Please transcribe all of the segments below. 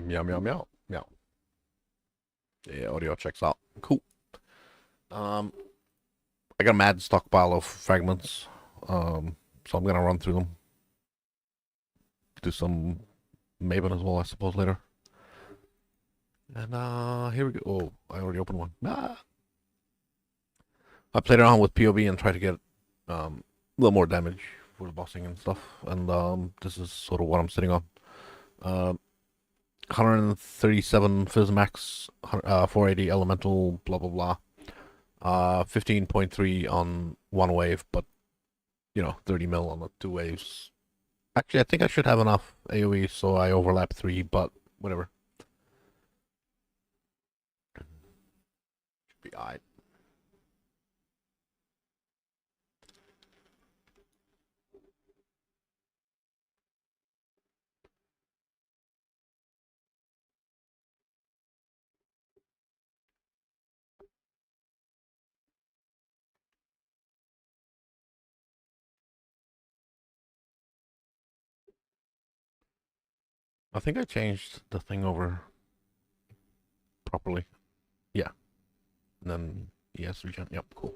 Meow, meow, meow, meow. Yeah, audio checks out. Cool. Um, I got a mad stockpile of fragments. So I'm gonna run through them. Do some Maven as well, I suppose, later. And here we go. Oh, I already opened one. Ah. I played around with POV and tried to get a little more damage for the bossing and stuff. And this is sort of what I'm sitting on. 137 Fizzmax, 480 Elemental, blah blah blah. 15.3 on one wave, but 30 mil on the two waves. Actually, I think I should have enough AoE, so I overlap three, but whatever. Should be alright. I think I changed the thing over properly. Yeah. And then ES regen. Yep, cool.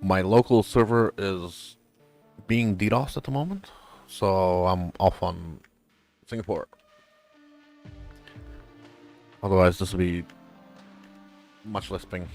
My local server is being DDoS at the moment, so I'm off on Singapore. Otherwise, this will be much less ping.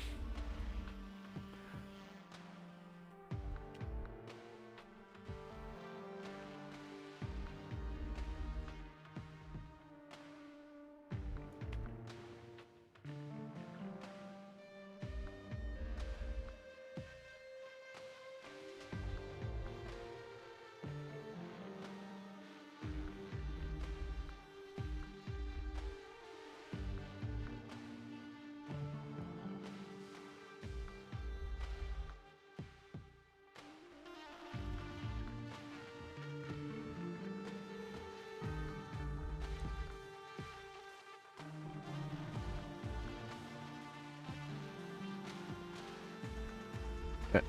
Okay.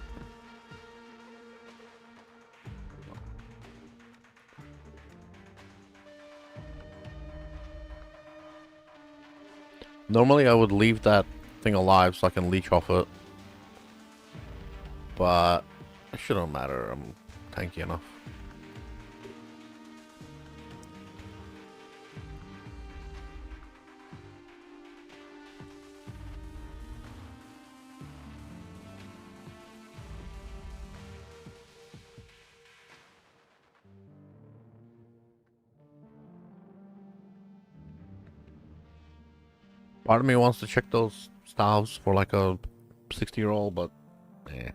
Normally, I would leave that thing alive so I can leech off it, but it shouldn't matter. I'm tanky enough. Part of me wants to check those styles for like a 60-year-old, but eh.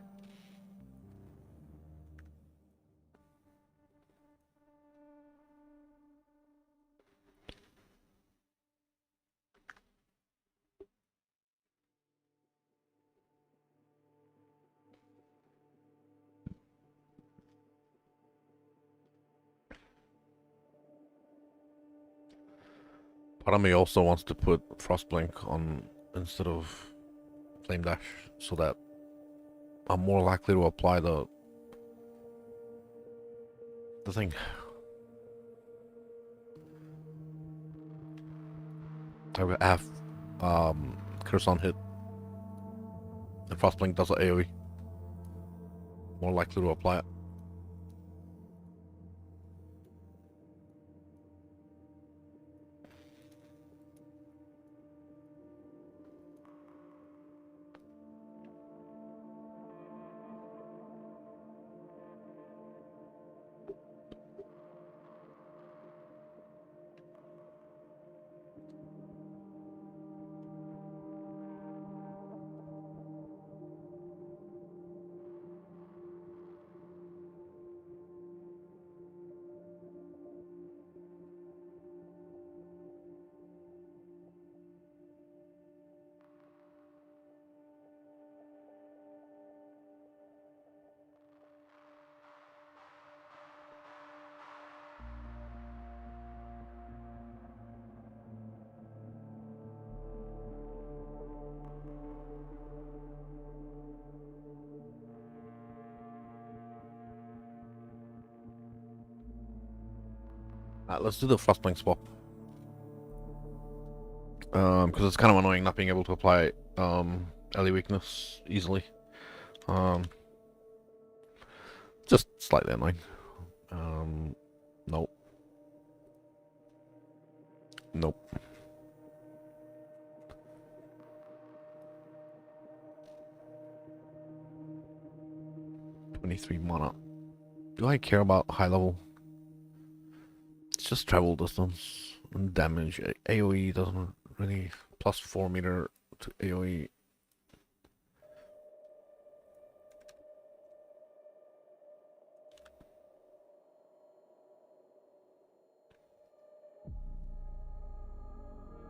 Part of me also wants to put Frostblink on instead of Flame Dash so that I'm more likely to apply the thing. I have curse on hit. And Frostblink does an AoE. More likely to apply it. Let's do the Frostblink swap. Because it's kind of annoying not being able to apply LE weakness easily. Just slightly annoying. Nope. Nope. "23 mana. Do I care about high level? It's just travel distance and damage. AoE doesn't really... plus 4 meter to AoE.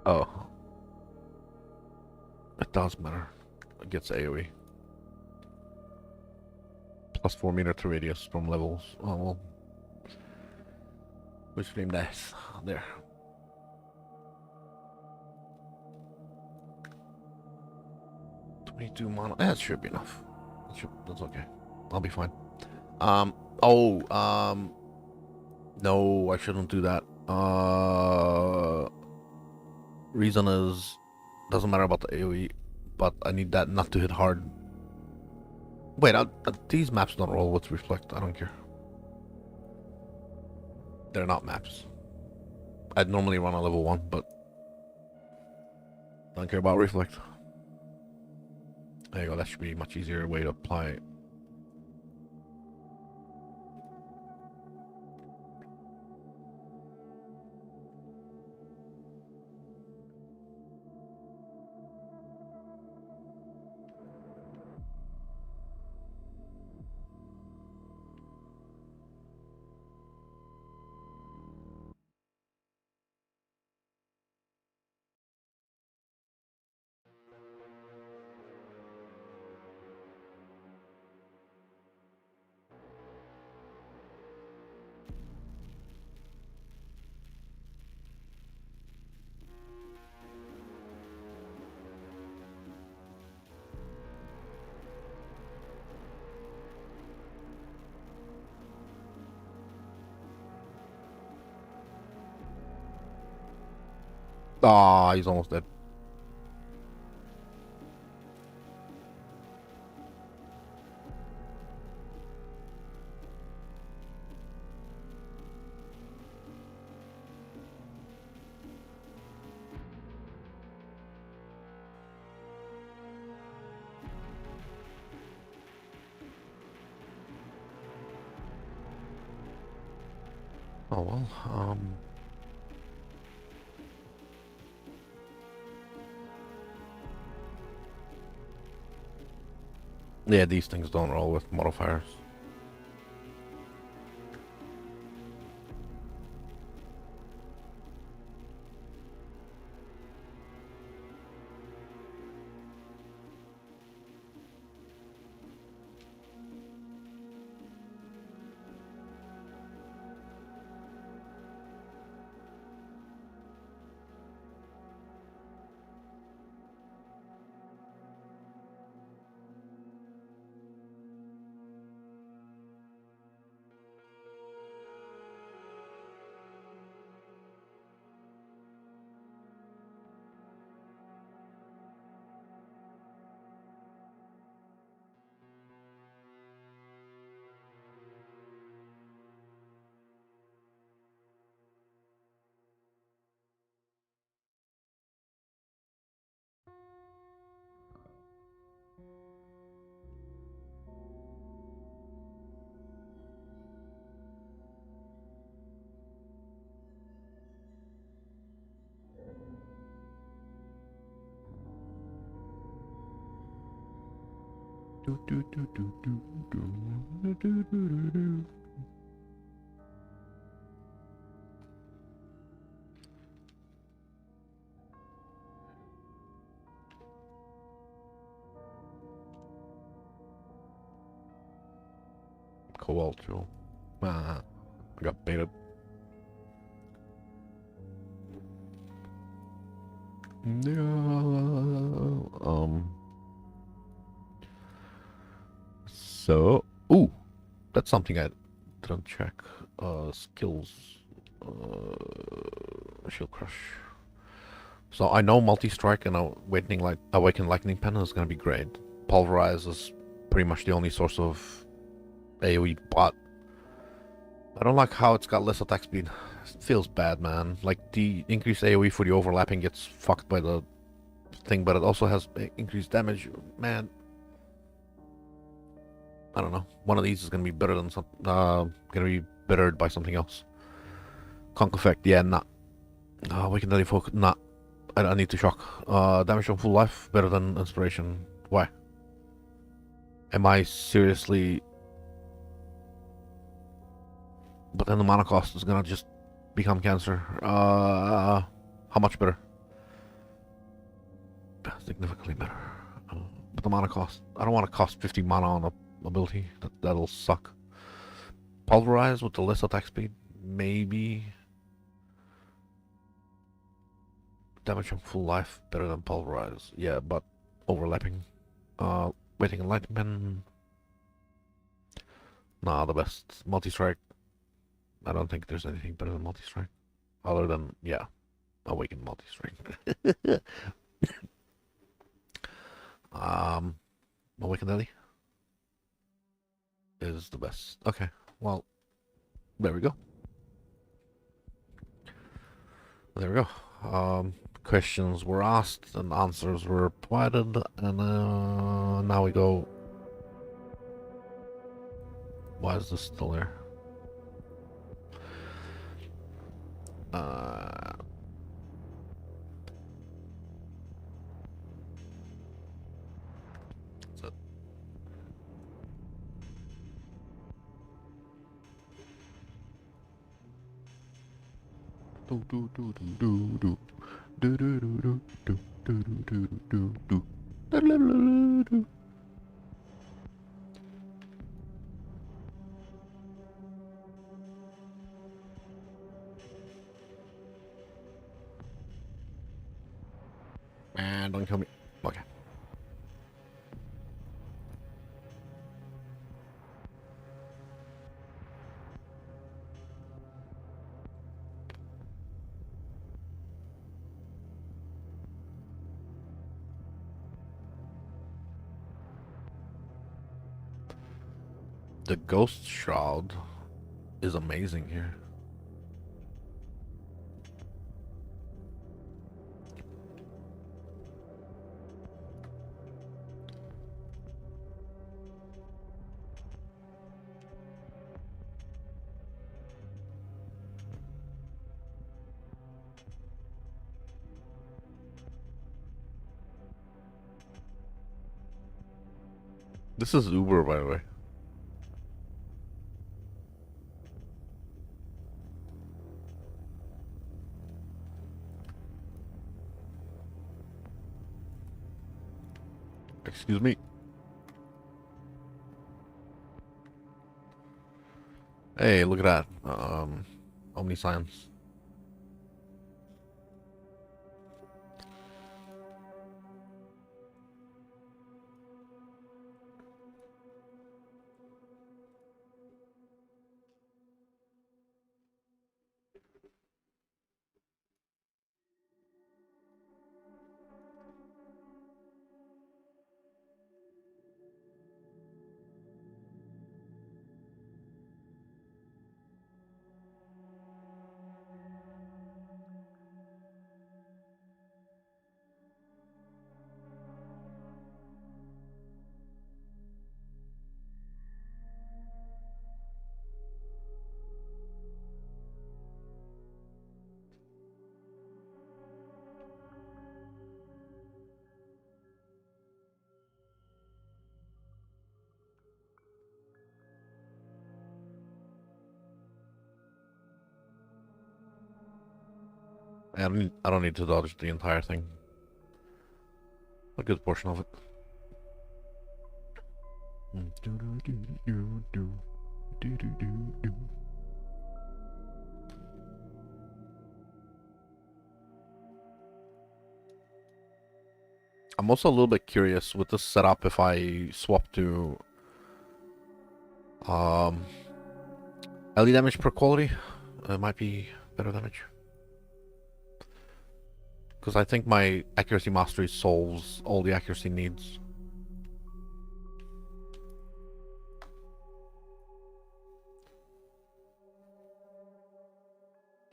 Oh. It does matter. It gets AoE. Plus 4 meter to radius from levels. Oh well. Which name that? There. "22 mana. That should be enough. That's okay. I'll be fine. No, I shouldn't do that. Reason is, doesn't matter about the AoE, but I need that not to hit hard. Wait, these maps don't roll with Reflect. I don't care. They're not maps. I'd normally run a level 1, but I don't care about Reflect. There you go. That should be a much easier way to apply it. Ah, he's almost dead. Oh well. Yeah, these things don't roll with modifiers. Do, do, do, do, do, do, do, do, do, do. Cobalt fuel. I got baited. No. So, ooh, that's something I didn't check. Skills. Shield crush. So I know multi-strike and awaken lightning pen is gonna be great. Pulverize is pretty much the only source of AoE, but I don't like how it's got less attack speed. It feels bad, man. Like the increased AoE for the overlapping gets fucked by the thing, but it also has increased damage. Man, I don't know. One of these is gonna be better than some. Gonna be bettered by something else. Conk effect, yeah, nah. Awaken daily focus, nah. I need to shock. Damage on full life better than inspiration. Why? Am I seriously? But then the mana cost is gonna just become cancer. How much better? Significantly better. But the mana cost. I don't want to cost 50 mana on a ability. That'll suck. Pulverize with the less attack speed, maybe. Damage on full life better than pulverize. Yeah, but overlapping. Waiting enlightenment. Nah, the best. Multi-strike. I don't think there's anything better than multi-strike. Other than, yeah, awaken multi-strike. Awaken Ellie is the best. Okay, well, there we go. There we go. Questions were asked and answers were provided, and now we go. Why is this still there? Uh, so, do do do do do do do do do do do do do do do. Man, don't kill me. Okay. The Ghost Shroud is amazing here. This is Uber, by the way. Excuse me. Hey, look at that. Omniscience. I don't need to dodge the entire thing. A good portion of it. I'm also a little bit curious with this setup if I swap to LE damage per quality. It might be better damage. Because I think my accuracy mastery solves all the accuracy needs.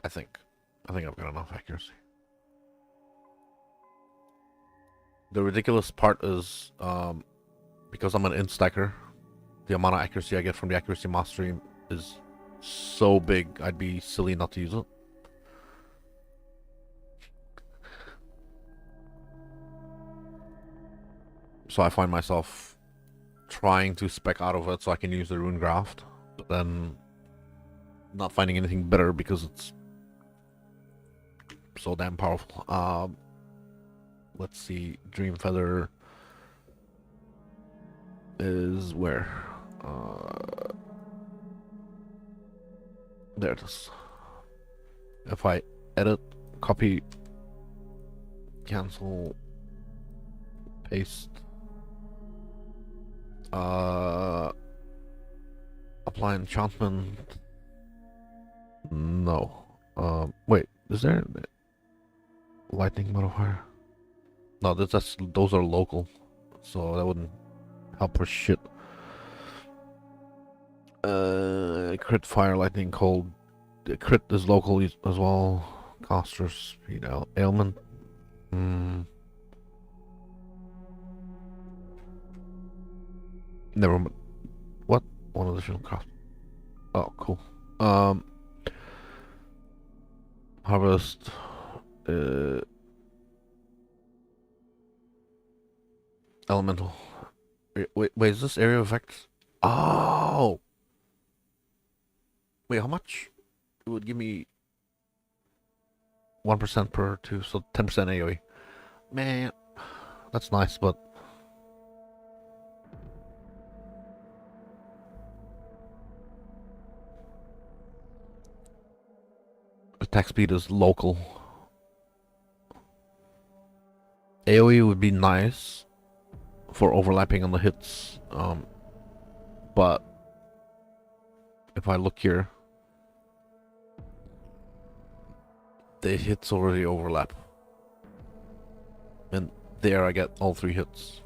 I think I've got enough accuracy. The ridiculous part is, because I'm an int stacker, the amount of accuracy I get from the accuracy mastery is so big, I'd be silly not to use it. So I find myself trying to spec out of it so I can use the rune graft, but then not finding anything better because it's so damn powerful. Let's see, Dream Feather is where? There it is. If I edit, copy, cancel, paste, apply enchantment. No. Wait, is there lightning modifier? No, those are local, so that wouldn't help for shit. Crit, fire, lightning, cold. The crit is local as well. Caster speed, ailment. Never mind. What? One additional craft. Oh, cool. Harvest. Elemental. Wait, is this area effect? Oh! Wait, how much? It would give me 1% per 2, so 10% AoE. Man, that's nice, but attack speed is local. AoE would be nice for overlapping on the hits, but if I look here, the hits already overlap. And there I get all 3 hits.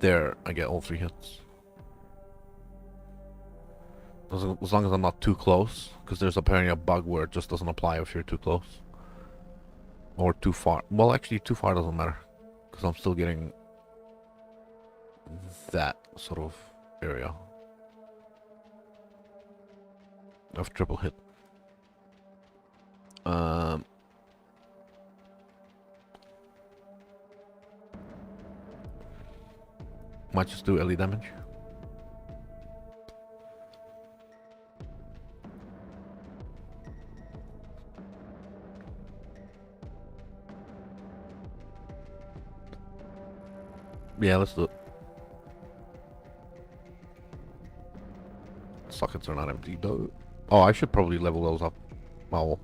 There I get all 3 hits. As long as I'm not too close, because there's apparently a bug where it just doesn't apply if you're too close. Or too far. Well, actually, too far doesn't matter, because I'm still getting that sort of area of triple hit. Might just do LE damage. Yeah, let's do it. Sockets are not empty though. Oh, I should probably level those up. Oh.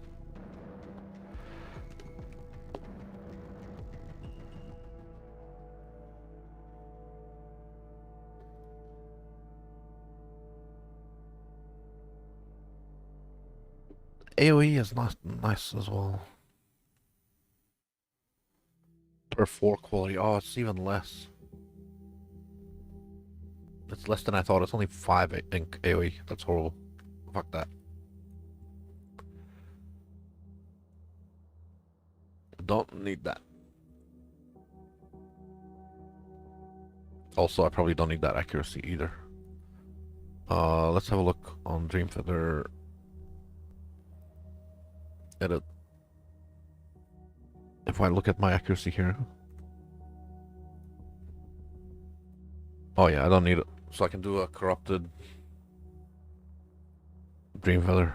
AoE is nice as well. Per 4 quality. Oh, it's even less. It's less than I thought. It's only 5 ink AoE. That's horrible. Fuck that. Don't need that. Also, I probably don't need that accuracy either. Let's have a look on Dream Feather. Edit. If I look at my accuracy here. Oh yeah, I don't need it. So I can do a corrupted Dream Feather.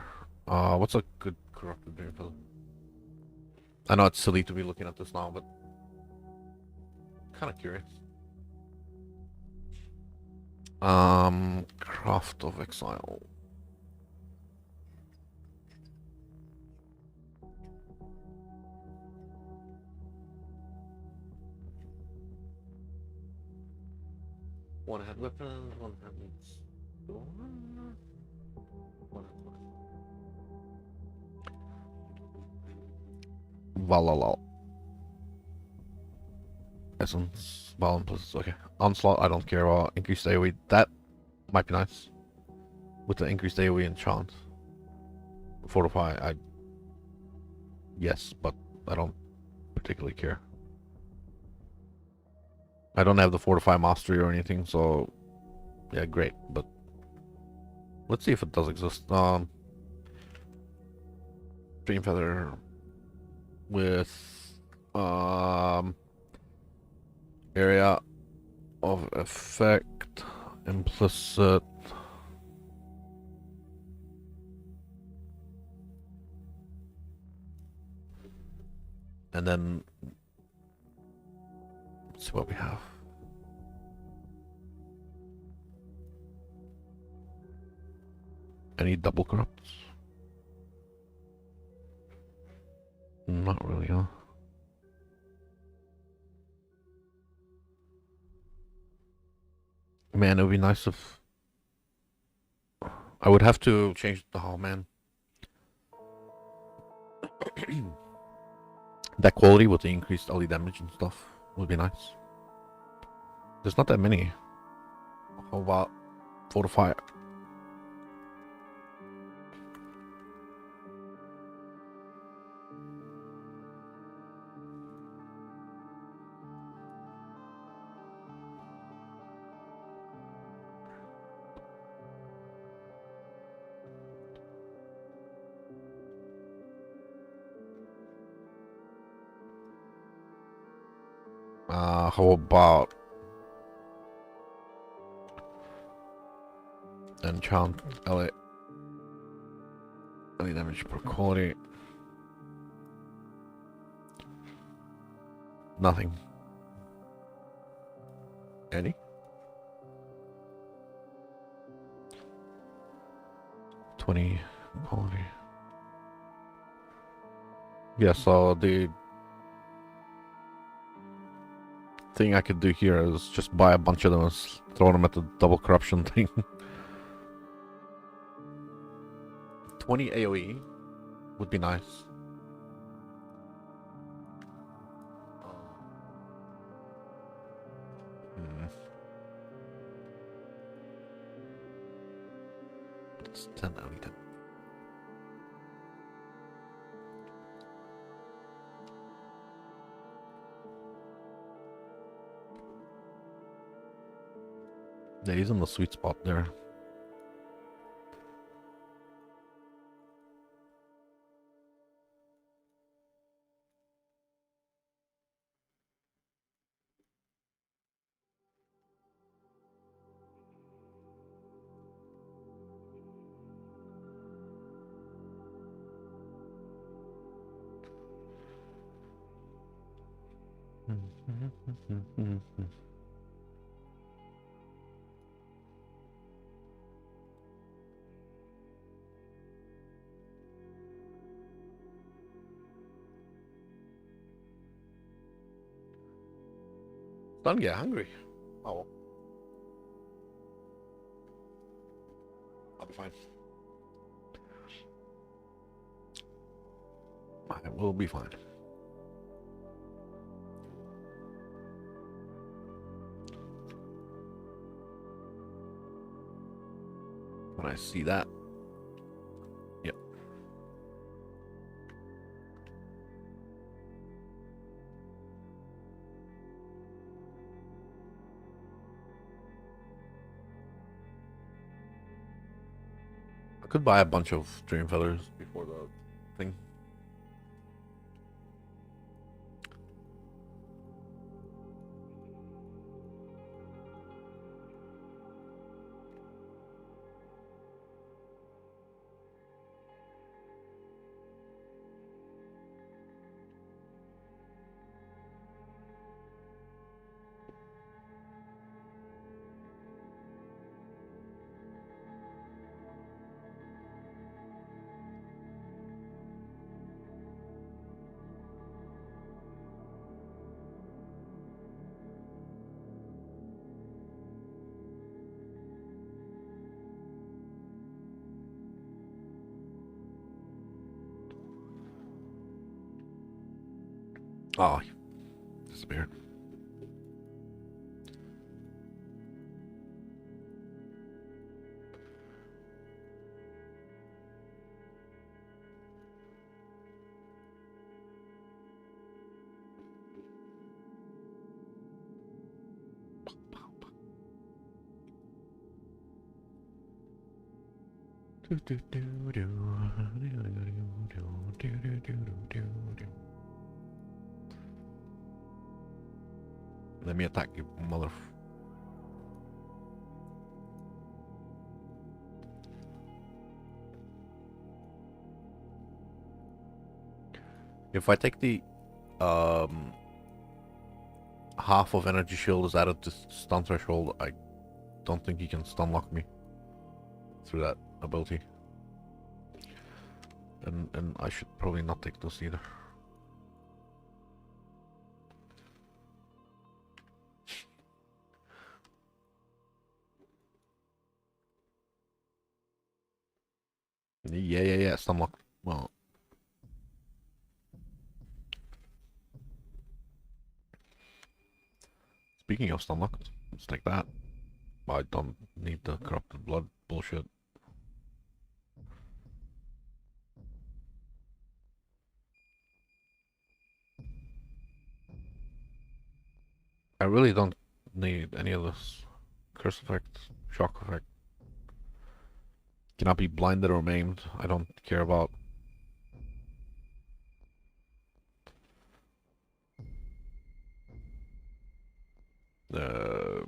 What's a good corrupted dream feather? I know it's silly to be looking at this now, but kind of curious. Craft of Exile. One had weapons, one had stone. One had Valhalla. Essence. Balance plus okay. Onslaught, I don't care about. Increased AoE. That might be nice. With the increased AoE and chance. Fortify, I yes, but I don't particularly care. I don't have the Fortify Mastery or anything, so yeah, great, but let's see if it does exist. Dream Feather with area of effect, implicit. And then let's see what we have. Any double corrupts? Not really, huh? Man, it would be nice if I would have to change the oh man. That quality with the increased LE damage and stuff would be nice. There's not that many. How about Fortify? How about enchant LA damage per quality? Nothing. Any? 20 quality. Yeah, so the thing I could do here is just buy a bunch of them and throw them at the double corruption thing. 20 AoE would be nice. It's 10 out of 10. Yeah, he's in the sweet spot there. Don't get hungry. Oh well. I'll be fine. I will be fine. When I see that. Yep. I could buy a bunch of dream feathers before the thing. Oh, he disappeared. Let me attack you, mother. If I take the um half of energy shield is added to stun threshold, I don't think he can stun lock me through that ability. And I should probably not take this either. Yeah, stun lock. Well, speaking of stun lock, let's take that. I don't need the corrupted blood bullshit. I really don't need any of this. Curse effect, shock effect. Cannot be blinded or maimed. I don't care about. Uh,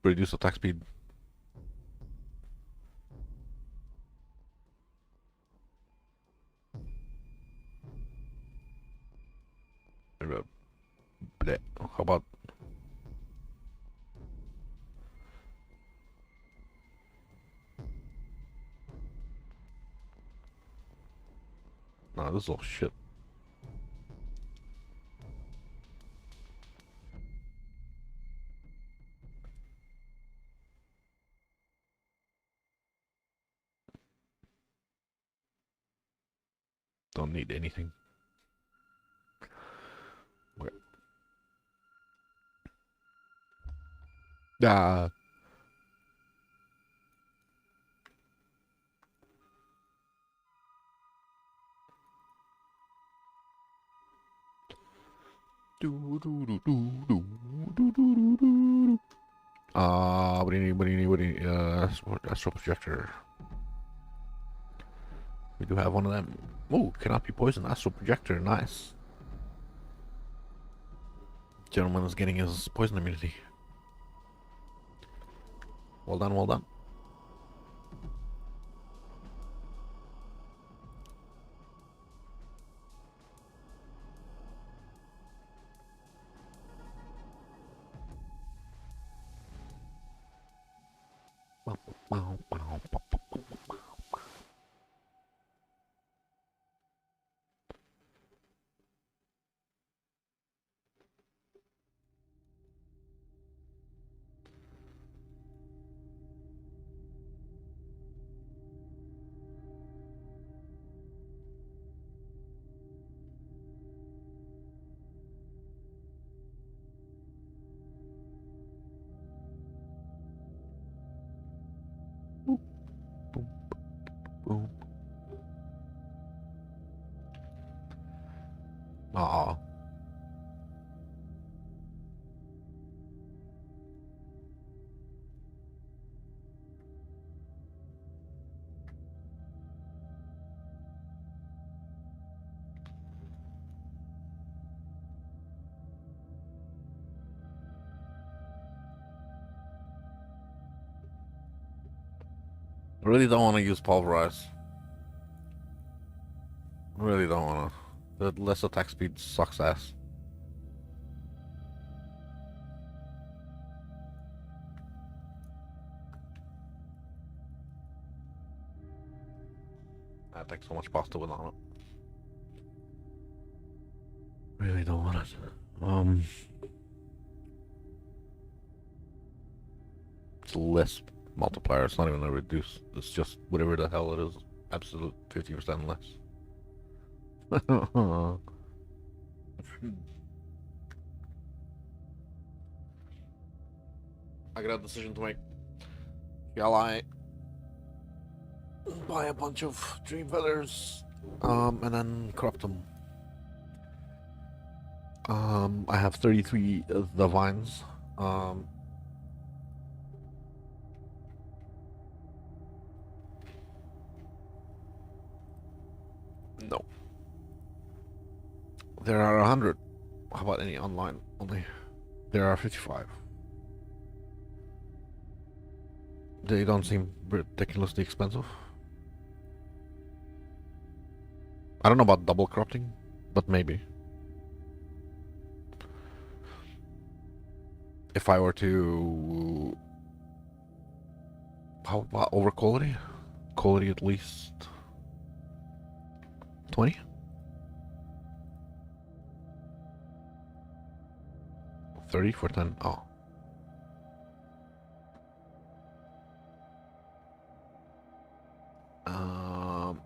reduce attack speed. Bleh. How about nah, this is all shit. Don't need anything. Okay. Ah. What do you need? What do you need? What do you need? Astral projector. We do have one of them. Oh, cannot be poisoned. Astral projector. Nice. Gentleman is getting his poison immunity. Well done, well done. Boom, boom, boom. Aw. I really don't want to use pulverize. I really don't want to. The less attack speed sucks ass. I take so much pasta with on it. Really don't want it. It's less multiplier. It's not even a reduce. It's just whatever the hell it is. Absolute 50% less. I got a decision to make. Shall I buy a bunch of dream feathers, and then crop them? I have 33 of the vines. Um, no. There are 100. How about any online only? There are 55. They don't seem ridiculously expensive. I don't know about double cropping, but maybe. If I were to... How about over quality? Quality at least 20? 30 for 10? Oh. Um...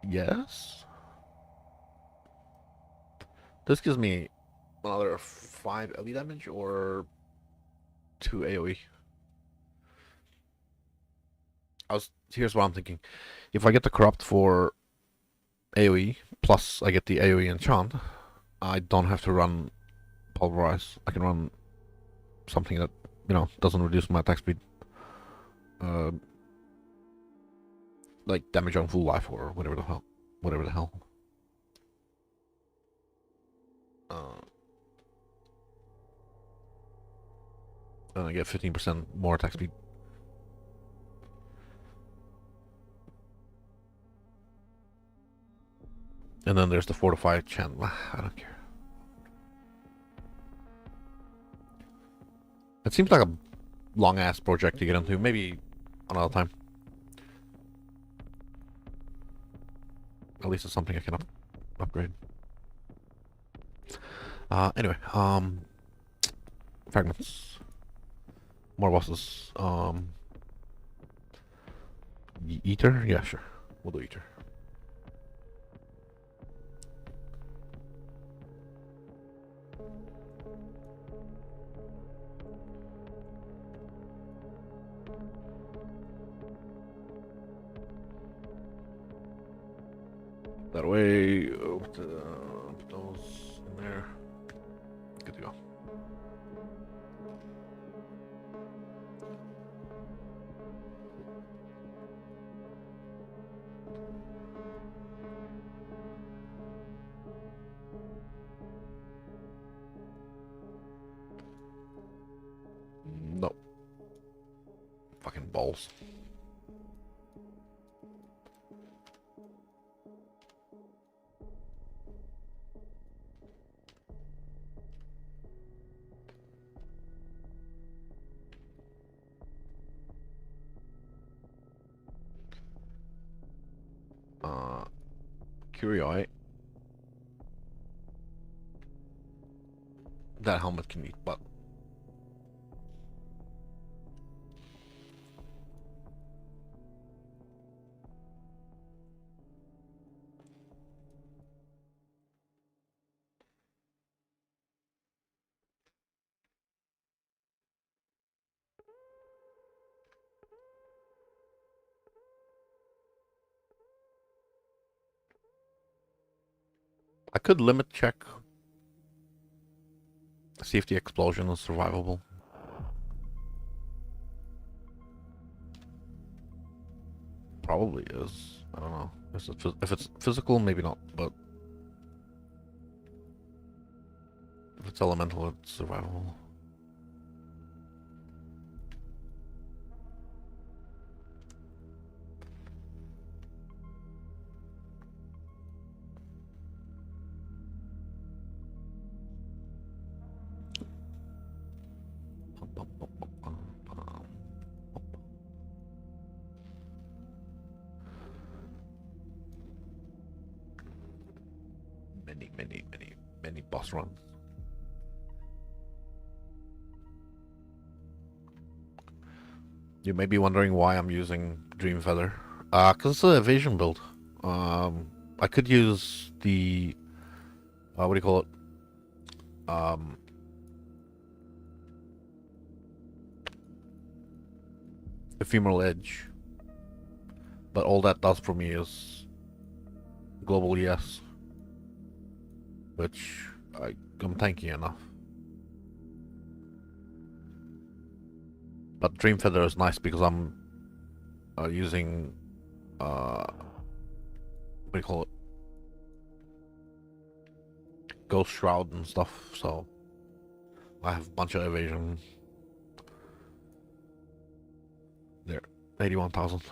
Yes? This gives me another 5 LE damage or 2 AoE. Here's what I'm thinking. If I get the corrupt for AoE, plus I get the AoE enchant, I don't have to run pulverize. I can run something that, doesn't reduce my attack speed. Uh, like damage on full life or whatever the hell. Whatever the hell. And I get 15% more attack speed. And then there's the fortified chant. I don't care. It seems like a long ass project to get into. Maybe another time. At least it's something I can upgrade. Anyway, fragments. More bosses. Eater? Yeah, sure. We'll do Eater. That way, put those in there. Good to go. No. Fucking balls. Curio. That helmet can eat butt. I could limit check. See if the explosion is survivable. Probably is. I don't know. If it's physical, maybe not, but if it's elemental, it's survivable. Many boss runs. You may be wondering why I'm using Dream Feather. Because it's an evasion build. I could use the... what do you call it? ephemeral edge. But all that does for me is global ES, which I'm tanky enough. But Dream Feather is nice because I'm using what do you call it? Ghost Shroud and stuff, so I have a bunch of evasion. There, 81,000.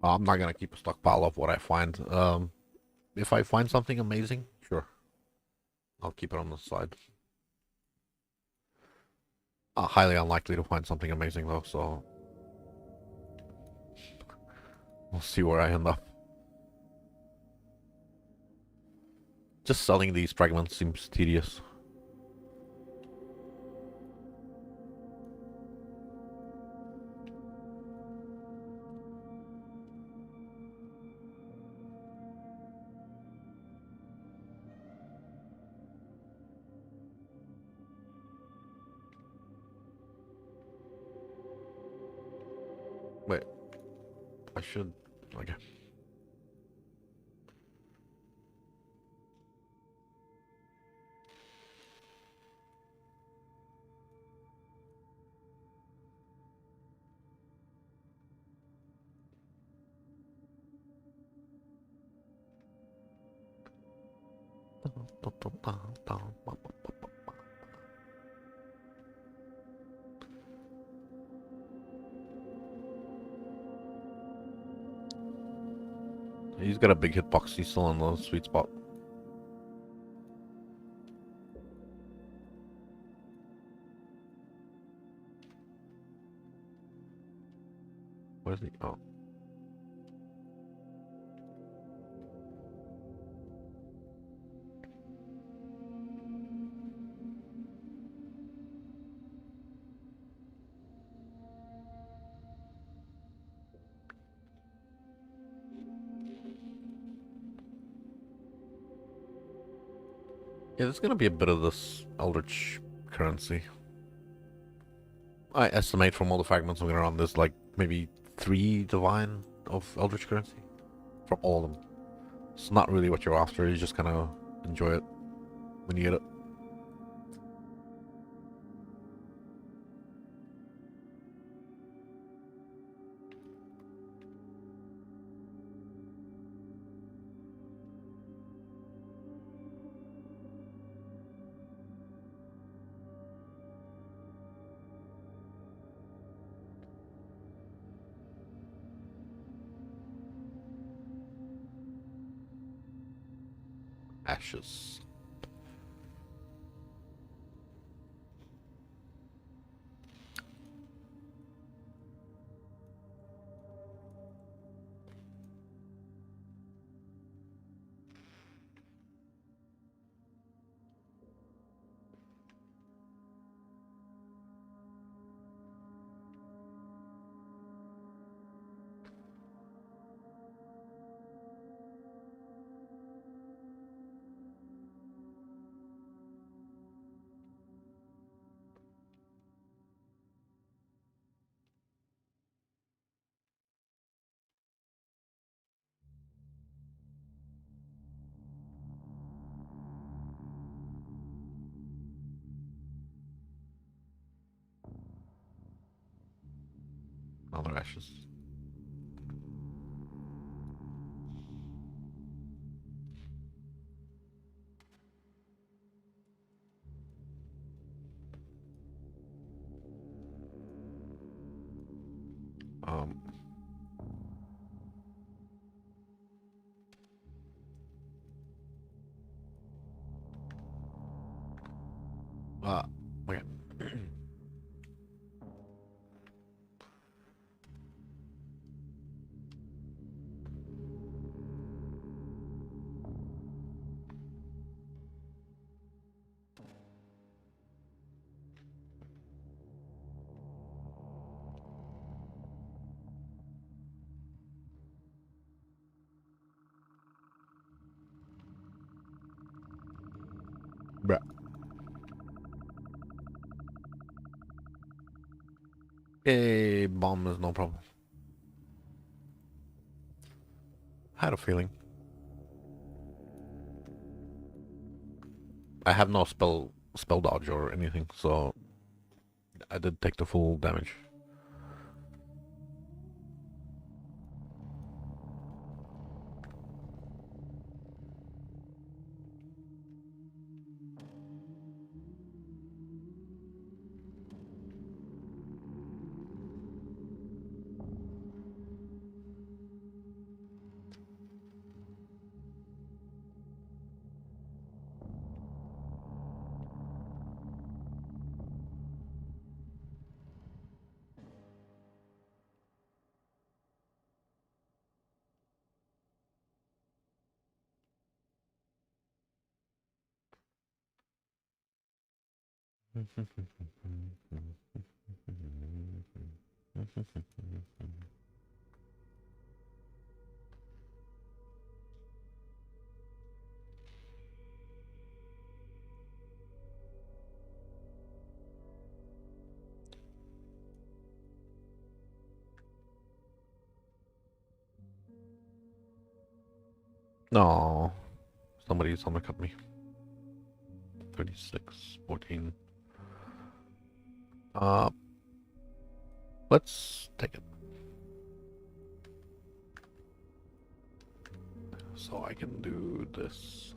I'm not gonna keep a stockpile of what I find. If I find something amazing, sure, I'll keep it on the side. Highly unlikely to find something amazing though, so we'll see where I end up. Just selling these fragments seems tedious. Wait, I should... Okay. He's got a big hitbox, he's still in the sweet spot. Where's he? Oh. Yeah, there's gonna be a bit of this Eldritch currency. I estimate from all the fragments I'm gonna run, there's like maybe 3 divine of Eldritch currency. From all of them. It's not really what you're after, you just kind of enjoy it when you get it. Ashes. Other ashes. Um. Okay. Bruh. A bomb is no problem. I had a feeling. I have no spell dodge or anything, so I did take the full damage. No, somebody's undercut me. 36, 14. Uh, let's take it. So I can do this.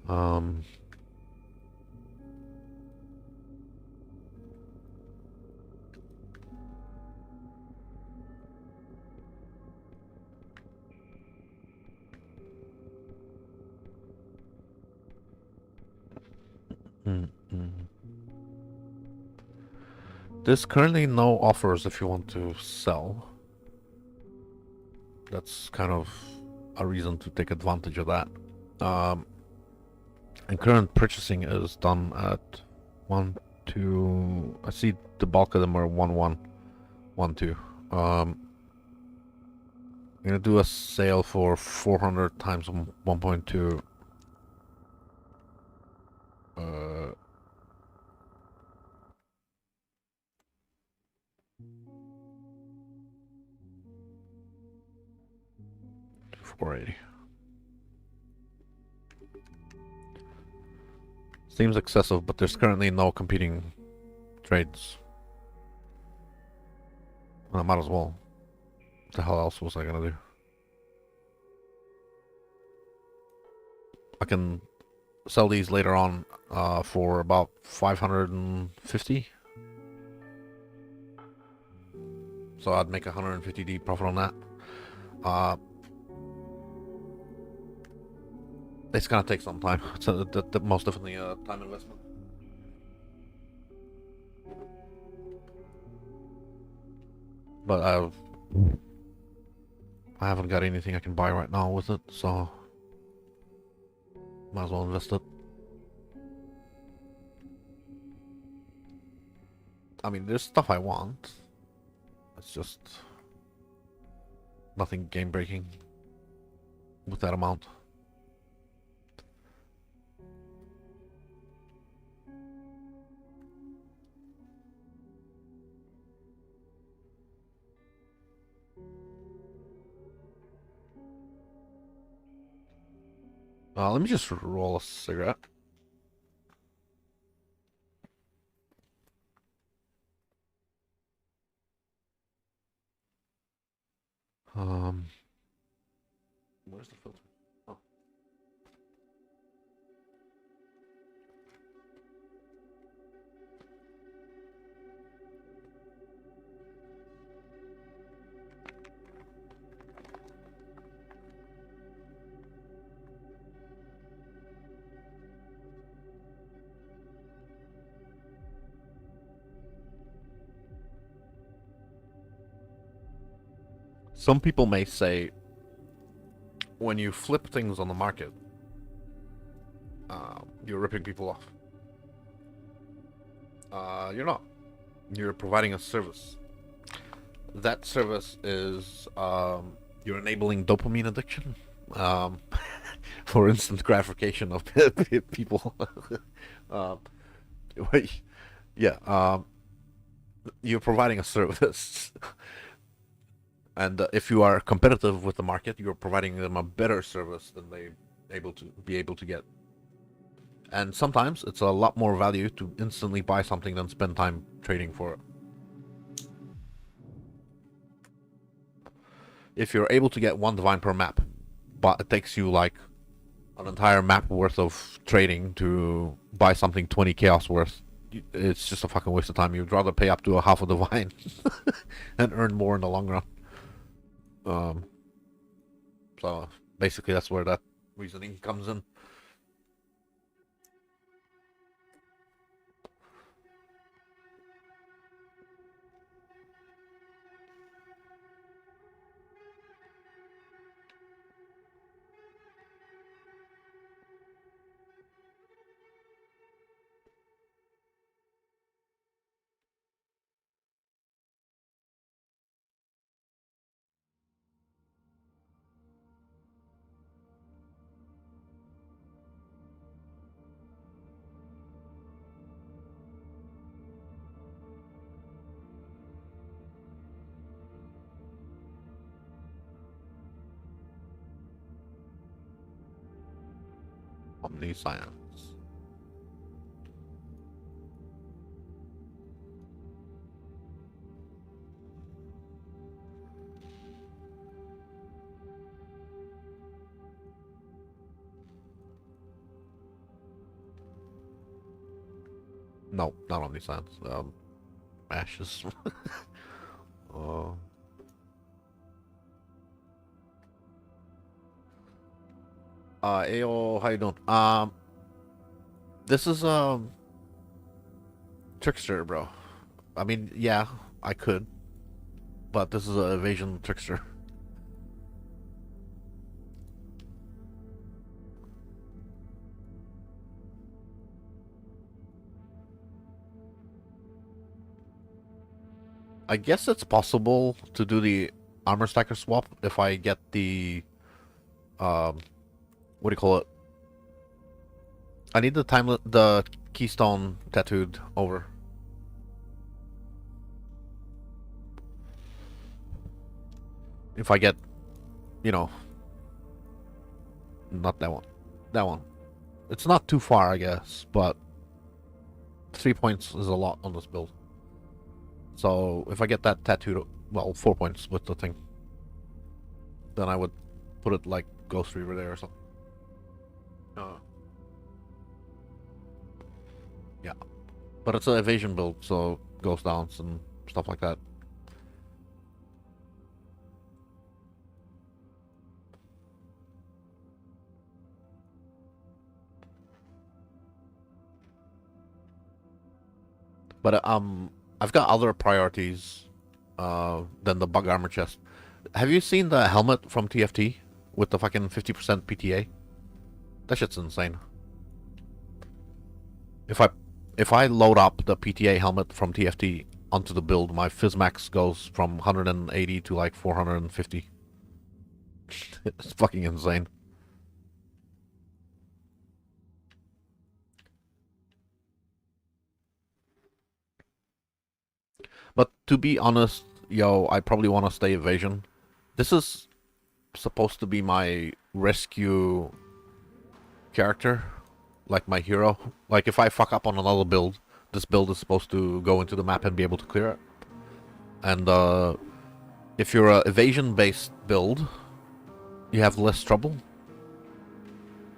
Um, mm, mm. There's currently no offers if you want to sell. That's kind of a reason to take advantage of that. Um, and current purchasing is done at 1, 2. I see the bulk of them are 1, 1, 1, 2. I'm gonna do a sale for 400 times 1.2. Uh, 480. Seems excessive, but there's currently no competing trades. I might as well. What the hell else was I gonna do? I can sell these later on for about 550. So I'd make 150D profit on that. Uh, it's gonna take some time. It's most definitely a time investment. But I haven't got anything I can buy right now with it, so might as well invest it. I mean, there's stuff I want. It's just nothing game breaking with that amount. Let me just roll a cigarette. Where's the filter? Oh. Some people may say when you flip things on the market, you're ripping people off. You're not. You're providing a service. That service is you're enabling dopamine addiction for instant gratification of people. uh, yeah, you're providing a service. And if you are competitive with the market, you're providing them a better service than they able to get. And sometimes it's a lot more value to instantly buy something than spend time trading for it. If you're able to get one divine per map, but it takes you like an entire map worth of trading to buy something 20 chaos worth, it's just a fucking waste of time. You'd rather pay up to a half a divine and earn more in the long run. So basically that's where that reasoning comes in. Omniscience. No, not omniscience. Ashes. uh, Ayo, how you doing? This is trickster, bro. I mean, yeah, I could, but this is an evasion trickster. I guess it's possible to do the armor stacker swap if I get the what do you call it? I need the keystone tattooed over. If I get, you know, not that one, that one. It's not too far, I guess, but 3 points is a lot on this build. So if I get that tattooed, well, 4 points with the thing, then I would put it like Ghost Reaver there or something. Yeah, but it's an evasion build, so ghost downs and stuff like that. But I've got other priorities than the bug armor chest. Have you seen the helmet from TFT with the fucking 50% PTA? That shit's insane. If I load up the PTA helmet from TFT onto the build, my Fizzmax goes from 180 to like 450. It's fucking insane. But to be honest, yo, I probably want to stay evasion. This is supposed to be my rescue character, like my hero. Like if I fuck up on another build, this build is supposed to go into the map and be able to clear it. And if you're a evasion based build, you have less trouble.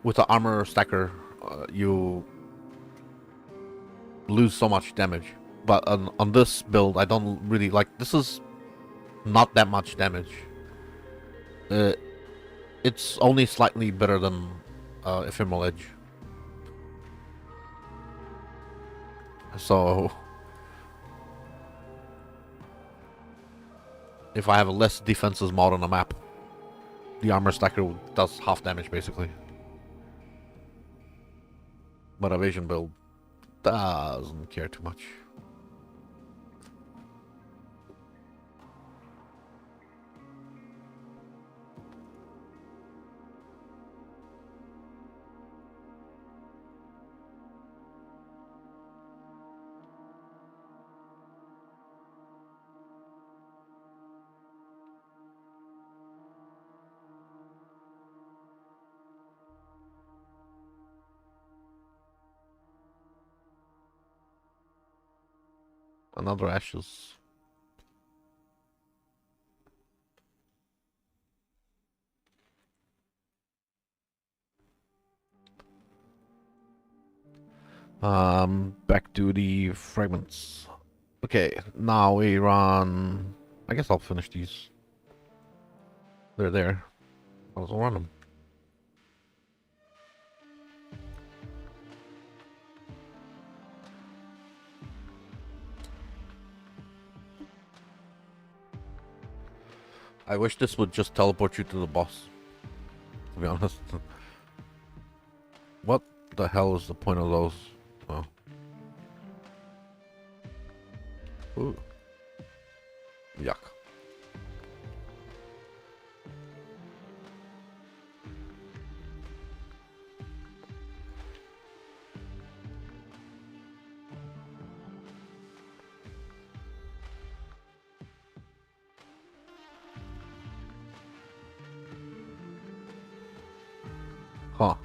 With the armor stacker, you lose so much damage. But on this build, I don't really like. This is not that much damage. Uh, it's only slightly better than Ephemeral Edge. So if I have a less defenses mod on the map, the armor stacker does half damage basically. But evasion build doesn't care too much. Another ashes. Back to the fragments. Okay, now we run. I guess I'll finish these. They're there. I'll run them. I wish this would just teleport you to the boss. To be honest. What the hell is the point of those? Oh. Ooh. Yuck. Huh.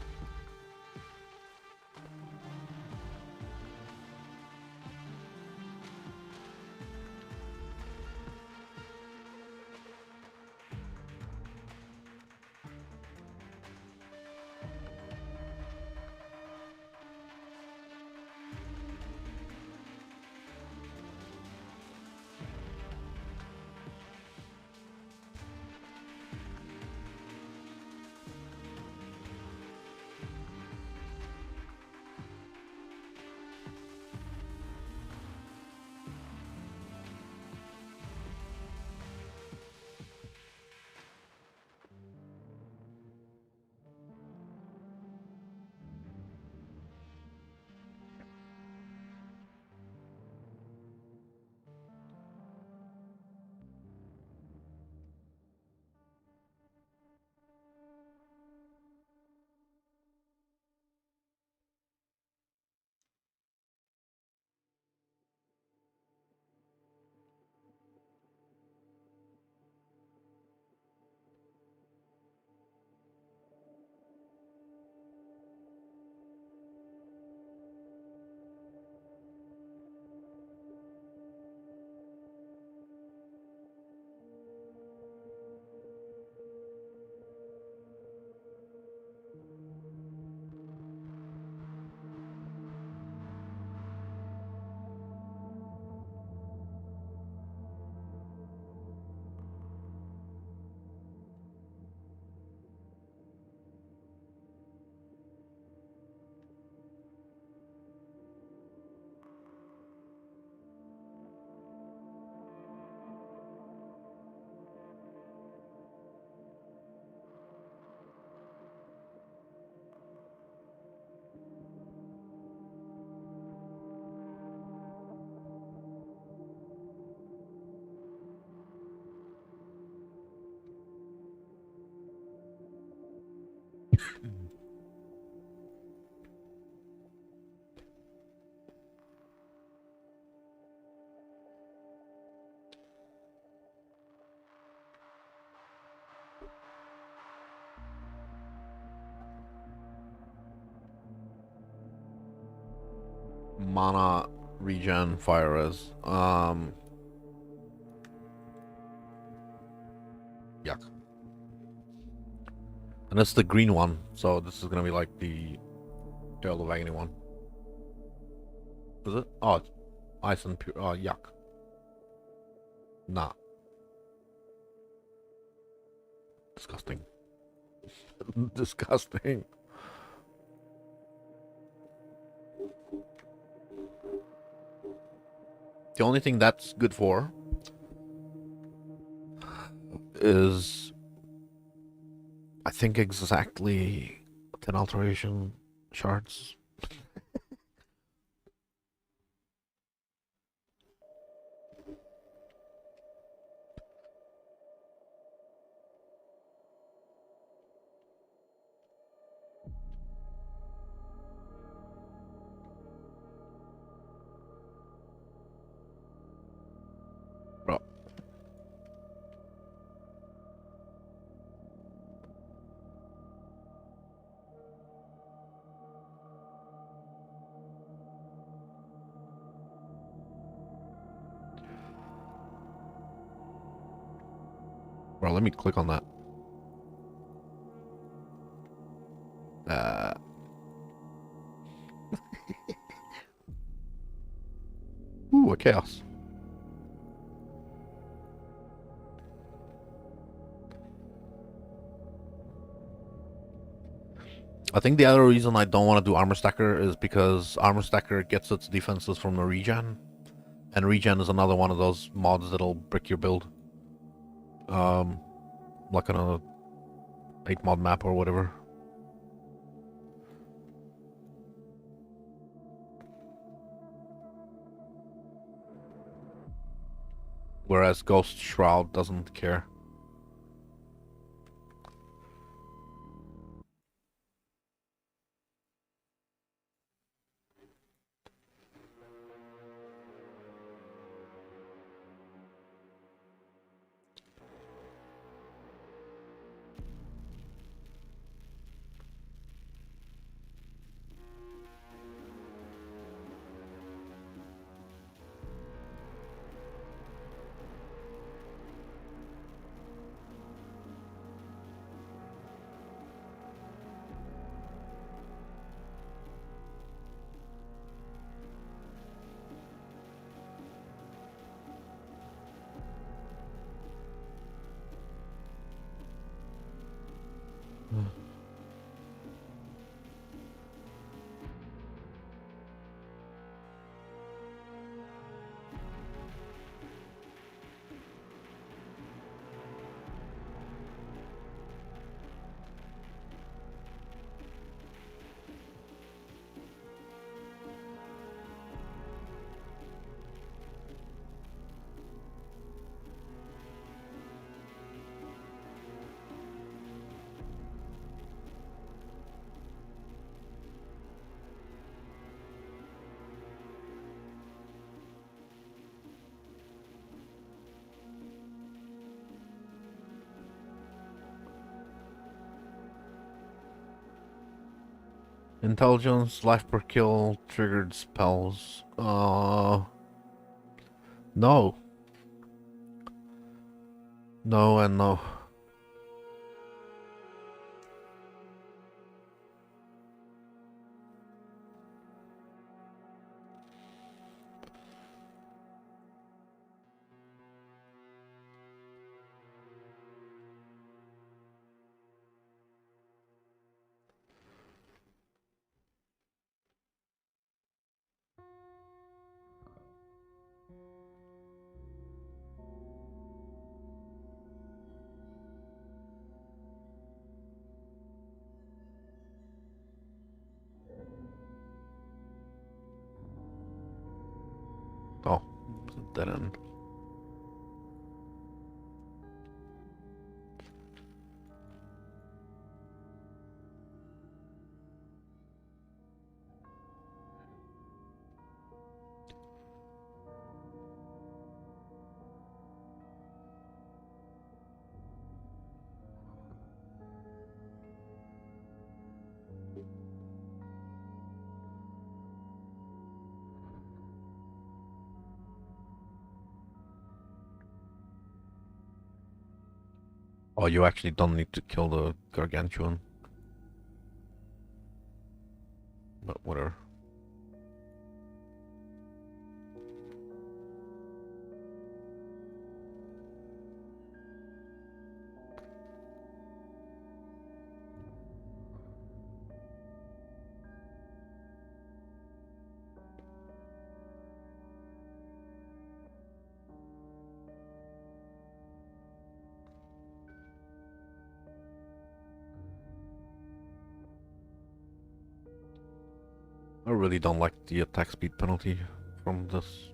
Mana regen fire res. Yuck. And it's the green one, so this is gonna be like the Earl of Agony one. Is it? Oh, it's ice and pure. Oh, yuck. Nah. Disgusting. Disgusting. The only thing that's good for is, I think, exactly 10 alteration shards. Bro. Bro, let me click on that. Uh, ooh, a chaos. I think the other reason I don't want to do Armor Stacker is because Armor Stacker gets its defenses from the regen. And regen is another one of those mods that'll brick your build. Like on a 8 mod map or whatever. Whereas Ghost Shroud doesn't care. Intelligence, life per kill, triggered spells. No. No and no. Oh, dead end. Oh, you actually don't need to kill the gargantuan. But whatever. I really don't like the attack speed penalty from this.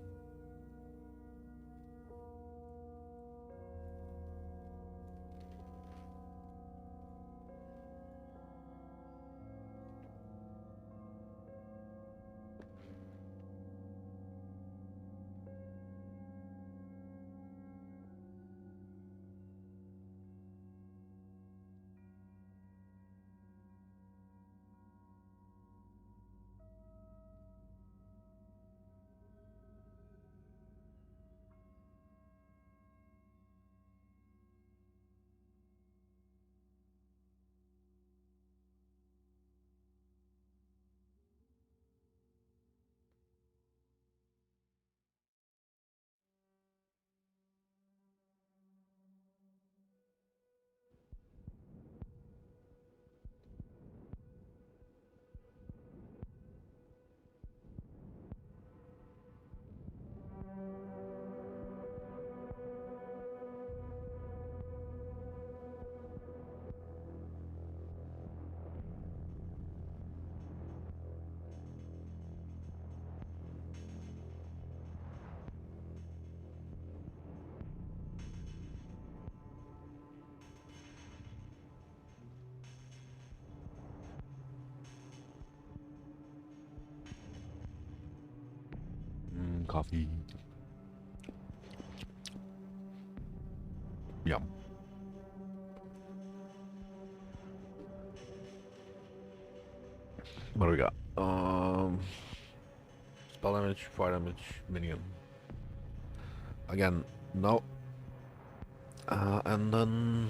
Coffee. Yum. What do we got? Spell damage, fire damage, minion. Again, no. And then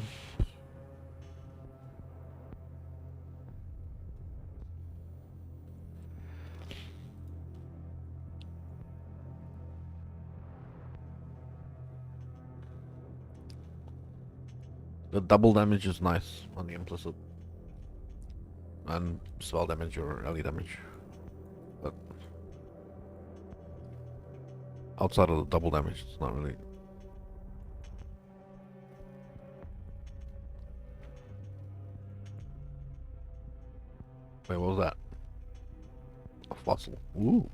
the double damage is nice on the implicit. And spell damage or ally damage. But outside of the double damage, it's not really. Wait, what was that? A fossil. Ooh.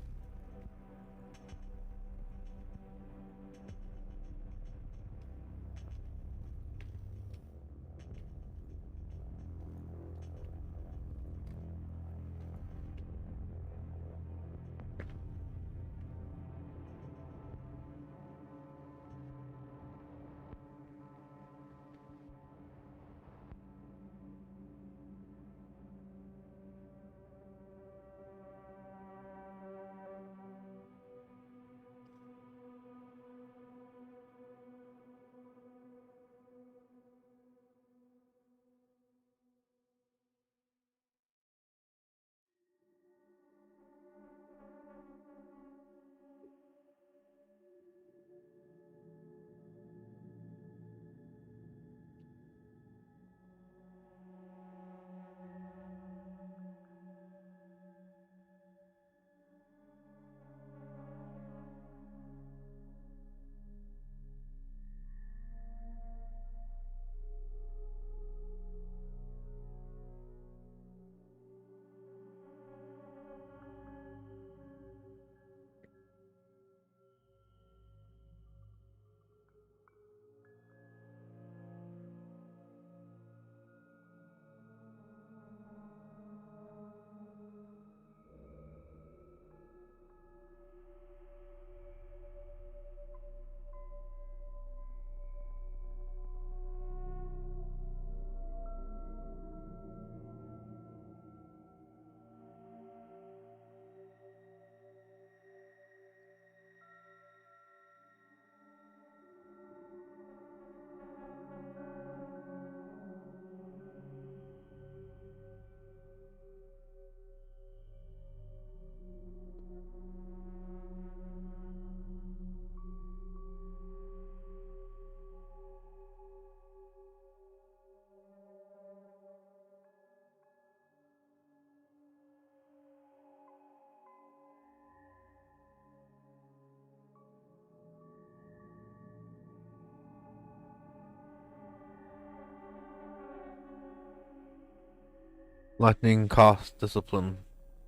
Lightning, cost, discipline.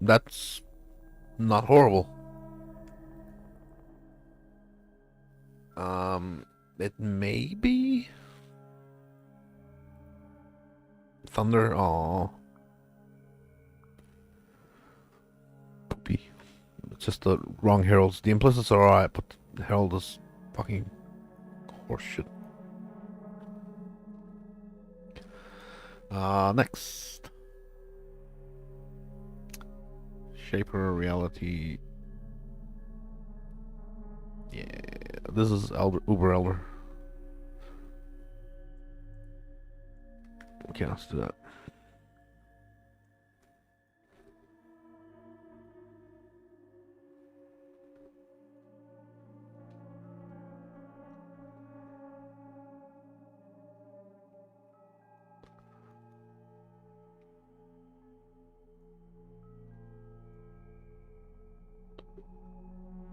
That's not horrible. It may be thunder. Oh, poopy. It's just the wrong heralds. The implicits are alright, but the herald is fucking horseshit. Next. Shaper reality. Yeah, this is Uber Elder. Okay, let's do that.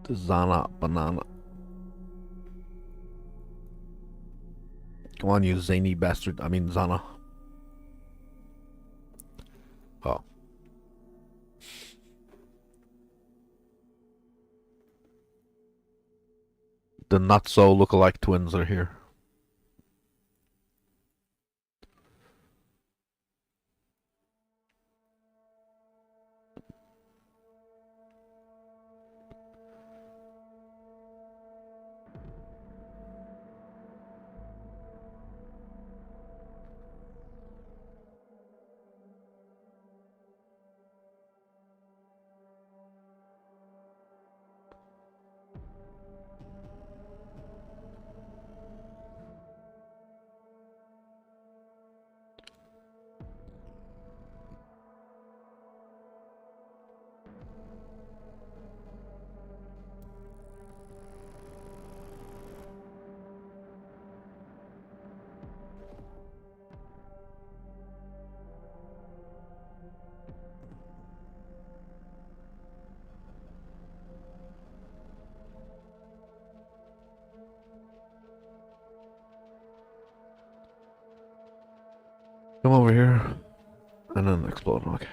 The Zana banana. Come on, you zany bastard. I mean, Zana. Oh. The not so look-alike twins are here. Come over here. And then explode. Okay.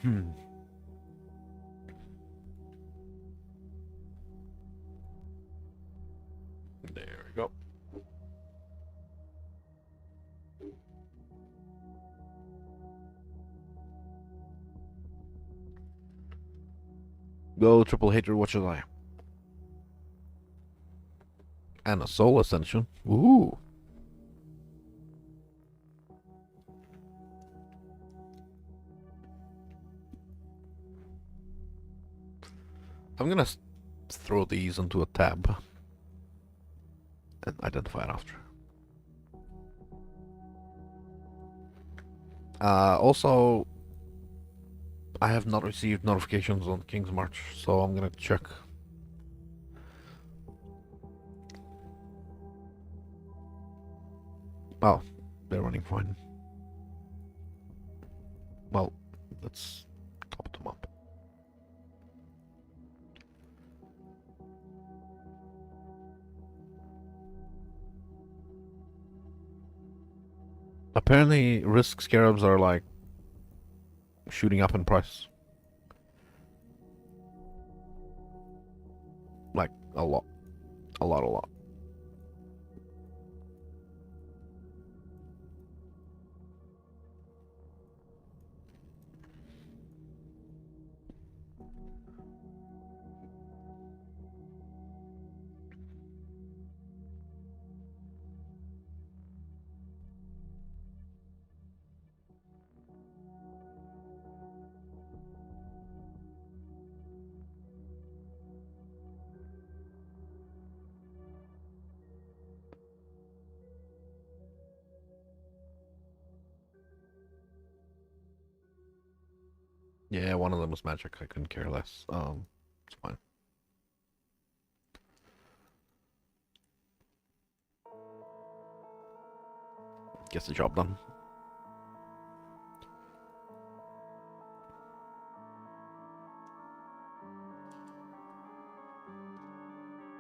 There we go. Go, triple hater, what should I? And a soul ascension. Ooh. I'm gonna throw these into a tab and identify it after. Also, I have not received notifications on King's March, so I'm gonna check. Oh, they're running fine. Well, let's top them up. Apparently, risk scarabs are like shooting up in price. Like a lot. A lot, a lot. Yeah, one of them was magic. I couldn't care less. It's fine. Gets the job done.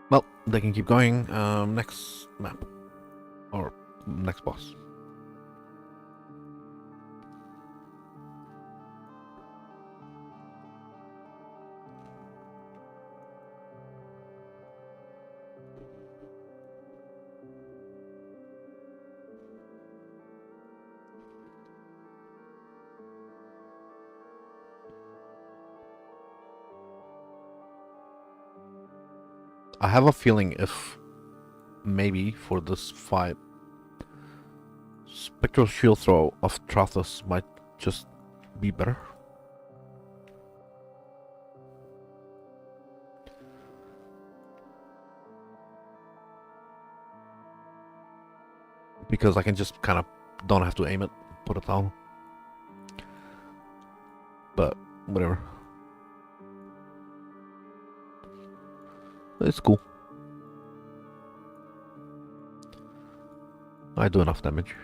Well, they can keep going. Next map. Or next boss. I have a feeling if maybe for this fight, Spectral Shield Throw of Trathos might just be better. Because I can just kind of don't have to aim it, put it down. But whatever. It's cool. I do enough damage.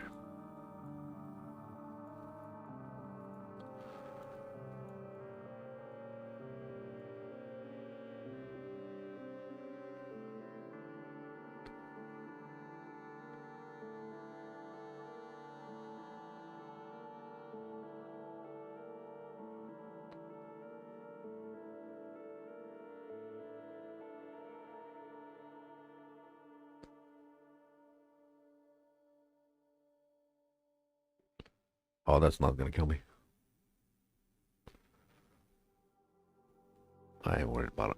Oh, that's not gonna kill me. I ain't worried about it.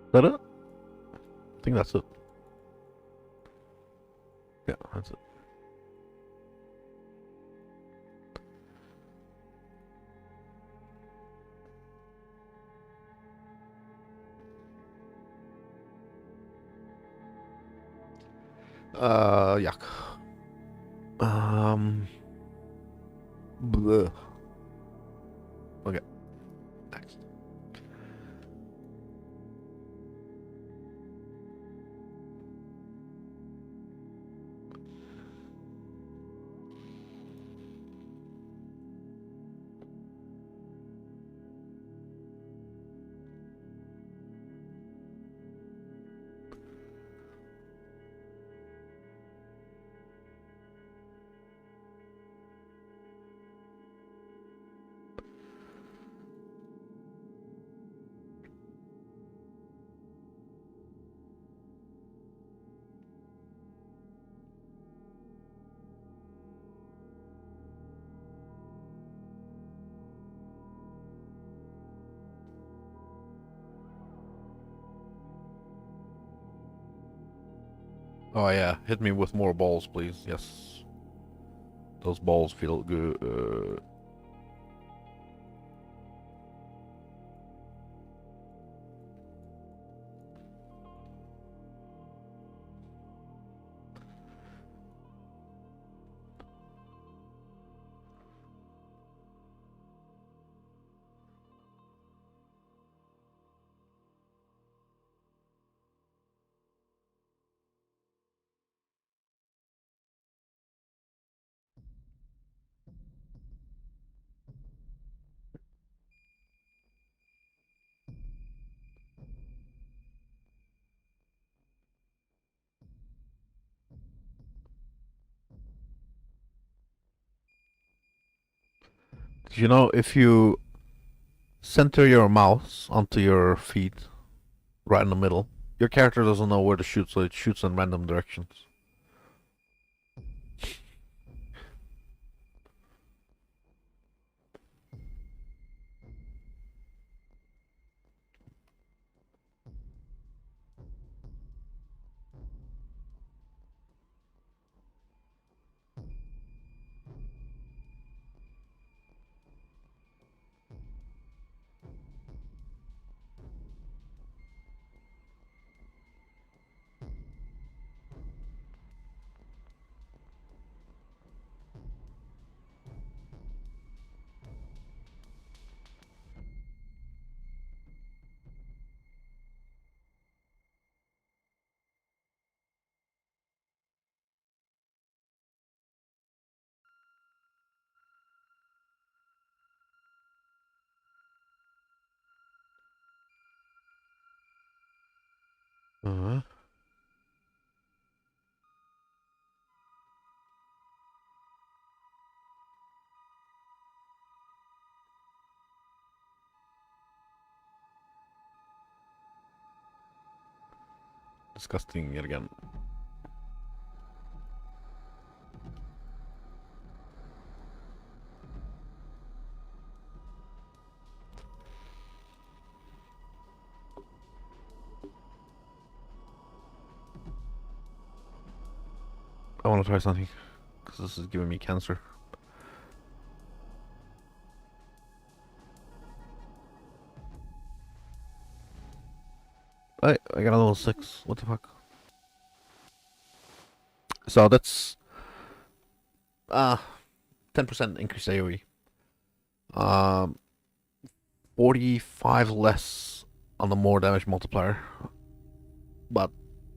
Is that it? I think that's it. Yeah, that's it. Yuck. Bleh. Okay, next. Oh yeah, hit me with more balls, please. Yes, those balls feel good. You know, if you center your mouse onto your feet, right in the middle, your character doesn't know where to shoot, so it shoots in random directions. Uh-huh. Disgusting yet again. I want to try something, because this is giving me cancer. I got a level 6. What the fuck? So that's 10% increase AoE. Um 45 less on the more damage multiplier, but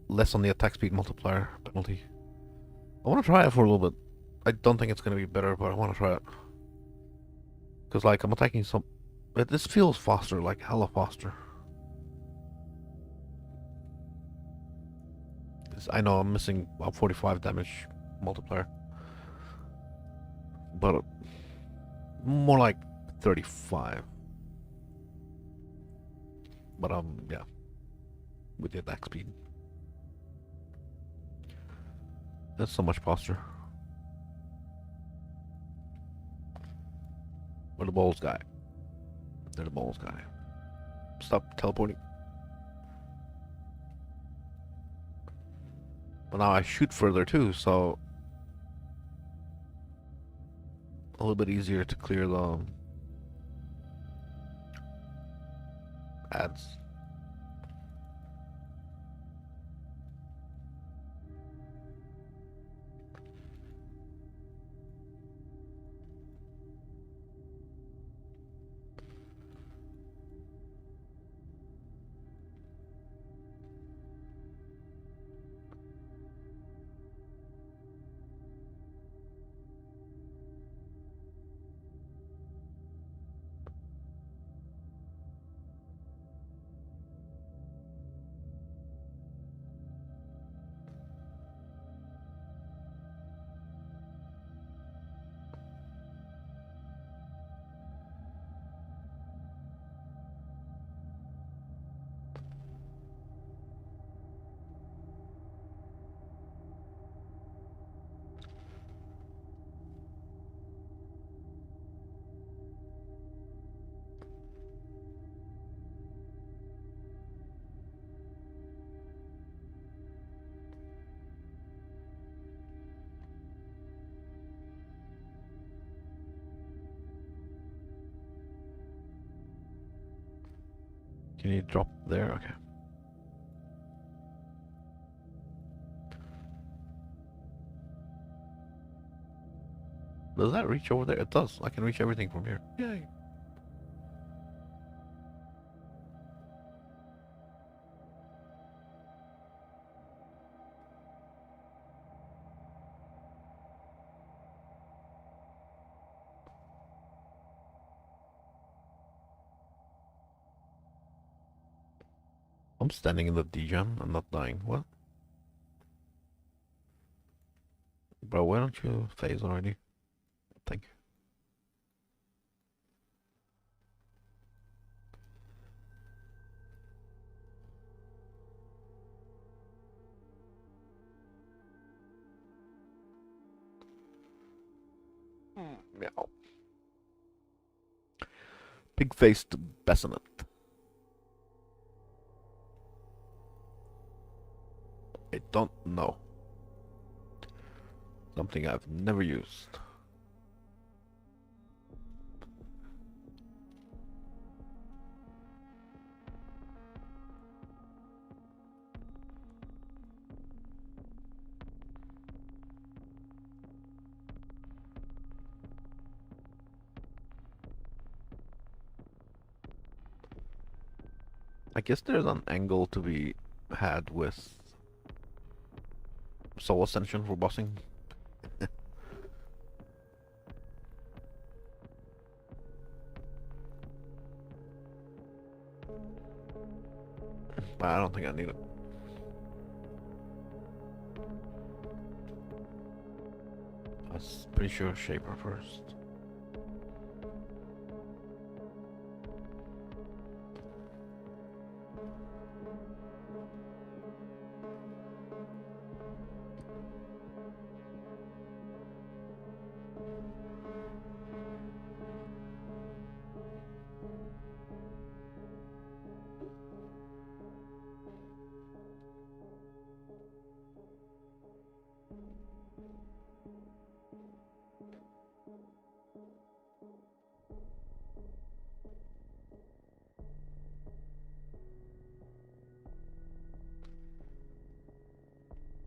less on the attack speed multiplier penalty. I want to try it for a little bit. I don't think it's gonna be better, but I want to try it. Cause like I'm attacking some. This feels faster, like hella faster. I know I'm missing about 45 damage multiplier, but more like 35. But yeah, with the attack speed, that's so much faster. Where the balls guy? They're the balls guy. Stop teleporting. But now I shoot further too, so a little bit easier to clear the ads. Can you drop there? Okay. Does that reach over there? It does. I can reach everything from here. Yay. I'm standing in the degen. I'm not dying. What? Bro, why don't you phase already? Thank you. Meow. Pig-faced bassinet. I don't know. Something I've never used. I guess there's an angle to be had with soul ascension for bossing. But I don't think I need it. I was pretty sure Shaper first.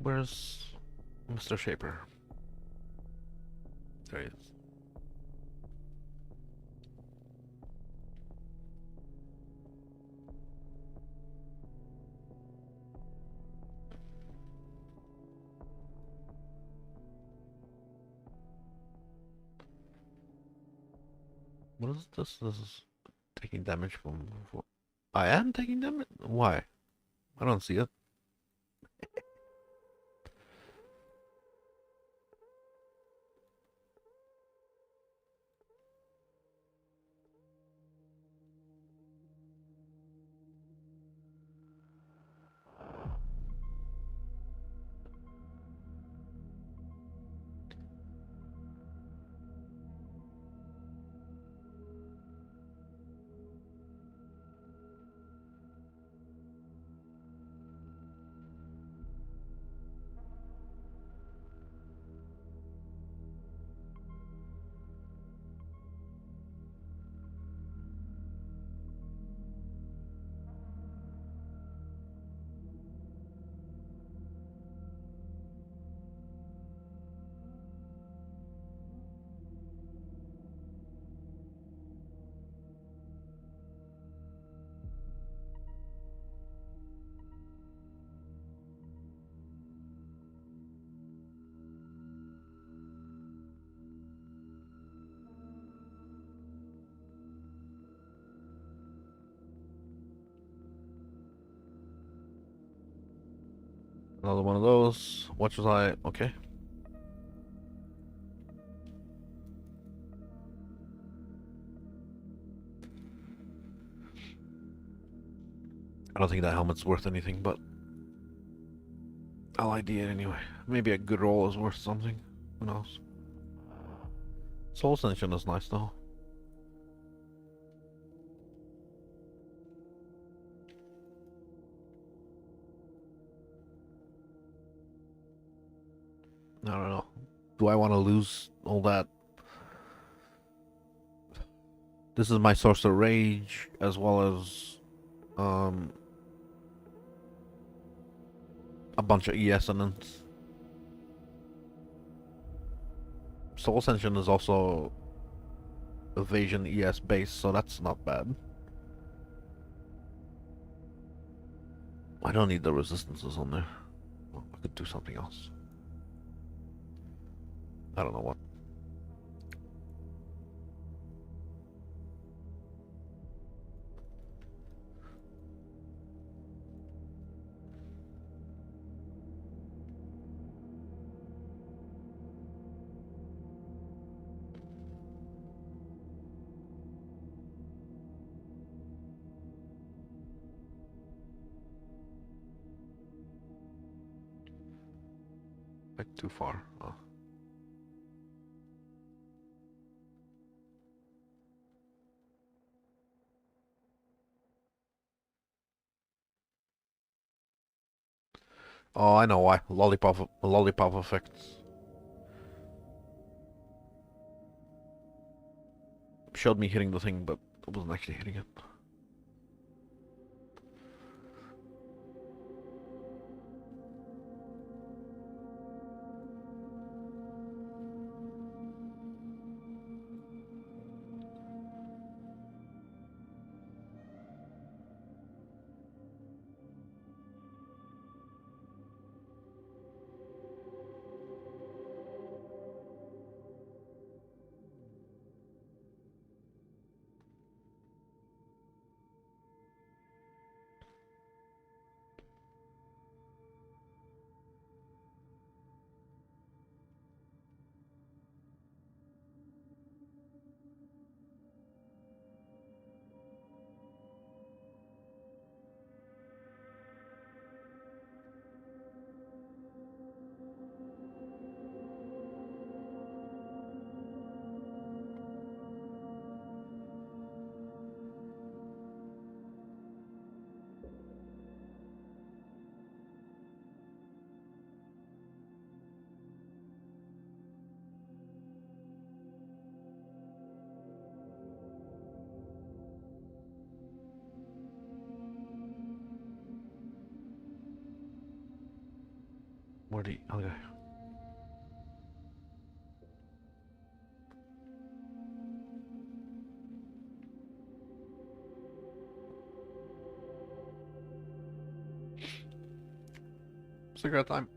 Where's Mr. Shaper? There he is. What is this? This is taking damage from... I am taking damage? Why? I don't see it. Another one of those. What was I? Okay. I don't think that helmet's worth anything, but I'll ID it anyway. Maybe a good roll is worth something. Who knows? Soul Ascension is nice though. I don't know. Do I want to lose all that? This is my source of rage, as well as Um, a bunch of ES and then Soul Ascension is also evasion ES base, so that's not bad. I don't need the resistances on there. Well, I could do something else. I don't know what. Like too far. Oh. Oh, I know why. Lollipop effects. Showed me hitting the thing, but I wasn't actually hitting it. Where'd he? Okay. Cigarette time.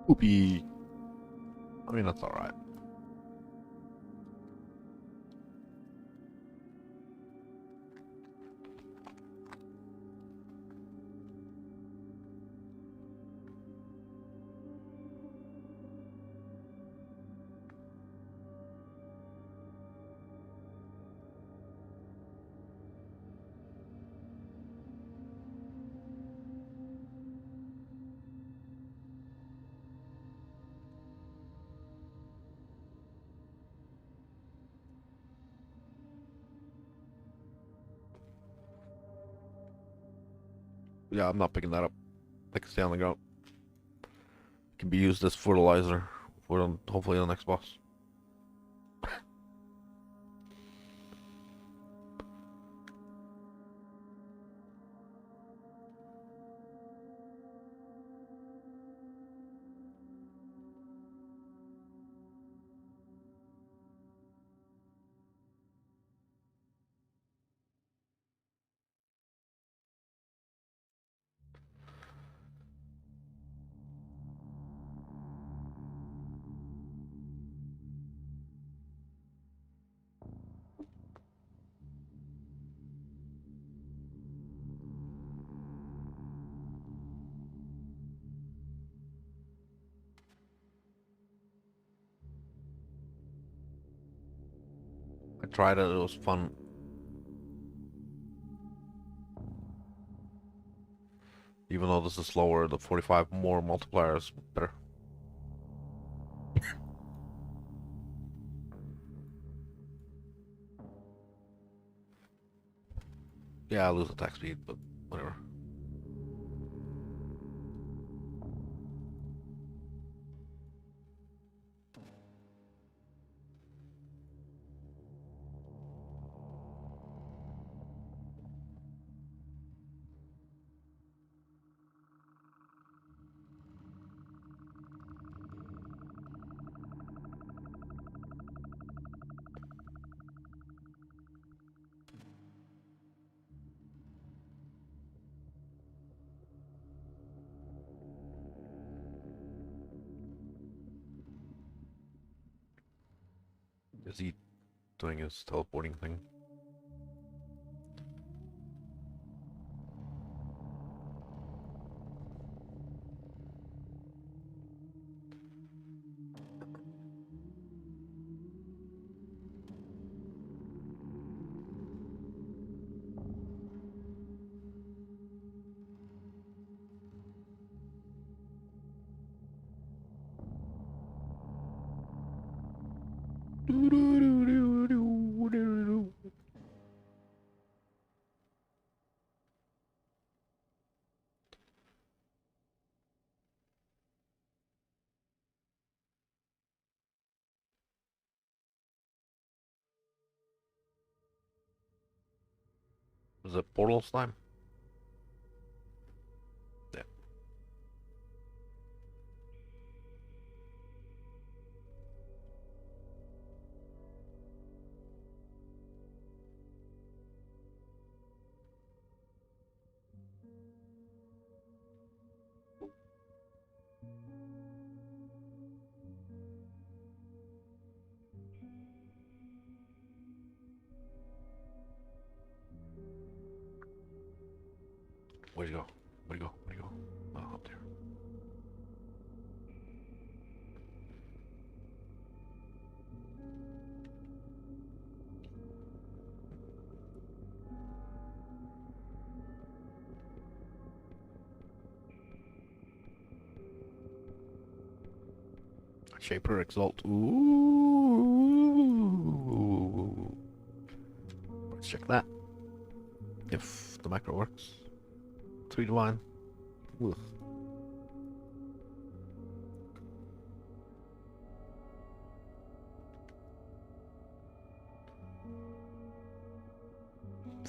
Poopy. I mean, that's alright. Yeah, I'm not picking that up. I can stay on the ground. It can be used as fertilizer for hopefully the next boss. I tried it, it was fun. Even though this is slower, the 45 more multiplier is better. Yeah, I lose attack speed, but whatever. Is he doing his teleporting thing? Is it portal slime? Yeah. Where'd you go? Where'd you go? Where'd you go? Oh, up there. Shaper Exalt. Ooh. Let's check that. If the macro works. 3 divine. Ugh.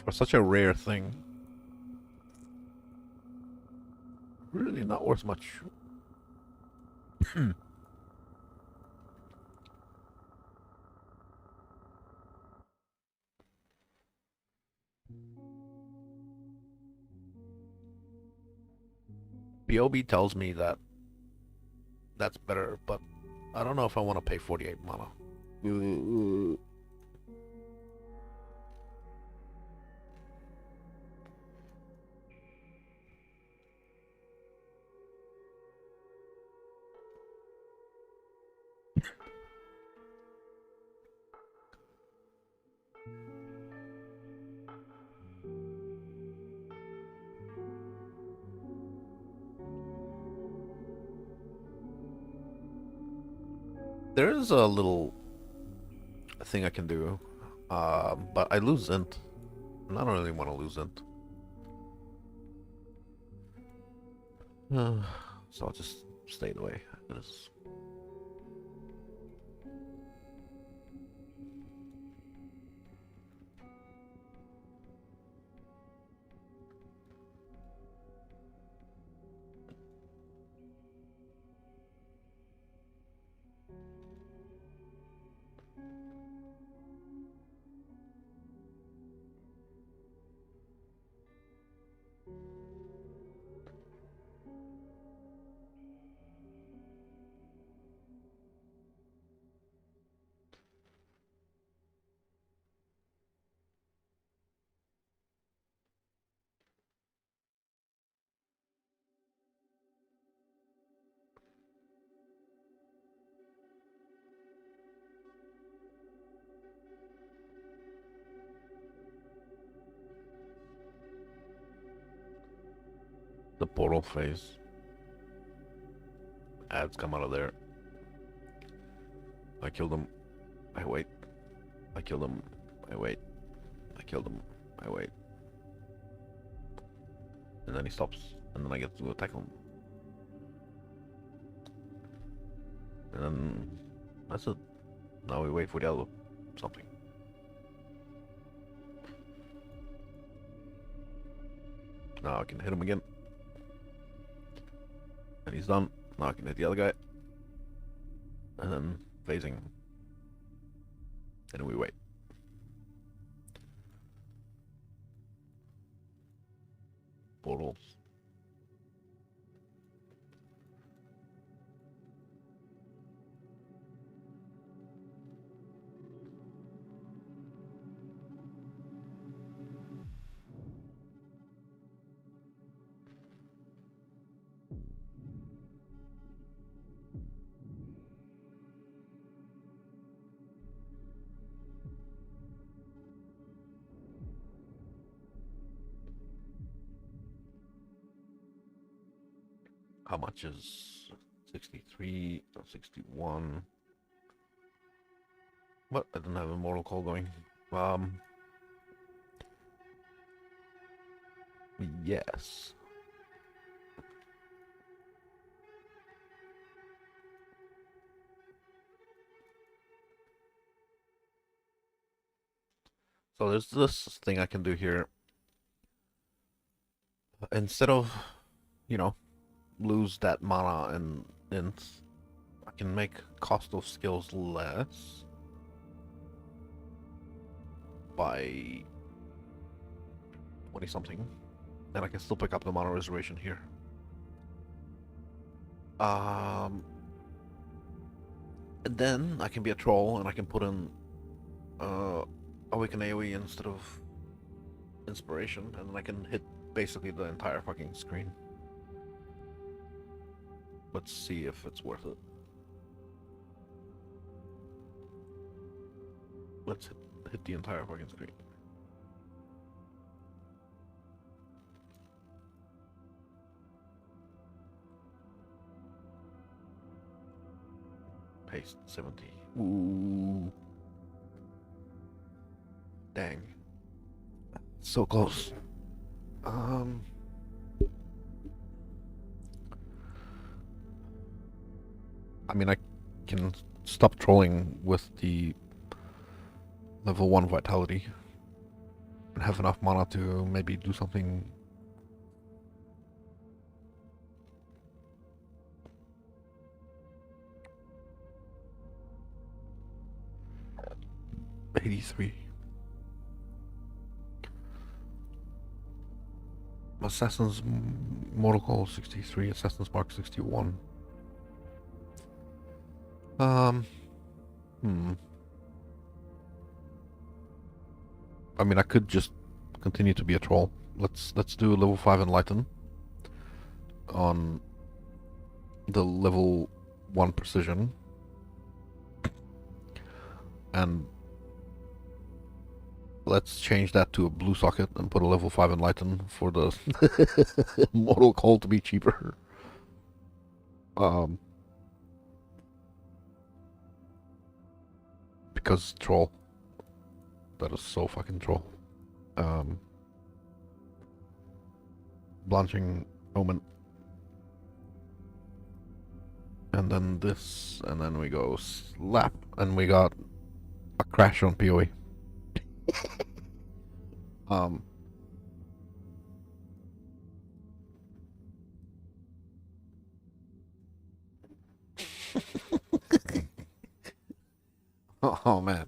For such a rare thing. Really not worth much. BOB tells me that that's better, but I don't know if I want to pay 48 mana. There is a little thing I can do, but I lose Int, and I don't really want to lose Int. So I'll just stay the way it is. The portal phase. Ads come out of there. I killed him. I wait. I killed him. I wait. I killed him. I wait. And then he stops. And then I get to attack him. And then that's it. Now we wait for the other something. Now I can hit him again. And he's done. Now I can hit the other guy. And then phasing. And we wait. Portals. How much is 63 or 61? What? I don't have a mortal call going. Um, yes. So there's this thing I can do here. Instead of, you know, lose that mana and I can make cost of skills less by 20 something. And I can still pick up the mana reservation here. And then I can be a troll and I can put in Awaken AoE instead of Inspiration, and then I can hit basically the entire fucking screen. Let's see if it's worth it. Let's hit the entire fucking screen. Paste 70. Ooh. Dang. So close. I mean, I can stop trolling with the level 1 vitality and have enough mana to maybe do something. $83. Assassin's Mortal Call 63, Assassin's Mark 61. I mean, I could just continue to be a troll. Let's do level 5 Enlighten on the level 1 Precision. And let's change that to a blue socket and put a level 5 Enlighten for the Mortal Call to be cheaper. Because troll. That is so fucking troll. Blanching Omen. And then this, and then we go slap, and we got a crash on PoE. Oh man.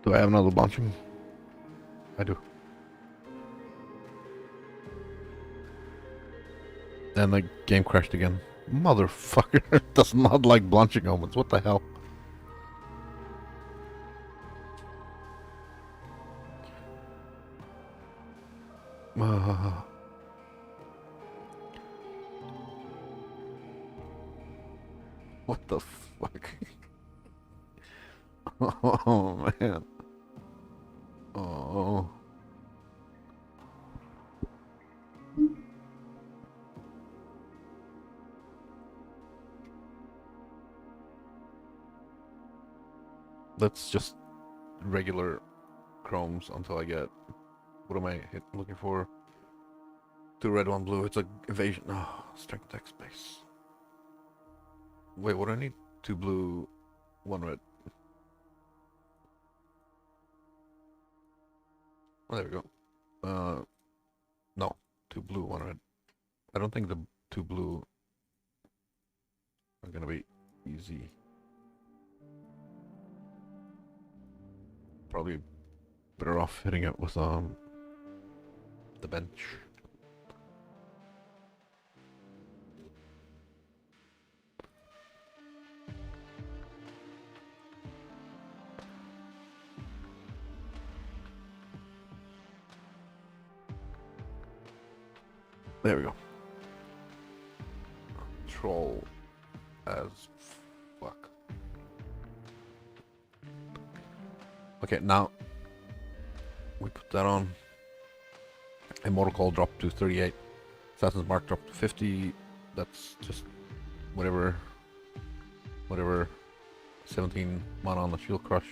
Do I have another launching? I do. And the game crashed again. Motherfucker does not like blanching omens. What the hell? What the fuck? Oh man. Oh. Let's just regular chromes until I get. What am I looking for? 2 red, 1 blue. It's a evasion. Oh, strength attack space. Wait, what do I need? 2 blue, 1 red. Oh, there we go. No. 2 blue, 1 red. I don't think the 2 blue are gonna be easy. Probably better off hitting it with the bench. There we go. Troll as fuck. Okay, now we put that on. Immortal Call dropped to 38. Assassin's Mark dropped to 50. That's just whatever. 17 mana on the Shield Crush.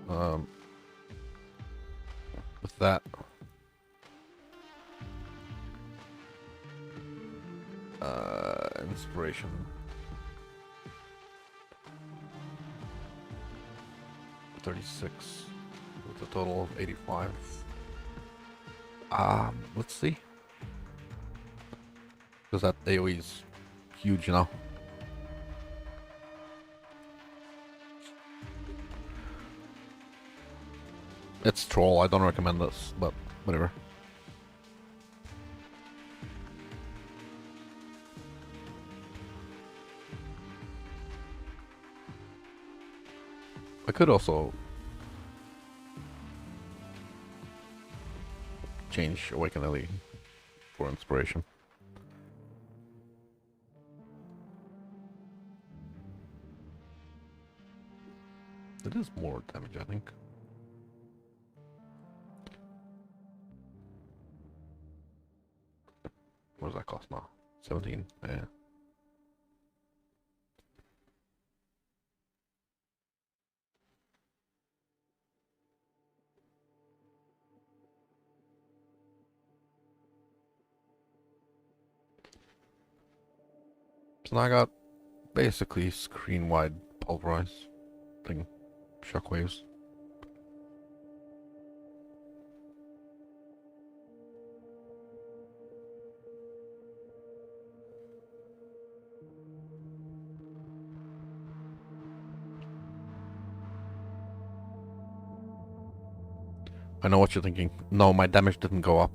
With that, inspiration. $36 with a total of 85. Let's see. Because that AoE is huge now. It's troll, I don't recommend this, but whatever. I could also change Awaken Ellie for inspiration. It is more damage, I think. What does that cost now? 17, yeah. So now I got basically screen-wide pulverize thing, shockwaves. I know what you're thinking. No, my damage didn't go up,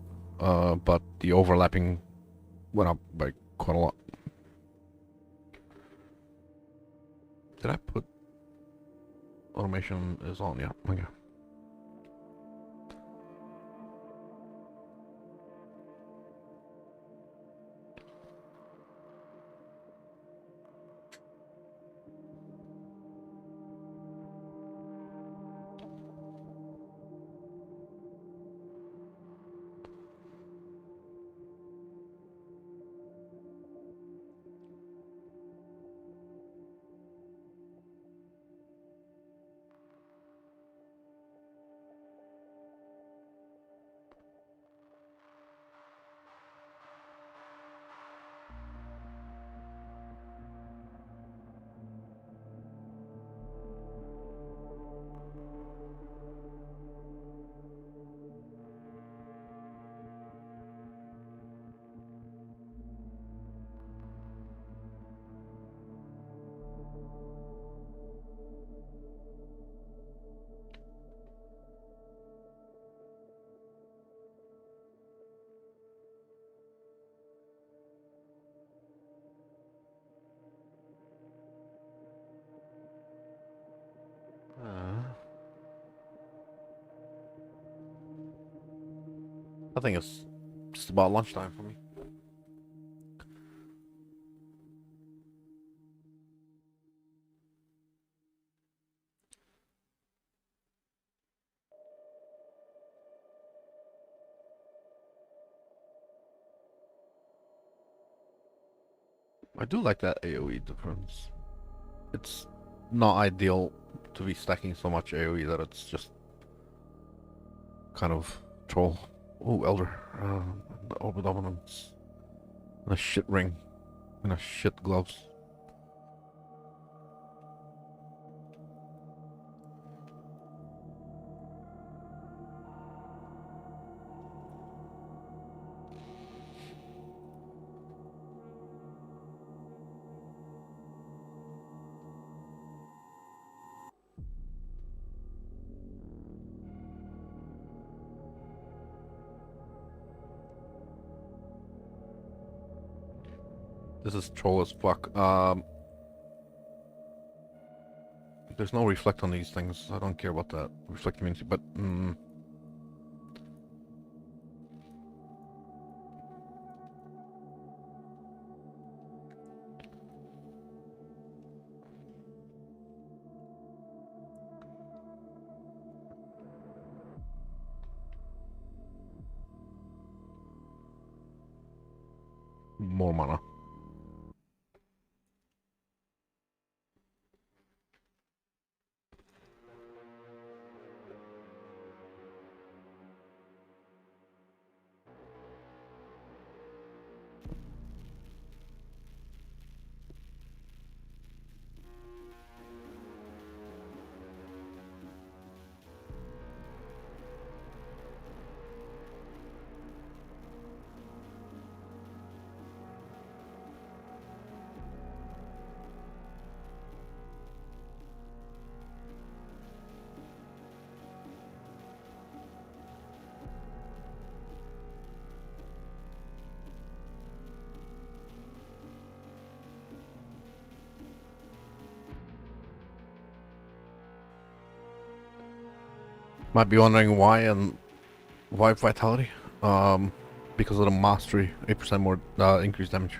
but the overlapping went up by quite a lot. Did I put automation is on? Yeah, okay. I think it's just about lunchtime for me. I do like that AoE difference. It's not ideal to be stacking so much AoE that it's just kind of troll. Oh, Elder. The Overdominance. And a shit ring. And a shit gloves. This is troll as fuck. There's no reflect on these things. I don't care about that reflect community, but More mana. Might be wondering why and why vitality. Because of the mastery, 8% more increased damage.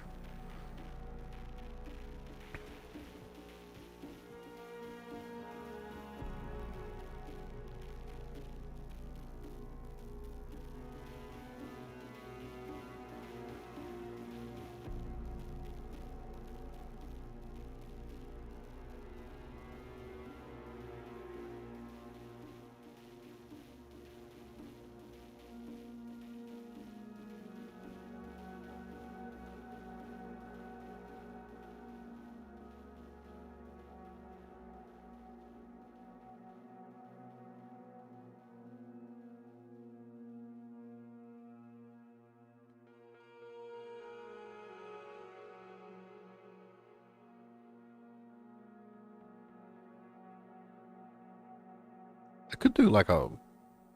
I could do like a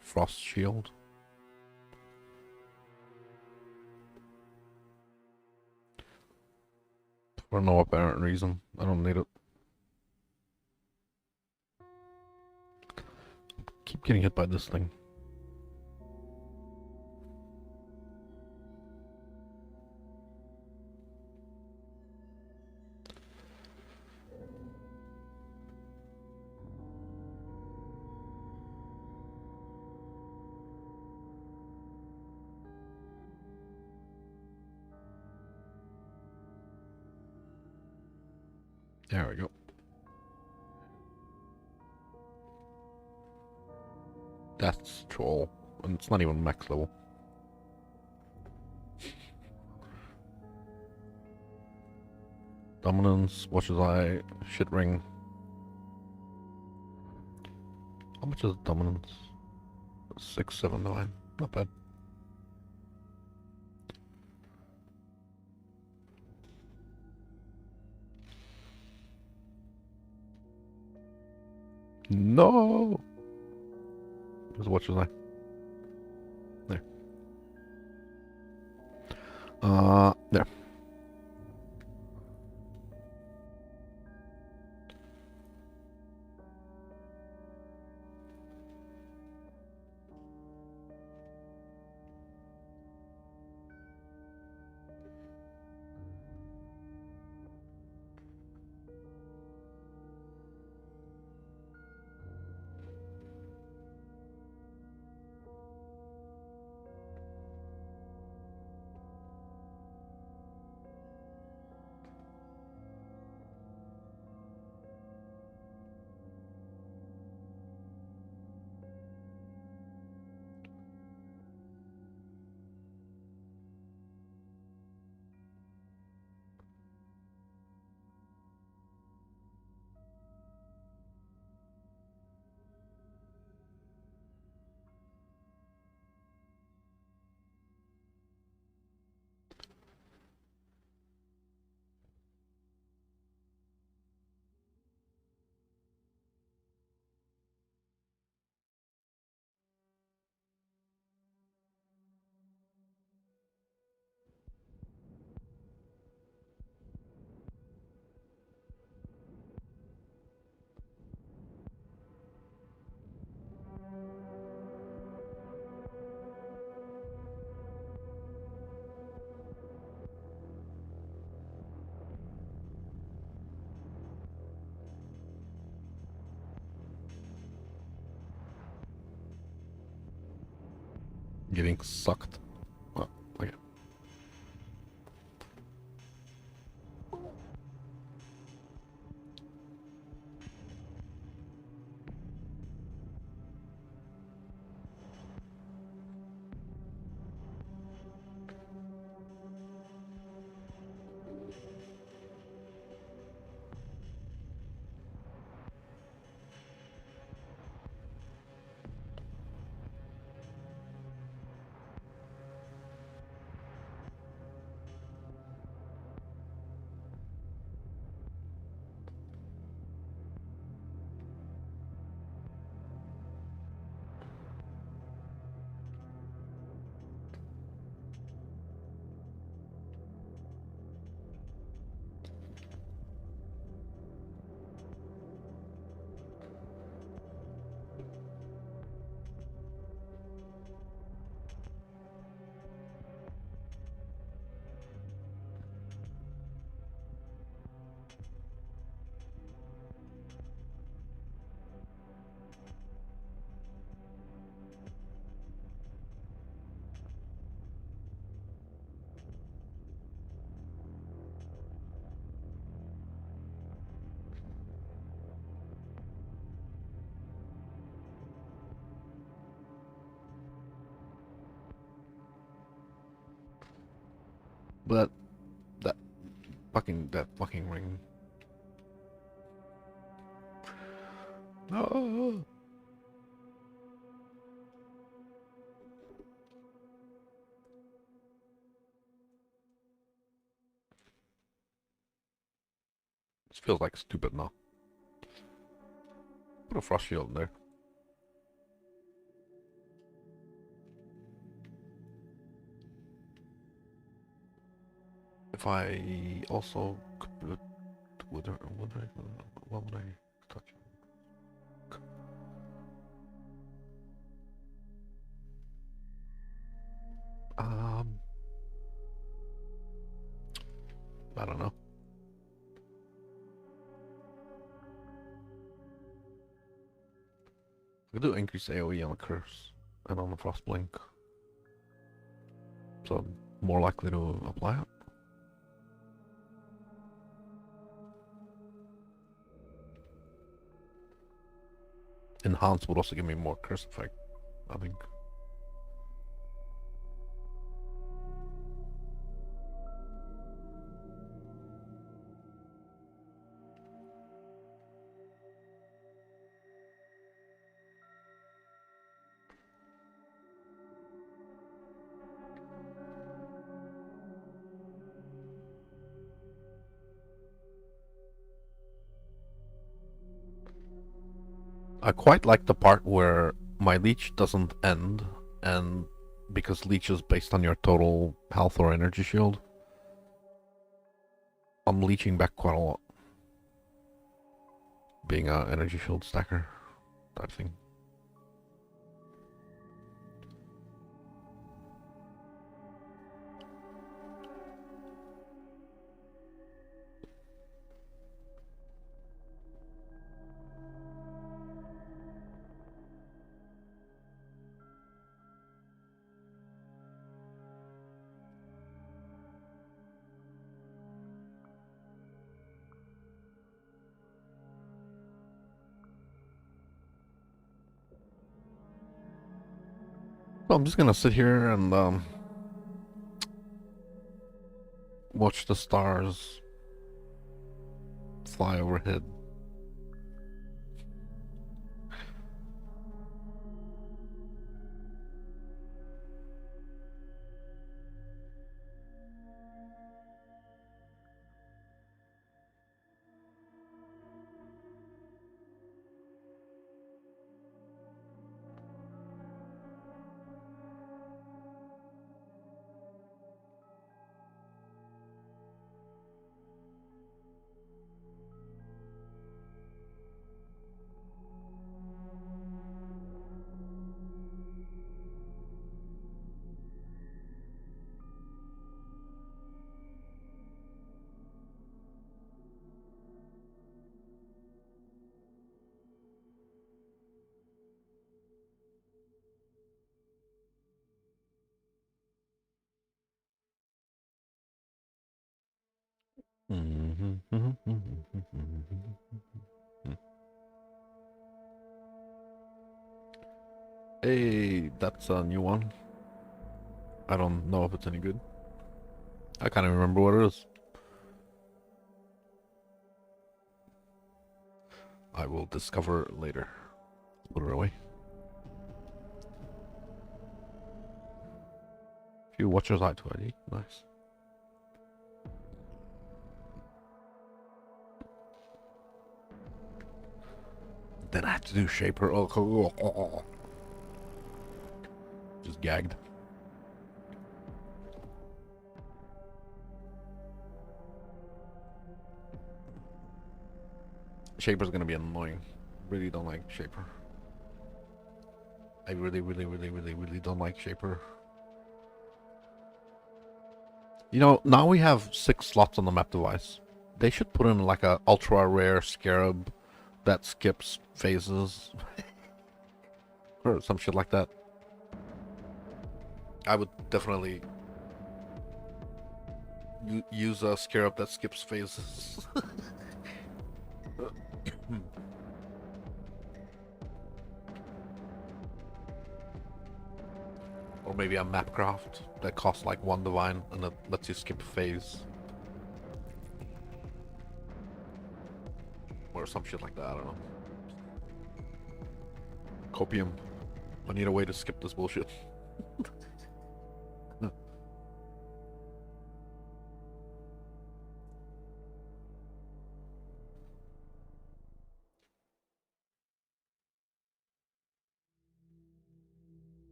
frost shield. For no apparent reason. I don't need it. Keep getting hit by this thing. There we go. That's troll. And it's not even max level. Dominance, Watcher's Eye, Shit Ring. How much is dominance? 6, 7, 9. Not bad. No! Where's Watcher's Eye? There. There. Getting sucked. Oh, okay. But that fucking ring. No. This feels like stupid now. Put a frost shield in there. If I also could put, what would I touch? Um, I don't know. We could do increase AoE on the curse and on the frost blink, so I'm more likely to apply it. Enhance would also give me more curse effect, I think. I quite like the part where my leech doesn't end, and because leech is based on your total health or energy shield, I'm leeching back quite a lot. Being a energy shield stacker type thing. So I'm just gonna sit here and watch the stars fly overhead. Hey, that's a new one. I don't know if it's any good. I can't even remember what it is. I will discover later. Put it away. Few watchers out to ID. Nice. Then I have to do Shaper. Oh, cool. Just gagged. Shaper's gonna be annoying. Really don't like Shaper. I really don't like Shaper. You know, now we have 6 slots on the map device. They should put in like a ultra rare scarab that skips phases. Or some shit like that. I would definitely use a scarab that skips phases. Or maybe a map craft that costs like 1 divine and it lets you skip a phase. Or some shit like that, I don't know. Copium. I need a way to skip this bullshit.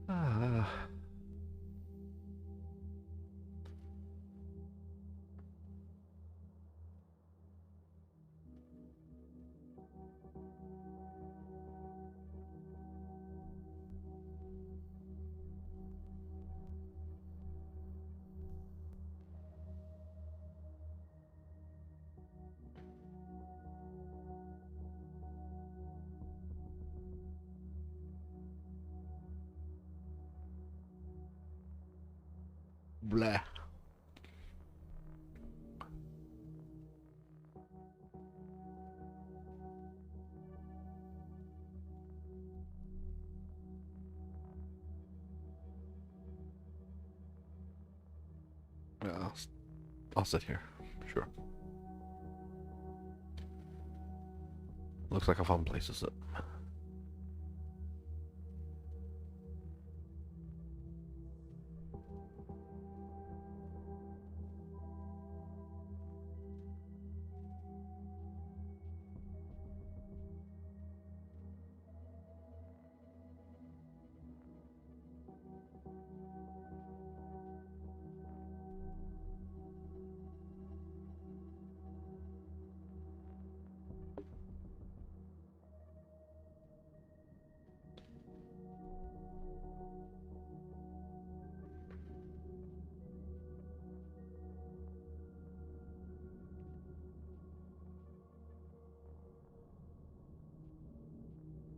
Ah. Blah. Yeah, I'll sit here. Sure. Looks like a fun place to sit.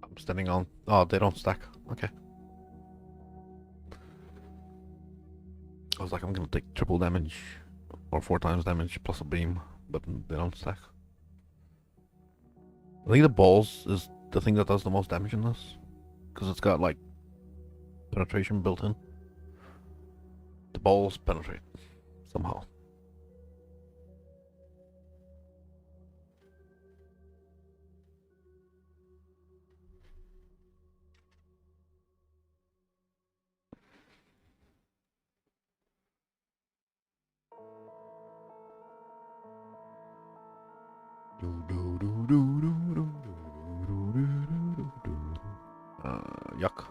I'm standing on. Oh, they don't stack. Okay. I was like, I'm gonna take triple damage or 4 times damage plus a beam, but they don't stack. I think the balls is the thing that does the most damage in this because it's got like penetration built in. The balls penetrate somehow. Yuck.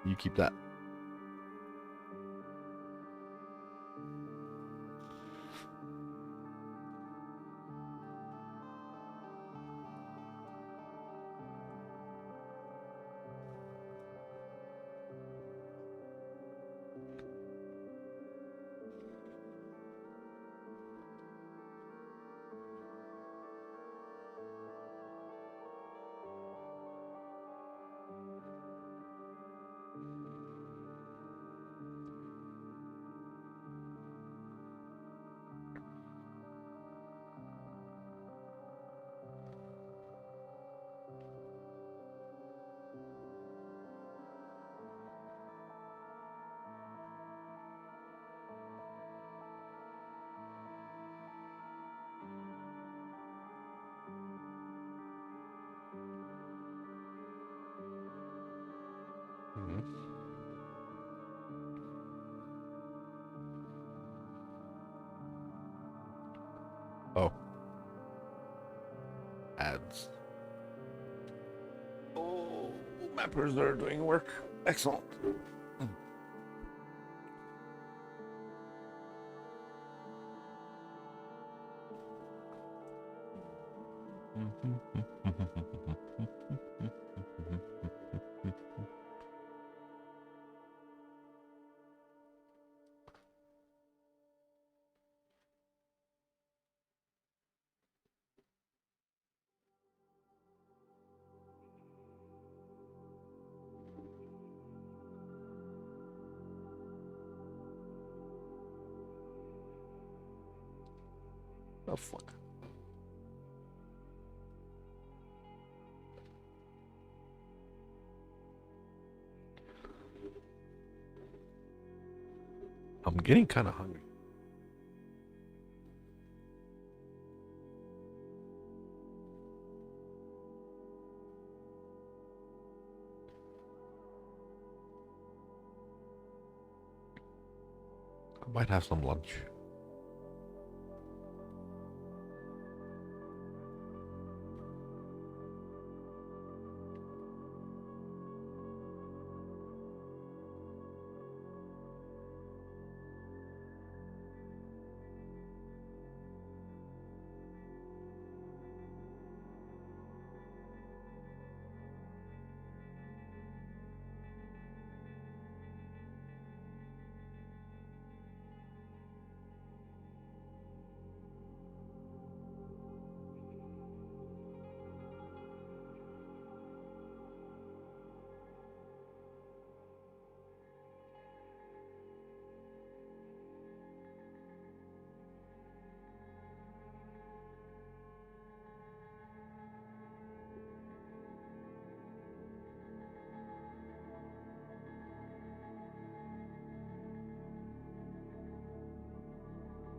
You keep that. Oh. Ads. Oh, mappers are doing work. Excellent. Oh, fuck. getting kind of hungry. I might have some lunch.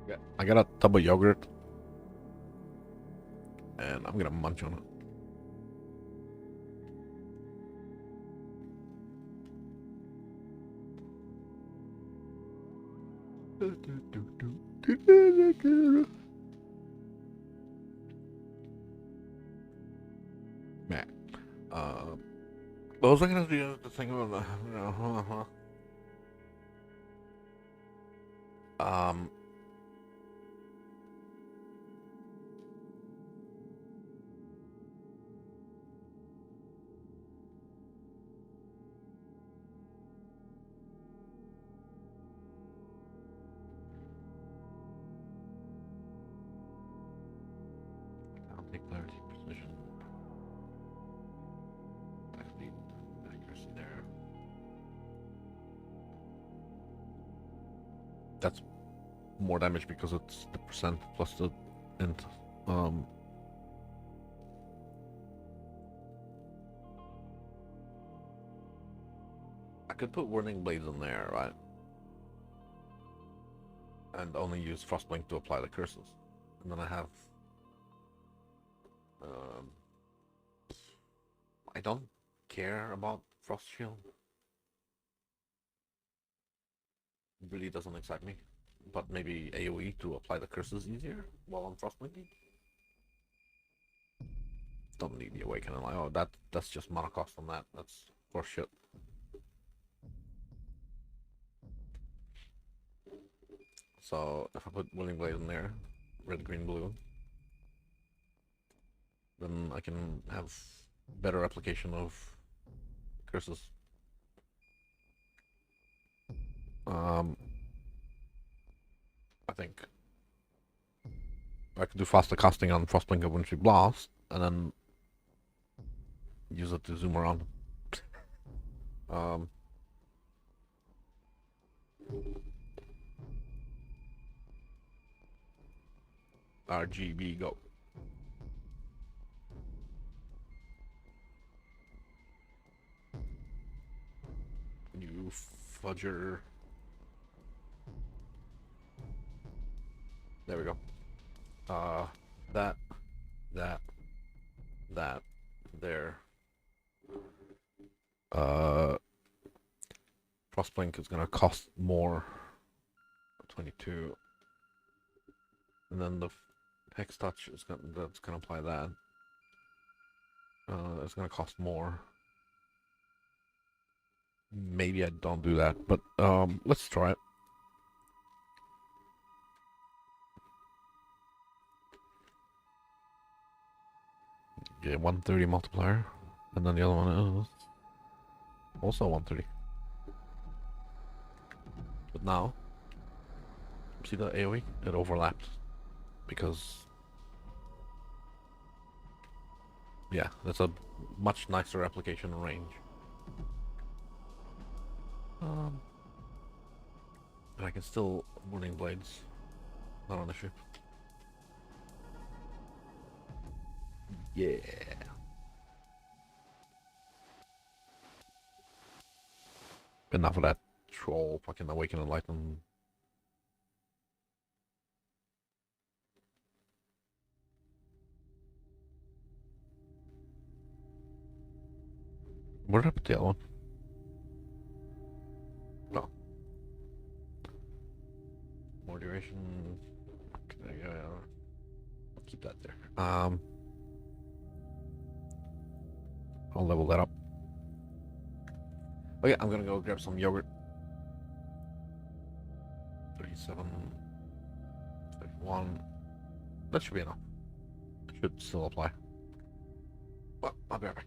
Yeah, I got a tub of yogurt, and I'm gonna munch on it. Man, what was I gonna do? The thing about um, I'll take clarity, precision, speed, accuracy there. That's more damage because it's the percent plus the int. Um, I could put warning blades in there, right? And only use Frostblink to apply the curses. And then I have... Um, I don't care about Frost Shield. It really doesn't excite me. But maybe AoE to apply the curses easier while I'm Frostblinking. Don't need the Awakening. Like, oh, that's just mana cost on that. That's for shit. So if I put Willing Blade in there, red, green, blue, then I can have better application of curses. I think I could do faster casting on Frostblinker when she blasts, and then use it to zoom around. Um, RGB go. You fudger. There we go. That, there. Frostblink is gonna cost more. 22. And then the Hex Touch is that's gonna apply that. It's gonna cost more. Maybe I don't do that, but let's try it. Yeah, 130 multiplier, and then the other one is also 130. But now, see the AoE? It overlapped because, yeah, that's a much nicer application range. But I can still Warning Blades, not on the ship. Yeah. Enough of that troll fucking Awaken and Enlighten Where did I put the other one? No. More duration. Okay, I'll keep that there. I'll level that up. Oh yeah, I'm gonna go grab some yogurt. 37, 31. That should be enough. Should still apply. Well, I'll be right back.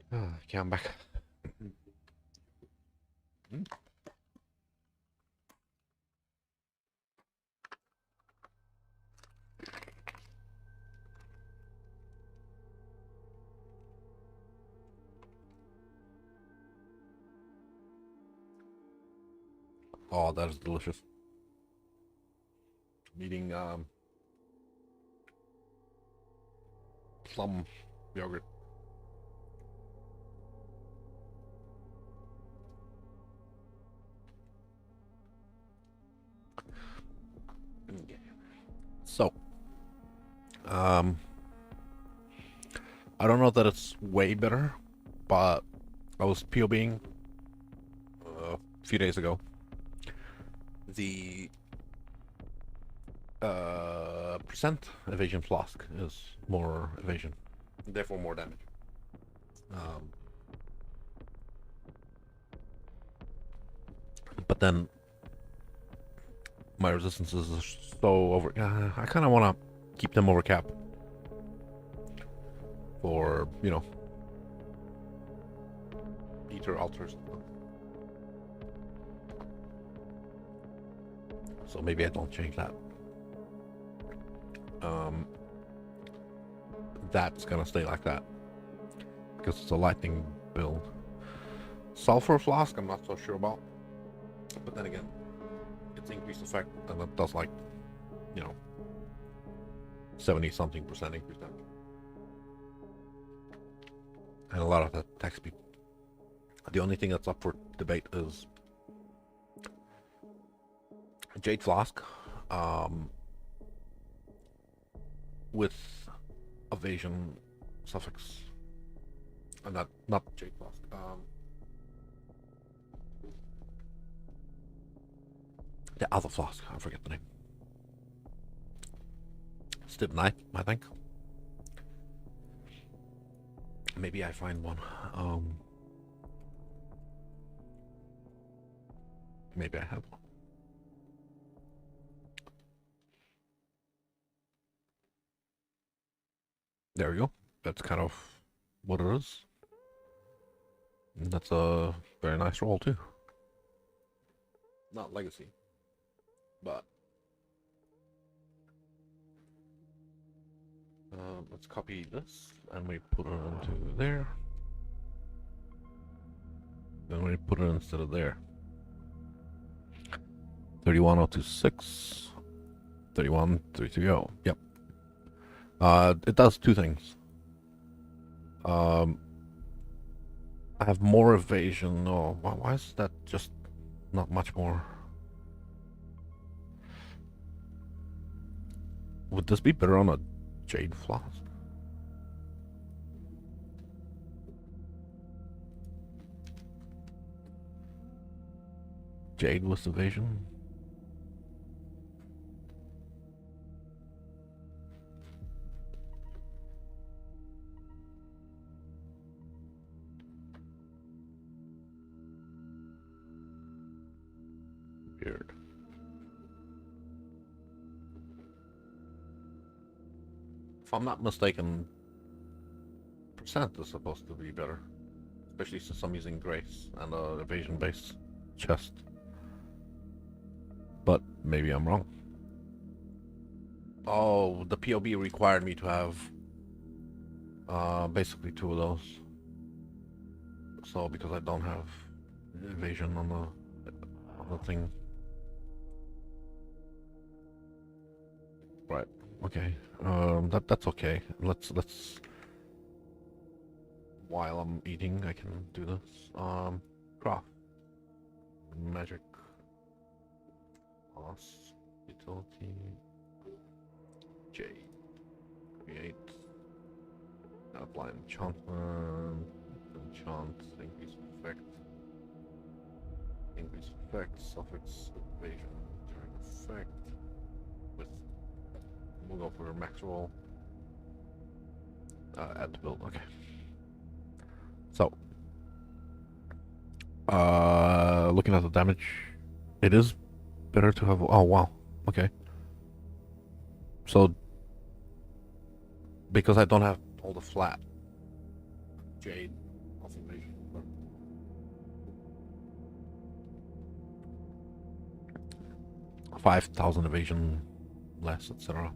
Okay, I'm back. Oh, that is delicious. I'm eating plum yogurt. So, um, I don't know that it's way better, but I was POBing a few days ago. The percent evasion flask is more evasion, therefore more damage. But then my resistances are so over. I kind of want to keep them over cap for, you know, ether altars. So maybe I don't change that. That's gonna stay like that because it's a lightning build. Sulfur flask, I'm not so sure about, but then again, it's increased effect and it does like, you know, 70-something% increase damage, and a lot of the attack speed. The only thing that's up for debate is Jade Flask, with evasion suffix. Not Jade Flask. The other flask, I forget the name. Stib Knight, I think. Maybe I find one. Maybe I have one. There we go. That's kind of what it is. And that's a very nice roll too. Not legacy, but let's copy this and we put it into there. Then we put it instead of there. 31026, 31330. Yep. It does two things. I have more evasion. Oh, why is that just not much more? Would this be better on a Jade Flask? Jade with evasion? Weird. If I'm not mistaken, percent is supposed to be better. Especially since I'm using Grace and evasion based chest. But maybe I'm wrong. Oh, the POB required me to have basically two of those. So because I don't have evasion on the thing. Right. Okay. That's okay. Let's while I'm eating I can do this. Craft. Magic. Loss. Utility. J. Create. Apply enchantment. Enchant. Increase effect. Increase effect. Suffix. Evasion. During effect. With. We'll go for max roll. Add to build. Okay. So. Looking at the damage, it is better to have. Oh wow. Okay. So. Because I don't have all the flat Jade evasion. 5,000 evasion less, etc.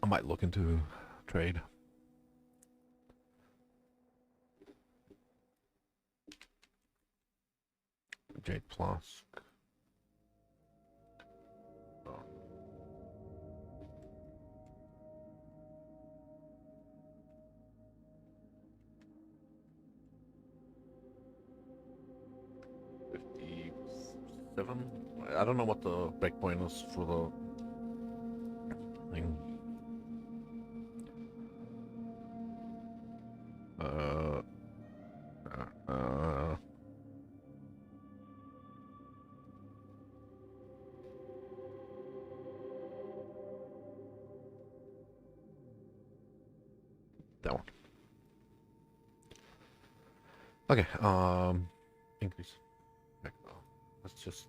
I might look into trade. Jade Flask. Oh. $57. I don't know what the breakpoint is for the thing. That one. Okay, increase. Let's just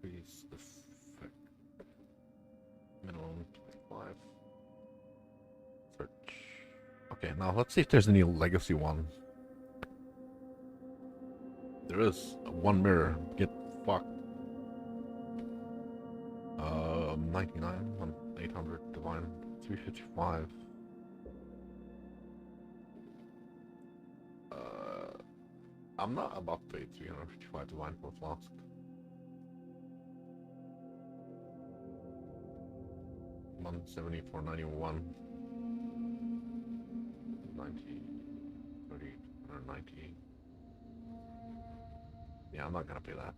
increase the effect. Minimum 25. Search. Okay, now let's see if there's any legacy ones. There is one mirror. Get fucked. 99 on 800 divine. 355. I'm not about to pay 355 divine for a flask. $174.91. 90, 30, 190. Yeah, I'm not gonna pay that.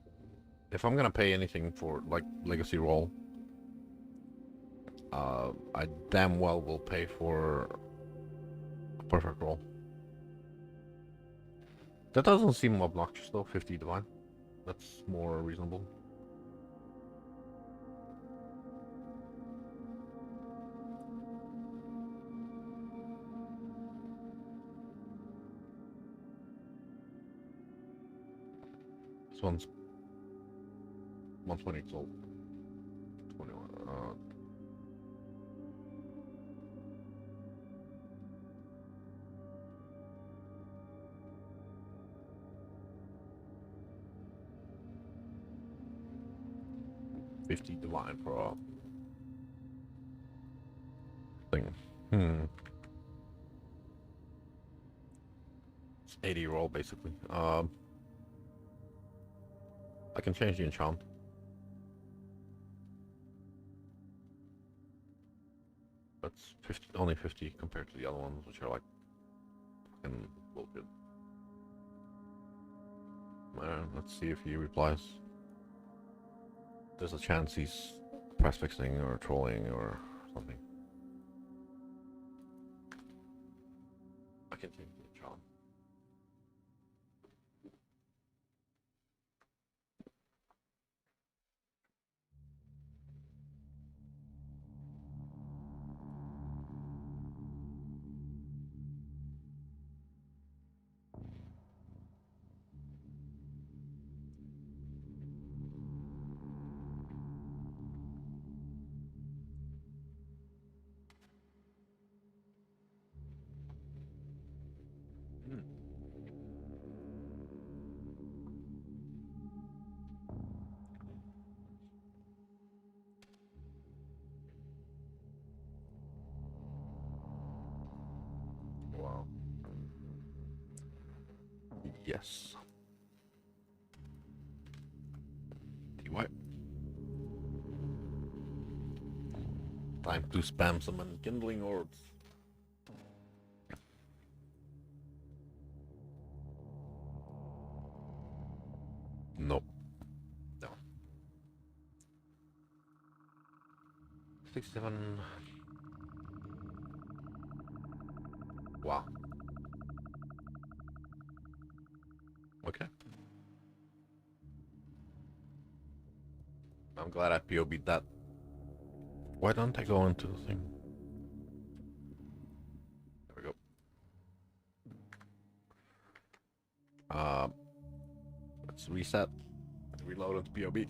If I'm gonna pay anything for like legacy roll, I damn well will pay for a perfect roll. That doesn't seem obnoxious though, 50 divine. That's more reasonable. This one's 120 Exile. 21. 50 divine for a thing. It's 80 roll basically. I can change the enchant. That's 50, only 50 compared to the other ones, which are like fucking bullshit. Let's see if he replies. There's a chance he's press fixing or trolling or something. I can change the enchant. Wow. Yes. TY. Time to spam some enkindling orbs. Nope. No. 67. Wow. Okay. I'm glad I POB'd that. Why don't I go into the thing? There we go. Let's reset. Reload into POB.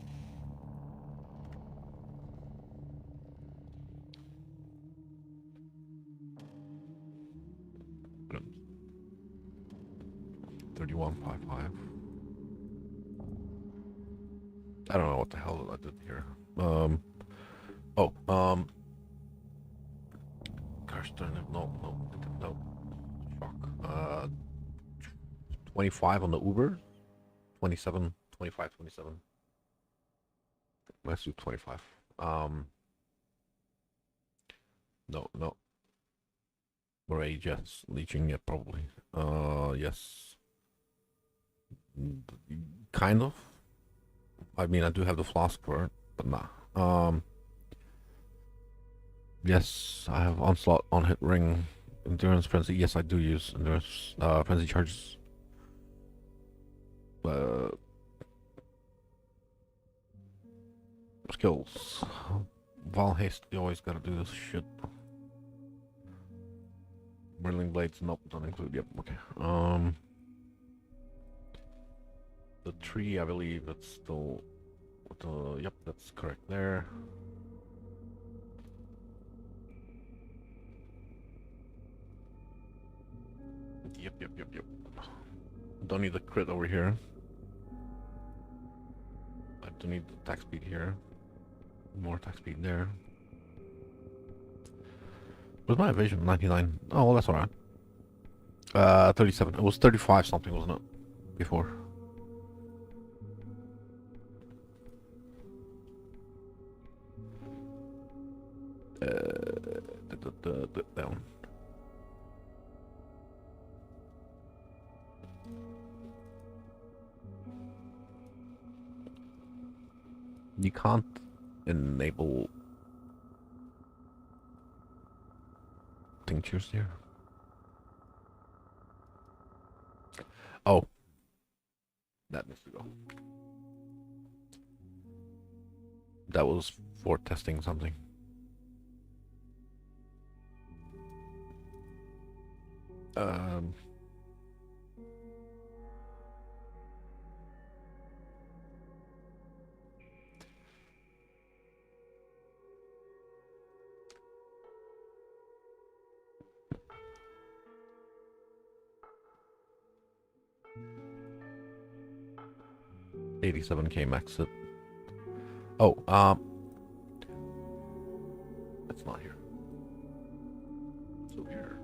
$31.55. I don't know what the hell I did here. Gosh darn it, no. Fuck. 25 on the Uber. 27, 25, 27. Let's do 25. No. Rage, yes. Leeching, yeah, probably. Yes. Kind of. I mean, I do have the flask for it, but nah. Yes, I have Onslaught, on hit ring, Endurance Frenzy. Yes, I do use Endurance Frenzy charges. Skills. Val Haste, you always gotta do this shit. Whirling Blades, nope, don't include. Yep, okay. The tree, I believe that's still. Yep, that's correct there. Yep. Don't need the crit over here. I don't need the attack speed here. More attack speed there. Was my evasion 99? Oh, well, that's alright. 37. It was 35 something, wasn't it? Before. Down. You can't enable tinctures here. Oh, That needs to go. That was for testing something. Um, $87K max it. Oh, it's not here. It's over here.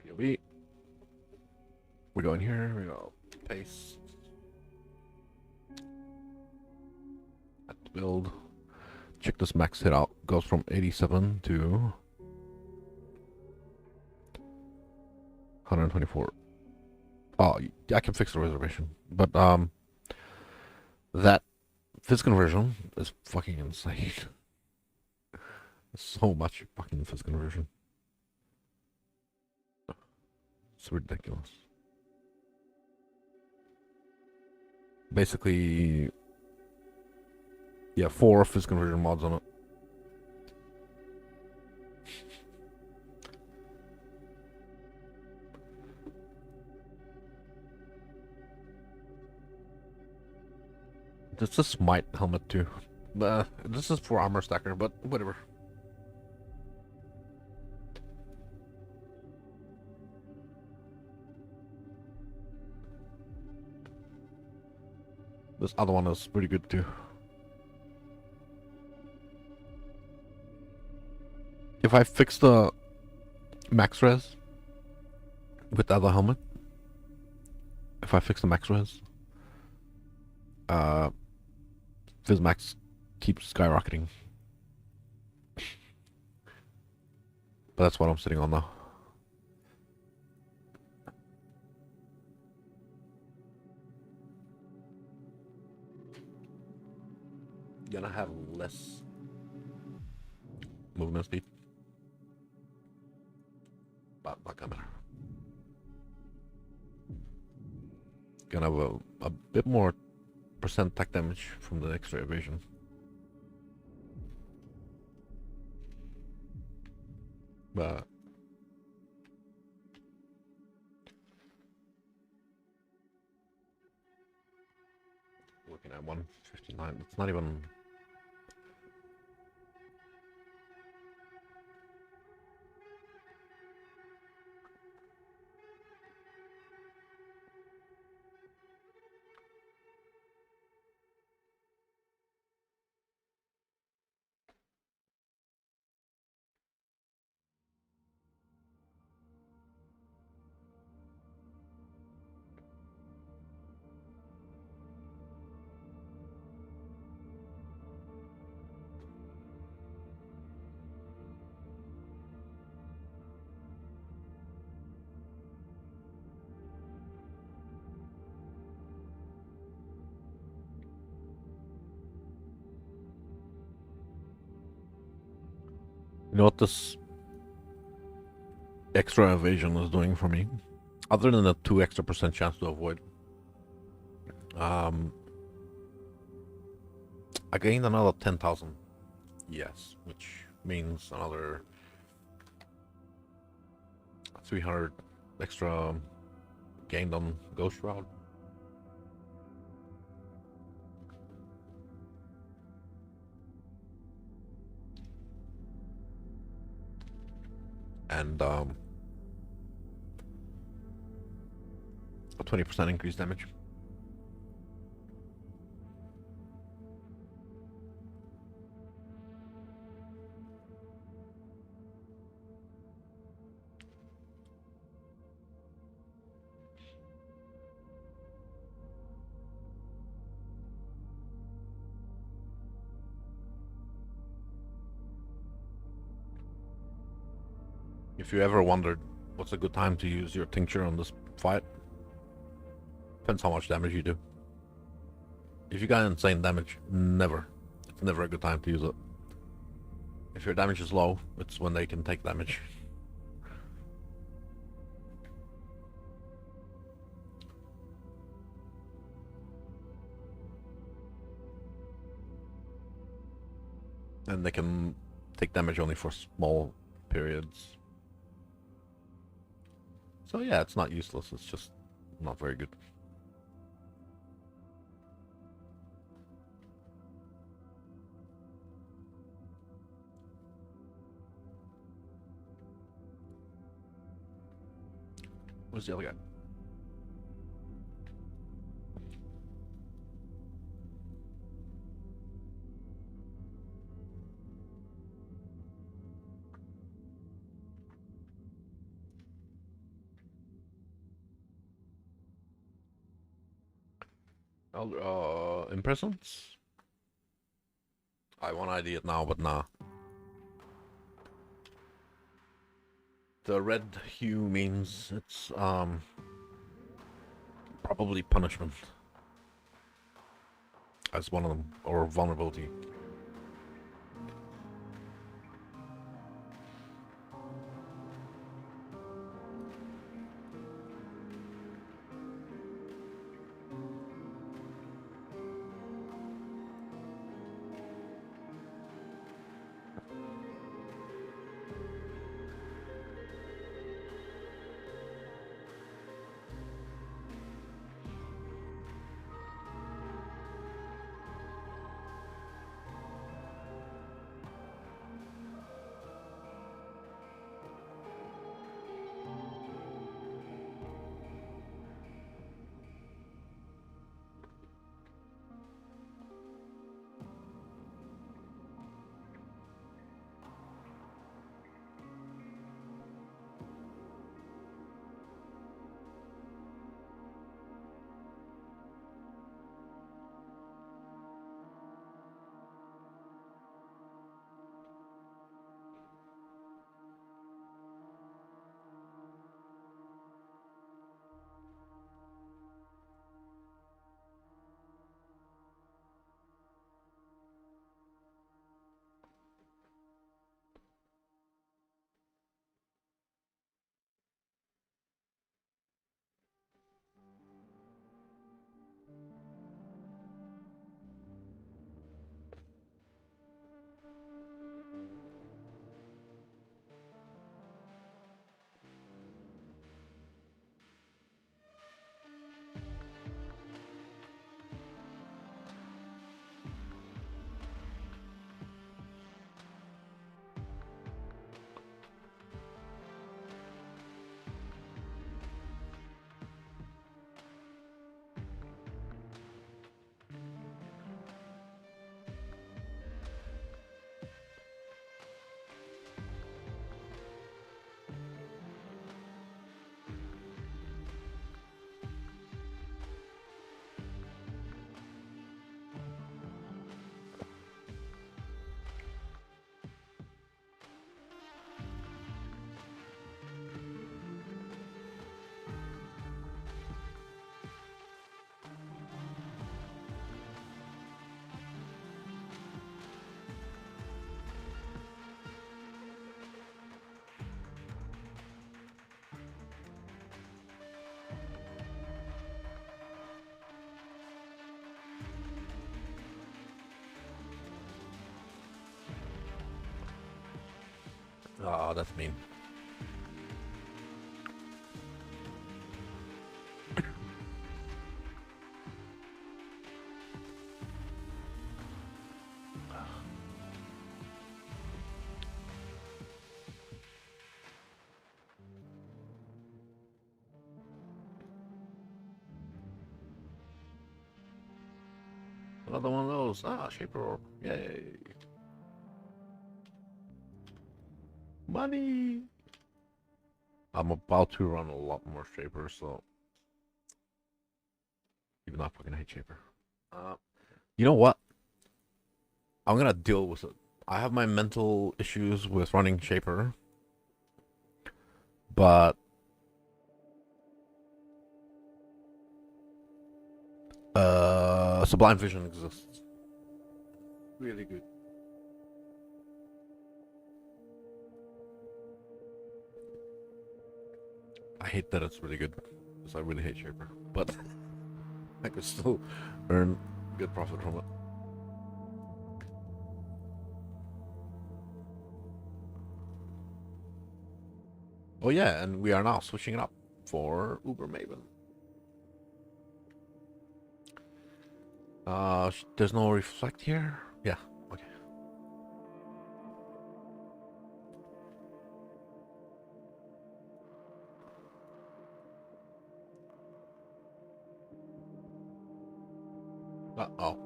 POV. We go in here. We go paste. At the build. Check this max hit out. Goes from 87 to 124. Oh, I can fix the reservation, but that fizz conversion is fucking insane. So much fucking fizz conversion. It's ridiculous. Basically, yeah, 4 fizz conversion mods on it. This is Smite helmet too. This is for armor stacker, but whatever. This other one is pretty good too. If I fix the max res with the other helmet, if I fix the max res, Fizz max keeps skyrocketing. But that's what I'm sitting on now. Gonna have less movement speed. But not gonna matter. Gonna have a bit more percent attack damage from the extra evasion. But looking at 159, it's not even. You know what this extra evasion is doing for me? Other than the 2 extra percent chance to avoid. I gained another 10,000. Yes, which means another 300 extra gained on Ghost Shroud. And a 20% increased damage. If you ever wondered what's a good time to use your tincture on this fight, depends how much damage you do. If you got insane damage, never. It's never a good time to use it. If your damage is low, it's when they can take damage. And they can take damage only for small periods. So yeah, it's not useless, it's just not very good. Where's the other guy? Imprisons? I want to ID it now, but nah. The red hue means it's, probably punishment. As one of them, or vulnerability. Oh, that's mean. Another one of those. Ah, Shaper Orb. Yay. Money! I'm about to run a lot more Shaper, so... Even though I fucking hate Shaper. You know what? I'm gonna deal with it. I have my mental issues with running Shaper. but Sublime Vision exists. Really good. I hate that it's really good because I really hate Shaper, but I could still earn good profit from it. Oh yeah, and we are now switching it up for Uber Maven. There's no reflect here? Yeah, okay. Oh,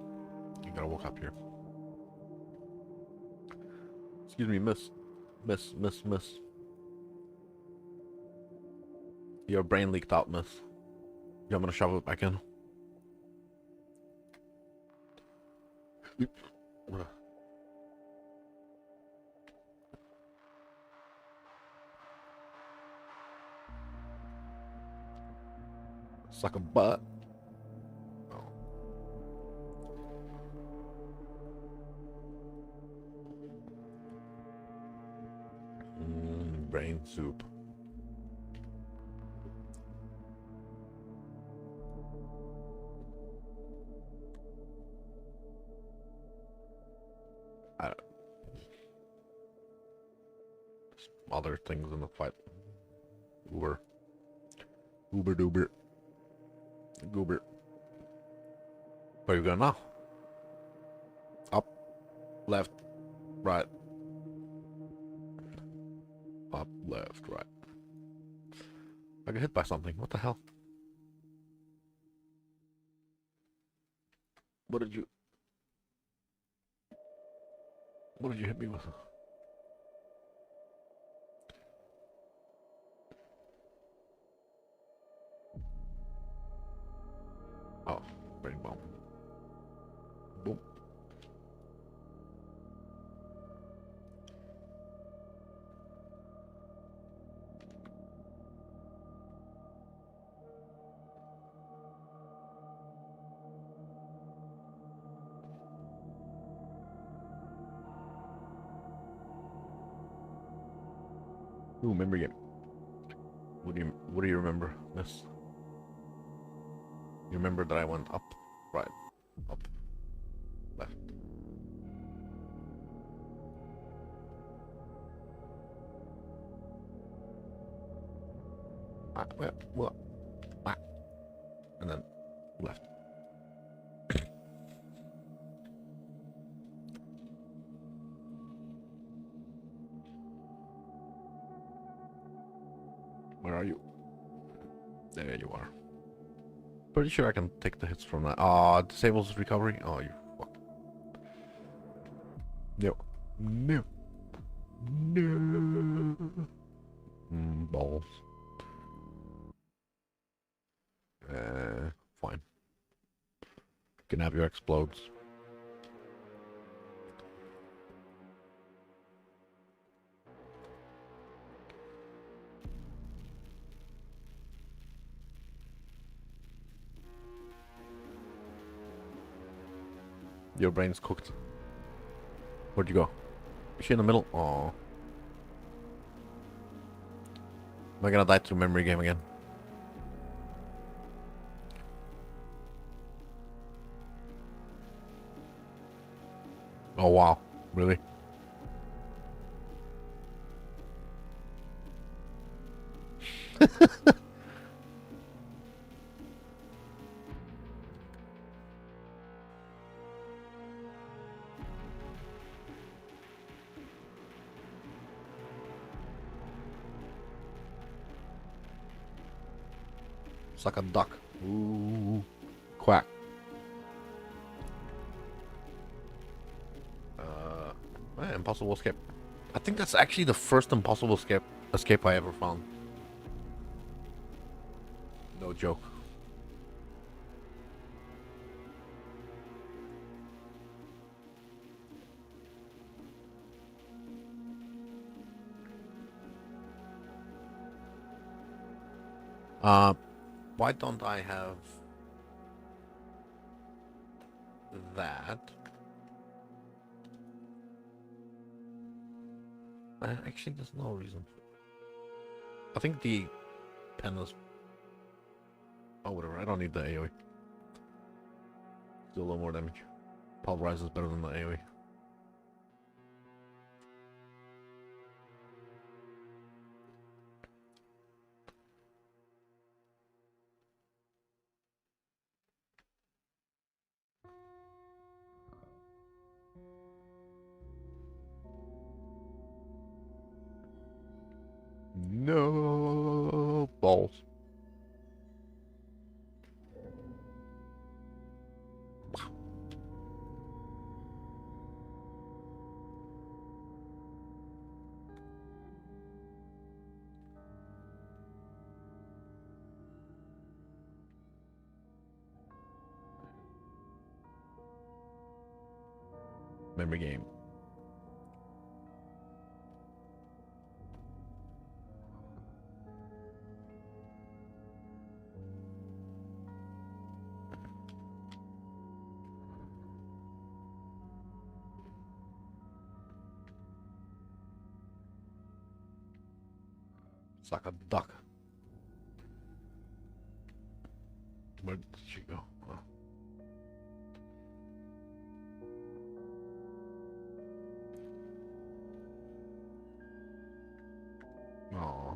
you gotta walk up here. Excuse me, miss. Miss. Your brain leaked out, miss. You want me to shove it back in? Suck a butt. Oh. Brain soup. Other things in the fight. Uber doober. Goober. Where you going now? Up, left, right. Up, left, right. I got hit by something. What the hell? What did you hit me with? Oh, brain bomb. Boom. Ooh, memory game. What do you remember, miss? You remember that I went up, right, up, left. Well, and then left. Where are you? There you are. Pretty sure I can take the hits from that. Ah, disables recovery. Oh, you fuck. No. No. No. Balls. Fine. Can have your explodes. Your brain's cooked. Where'd you go? Is she in the middle? Oh. Am I gonna die to memory game again? Oh wow. Really? It's like a duck. Ooh. Quack. Impossible escape. I think that's actually the first impossible escape I ever found. No joke. Uh, why don't I have that? Actually, there's no reason. I think the pen is... Oh, whatever. I don't need the AoE. Do a little more damage. Pulverize is better than the AoE. No balls. Memory game. It's like a duck. Where did she go? Oh. Aw.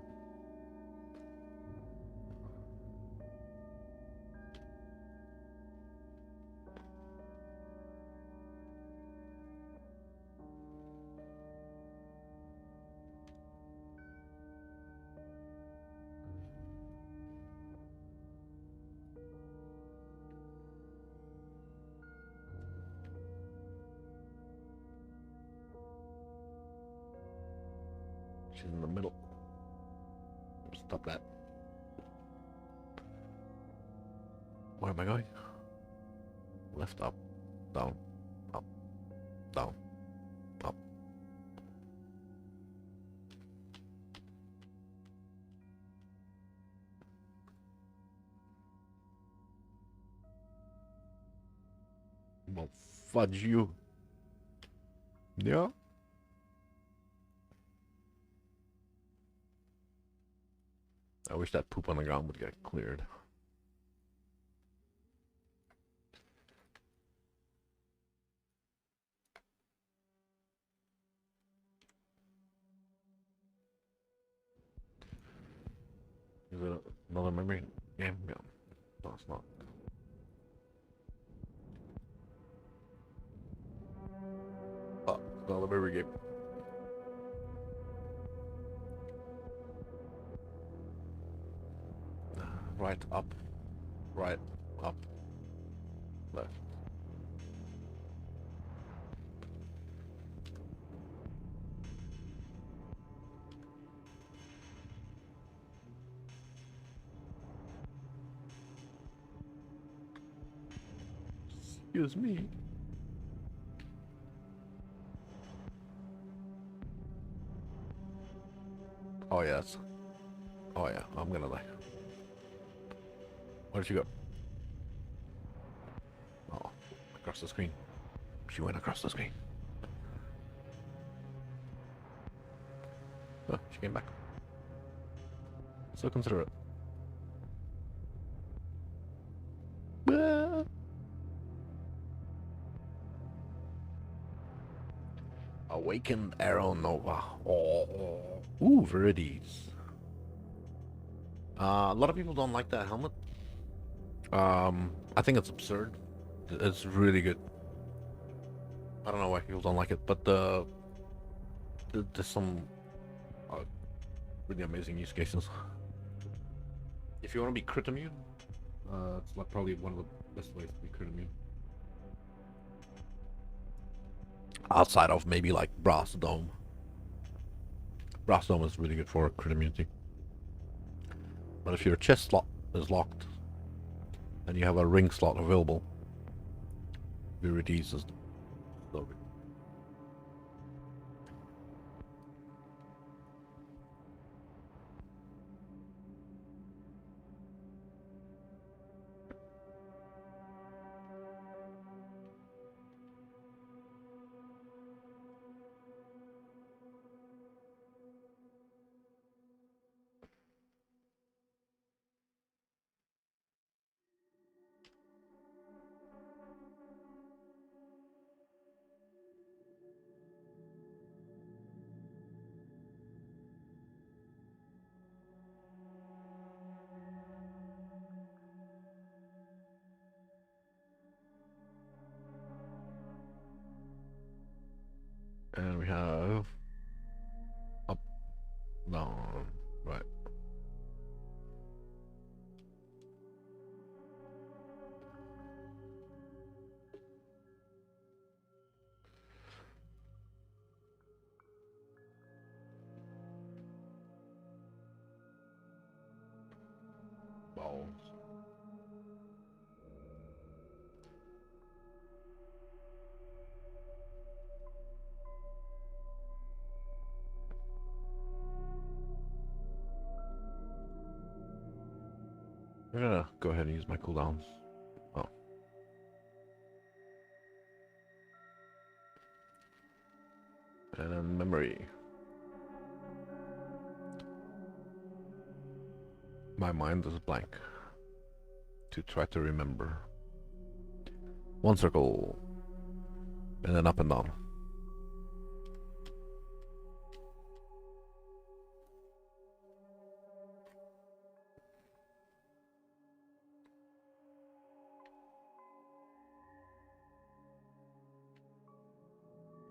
She's in the middle. Stop that. Where am I going? Left, up, down, up, down, up. Well, fudge you. Yeah. I wish that poop on the ground would get cleared. Is it another memory game? Yeah. No, it's not. Oh, it's another memory game. Right, up, right, up, left. Excuse me. Oh, yes. Oh, yeah. I'm gonna die. Where did she go? Oh, across the screen. She went across the screen. Oh, she came back. So considerate. Ah. Awakened Arrow Nova. Oh. Ooh, Virides. A lot of people don't like that helmet. I think it's absurd. It's really good. I don't know why people don't like it, but there's some really amazing use cases. If you want to be crit immune, it's like probably one of the best ways to be crit immune. Outside of maybe like Brass Dome. Brass Dome is really good for crit immunity. But if your chest slot is locked and you have a ring slot available, Virides is so good. And we have up, down, right. Balls. I'm gonna go ahead and use my cooldowns. Oh. And then memory. My mind is blank. To try to remember. One circle. And then up and down.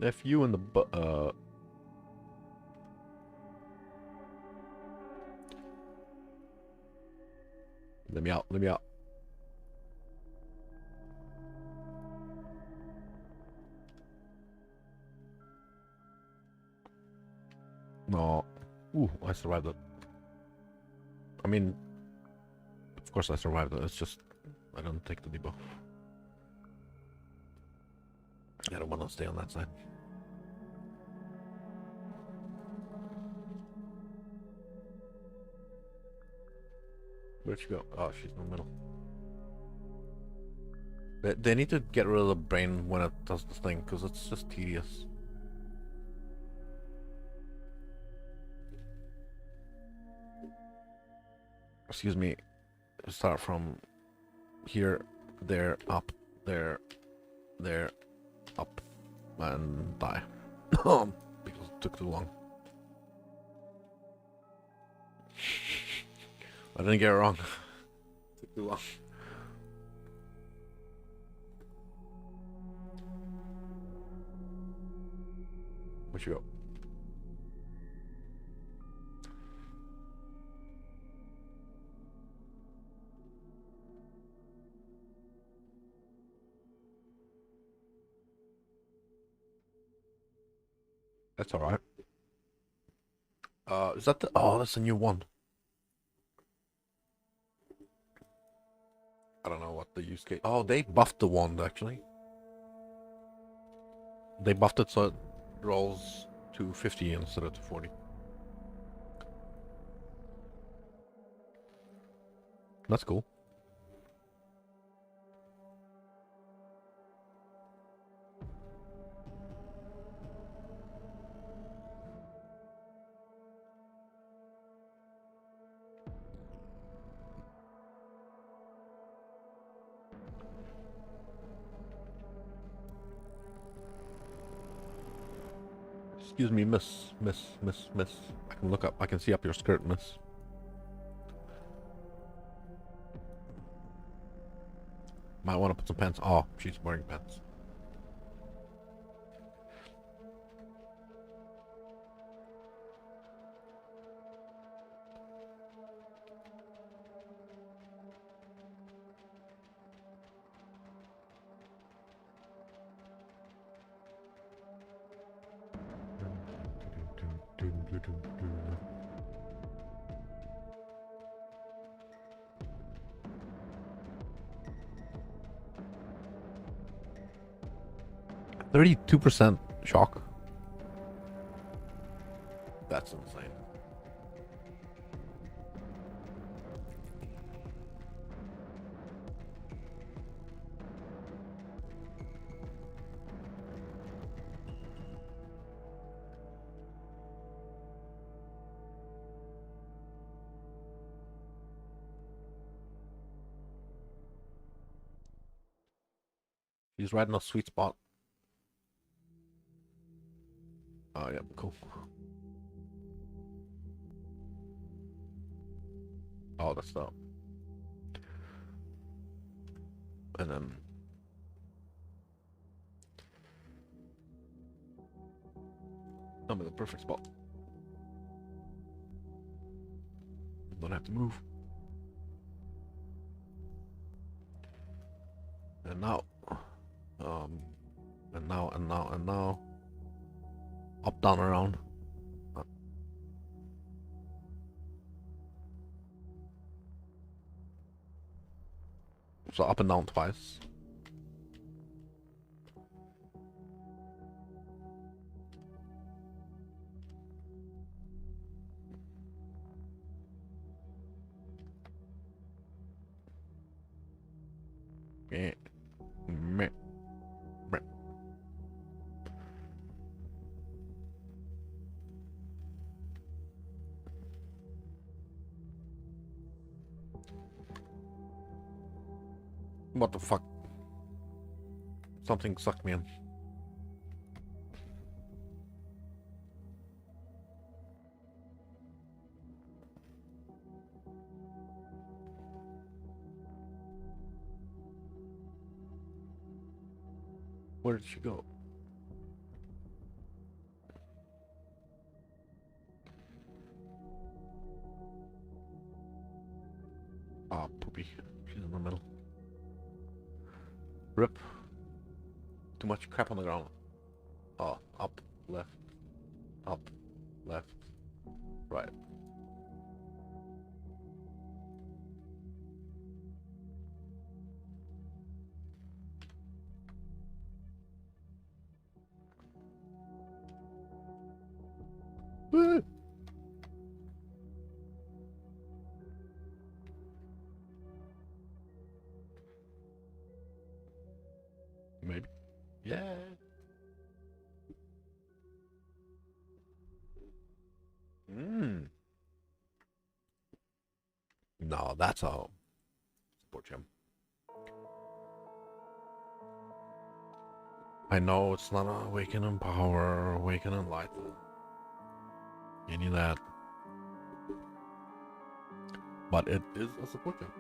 If you and the let me out, let me out. No. Ooh, I survived it. I mean, of course I survived it. It's just I don't take the debuff. I don't want to stay on that side. Where'd she go? Oh, she's in the middle. They need to get rid of the brain when it does this thing, because it's just tedious. Excuse me. Start from here, there, up, there, up, and die. Because it took too long. I didn't get it wrong. It took too long. Where'd you go? That's alright. Is that the... Oh, that's a new one. I don't know what the use case... Oh, they buffed the wand, actually. They buffed it so it rolls to 50 instead of to 40. That's cool. Excuse me, miss. I can look up. I can see up your skirt, miss. Might want to put some pants. Oh, she's wearing pants. %32 shock. That's insane. He's right in a sweet spot. Oh, yeah, cool. Oh, that's not. And then I'm in the perfect spot. Don't have to move. And now, and now, up, down, around. So up and down twice. Yeah. Meh. Meh. What the fuck? Something sucked me in. Where did she go? Ah, poopy. She's in the middle. Rip. Too much crap on the ground. Oh, up, left, up, left, right. Maybe. Yeah. Mmm. No, that's a support gem. I know it's not awakening power, awakening light. Any of that. But it is a support gem.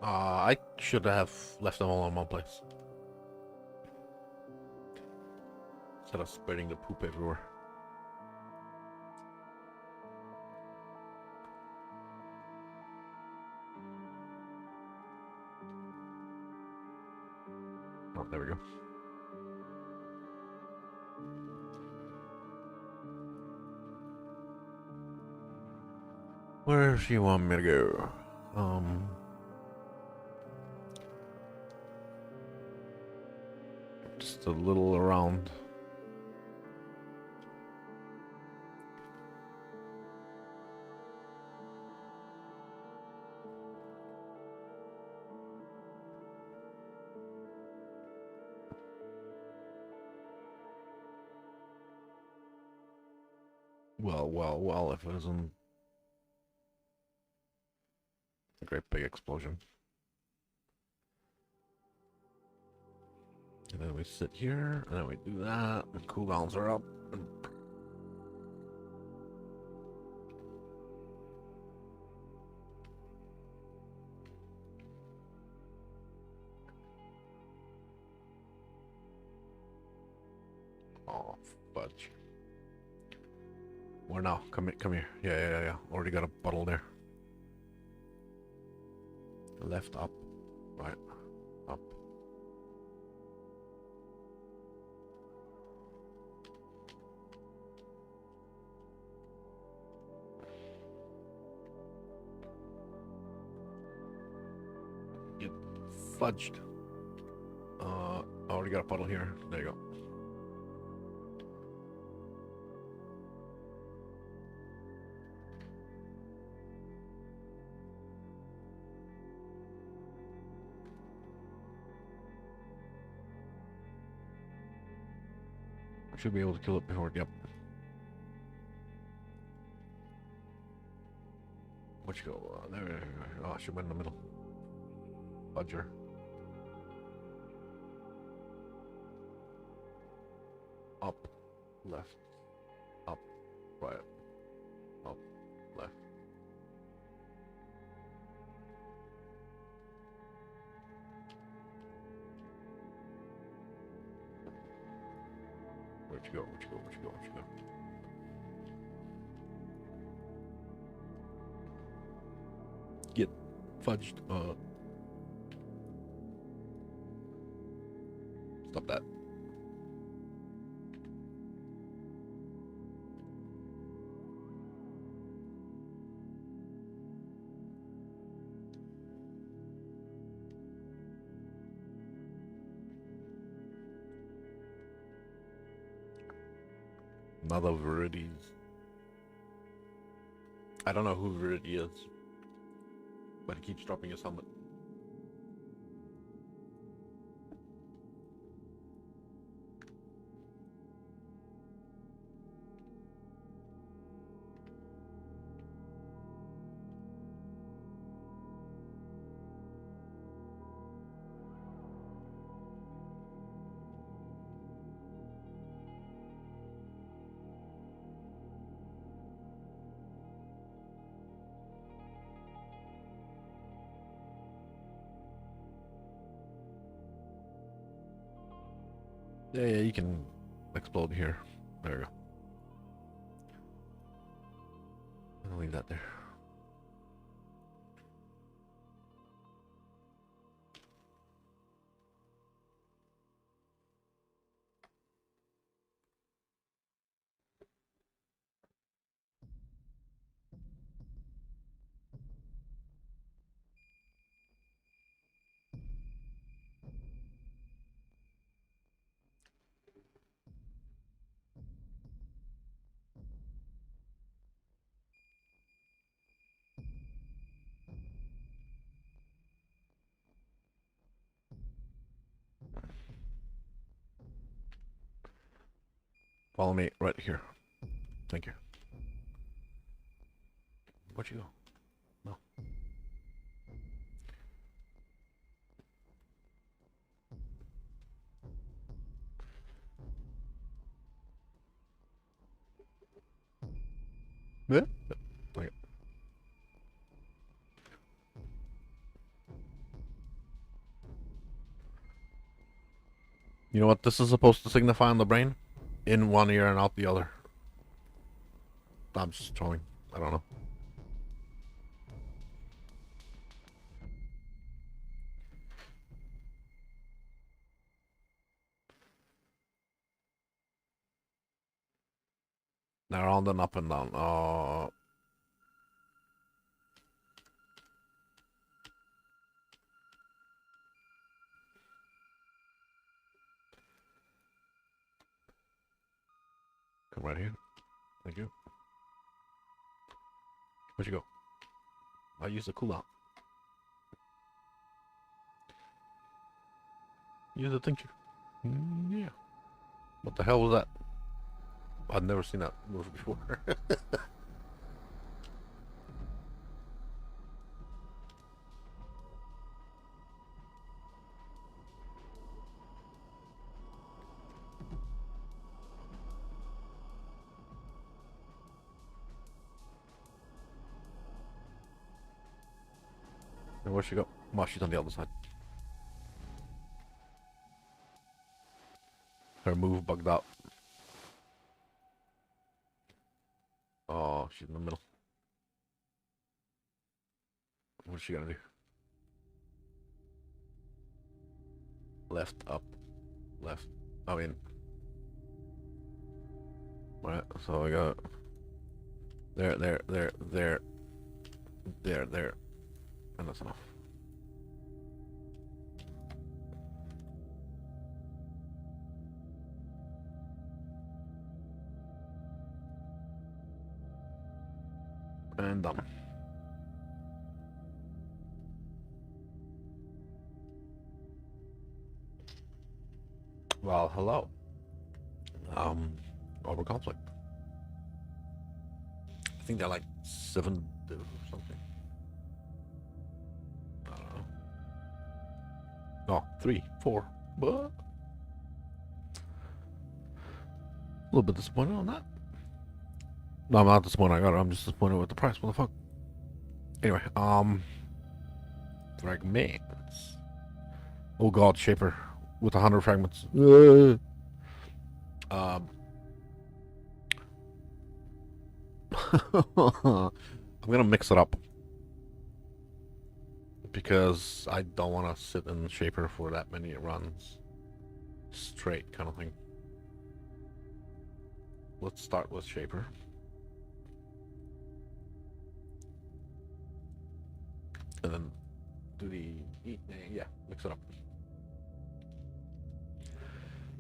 I should have left them all in one place. Instead of spreading the poop everywhere. Oh, there we go. Where does she want me to go? Just a little around. Well, if it isn't a great big explosion. And then we sit here, and then we do that, and cooldowns are up. And... Oh, fudge. Where now? Come here. Yeah. Already got a bottle there. Left, up, right, up. Get fudged. I already got a puddle here. There you go. Should be able to kill it before. Yep. Which go? There. Oh, I should be in the middle. Budger. Up, left, up, right, up, left. Where'd you go? Where'd you go? Where'd you go? Where'd you go? Get fudged. Stop that. Another Viridies. I don't know who Viridi is, but he keeps dropping his helmet. Yeah, you can explode here. There you go. I'll leave that there. Follow me right here. Thank you. Where'd you go? No. Yeah. Okay. You know what this is supposed to signify on the brain? In one ear and out the other. I'm just trolling. I don't know. They're on the up and down. Come right here. Thank you. Where'd you go? I used the cooldown. Use the tincture. Yeah. What the hell was that? I've never seen that move before. And where'd she go? Oh, she's on the other side. Her move bugged out. Oh, she's in the middle. What's she gonna do? Left, up, left. I mean, right. So I got there, and that's enough. And done. Well, hello. Over conflict. I think they're like 7 div or something. I don't know. No, 3, 4. But a little bit disappointed on that. No, I'm not disappointed I got it. I'm just disappointed with the price. What the fuck? Anyway, fragments. Oh god, Shaper with 100 fragments. Um, I'm gonna mix it up because I don't want to sit in Shaper for that many runs straight, kind of thing. Let's start with Shaper. And then do the yeah, mix it up.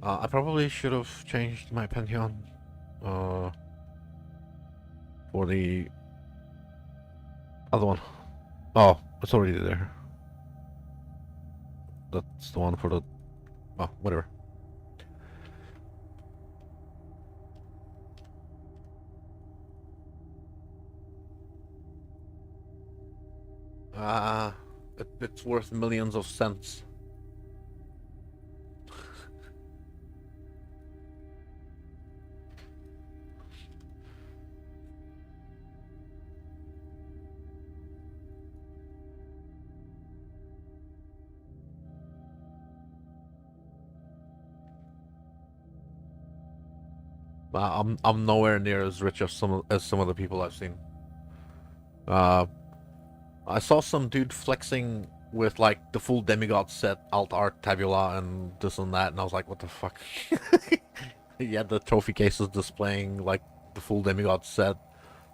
I probably should have changed my Pantheon for the other one. Oh, it's already there. That's the one for the... Oh, whatever. It's worth millions of cents. I'm nowhere near as rich as some of the people I've seen. I saw some dude flexing with like the full demigod set, alt art tabula, and this and that, and I was like, what the fuck? He had the trophy cases displaying like the full demigod set,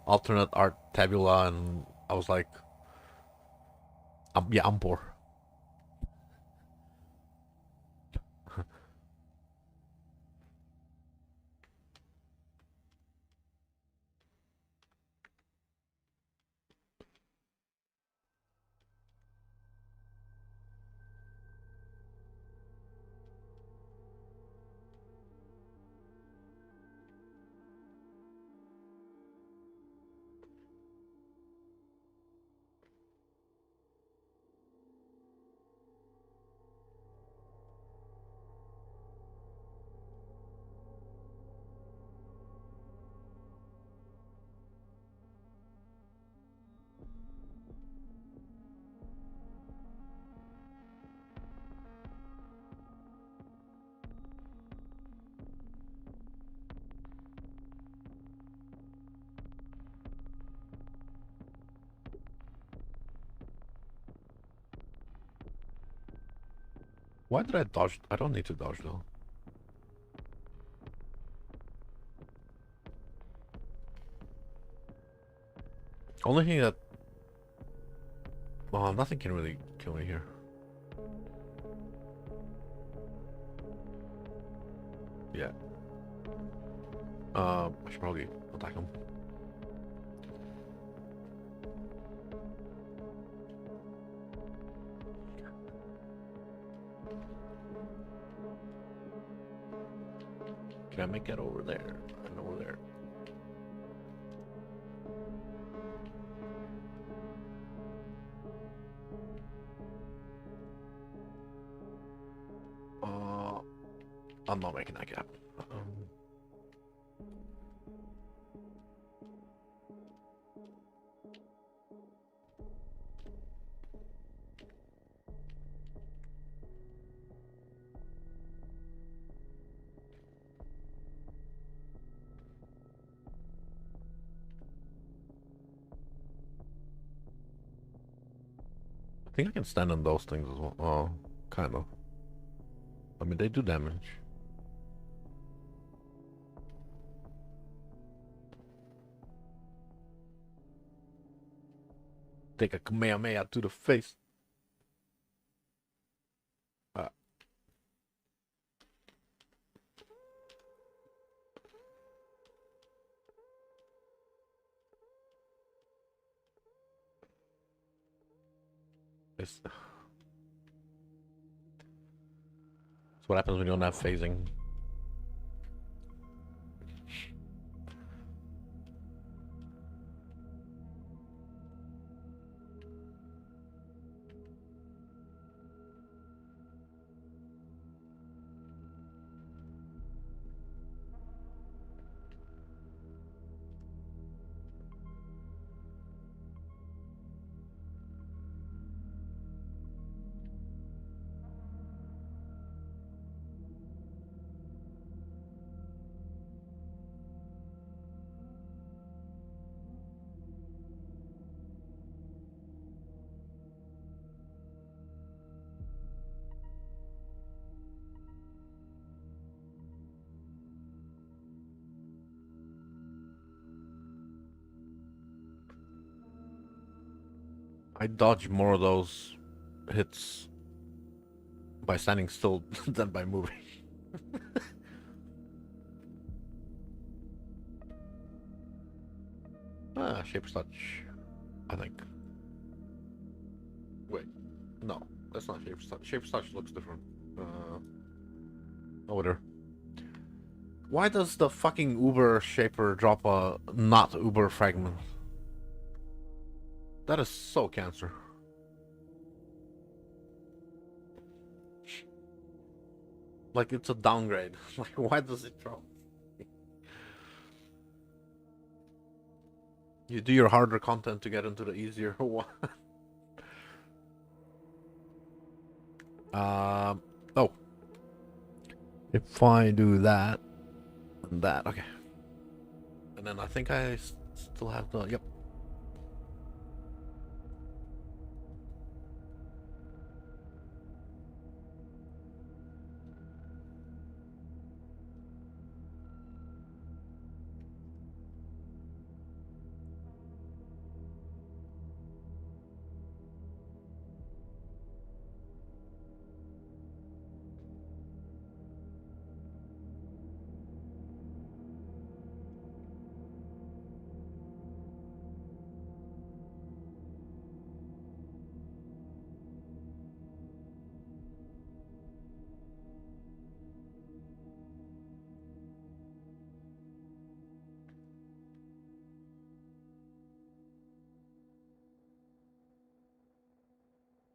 alternate art tabula, and I was like, yeah, I'm poor. Why did I dodge? I don't need to dodge though. Only thing that... Well, nothing can really kill me here. Yeah. I should probably attack him. Can I make it over there? And over there. I'm not making that gap. I think I can stand on those things as well. Oh, kind of. I mean, they do damage. Take a Kamehameha to the face. It's what happens when you don't have phasing. I dodge more of those hits by standing still than by moving. Shaper's touch, I think. Wait, no, that's not Shaper's touch. Shaper's touch looks different. Oh, whatever. Why does the fucking Uber Shaper drop a not Uber fragment? That is so cancer. Like, it's a downgrade. Like, why does it drop? You do your harder content to get into the easier one. Oh. If I do that, and that, okay. And then I think I still have the, yep.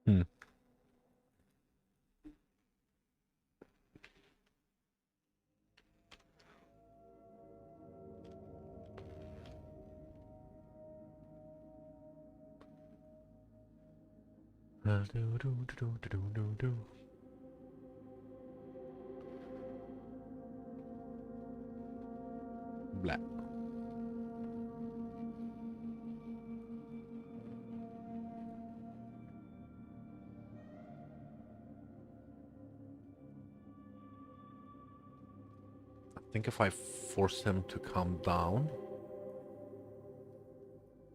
Hmm. Black. I think if I force him to come down,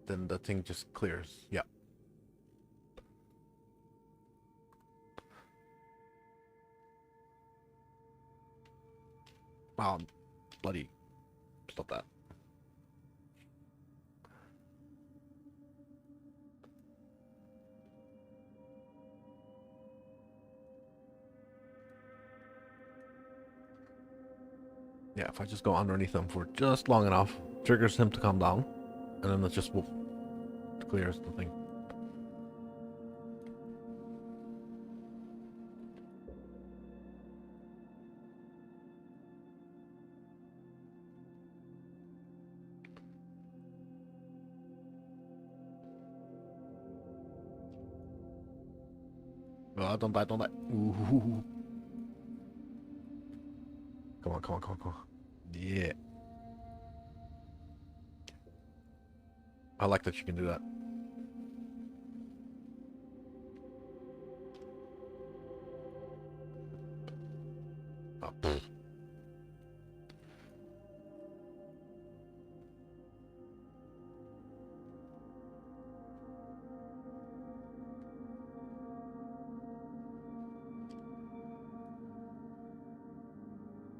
then the thing just clears. Yeah. Oh, bloody. Stop that. Yeah, if I just go underneath him for just long enough, triggers him to come down, and then it just clears the thing. Don't die, don't die. Ooh. Come on, come on, come on, come on. Yeah. I like that you can do that. Oh,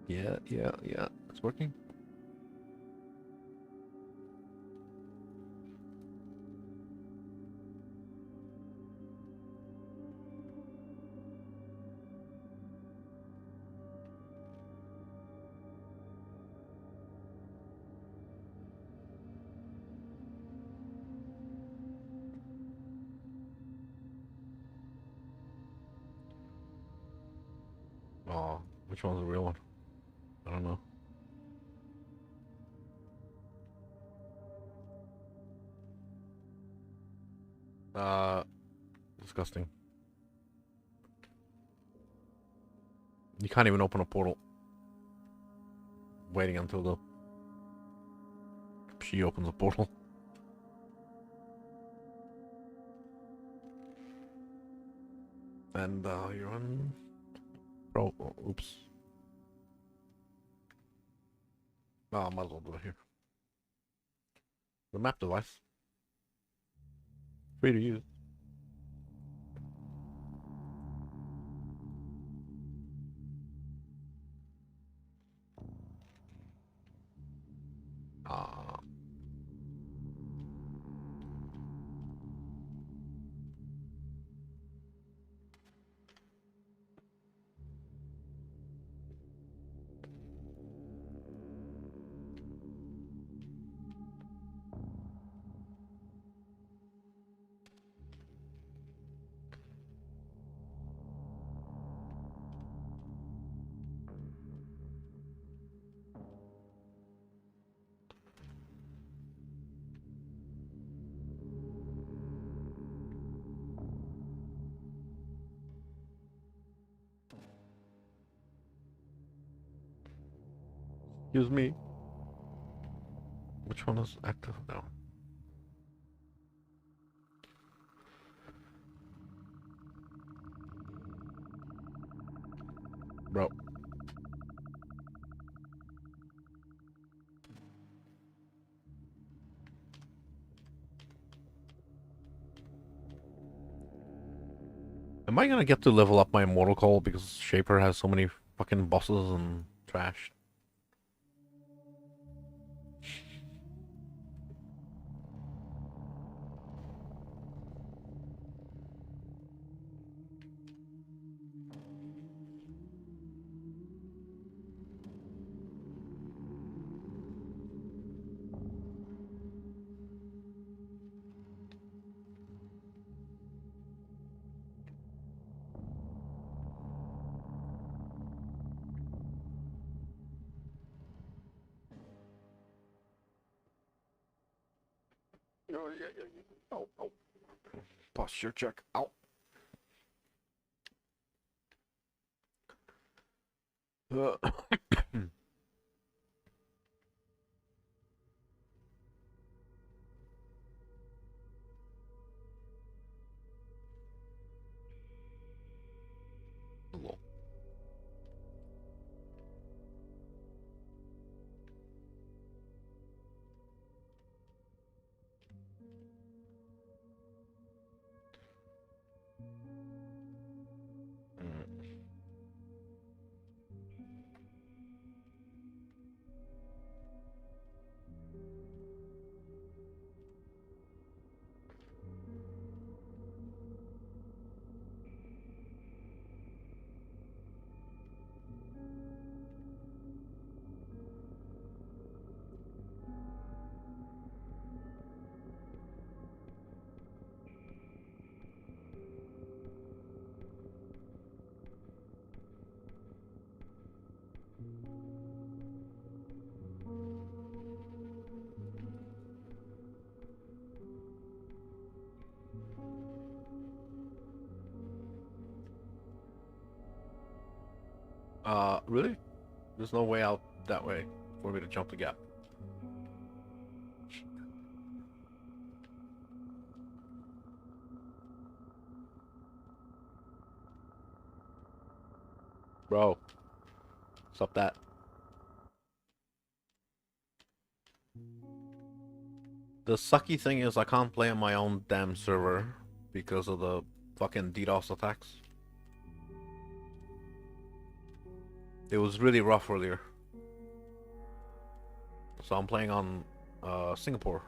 yeah, yeah, yeah. It's working. Oh, which one's the real one? I don't know. Uh, Disgusting. You can't even open a portal. Waiting until she opens a portal. And you're on. Oh, oops. Oh, I might as well do it here. The map device. Free to use. Excuse me. Which one is active now? Bro. Am I gonna get to level up my Immortal Call because Shaper has so many fucking bosses and trash? Oh, yeah. Oh. Posture check. Ow. Lol. Really? There's no way out that way for me to jump the gap. Bro, stop that. The sucky thing is I can't play on my own damn server because of the fucking DDoS attacks. It was really rough earlier. So I'm playing on Singapore,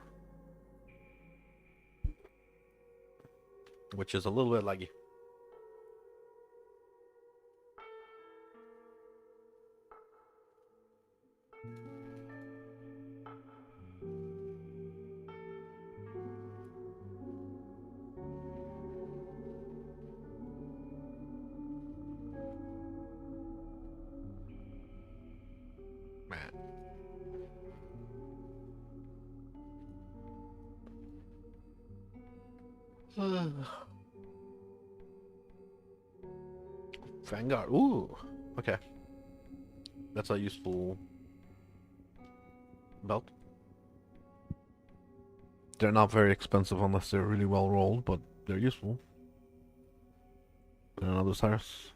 which is a little bit laggy. Man. Vanguard. Ooh. Okay. That's a useful belt. They're not very expensive unless they're really well rolled, but they're useful. And another Cyrus.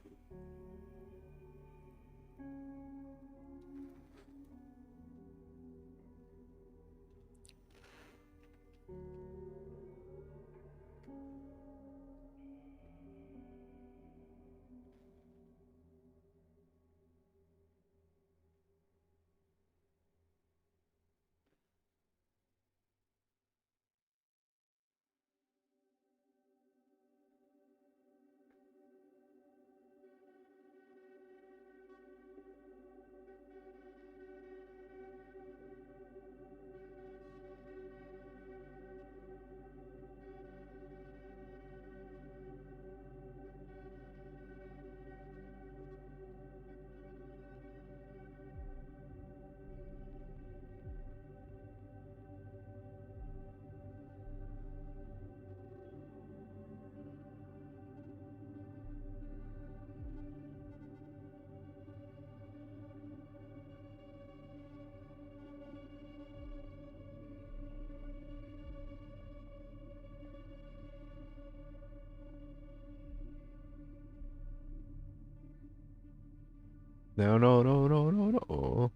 No, no, no, no, no, no.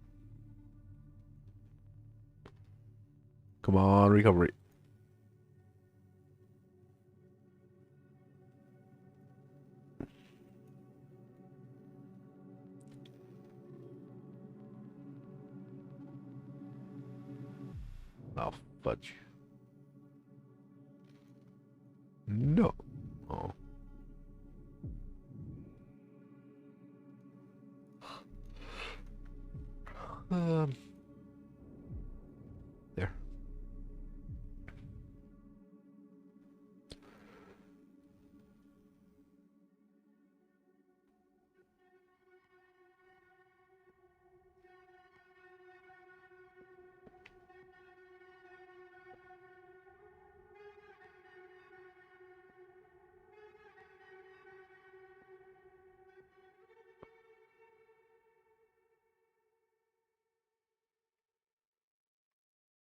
Come on, recovery. Oh, fudge. No. Oh. Um, there.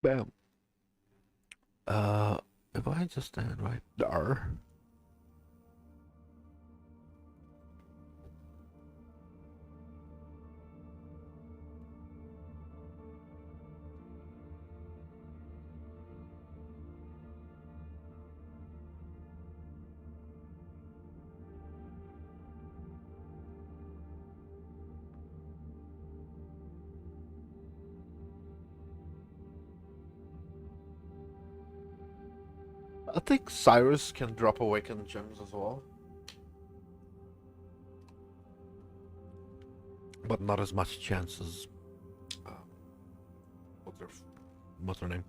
Bam. Uh, if I just stand right there. I think Cyrus can drop awakened gems as well, but not as much chance as what's her what's her name?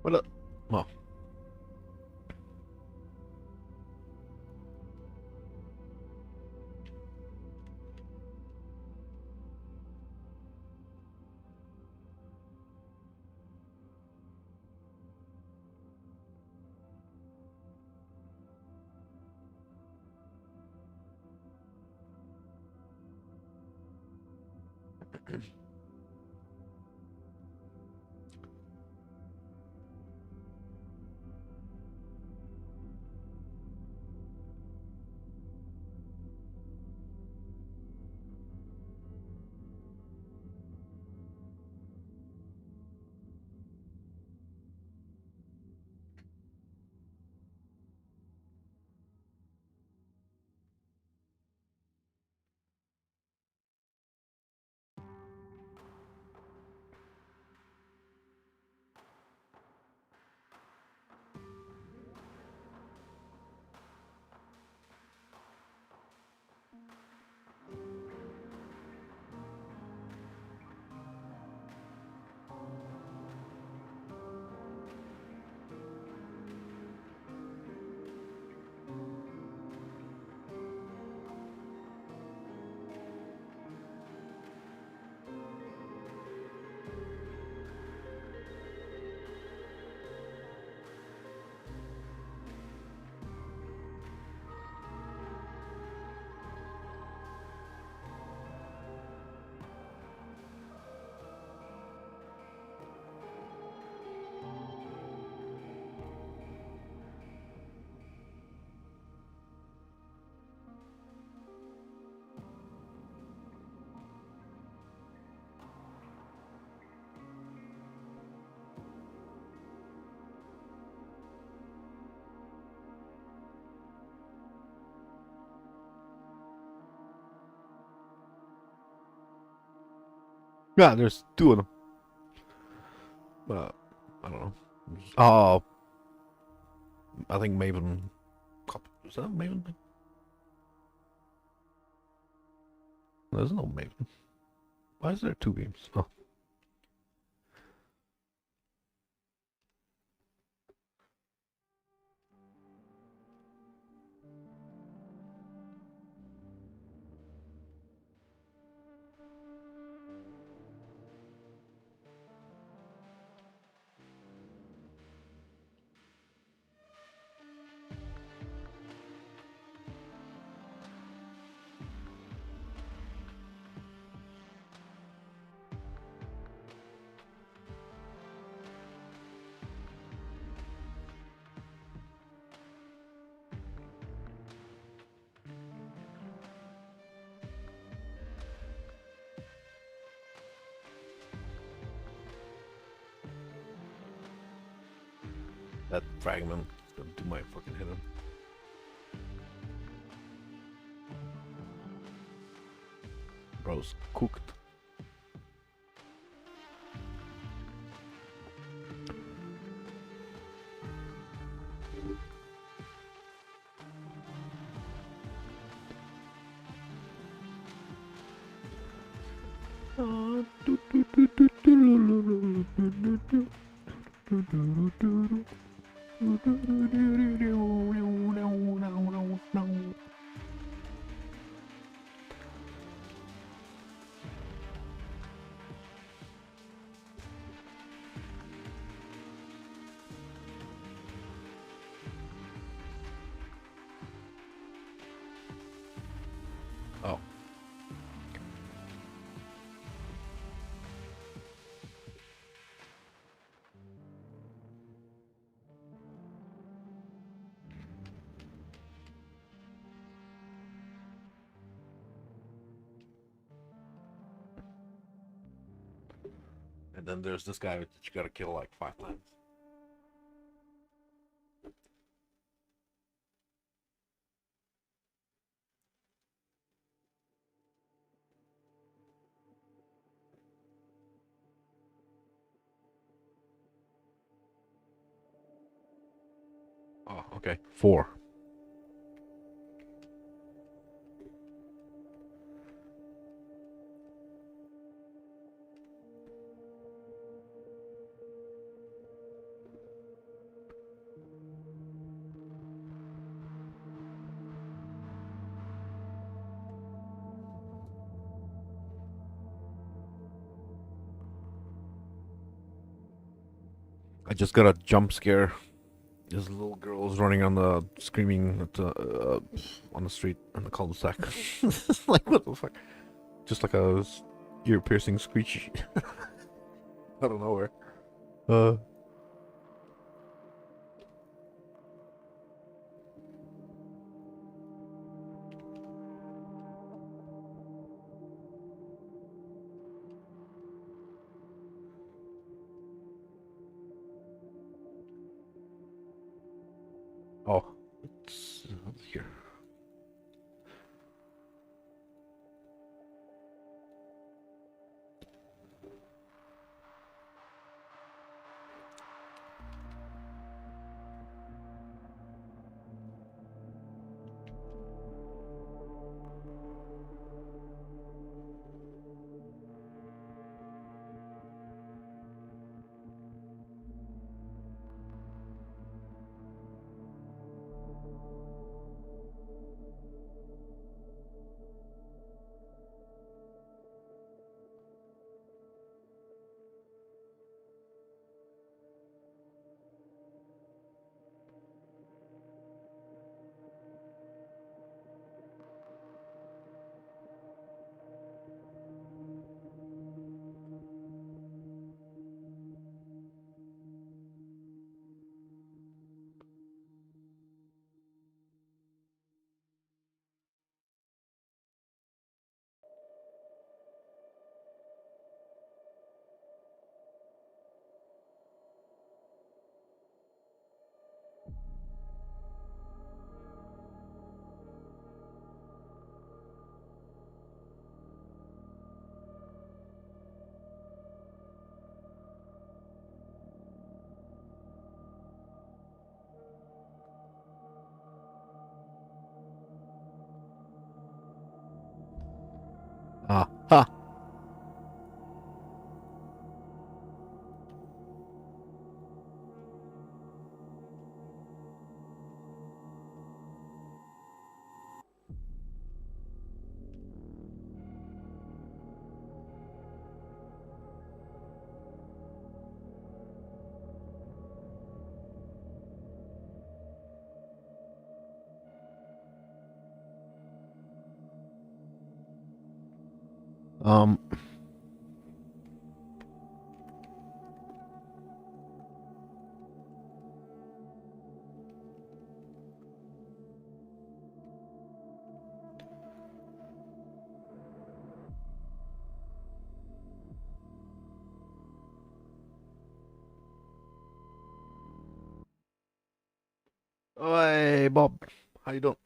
Well, well, Yeah, there's two of them. I don't know. Oh, I think Maven. Is that Maven? There's no Maven. Why is there two games? Oh. That fragment is gonna do my fucking head in. Bro's cooked. Oh. And then there's this guy that you gotta kill like 5 times. Oh, okay. 4. I just got a jump scare. This little girl's running on the screaming at on the street in the cul-de-sac. Like what the fuck? Just like a ear-piercing screech out of nowhere. Uh. Oh. It's here. Um, hey Bob, how you doing?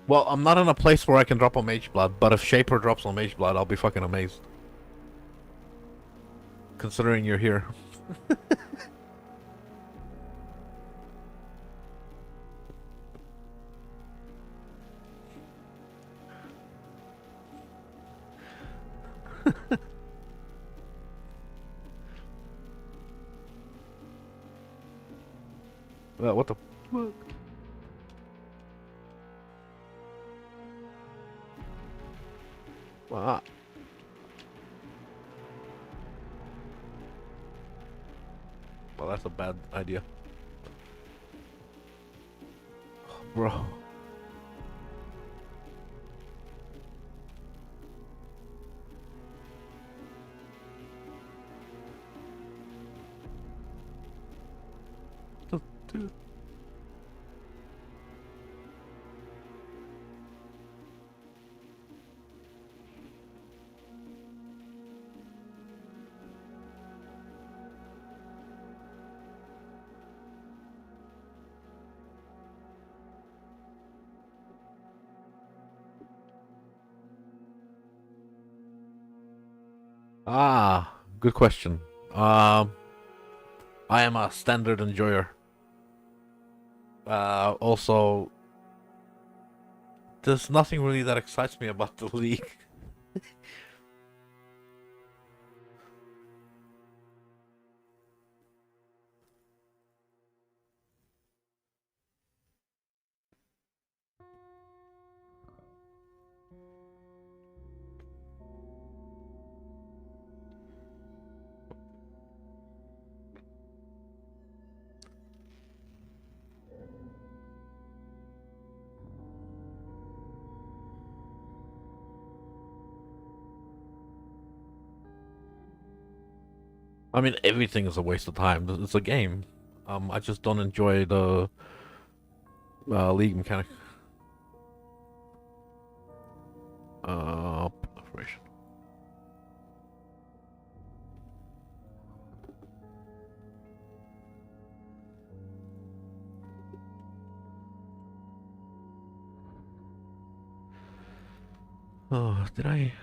Well, I'm not in a place where I can drop on Mage Blood, but if Shaper drops on Mage Blood, I'll be fucking amazed. Considering you're here. What the fuck? Ah, well, that's a bad idea. Bro. Ah, good question. I am a standard enjoyer. Also, there's nothing really that excites me about the league. I mean, everything is a waste of time. It's a game. I just don't enjoy the league mechanic. Proliferation. Oh, did I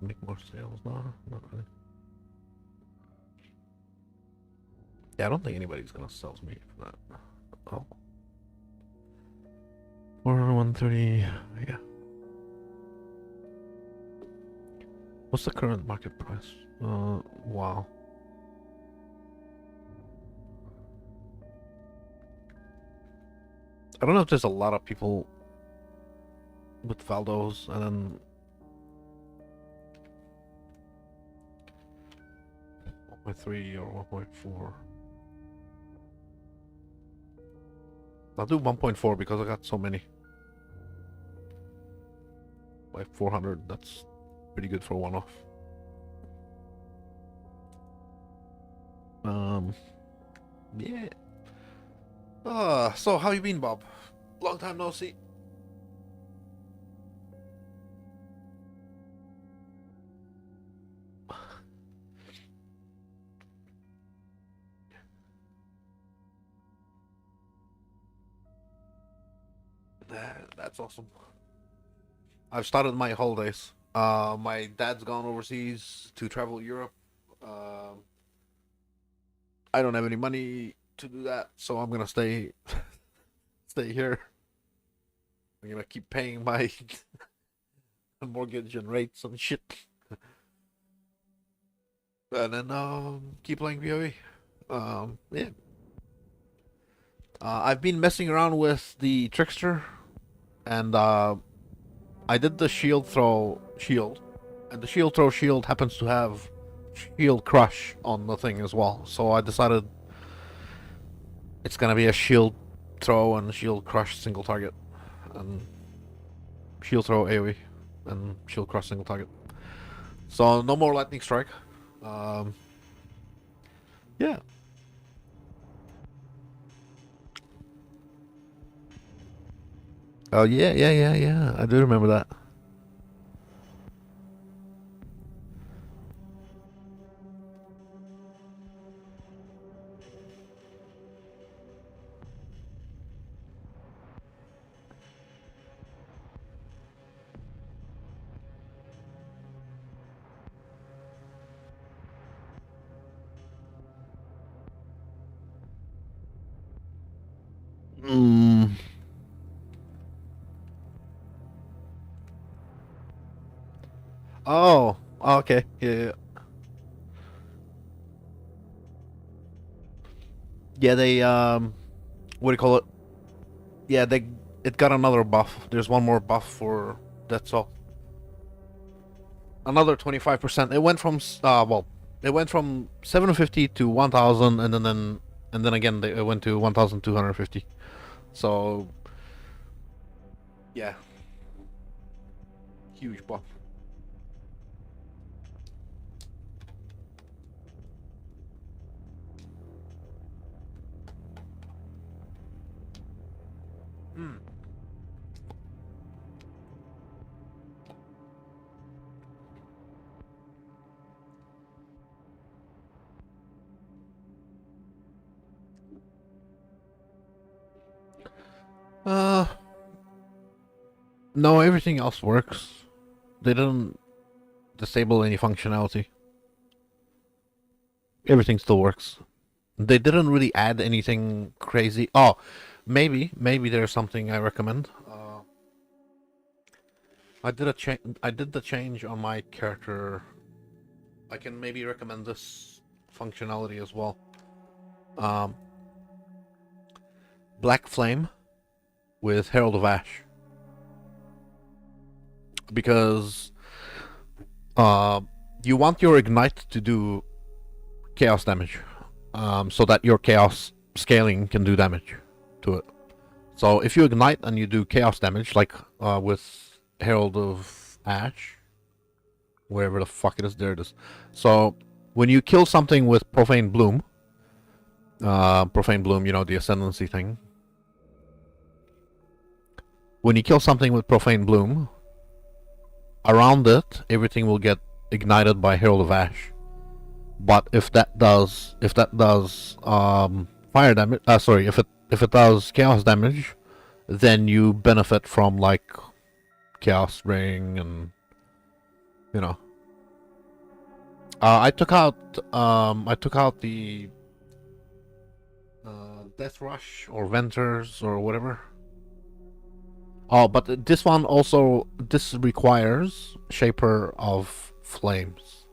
make more sales? No, not really. Yeah, I don't think anybody's gonna sell to me for that. Oh. 130. Yeah. What's the current market price? Wow. I don't know if there's a lot of people with Faldos and then 1.3 or 1.4. I'll do 1.4 because I got so many. Like 400, that's pretty good for a one-off. Yeah. So how you been, Bob? Long time no see. That's awesome. I've started my holidays. My dad's gone overseas to travel Europe. Um, I don't have any money to do that, so I'm gonna stay here. I'm gonna keep paying my mortgage and rates and shit, and then keep playing PoE. Yeah. I've been messing around with the trickster, and I did the shield throw shield, and the shield throw shield happens to have shield crush on the thing as well. So I decided it's gonna be a shield throw and shield crush single target, and shield throw AoE and shield crush single target. So no more lightning strike. Yeah. Oh yeah. I do remember that. Mm. Oh. Okay. Yeah. Yeah. They what do you call it? Yeah. It got another buff. There's one more buff for Dead Soul. Another 25%. It went from it went from 750 to 1000, and then again it went to 1250. So yeah, huge buff. Hmm. Uh, no, everything else works. They didn't disable any functionality. Everything still works. They didn't really add anything crazy. Oh, maybe there's something I recommend. I did a change. I did the change on my character. I can maybe recommend this functionality as well. Um, Black Flame with Herald of Ash, because you want your ignite to do chaos damage, so that your chaos scaling can do damage to it. So if you ignite and you do chaos damage, like with Herald of Ash, wherever the fuck it is, there it is. So when you kill something with Profane Bloom, you know, the ascendancy thing. When you kill something with Profane Bloom, around it, everything will get ignited by Herald of Ash. But if that does fire damage, if it does chaos damage, then you benefit from like Chaos Ring and, you know. I took out the Death Rush or Venters or whatever. Oh, but this one also, this requires Shaper of Flames.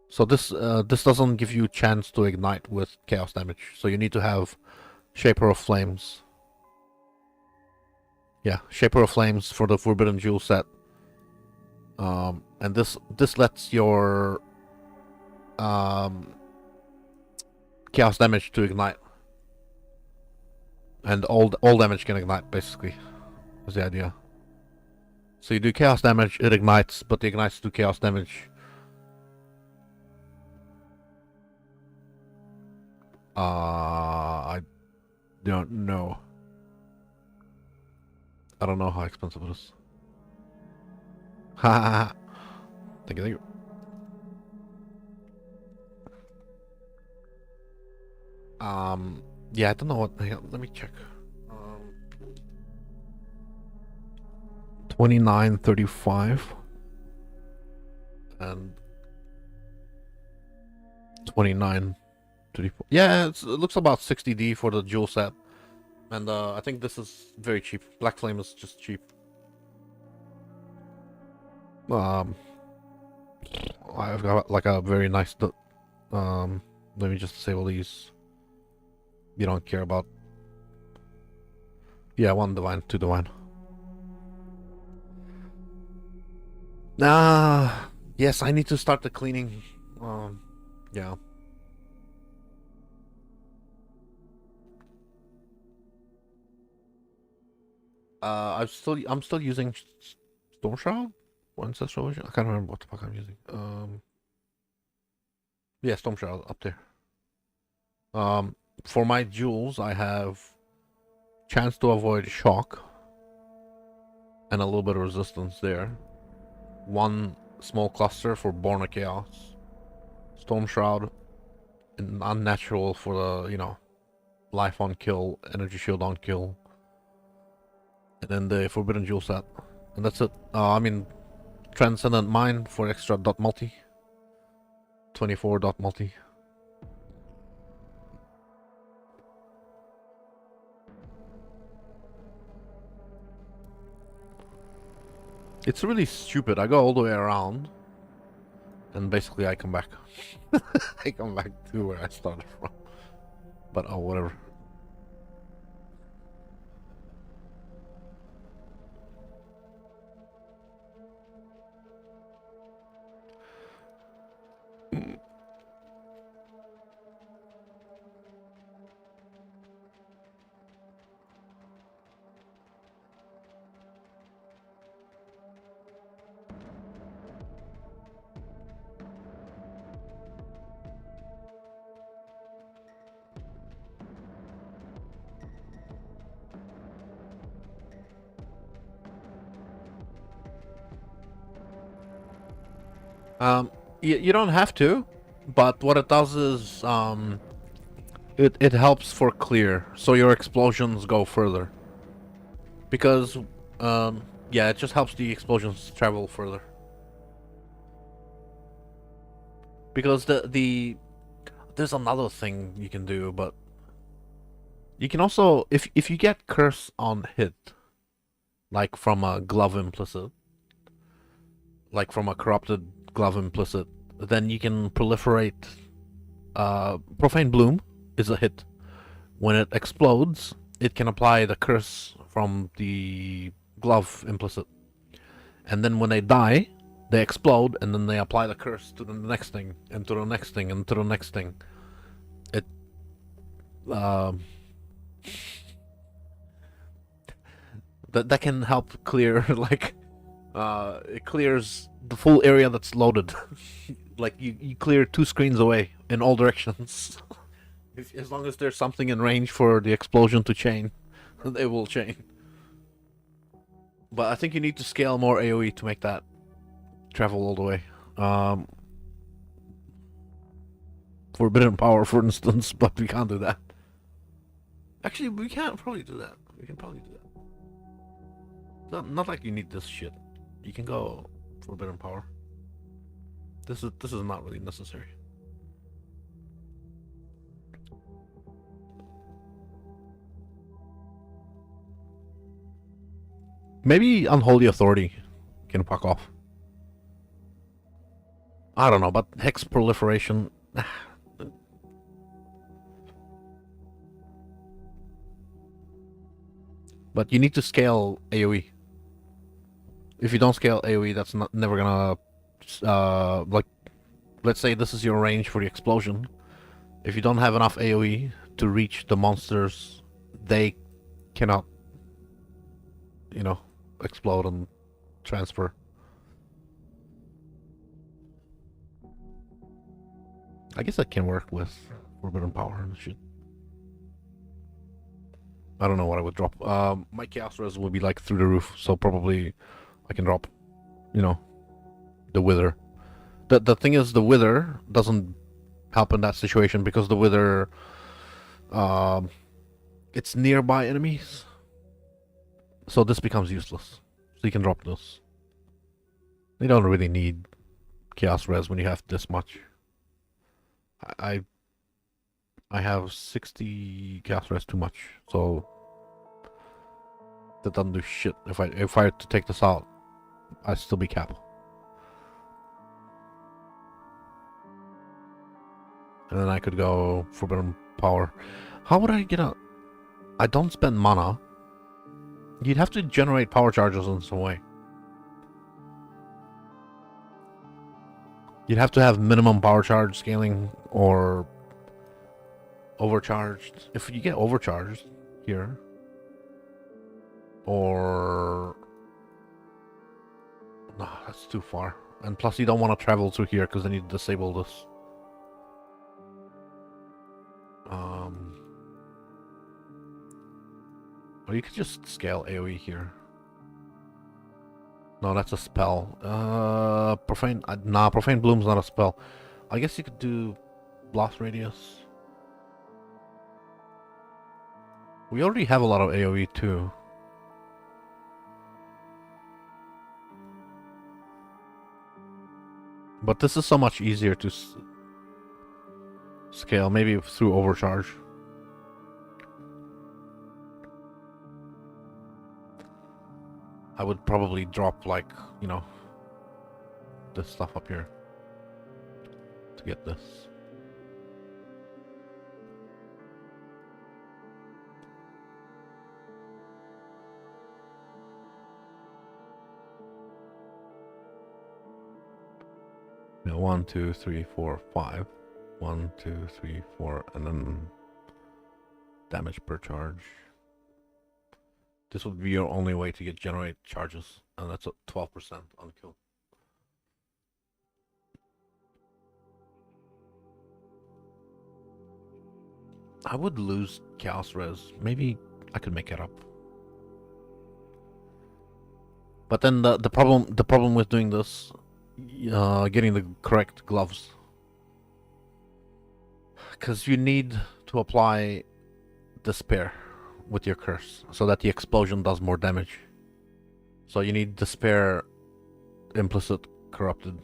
So this doesn't give you a chance to ignite with chaos damage. So you need to have Shaper of Flames. Yeah, Shaper of Flames for the Forbidden Jewel set. And this lets your chaos damage to ignite. And all damage can ignite, basically, is the idea. So you do chaos damage, it ignites, but the ignites do chaos damage. I don't know. I don't know how expensive it is. Ha! Thank you. Yeah, I don't know what. Hang on, let me check. 29.35 and 29.34. Yeah, it looks about 60D for the jewel set, and I think this is very cheap. Black Flame is just cheap. I've got like a very nice. Let me just disable these. You don't care about. Yeah, 1 divine, 2 divine. Yes, I need to start the cleaning. Yeah. I'm still using Storm Shroud? Or Ancestral Vision? I can't remember what the fuck I'm using. Yeah, Storm Shroud up there. Um, for my jewels, I have chance to avoid shock and a little bit of resistance there. One small cluster for Born of Chaos. Storm Shroud, and unnatural for the, life on kill, energy shield on kill. And then the Forbidden Jewel set. And that's it. Transcendent Mind for extra dot multi. 24 dot multi. It's really stupid. I go all the way around, and basically I come back. I come back to where I started from. But oh, whatever. You don't have to, but what it does is it helps for clear, so your explosions go further. Because yeah, it just helps the explosions travel further. Because there's another thing you can do, but you can also, if you get curse on hit, like from a glove implicit, like from a corrupted glove implicit, then you can proliferate. Profane Bloom is a hit. When it explodes, it can apply the curse from the glove implicit, and then when they die, they explode, and then they apply the curse to the next thing, and to the next thing, and to the next thing. It that can help clear like it clears the full area that's loaded. Like you clear 2 screens away in all directions. As long as there's something in range for the explosion to chain, they will chain. But I think you need to scale more AoE to make that travel all the way. Forbidden Power, for instance, but we can't do that. Actually, we can't probably do that. We can probably do that. Not like you need this shit. You can go Forbidden Power. This is not really necessary. Maybe Unholy Authority can fuck off. I don't know, but Hex Proliferation. But you need to scale AoE. If you don't scale AoE, that's never gonna like. Let's say this is your range for the explosion. If you don't have enough AoE to reach the monsters, they cannot, explode and transfer. I guess that can work with Forbidden Power and shit. I don't know what I would drop. My Chaos Res will be like through the roof, so probably I can drop, the Wither. The thing is, the Wither doesn't help in that situation because the Wither, it's nearby enemies, so this becomes useless. So you can drop this. You don't really need Chaos Res when you have this much. I have 60 Chaos Res too much, so that doesn't do shit. If I had to take this out, I'd still be cap. And then I could go Forbidden Power. How would I get out? I don't spend mana. You'd have to generate power charges in some way. You'd have to have minimum power charge scaling or overcharged. If you get overcharged here, or no, that's too far. And plus, you don't want to travel through here because then you disable this. Or you could just scale AoE here. No, that's a spell. Profane. Nah, Profane Bloom's not a spell. I guess you could do Blast Radius. We already have a lot of AoE too. But this is so much easier to scale, maybe through overcharge. I would probably drop, like, you know, this stuff up here to get this. Yeah, 1, 2, 3, 4, 5. 1, 2, 3, 4, and then damage per charge. This would be your only way to generate charges, and that's at 12% on kill. I would lose Chaos Res. Maybe I could make it up. But then the problem with doing this, getting the correct gloves, because you need to apply Despair with your curse so that the explosion does more damage. So you need Despair, Implicit, Corrupted.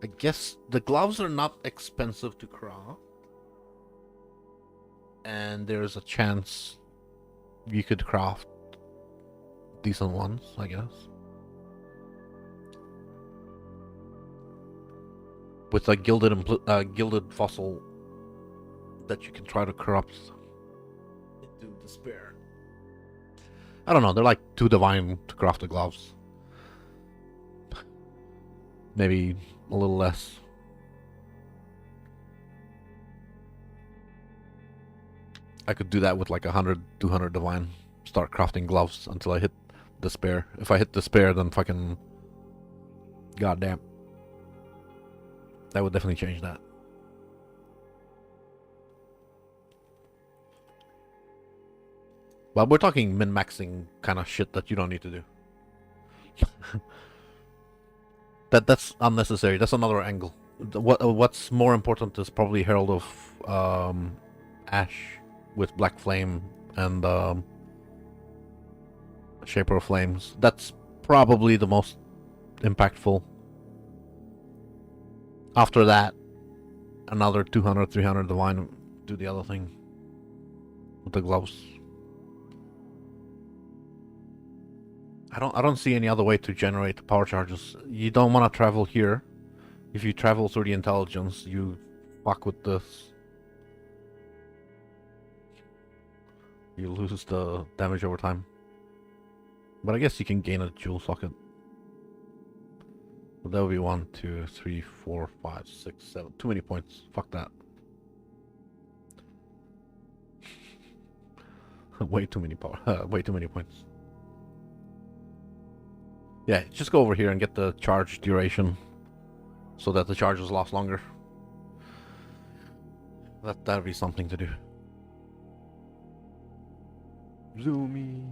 I guess the gloves are not expensive to craft, and there's a chance you could craft decent ones, I guess. With a gilded fossil that you can try to corrupt into Despair. I don't know, they're like too divine to craft the gloves. Maybe a little less. I could do that with like 100, 200 divine. Start crafting gloves until I hit Despair. If I hit Despair, then fucking... goddamn. That would definitely change that. But we're talking min-maxing kind of shit that you don't need to do. That's unnecessary. That's another angle. What's more important is probably Herald of Ash with Black Flame and Shaper of Flames. That's probably the most impactful. After that, another 200, 300 divine, do the other thing with the gloves. I don't see any other way to generate power charges. You don't want to travel here. If you travel through the intelligence, you fuck with this. You lose the damage over time. But I guess you can gain a jewel socket. But that would be 1, 2, 3, 4, 5, 6, 7. Too many points. Fuck that. Way too many power. Way too many points. Yeah, just go over here and get the charge duration so that the charges last longer. That'd be something to do. Zoomy.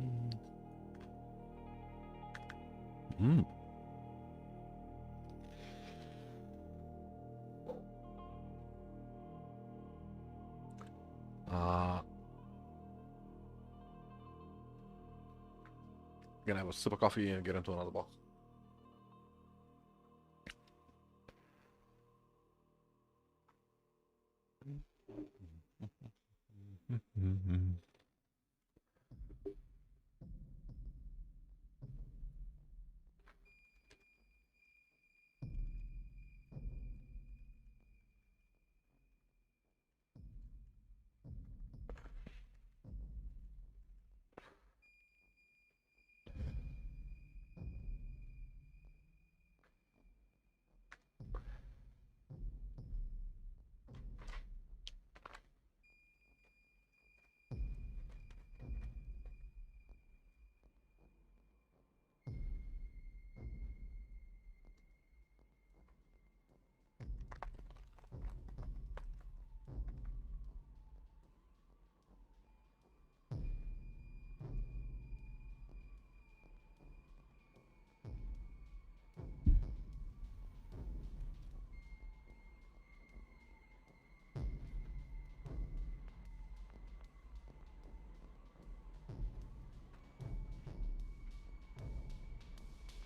Gonna have a sip of coffee and get into another box.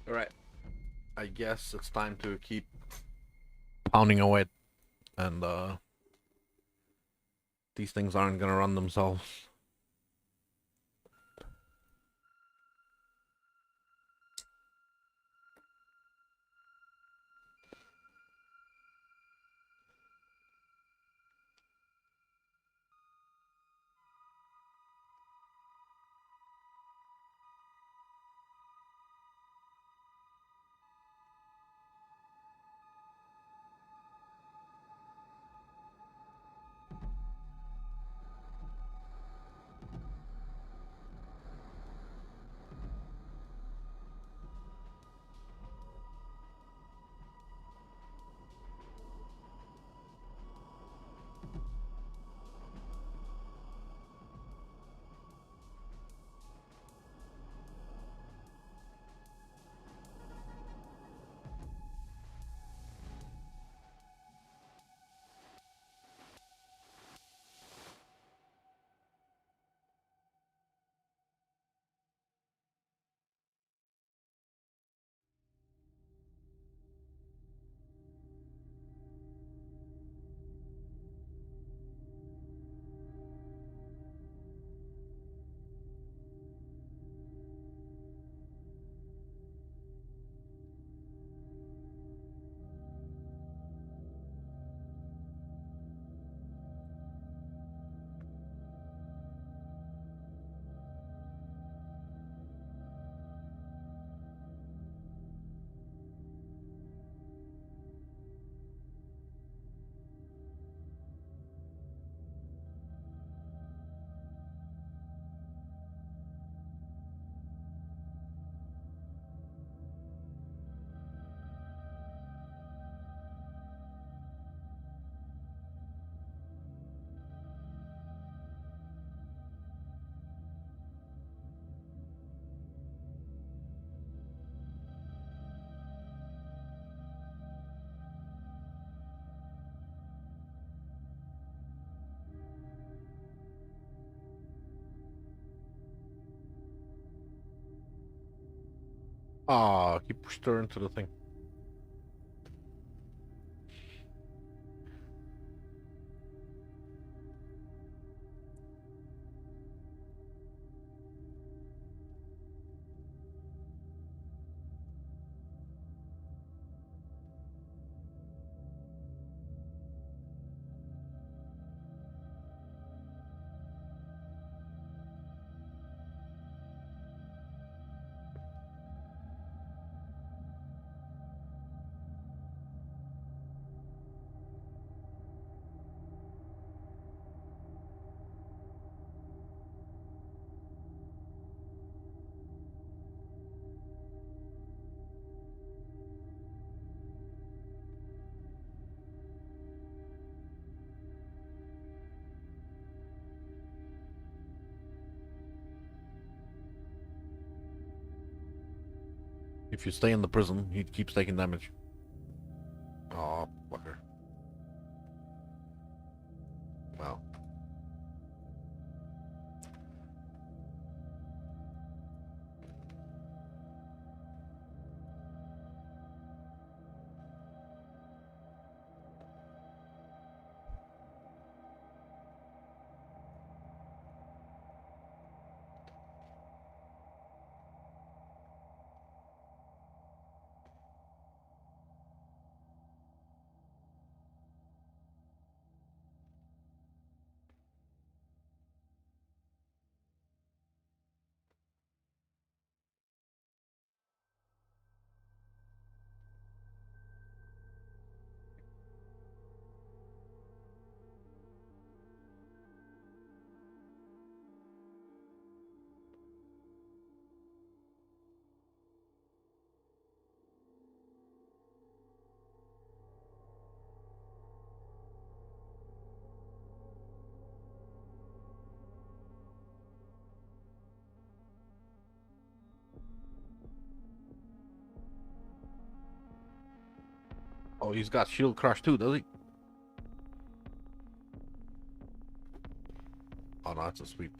Alright, I guess it's time to keep pounding away, and these things aren't gonna run themselves. Ah, he pushed her into the thing. If you stay in the prison, he keeps taking damage. Oh, fucker. Well. Oh, he's got shield crush too, does he? Oh no, that's a sweep.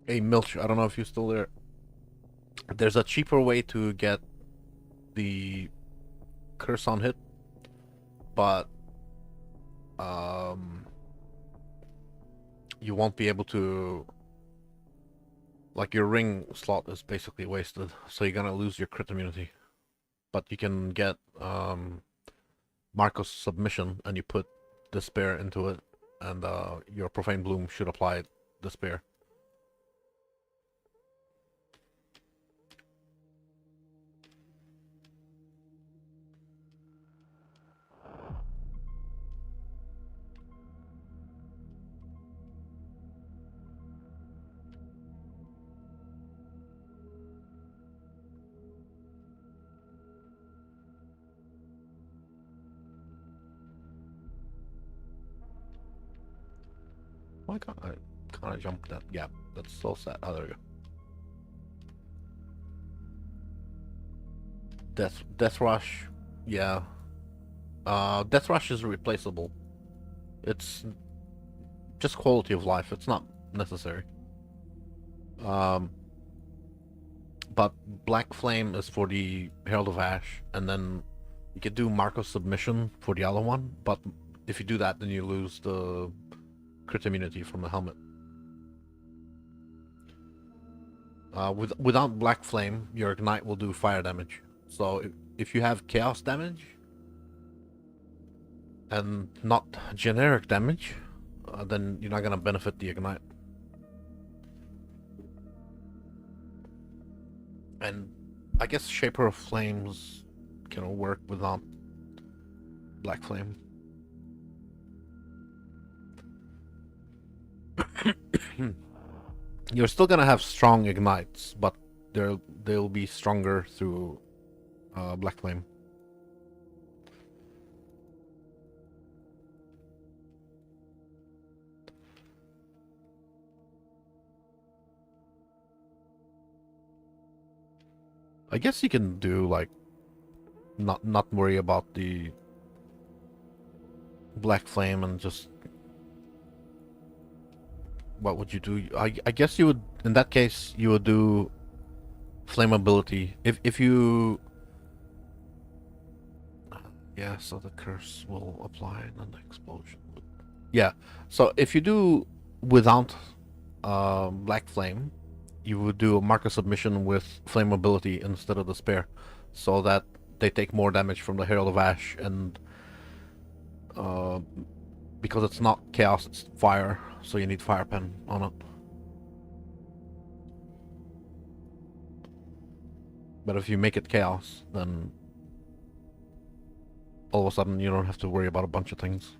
Hey Milch, I don't know if you're still there. There's a cheaper way to get the curse on hit, but um, you won't be able to. Like your ring slot is basically wasted, so you're gonna lose your crit immunity. But you can get Marco's submission, and you put despair into it, and your profane bloom should apply despair. Why can't I jump that gap? That's so sad. Oh, there we go. Death Rush, yeah. Death Rush is replaceable. It's just quality of life. It's not necessary. Um, but Black Flame is for the Herald of Ash, and then you can do Marco's Submission for the other one. But if you do that, then you lose the crit immunity from the helmet. Without Black Flame, your Ignite will do fire damage. So if you have Chaos damage and not generic damage, then you're not gonna benefit the Ignite. And I guess Shaper of Flames can work without Black Flame. You're still gonna have strong ignites, but they'll be stronger through Black Flame. I guess you can do like not worry about the Black Flame and just what would you do? I guess you would, in that case you would do flammability if you yeah, so the curse will apply and then the explosion would... Yeah, so if you do without Black Flame, you would do a marker submission with flammability instead of despair, so that they take more damage from the Herald of Ash, and because it's not chaos, it's fire, so you need fire pen on it. But if you make it chaos, then all of a sudden you don't have to worry about a bunch of things.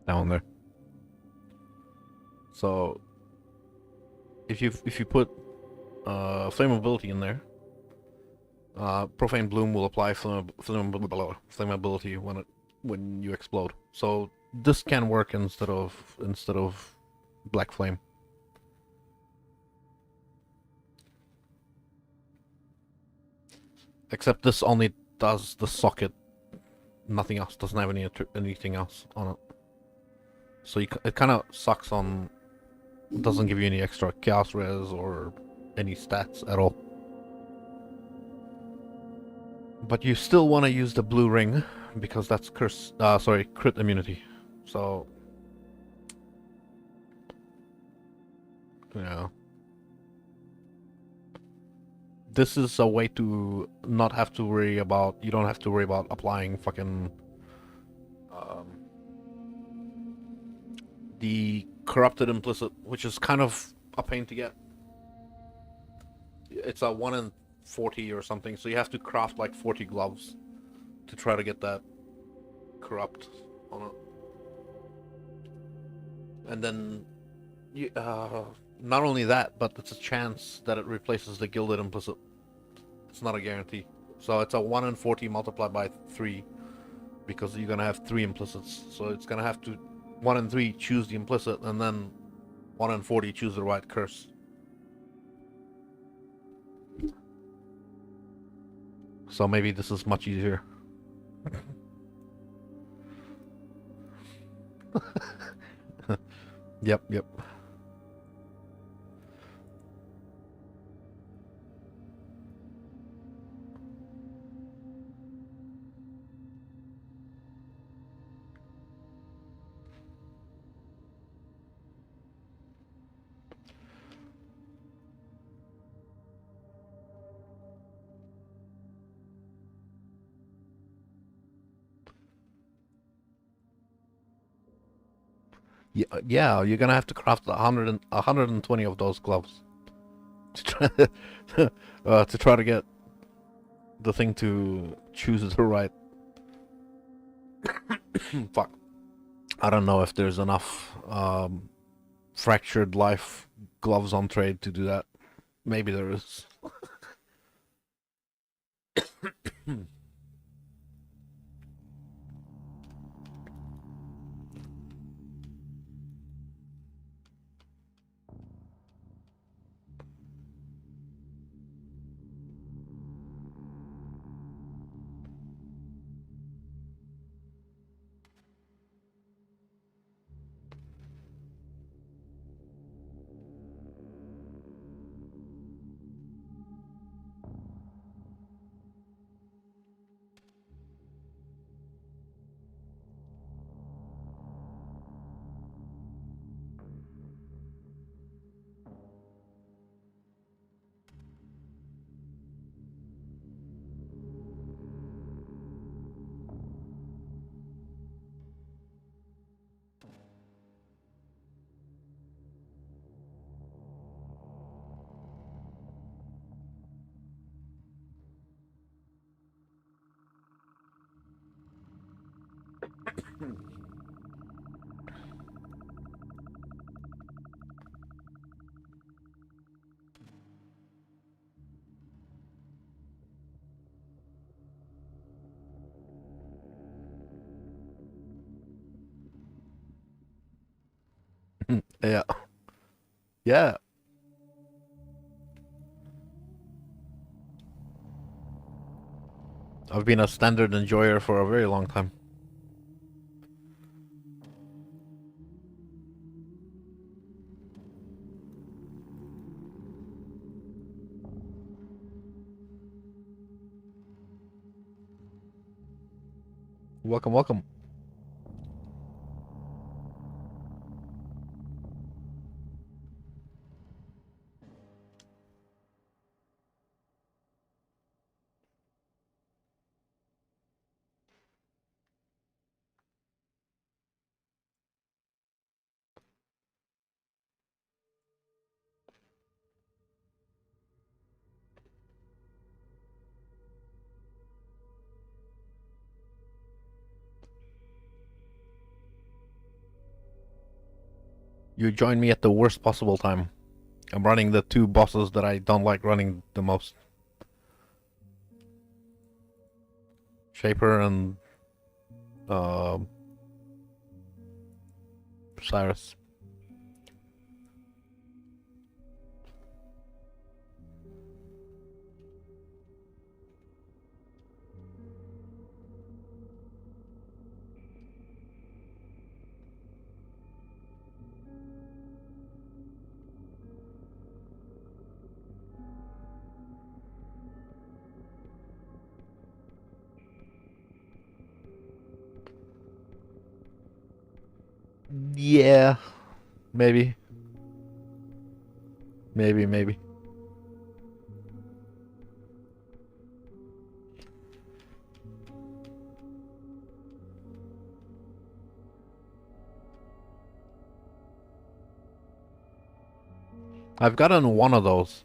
Down there. So if you put flammability in there, Profane Bloom will apply flammability when it when you explode. So this can work instead of Black Flame. Except this only does the socket, nothing else. Doesn't have anything else on it. So it kind of sucks on. Doesn't give you any extra chaos res or any stats at all. But you still want to use the blue ring because that's crit immunity. So yeah, this is a way to not have to worry about. You don't have to worry about applying fucking um, the corrupted implicit, which is kind of a pain to get. It's a 1 in 40 or something, so you have to craft like 40 gloves to try to get that corrupt on it. And then you, not only that, but it's a chance that it replaces the gilded implicit. It's not a guarantee. So it's a 1 in 40 multiplied by 3 because you're gonna have 3 implicits. So it's gonna have to 1 in 3 choose the implicit, and then 1 in 40 choose the right curse. So maybe this is much easier. Yep. Yeah, you're gonna have to craft 120 of those gloves to try to try to get the thing to choose the right. Fuck. I don't know if there's enough fractured life gloves on trade to do that. Maybe there is. Yeah. Yeah. I've been a standard enjoyer for a very long time. Welcome. You joined me at the worst possible time. I'm running the 2 bosses that I don't like running the most. Shaper and Um, Cyrus. Yeah, maybe, maybe. I've gotten one of those.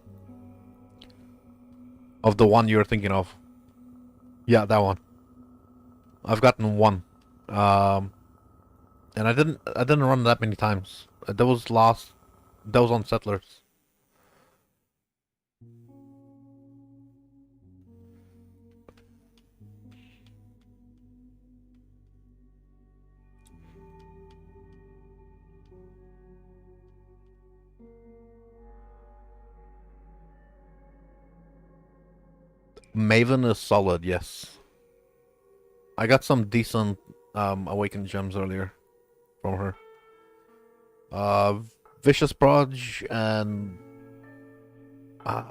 Of the one you're thinking of. Yeah, that one. I've gotten one. Um, and I didn't run that many times. That was last. That was on Settlers. Maven is solid, yes. I got some decent awakened gems earlier from her. Uh, Vicious Proj and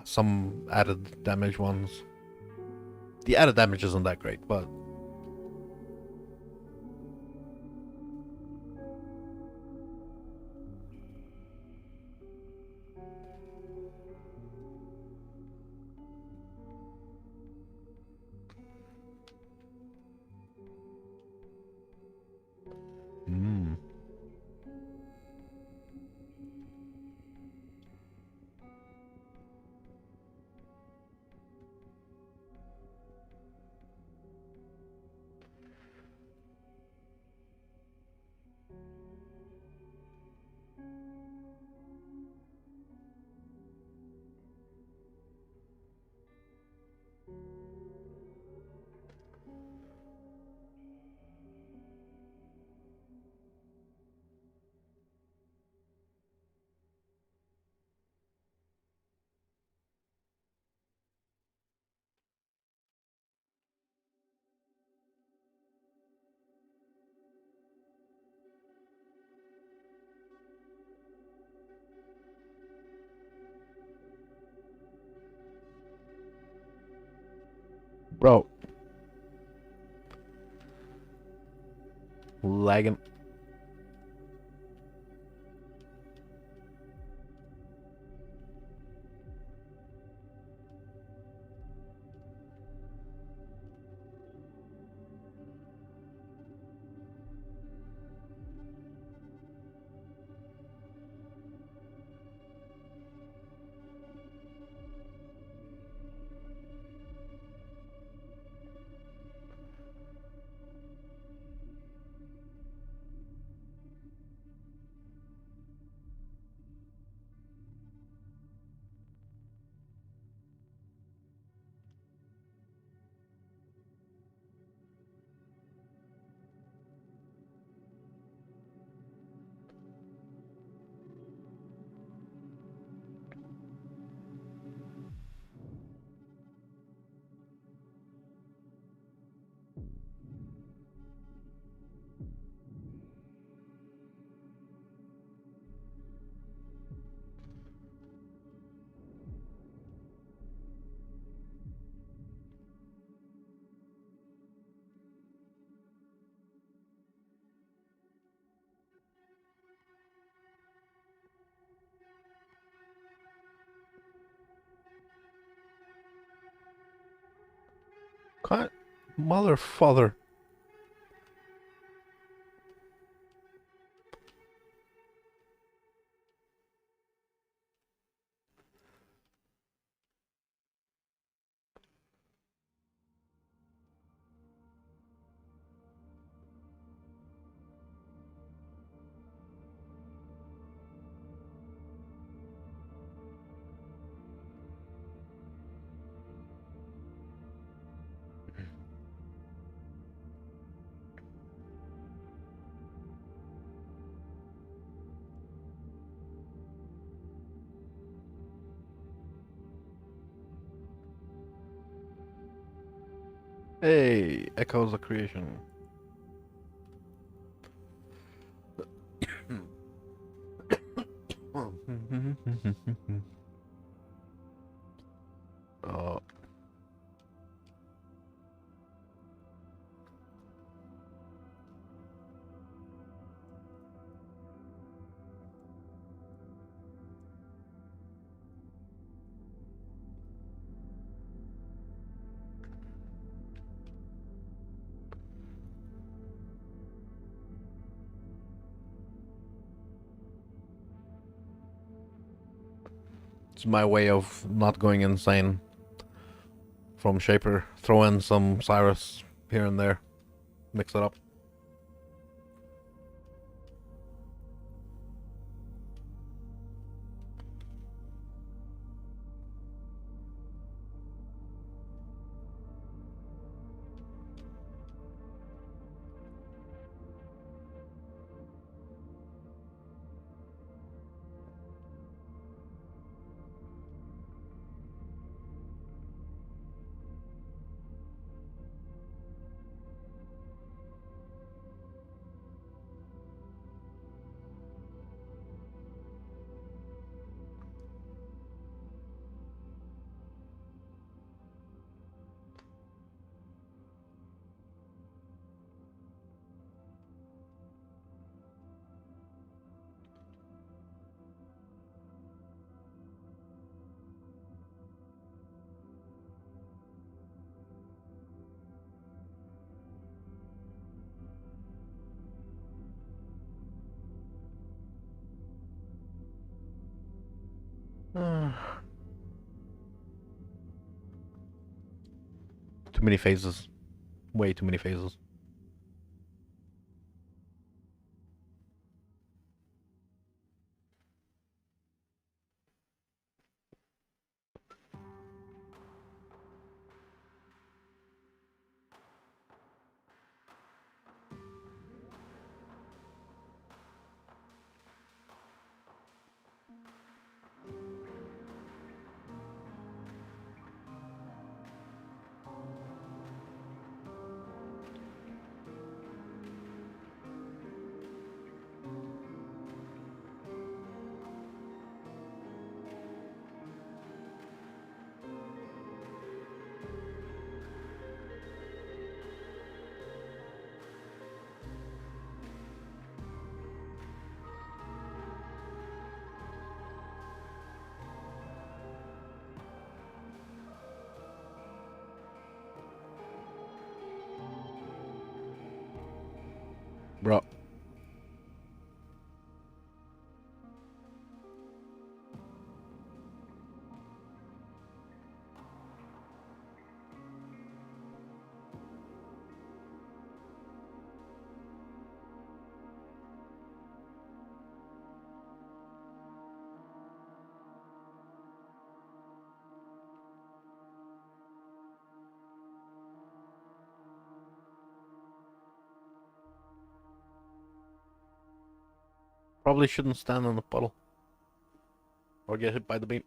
some added damage ones. The added damage isn't that great, but mm. Bro, lagging. Cut, mother, father. Hey, echoes of creation. uh, it's my way of not going insane from Shaper. Throw in some Cyrus here and there. Mix it up. Too many phases. Way too many phases. Bro. Probably shouldn't stand on the puddle. Or get hit by the beam.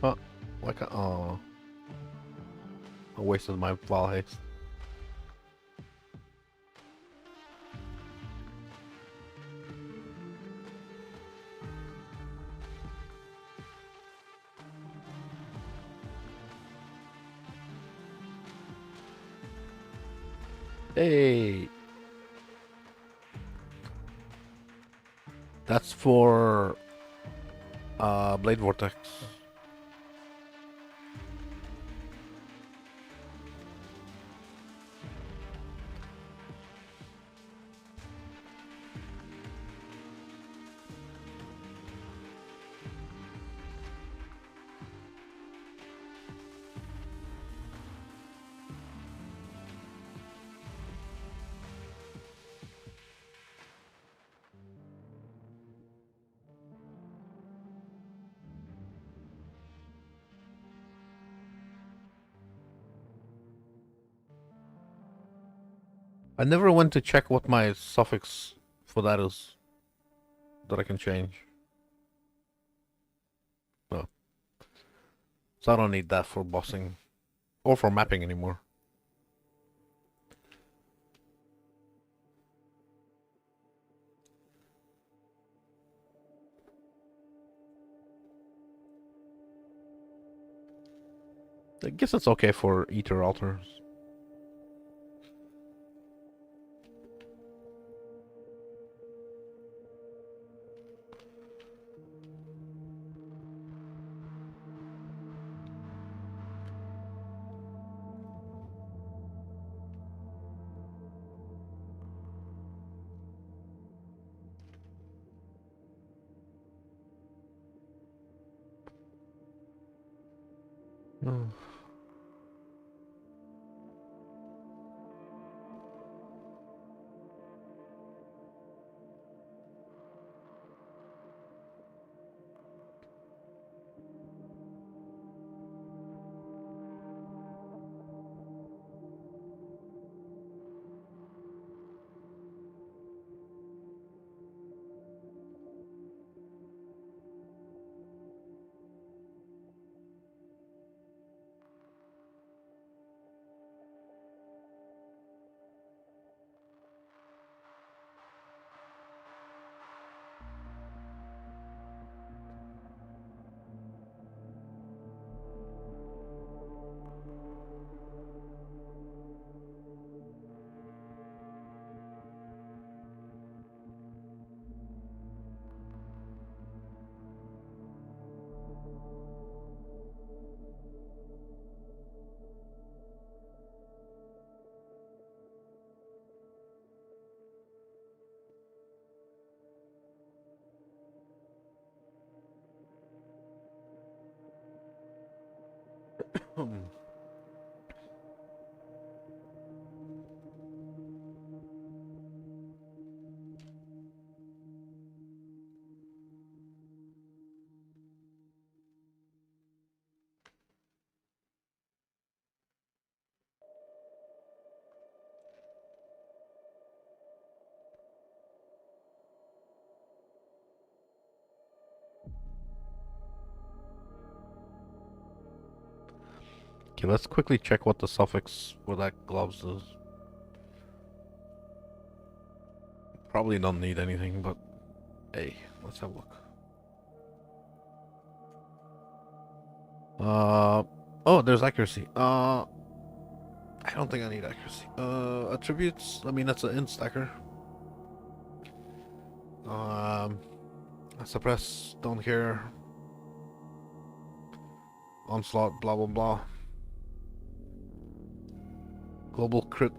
Oh, like a, oh, I wasted my Val haste. Hey, That's for Blade Vortex. I never went to check what my suffix for that is that I can change. No. So I don't need that for bossing or for mapping anymore. I guess it's okay for ether altars. Oh. Okay, let's quickly check what the suffix for that gloves is. Probably don't need anything, but hey, let's have a look. Oh, there's accuracy. I don't think I need accuracy. Attributes. I mean, that's an int stacker. Um, suppress. Don't care. Onslaught. Blah blah blah. Global crit.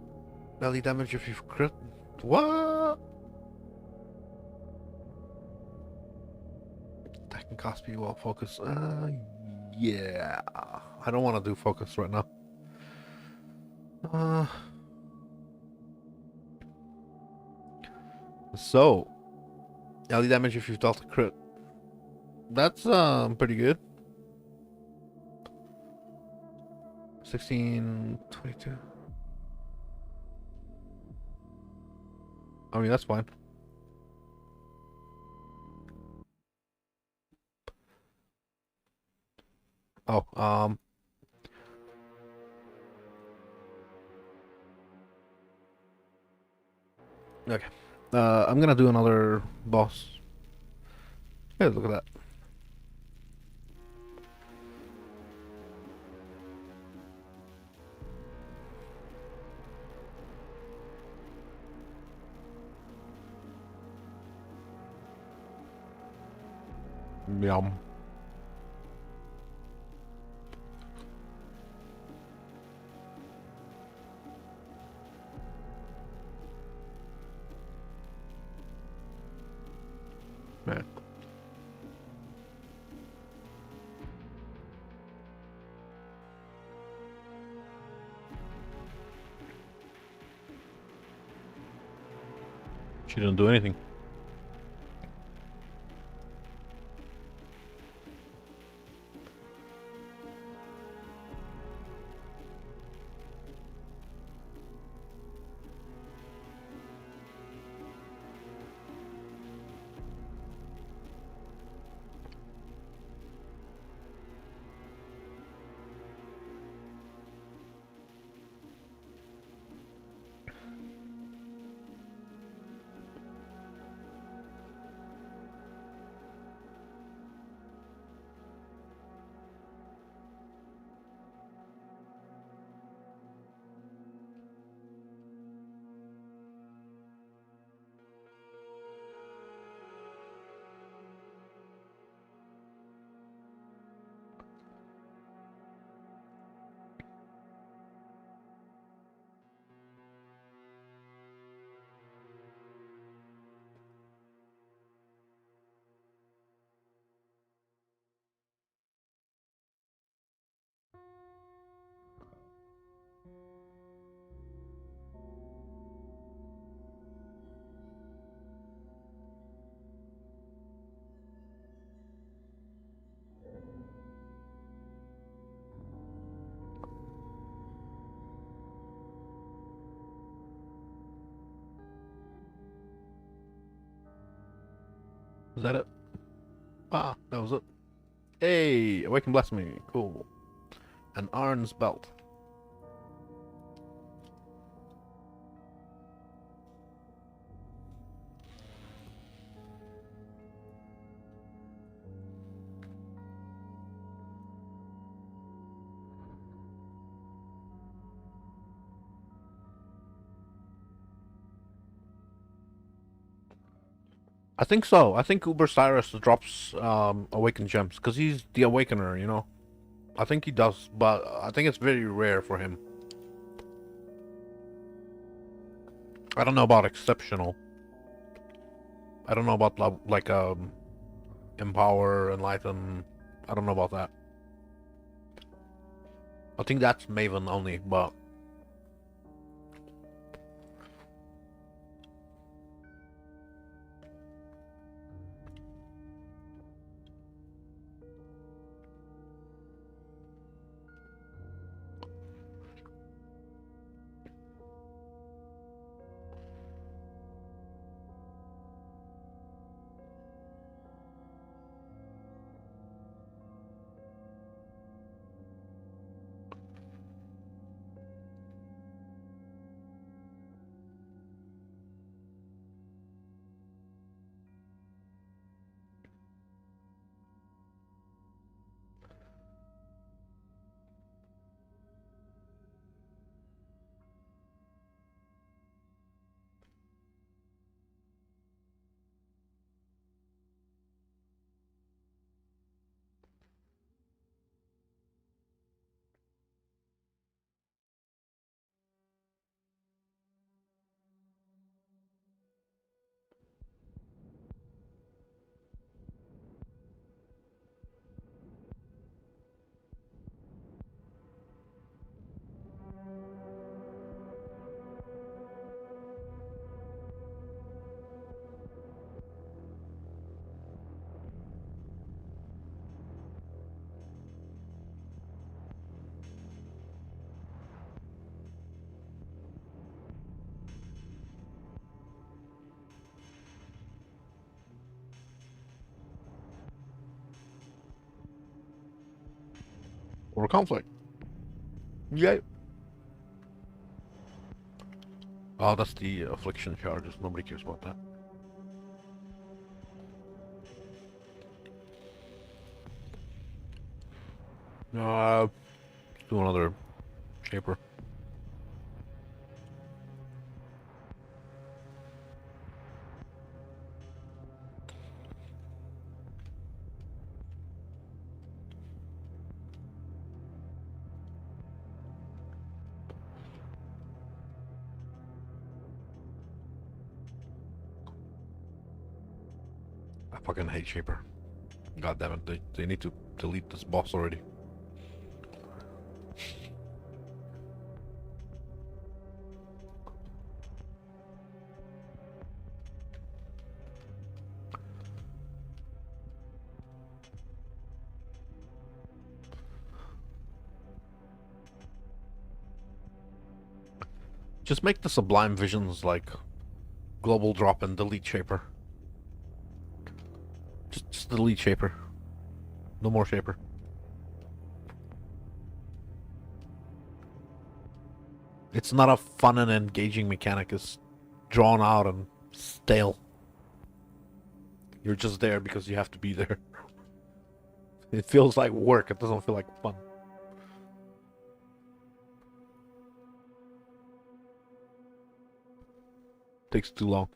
Melee damage if you crit. What? That can cost me while focus. Yeah. I don't want to do focus right now. So, melee damage if you've dealt a crit. That's pretty good. 16, 22. I mean, that's fine. Oh, okay. I'm gonna do another boss. Yeah, look at that. Yum. Man. She didn't do anything. Was that it? Ah, that was it. Hey, Awaken Blasphemy. Cool. An Arn's belt. I think so. I think Uber Cyrus drops Awakened Gems because he's the Awakener, you know? I think he does, but I think it's very rare for him. I don't know about exceptional. I don't know about like Empower, Enlighten. I don't know about that. I think that's Maven only, but or conflict. Yeah. Oh, that's the affliction charges. Nobody cares about that. Let's do another shaper. Fucking hate Shaper. God damn it, they need to delete this boss already. Just make the Sublime Visions like global drop and delete Shaper. Just delete Shaper. No more Shaper. It's not a fun and engaging mechanic. It's drawn out and stale. You're just there because you have to be there. It feels like work. It doesn't feel like fun. Takes too long.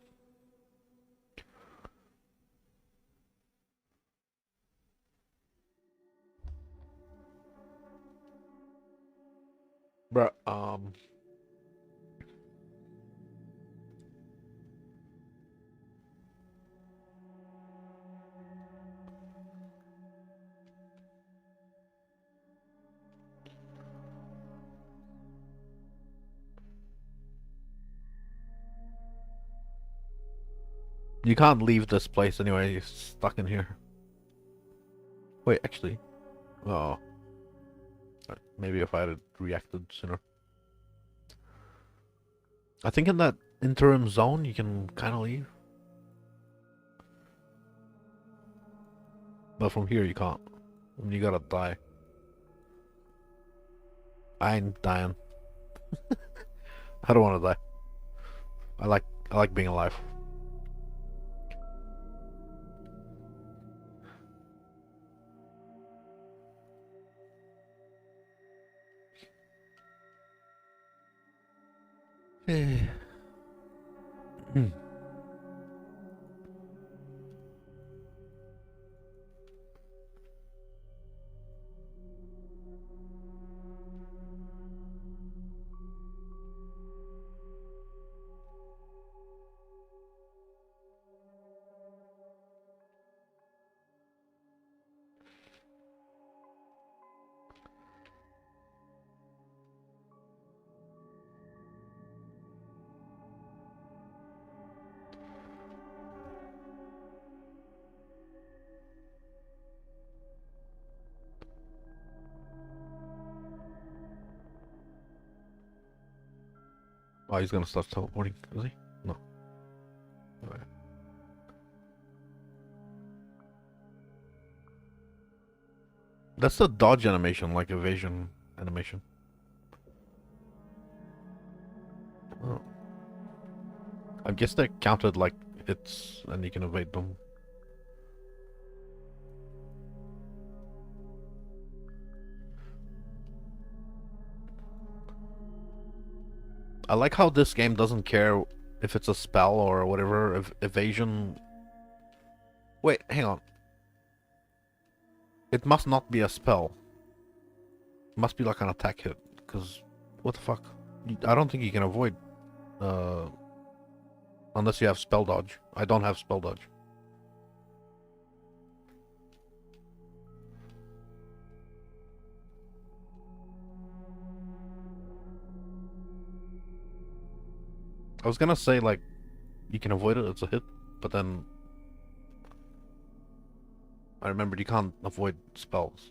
Bruh, you can't leave this place anyway. You're stuck in here. Wait, actually. Oh. Maybe if I had reacted sooner. I think in that interim zone, you can kind of leave. But from here, you can't. I mean, you gotta die. I ain't dying. I don't want to die. I like being alive. Oh, he's gonna start teleporting, is he? No. Okay. That's the dodge animation, like evasion animation. Oh. I guess they counted like hits and you can evade them. I like how this game doesn't care if it's a spell or whatever. Evasion. Wait, hang on. It must not be a spell. It must be like an attack hit. Because, what the fuck? I don't think you can avoid. Unless you have spell dodge. I don't have spell dodge. I was gonna say, like, you can avoid it, it's a hit, but then I remembered you can't avoid spells.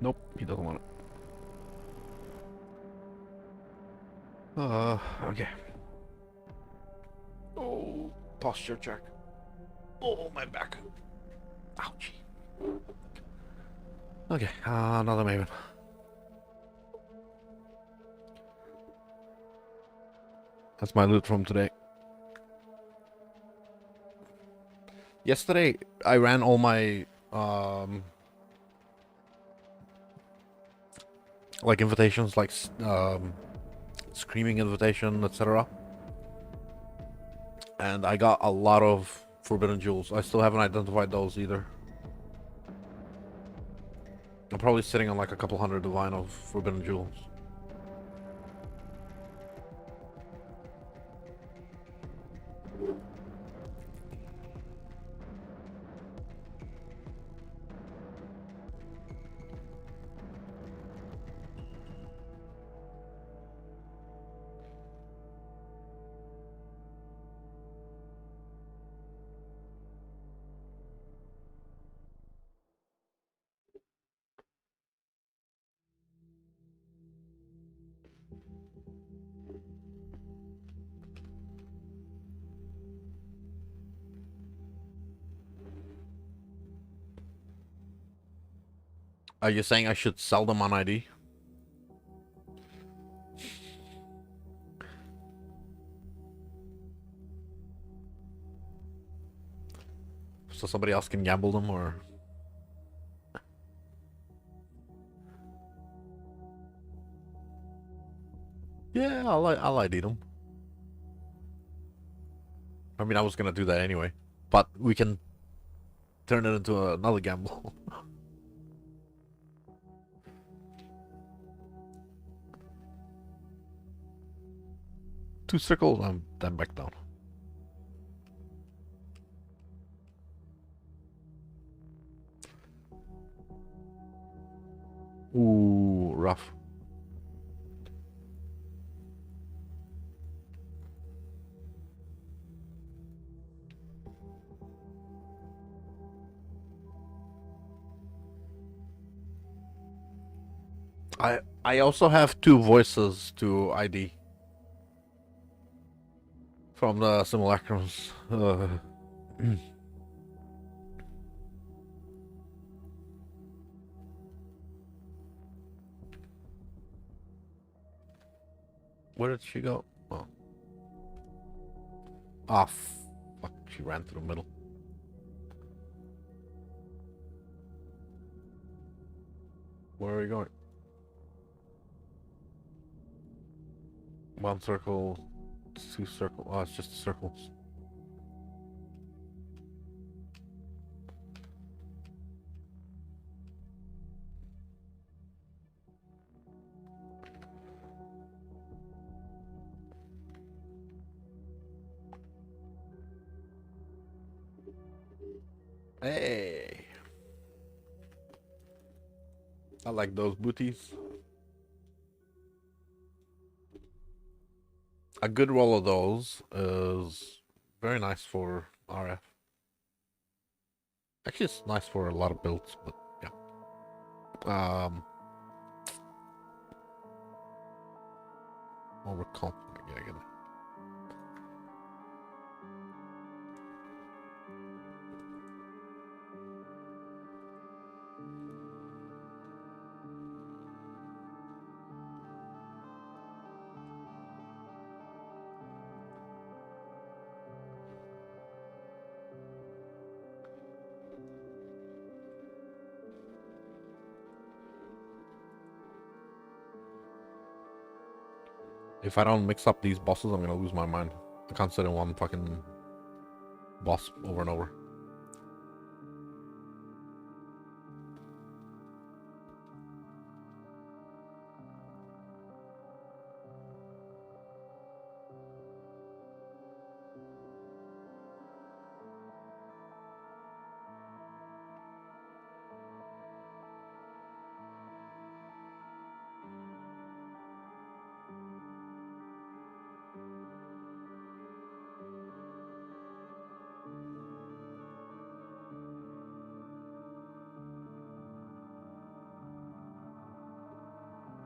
Nope, he doesn't want it. Okay. Oh. posture check. Oh, my back. Ouch. Okay, another Maven. That's my loot from today. Yesterday, I ran all my, like invitations, like, screaming invitation, etc. And I got a lot of forbidden jewels. I still haven't identified those either. I'm probably sitting on like a couple hundred divine of forbidden jewels. Are you saying I should sell them on ID? So somebody else can gamble them, or... Yeah, I'll ID them. I mean, I was gonna do that anyway. But we can turn it into another gamble. 2 circles, I'm back down. Ooh, rough. I also have 2 voices to ID from the simulacrums. Where did she go? Oh. Ah, fuck. She ran through the middle. Where are you going? 1 circle, 2 circles. Oh, it's just circles. Hey! I like those booties. A good roll of those is very nice for RF. Actually, it's nice for a lot of builds, but yeah. Overconfident. Yeah, I get it. If I don't mix up these bosses, I'm gonna lose my mind. I can't sit in one fucking boss over and over.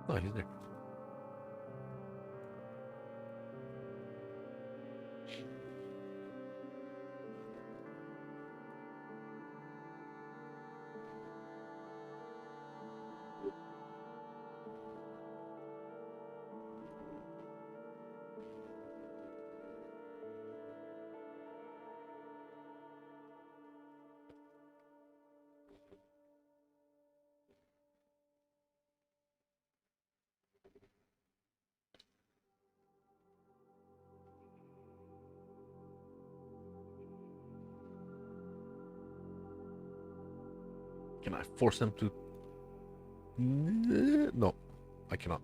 Oh, he's there. Can I force him to? No, I cannot.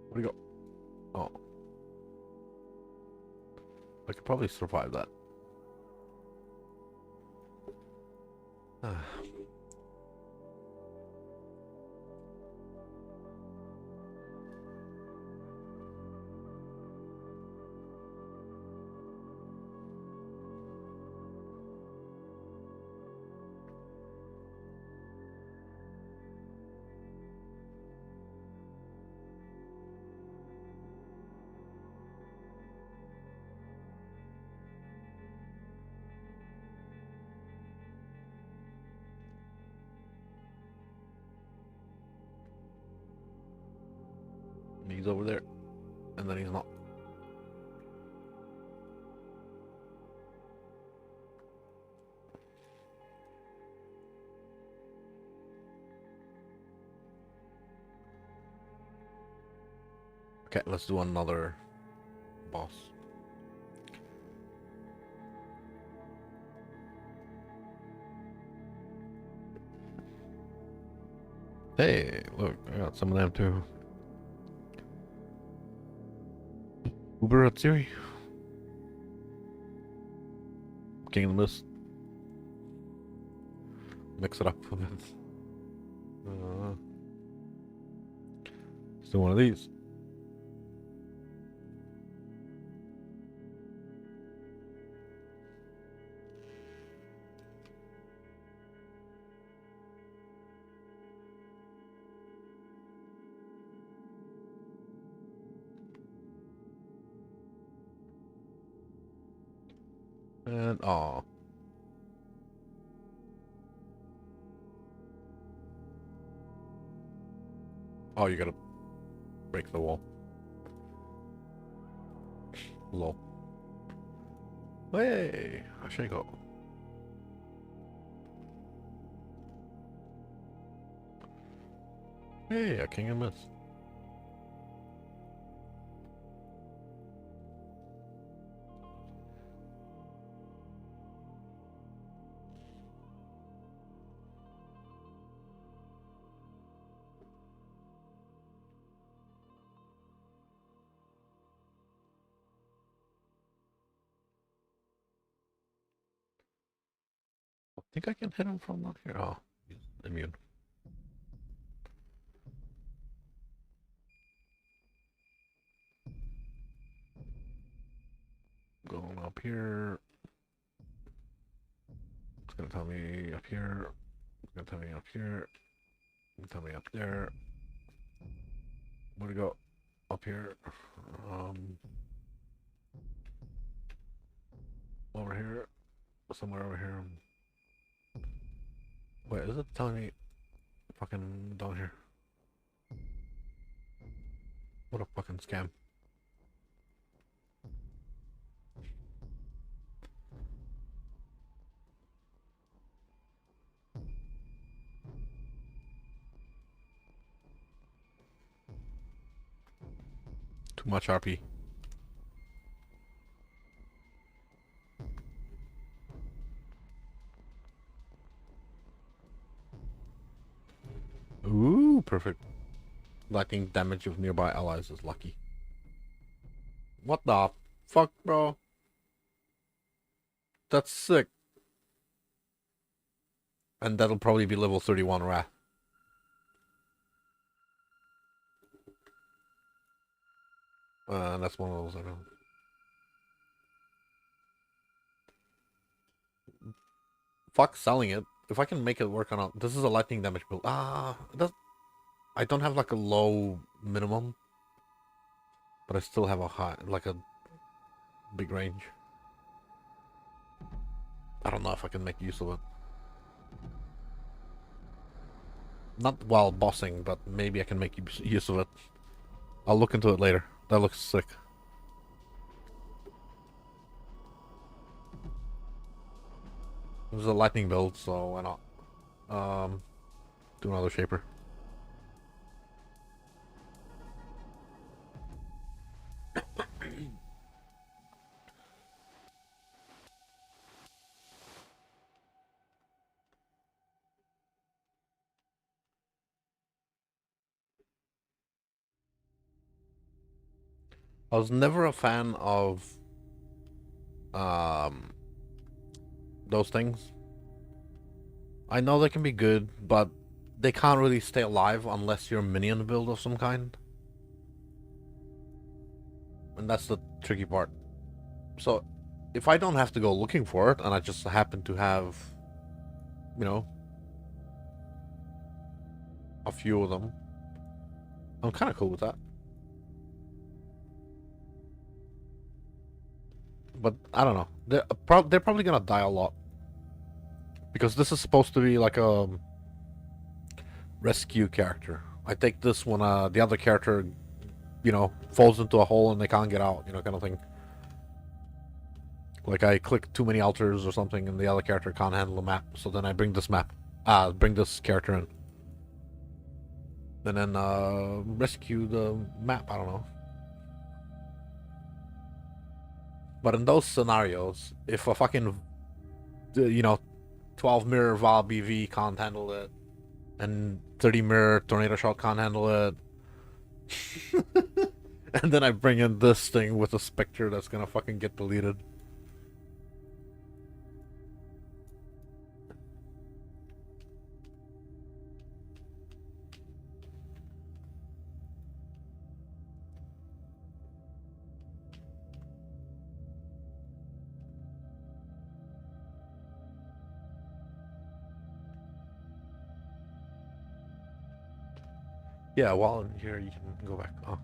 Where'd he go? Oh. I could probably survive that. He's over there, and then he's not. Okay, let's do another boss. Hey, look, I got some of them too. Uber Atsiri. King of the Mist. Mix it up a bit. Let's do one of these. And oh, oh, you gotta break the wall. Lol. Hey, how should I go? Hey, a King of the Mist. I think I can hit him from down here. Oh, he's immune. Going up here. It's gonna tell me up here. It's gonna tell me up here. It's gonna tell me up there. Where to go? Up here. Over here. Somewhere over here. Wait, is it telling me fucking down here? What a fucking scam. Too much RP. Ooh, perfect. Lightning damage of nearby allies is lucky. What the fuck, bro? That's sick. And that'll probably be level 31 Wrath. That's one of those I know. Fuck selling it. If I can make it work on a... This is a lightning damage build. I don't have like a low minimum. But I still have a high... Like a big range. I don't know if I can make use of it. Not while bossing, but maybe I can make use of it. I'll look into it later. That looks sick. It was a lightning build, so why not? Do another shaper. I was never a fan of um those things. I know they can be good, but they can't really stay alive unless you're a minion build of some kind. And that's the tricky part. So, if I don't have to go looking for it, and I just happen to have, you know, a few of them, I'm kind of cool with that. But I don't know. They're probably gonna die a lot because this is supposed to be like a rescue character. I take this when the other character, falls into a hole and they can't get out, kind of thing. Like I click too many altars or something and the other character can't handle the map, so then I bring bring this character in. And then rescue the map, I don't know. But in those scenarios, if a fucking, 12 mirror Val BV can't handle it, and 30 mirror Tornado Shot can't handle it, and then I bring in this thing with a Spectre that's gonna fucking get deleted. Yeah, while in here you can go back. Oh.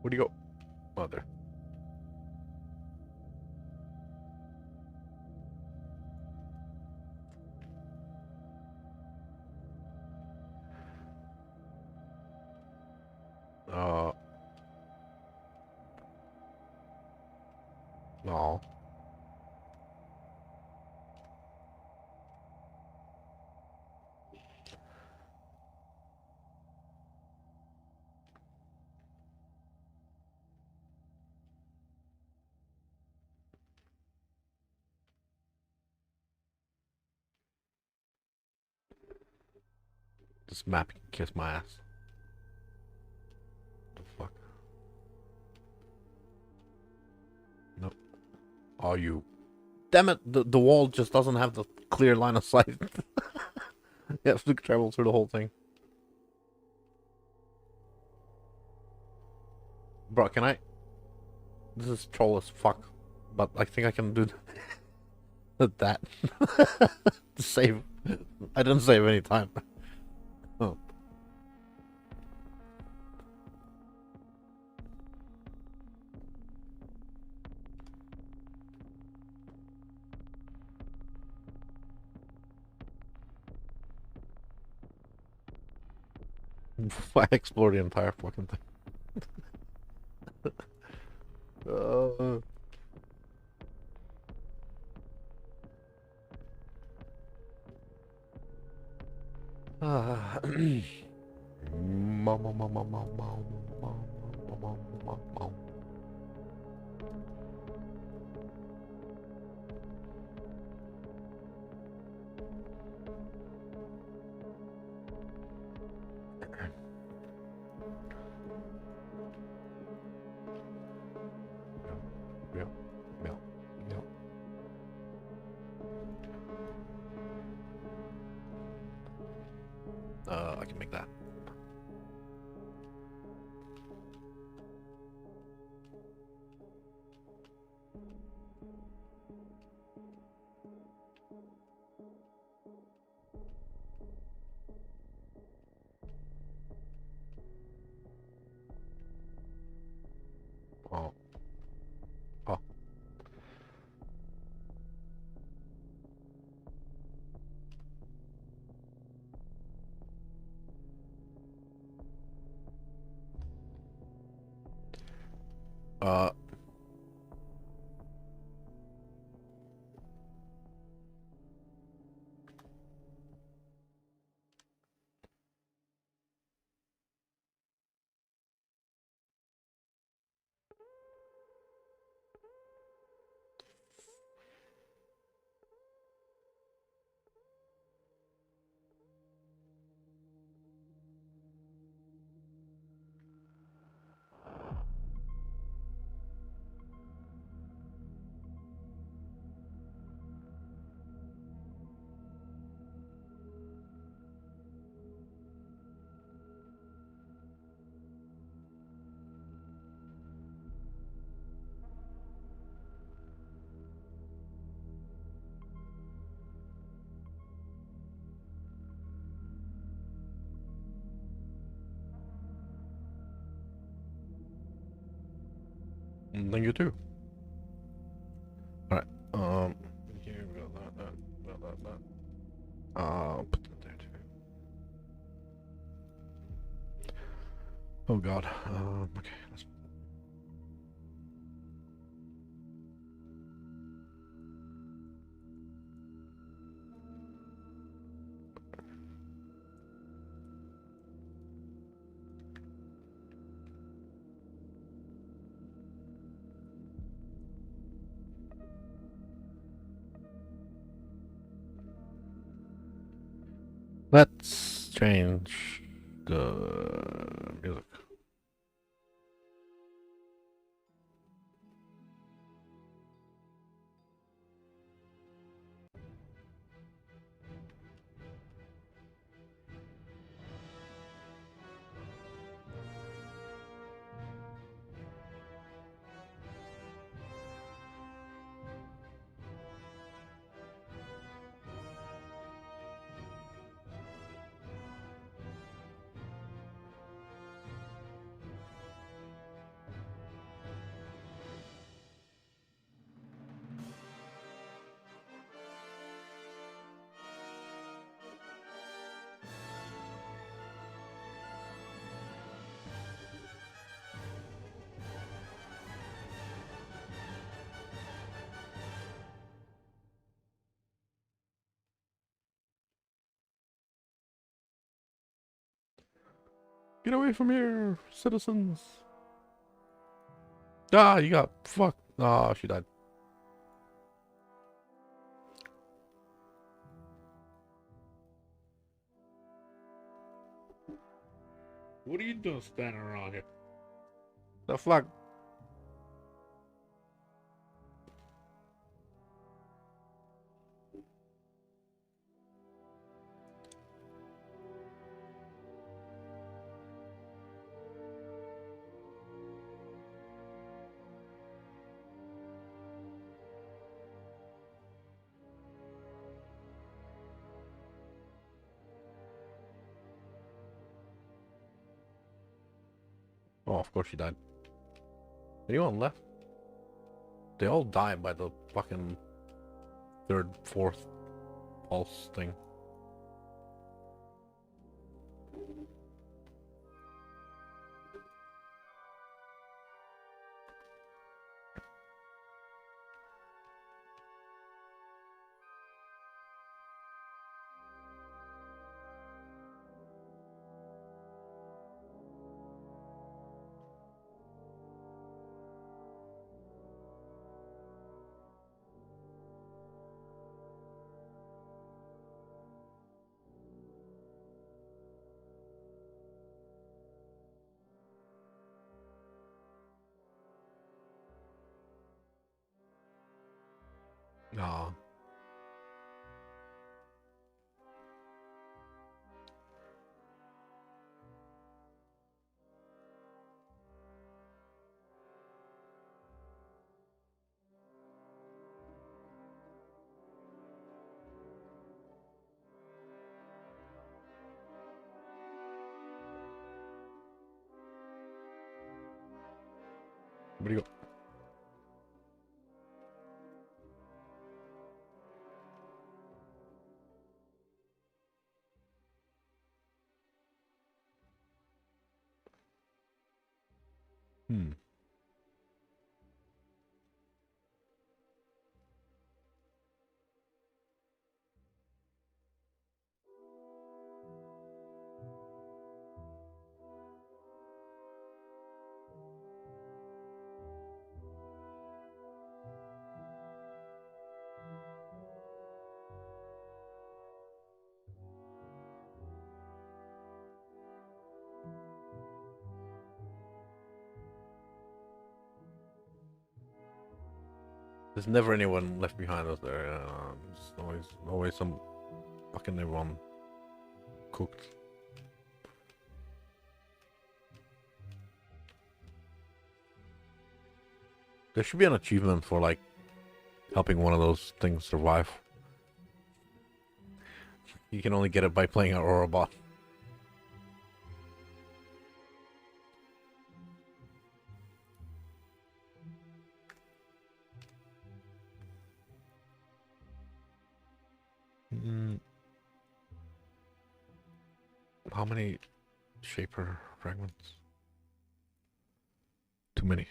Where'd you go? Oh, there. Uh, no. This map can kiss my ass. What the fuck? Nope. Oh, you. Damn it, the wall just doesn't have the clear line of sight. You have to travel through the whole thing. Bro, can I? This is troll as fuck. But I think I can do that. Save. I didn't save any time. Oh. I explored the entire fucking thing. Uh, uh, yeah, yeah, yeah. I can make that. Uh, thank you too. All right. Here we got that. Put that there too. Oh God. Okay. Let's change the music. Get away from here, citizens. Ah, you got fucked. Ah, she died. What are you doing standing around here? The fuck? Oh, of course she died. Anyone left? They all died by the fucking third, fourth pulse thing. Ah. Where'd you go? Hmm. There's never anyone left behind us there. There's always some fucking everyone cooked. There should be an achievement for like helping one of those things survive. You can only get it by playing an Aurora bot. How many shaper fragments? Too many.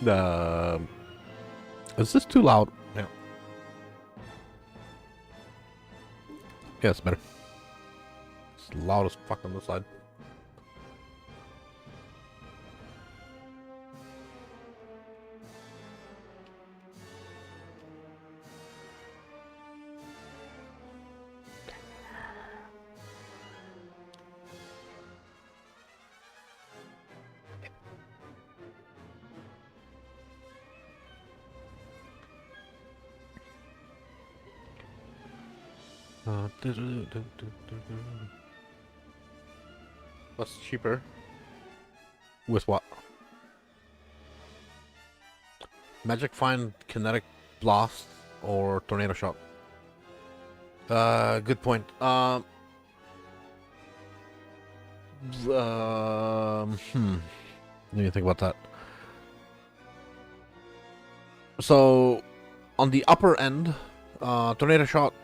The Is this too loud? Yeah. Yeah, it's better. It's loud as fuck on this side. What's cheaper? With what? Magic Find, Kinetic Blast, or Tornado Shot? Good point. Let me think about that. So, on the upper end, Tornado Shot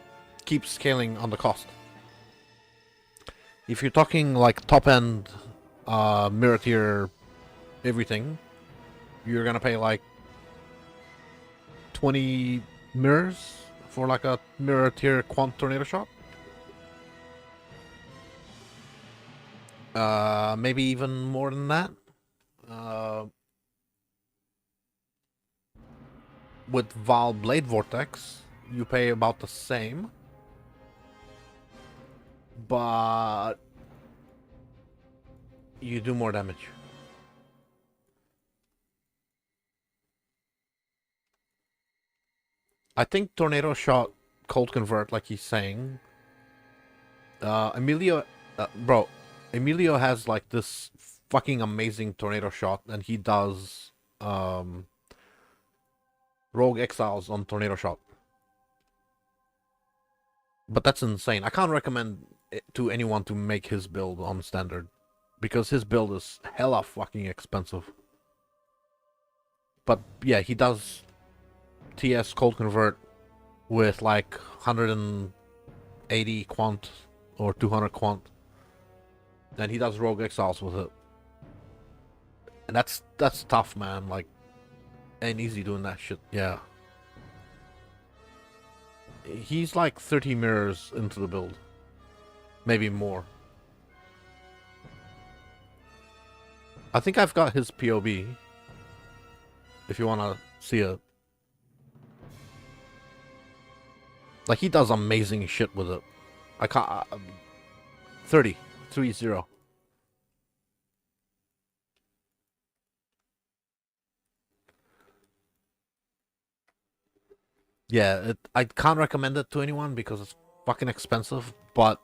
keeps scaling on the cost. If you're talking like top end, mirror tier, everything, you're gonna pay like 20 mirrors for like a mirror tier quant Tornado Shot. Maybe even more than that. With Val Blade Vortex, you pay about the same. But you do more damage. I think Tornado Shot, Cold Convert, like he's saying. Emilio has like this fucking amazing Tornado Shot, and he does Rogue Exiles on Tornado Shot. But that's insane. I can't recommend it to anyone to make his build on standard, because his build is hella fucking expensive. But yeah, he does TS Cold Convert with like 180 quant or 200 quant. Then he does Rogue Exiles with it. And that's tough, man. Like, ain't easy doing that shit. Yeah. He's like 30 mirrors into the build. Maybe more. I think I've got his POB. If you want to see it. Like, he does amazing shit with it. I can't... 30. 3-0. Yeah, I can't recommend it to anyone because it's fucking expensive, but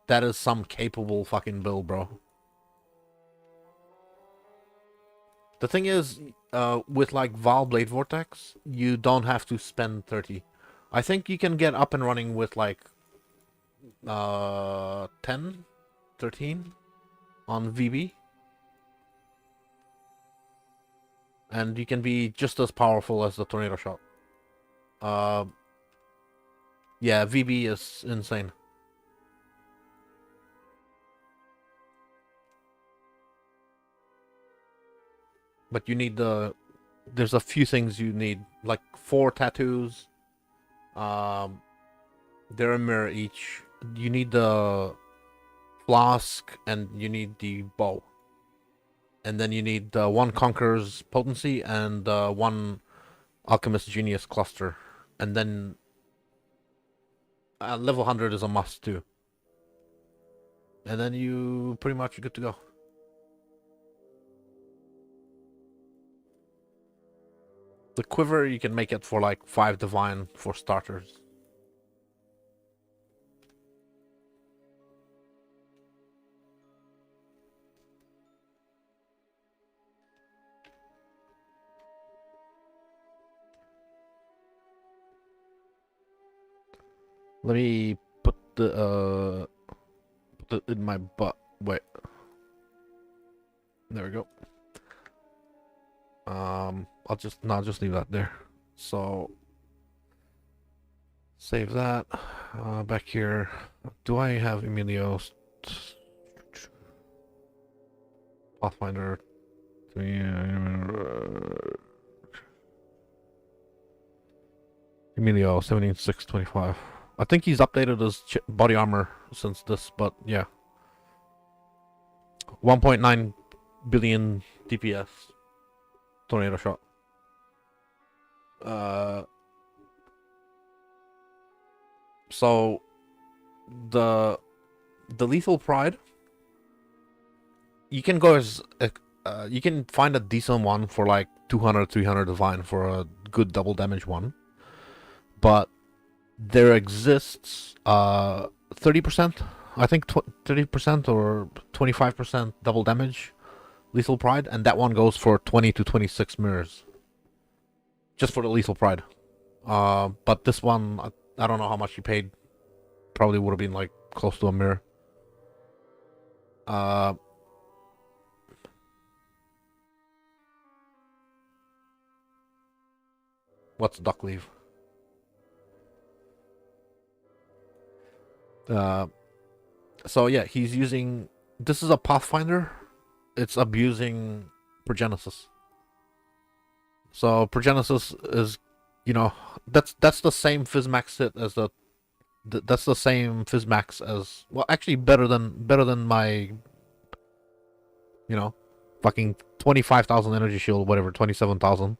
that is some capable fucking build, bro. The thing is, with like Val Blade Vortex, you don't have to spend 30. I think you can get up and running with like 10, 13 on VB. And you can be just as powerful as the tornado shot. Uh, yeah, VB is insane. But you need there's a few things you need, like 4 tattoos. They're a mirror each. You need the flask and you need the bow. And then you need 1 Conqueror's Potency and 1 Alchemist Genius Cluster. And then level 100 is a must too. And then you pretty much good to go. The quiver, you can make it for like 5 divine for starters. Let me put the in my butt. Wait. There we go. I'll just leave that there. So save that. Back here. Do I have Emilio's Pathfinder? Emilio 17625. I think he's updated his body armor since this, but yeah. 1.9 billion DPS. Tornado shot. So the lethal pride, you can go as you can find a decent one for like 200 300 divine for a good double damage one, but there exists 30%, I think 30% or 25% double damage lethal pride, and that one goes for 20 to 26 mirrors just for the lethal pride. But this one, I don't know how much you paid. Probably would have been like close to a mirror. What's duck leave? So yeah, he's using. This is a Pathfinder. It's abusing Progenesis. So Progenesis is, that's the same Fizzmax hit as that's the same Fizzmax as, well, actually better than my, fucking 25,000 energy shield, whatever, 27,000.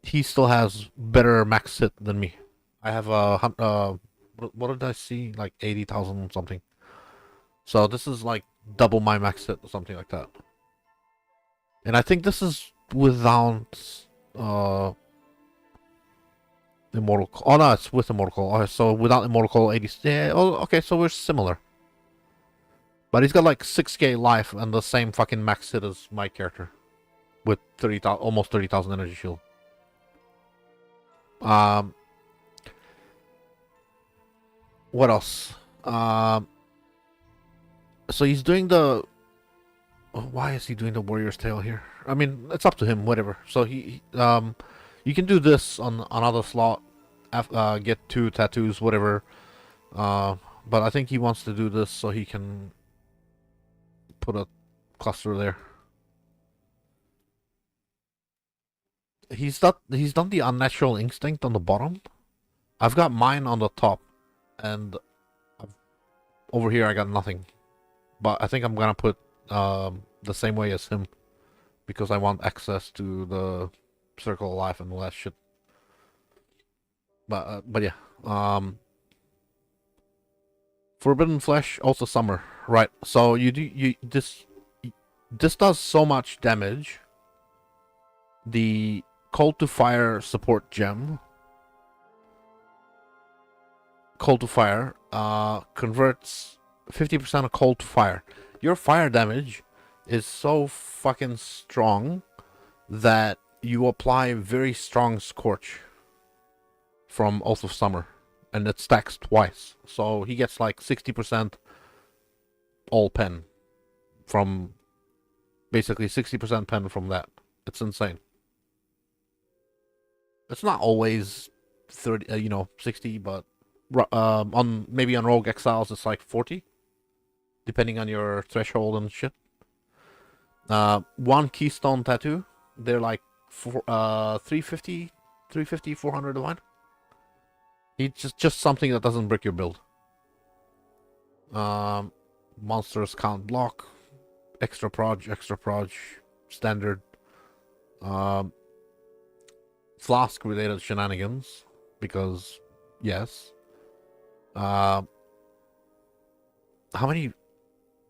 He still has better max hit than me. I have what did I see? Like 80,000 something. So this is like double my max hit or something like that. And I think this is without Immortal Call. Oh no, it's with Immortal Call. Okay, so without Immortal Call 80. Yeah, oh, okay, so we're similar. But he's got like 6k life and the same fucking max hit as my character. With 30,000, almost 30,000 energy shield. What else? So he's doing the. Why is he doing the Warrior's Tale here? I mean, it's up to him. Whatever. So you can do this on another slot. Get 2 tattoos, whatever. But I think he wants to do this so he can put a cluster there. He's done the Unnatural Instinct on the bottom. I've got mine on the top, and over here I got nothing. But I think I'm gonna put the same way as him, because I want access to the Circle of Life and all that shit. But yeah. Forbidden Flesh, also summer, right? So this does so much damage. The Cold to Fire support gem, Cold to Fire, converts 50% of cold to fire. Your fire damage is so fucking strong that you apply very strong Scorch from Oath of Summer, and it stacks twice. So he gets like 60% all pen from basically 60% pen from that. It's insane. It's not always 30, 60, but maybe on Rogue Exiles it's like 40, depending on your threshold and shit. One Keystone Tattoo, they're like 350, 400 divine. It's just something that doesn't break your build. Monsters can't block. Extra proj, standard. Flask related shenanigans, because yes. How many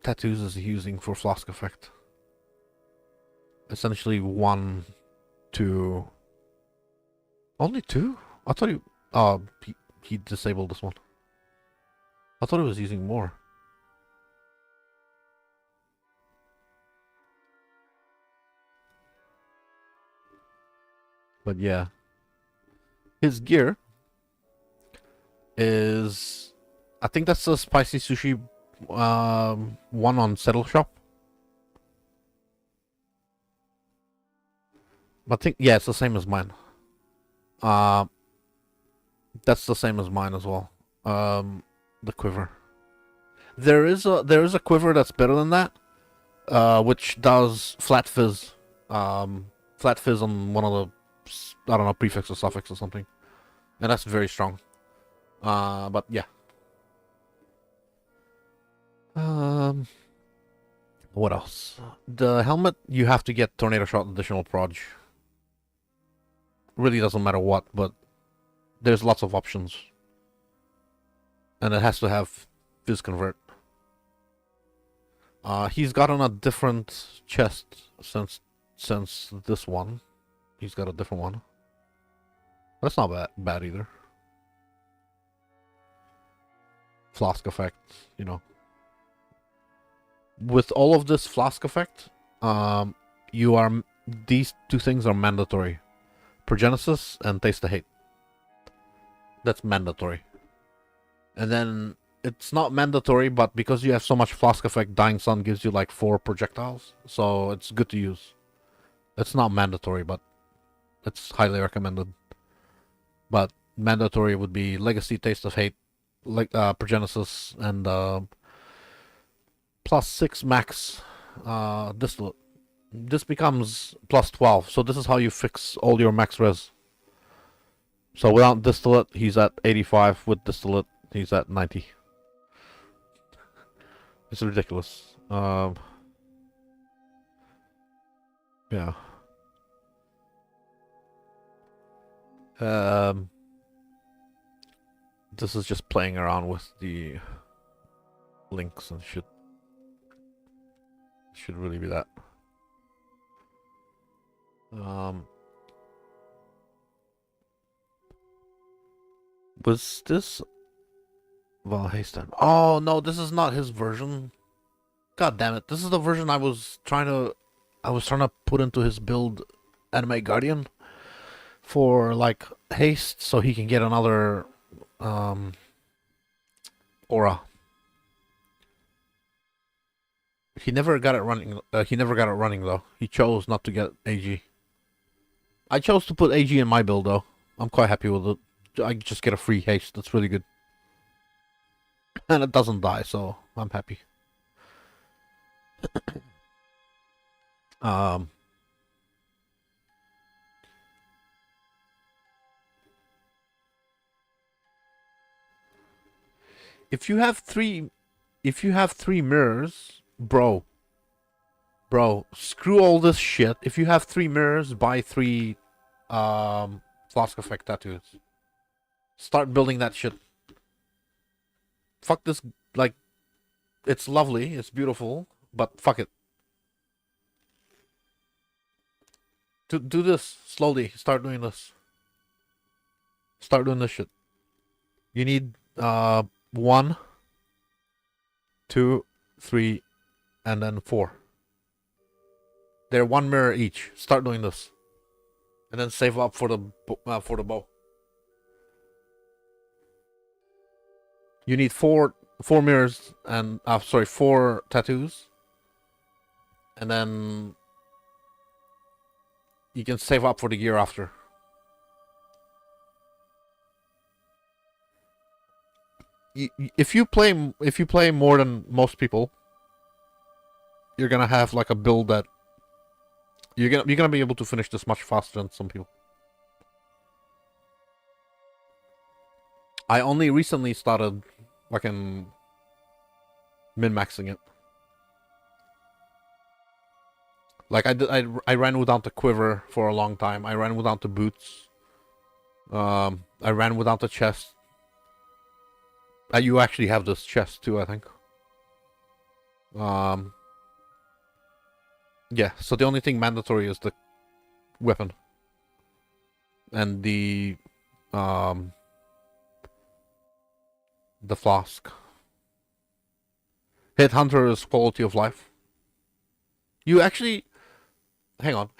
tattoos is he using for flask effect? Essentially 1, 2. Only 2? I thought he disabled this one. I thought he was using more. But yeah. His gear is, I think that's the spicy sushi one on Settle Shop. I think, yeah, it's the same as mine. That's the same as mine as well. The quiver. There is a quiver that's better than that, which does flat fizz. Flat fizz on one of the, I don't know, prefix or suffix or something, and that's very strong. But yeah. What else? The helmet, you have to get Tornado Shot additional proj. Really doesn't matter what, but there's lots of options. And it has to have Fizz Convert. He's gotten a different chest since this one. He's got a different one. That's not bad either. Flask effect, With all of this flask effect, these two things are mandatory. Progenesis and Taste the Hate. That's mandatory. And then it's not mandatory, but because you have so much flask effect, Dying Sun gives you like 4 projectiles, so it's good to use. It's not mandatory, but it's highly recommended. But mandatory would be Legacy, Taste of Hate, like Progenesis, and +6 max distillate. This becomes +12, so this is how you fix all your max res. So without distillate, he's at 85. With distillate, he's at 90. It's ridiculous. Yeah. This is just playing around with the links and shit. Should really be that. Was this Valhaystan? Oh no, this is not his version. God damn it! This is the version I was trying to put into his build, Anime Guardian, for like haste, so he can get another aura. He never got it running. Though. He chose not to get AG. I chose to put AG in my build though. I'm quite happy with it. I just get a free haste. That's really good. And it doesn't die, so I'm happy. If you have three mirrors, bro, screw all this shit. If you have 3 mirrors, buy 3 flask effect tattoos. Start building that shit. Fuck this, like, it's lovely, it's beautiful, but fuck it. Do this slowly. Start doing this. Start doing this shit. You need 1, 2, 3, and then 4. They're 1 mirror each. Start doing this, and then save up for the bow. You need four mirrors and sorry, 4 tattoos, and then you can save up for the gear after. If you play more than most people, you're gonna have like a build that you're gonna be able to finish this much faster than some people. I only recently started fucking min-maxing it. Like I ran without the quiver for a long time. I ran without the boots. I ran without the chest. You actually have this chest too, I think. Yeah, so the only thing mandatory is the weapon. And the flask. Headhunter is quality of life. You actually... Hang on.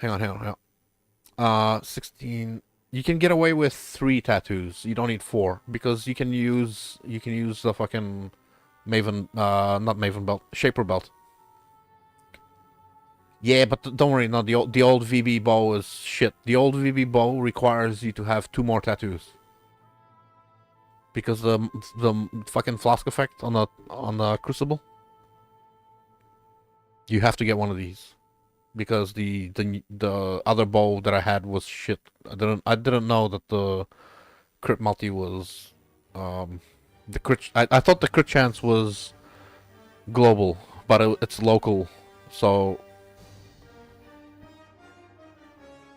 16... You can get away with 3 tattoos. You don't need 4 because you can use the fucking Maven, not Maven belt, Shaper belt. Yeah, but don't worry. No, the old VB bow is shit. The old VB bow requires you to have 2 more tattoos because the fucking flask effect on the crucible. You have to get one of these. Because the other bow that I had was shit. I didn't know that the crit multi was the crit. I thought the crit chance was global, but it's local, so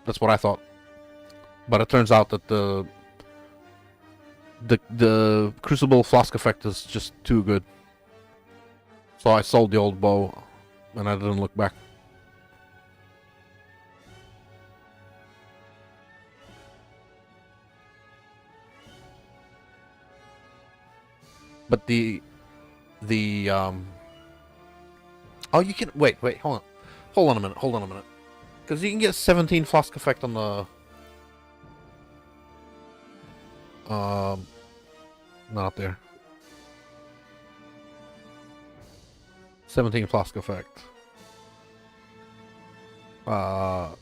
that's what I thought. But it turns out that the crucible flask effect is just too good. So I sold the old bow, and I didn't look back. But oh, you can wait, hold on a minute, because you can get 17 flask effect on the not there. 17 flask effect. Where's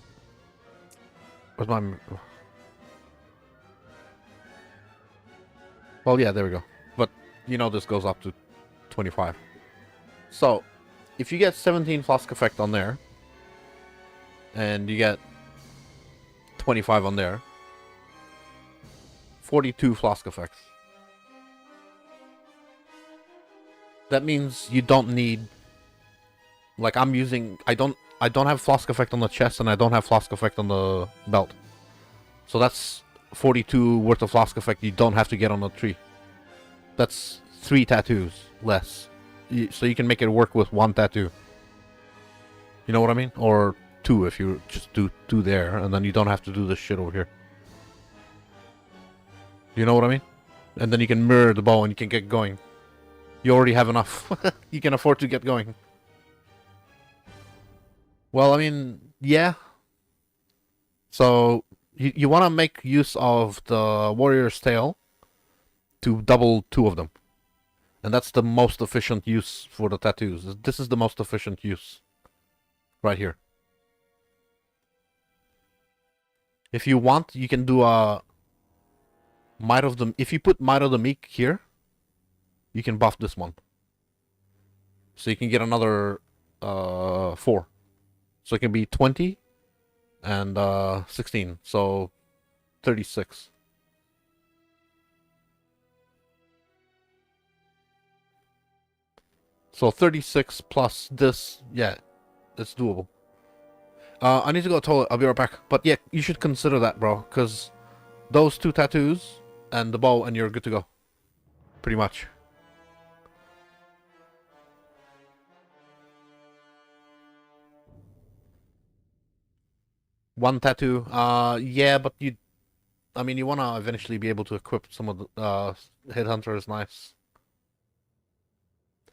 my? Well, yeah, there we go. But you know this goes up to 25. So, if you get 17 flask effect on there, and you get 25 on there, 42 flask effects. That means you don't need, like I'm using, I don't have flask effect on the chest and I don't have flask effect on the belt. So that's 42 worth of flask effect you don't have to get on the tree. That's 3 tattoos less. So you can make it work with 1 tattoo. You know what I mean? Or 2 if you just do 2 there, and then you don't have to do this shit over here. You know what I mean? And then you can mirror the bow and you can get going. You already have enough. You can afford to get going. Well, I mean, yeah. So, you want to make use of the Warrior's Tail to double 2 of them. And that's the most efficient use for the tattoos. This is the most efficient use. Right here. If you want, you can do a Might of the... If you put Might of the Meek here, you can buff this one. So you can get another 4. So it can be 20 and 16. So 36. So 36 plus this, yeah, it's doable. I need to go to the toilet. I'll be right back. But yeah, you should consider that, bro. Because those 2 tattoos and the bow and you're good to go. Pretty much. One tattoo. Yeah, but you... I mean, you want to eventually be able to equip some of the... Headhunter is nice.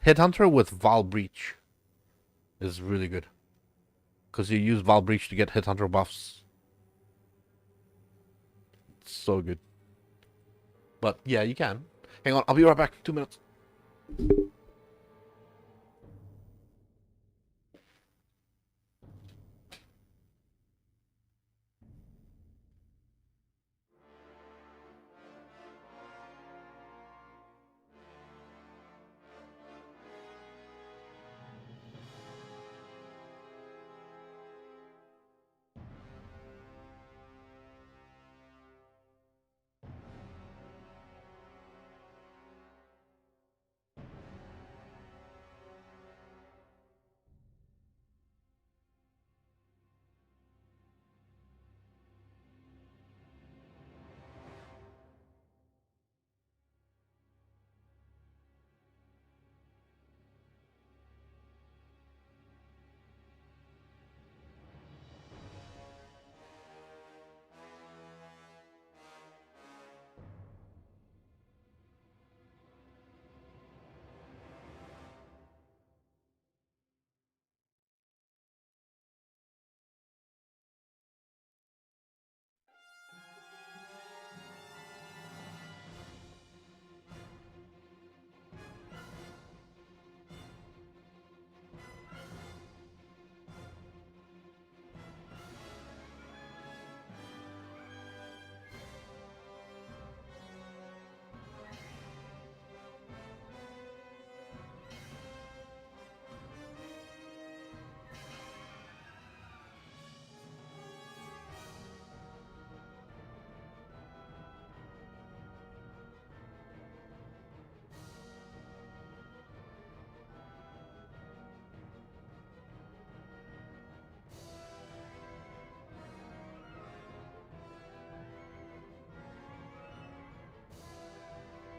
Headhunter with Val Breach is really good. Because you use Val Breach to get Headhunter buffs. It's so good. But yeah, you can. Hang on, I'll be right back. 2 minutes.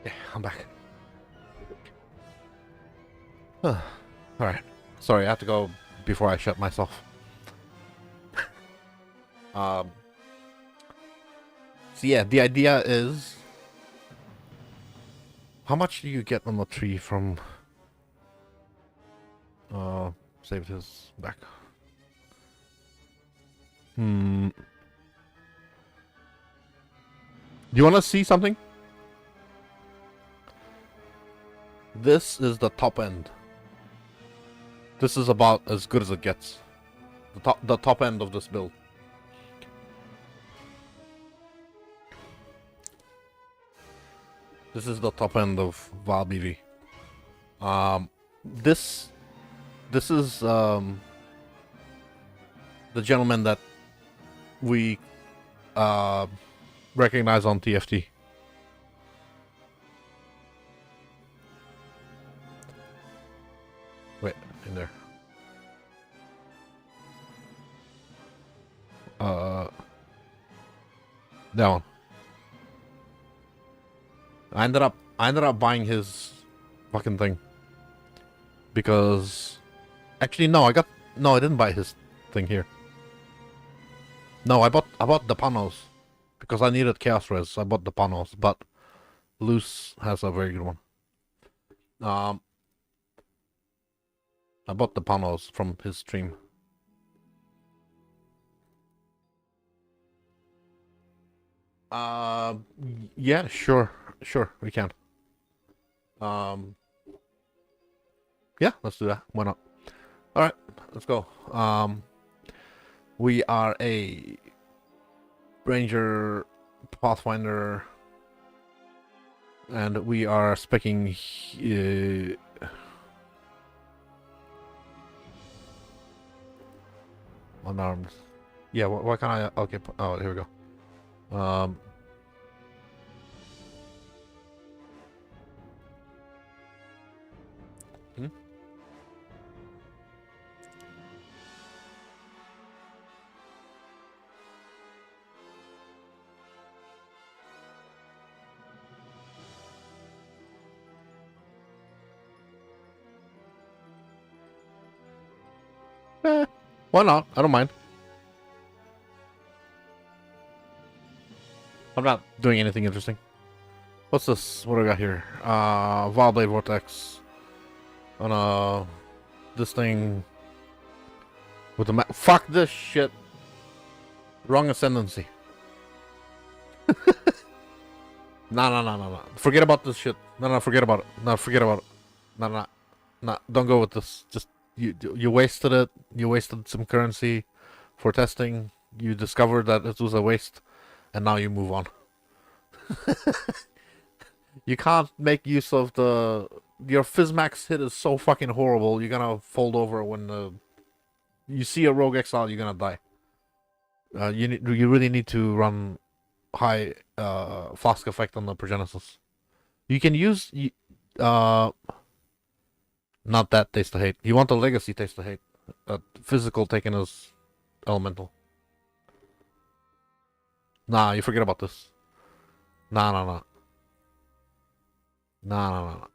Yeah, I'm back. Alright. Sorry, I have to go before I shut myself. Um, so yeah, the idea is... How much do you get on the tree from... saved his back. Do you want to see something? This is the top end. This is about as good as it gets. The top end of this build. This is the top end of Val BV. This is the gentleman that we recognize on TFT. Wait, in there. That one. I ended up buying his fucking thing. Because actually no, I didn't buy his thing here. No, I bought the panos. Because I needed Chaos Res, I bought the panos, but Loose has a very good one. I bought the panos from his stream. Yeah, sure, we can. Yeah, let's do that. Why not? All right, let's go. We are a Ranger Pathfinder, and we are speccing unarmed. Yeah, why can't I? Okay, oh, here we go. Why not? I don't mind. I'm not doing anything interesting. What's this? What do I got here? Wildblade Vortex. On this thing with the map. Fuck this shit. Wrong ascendancy. No. Forget about this shit. No, forget about it. No, forget about it. No, no, no. Don't go with this. Just you wasted it. You wasted some currency for testing. You discovered that it was a waste, and now you move on. You can't make use of the your Fizmax hit is so fucking horrible. You're gonna fold over when you see a rogue exile. You're gonna die. You really need to run high flask effect on the Progenesis. You can use uh not that taste of hate. You want the legacy taste of hate. Physical taken as elemental. Nah, you forget about this. Nah, nah, nah, nah, nah, nah.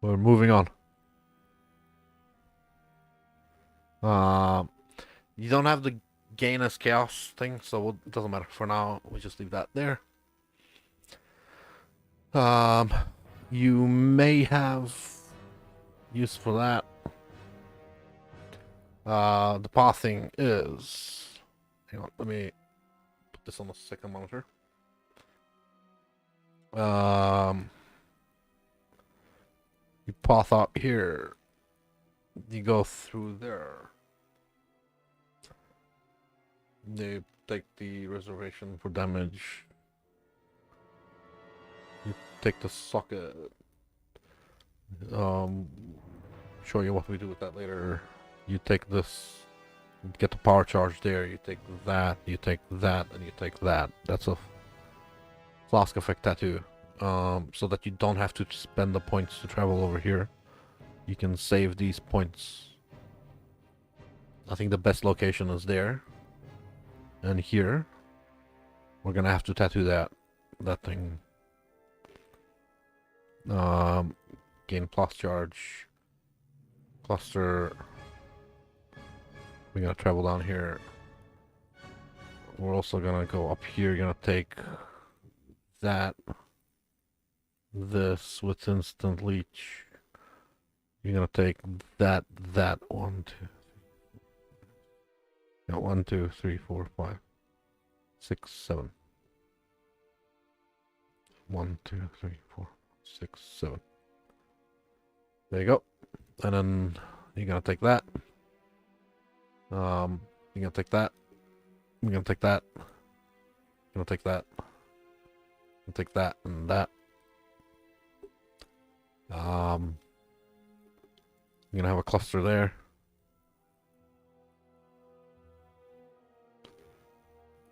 We're moving on. Um, you don't have the gain as chaos thing, so it doesn't matter. For now, we just leave that there. Um, you may have use for that. The pathing is. Hang on, let me put this on the second monitor. Um, you path up here. You go through there. They take the reservation for damage. You take the socket. Um, show you what we do with that later. You take this, get the power charge there. You take that, and you take that. That's a flask effect tattoo. So that you don't have to spend the points to travel over here. You can save these points. I think the best location is there. And here, we're gonna have to tattoo that thing. Gain plus charge. Cluster. We're gonna travel down here. We're also gonna go up here. You're gonna take that. This with instant leech. You're gonna take that. One, two. Yeah, 1, 2, 3, 4, 5, 6, 7. 1, 2, 3, 4, 6, 7. There you go. And then you're gonna take that. You're gonna take that. You're gonna take that. You're gonna take that. You're gonna take that and that. You're gonna have a cluster there.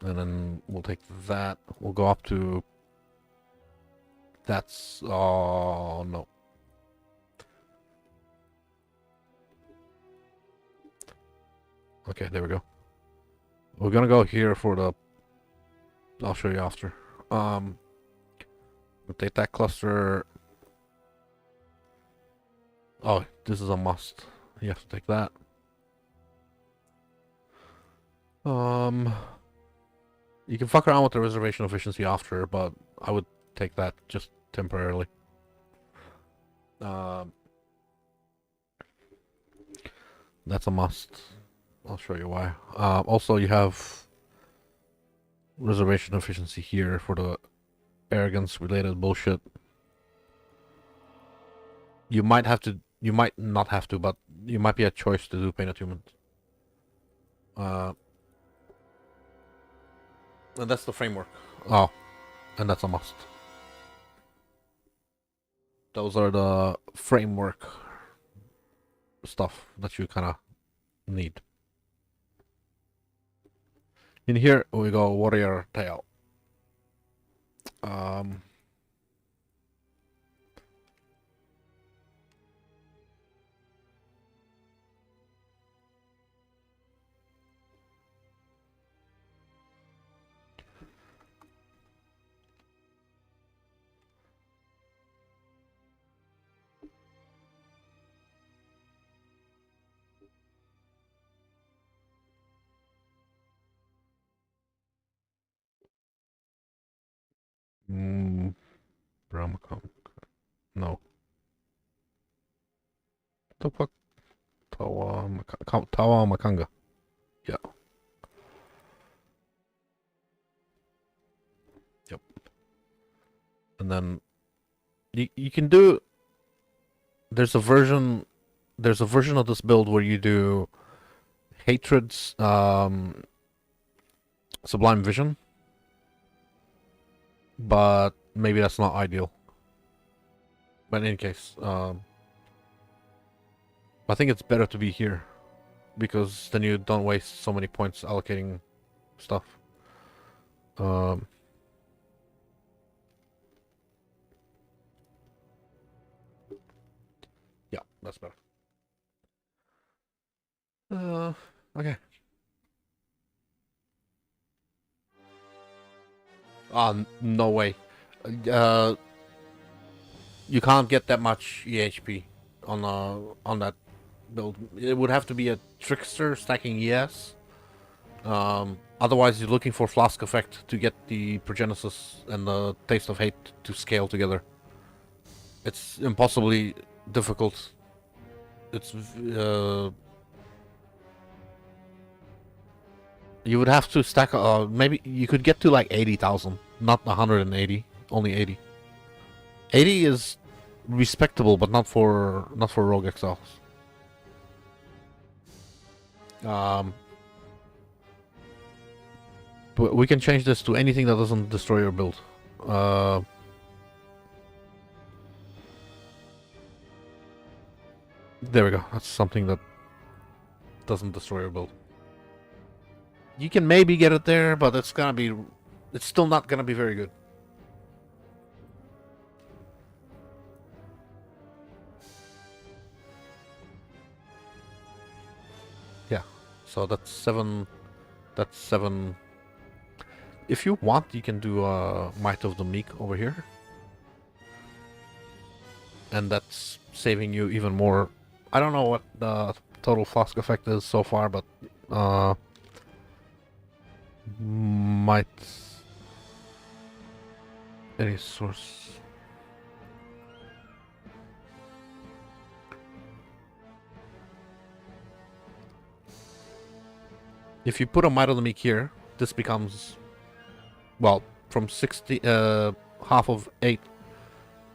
And then we'll take that. We'll go up to. That's. Oh, no. Okay, there we go. We're gonna go here for the. I'll show you after. We'll take that cluster. Oh, this is a must. You have to take that. You can fuck around with the reservation efficiency after, but I would take that just temporarily. That's a must. I'll show you why. Also, you have reservation efficiency here for the arrogance-related bullshit. You might have to. You might not have to, but you might be a choice to do pain attunement. And that's the framework. Oh, and that's a must. Those are the framework stuff that you kind of need. In here we go warrior tail. Brahmakam. No. The fuck? Tawa Makanga. Yeah. And then you can do. There's a version. There's a version of this build where you do Hatred's Sublime Vision, but maybe that's not ideal. But in any case, I think it's better to be here because then you don't waste so many points allocating stuff. Yeah, that's better. Okay. No way. You can't get that much EHP on that build. It would have to be a trickster stacking ES. Otherwise, you're looking for flask effect to get the Progenesis and the Taste of Hate to scale together. It's impossibly difficult. It's you would have to stack. Maybe you could get to like 80,000, not 180, only 80. 80 is respectable, but not for Rogue Exiles. But we can change this to anything that doesn't destroy your build. There we go. That's something that doesn't destroy your build. You can maybe get it there, but it's gonna be... It's still not gonna be very good. Yeah. So that's 7... That's 7... If you want, you can do Might of the Meek over here. And that's saving you even more. I don't know what the total flask effect is so far, but might any source. If you put a Might of the Meek here, this becomes, well, from 60 half of 8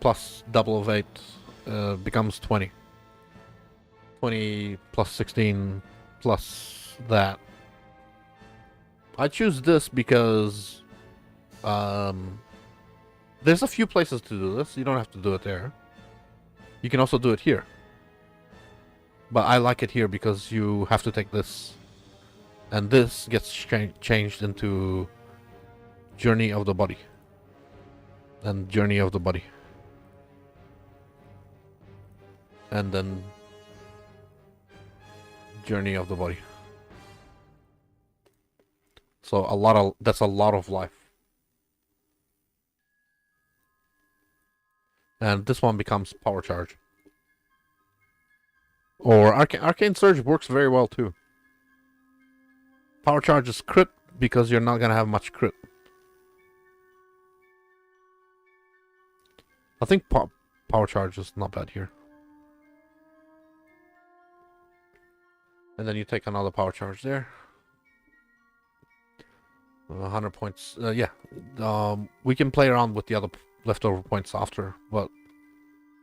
plus double of 8 becomes 20. 20 plus 16 plus that. I choose this because there's a few places to do this. You don't have to do it there. You can also do it here. But I like it here because you have to take this. And this gets changed into Journey of the Body. And Journey of the Body. And then Journey of the Body. So that's a lot of life. And this one becomes Power Charge. Or Arcane Surge works very well too. Power Charge is crit because you're not gonna have much crit. I think Power Charge is not bad here. And then you take another Power Charge there. 100 points. Yeah. We can play around with the other leftover points after, but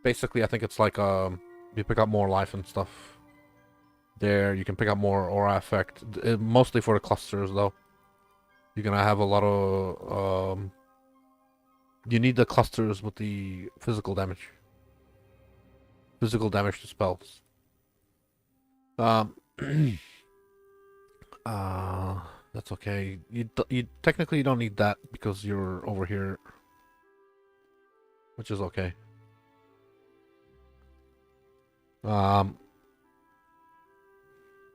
basically I think it's like you pick up more life and stuff. There, you can pick up more aura effect. Mostly for the clusters, though. You're gonna have a lot of... you need the clusters with the physical damage. Physical damage to spells. That's okay. You technically don't need that because you're over here. Which is okay.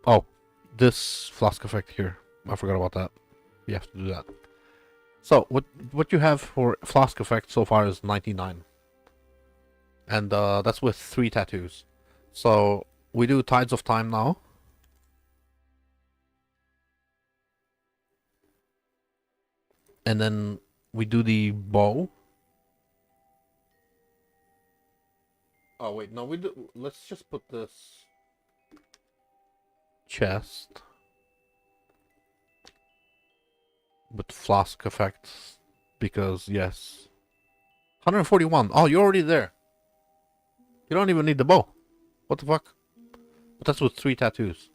Oh, this flask effect here. I forgot about that. You have to do that. So, what you have for flask effect so far is 99. And that's with 3 tattoos. So, we do Tides of Time now. And then we do the bow. Oh, wait, no, let's just put this... chest with flask effects because yes. 141. Oh, you're already there. You don't even need the bow. What the fuck? But that's with 3 tattoos.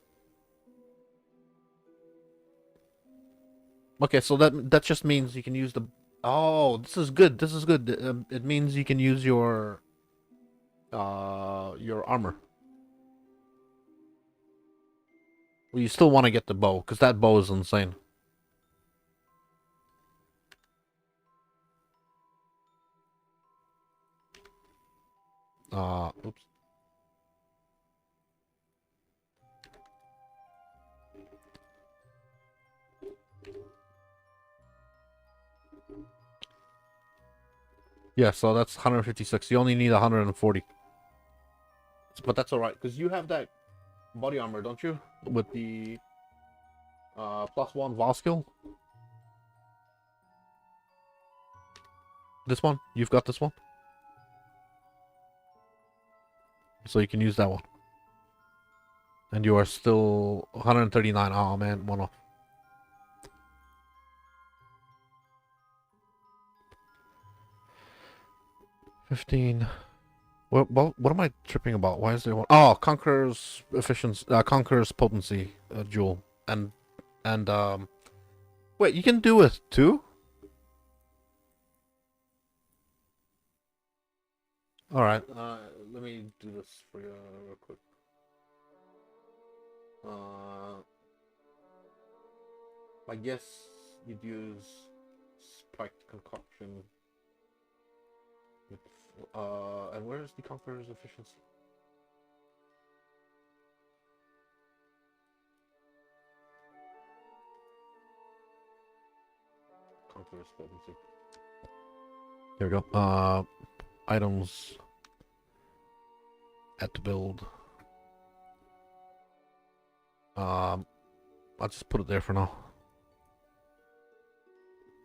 Okay, so that just means you can use the... Oh, this is good. This is good. It means you can use your armor. Well, you still want to get the bow, because that bow is insane. Oops. Yeah, so that's 156. You only need 140. But that's alright, because you have that body armor, don't you? With the +1 Vol skill. This one? You've got this one? So you can use that one. And you are still 139. Oh man, one off. $15. What am I tripping about? Why is there one? Oh, Conqueror's efficiency, Conqueror's potency jewel, and wait, you can do it too. All right, let me do this for you real quick. I guess you'd use spiked concoction. And where is the Conqueror's efficiency? Conqueror's potency. There we go. Items at the build. I'll just put it there for now.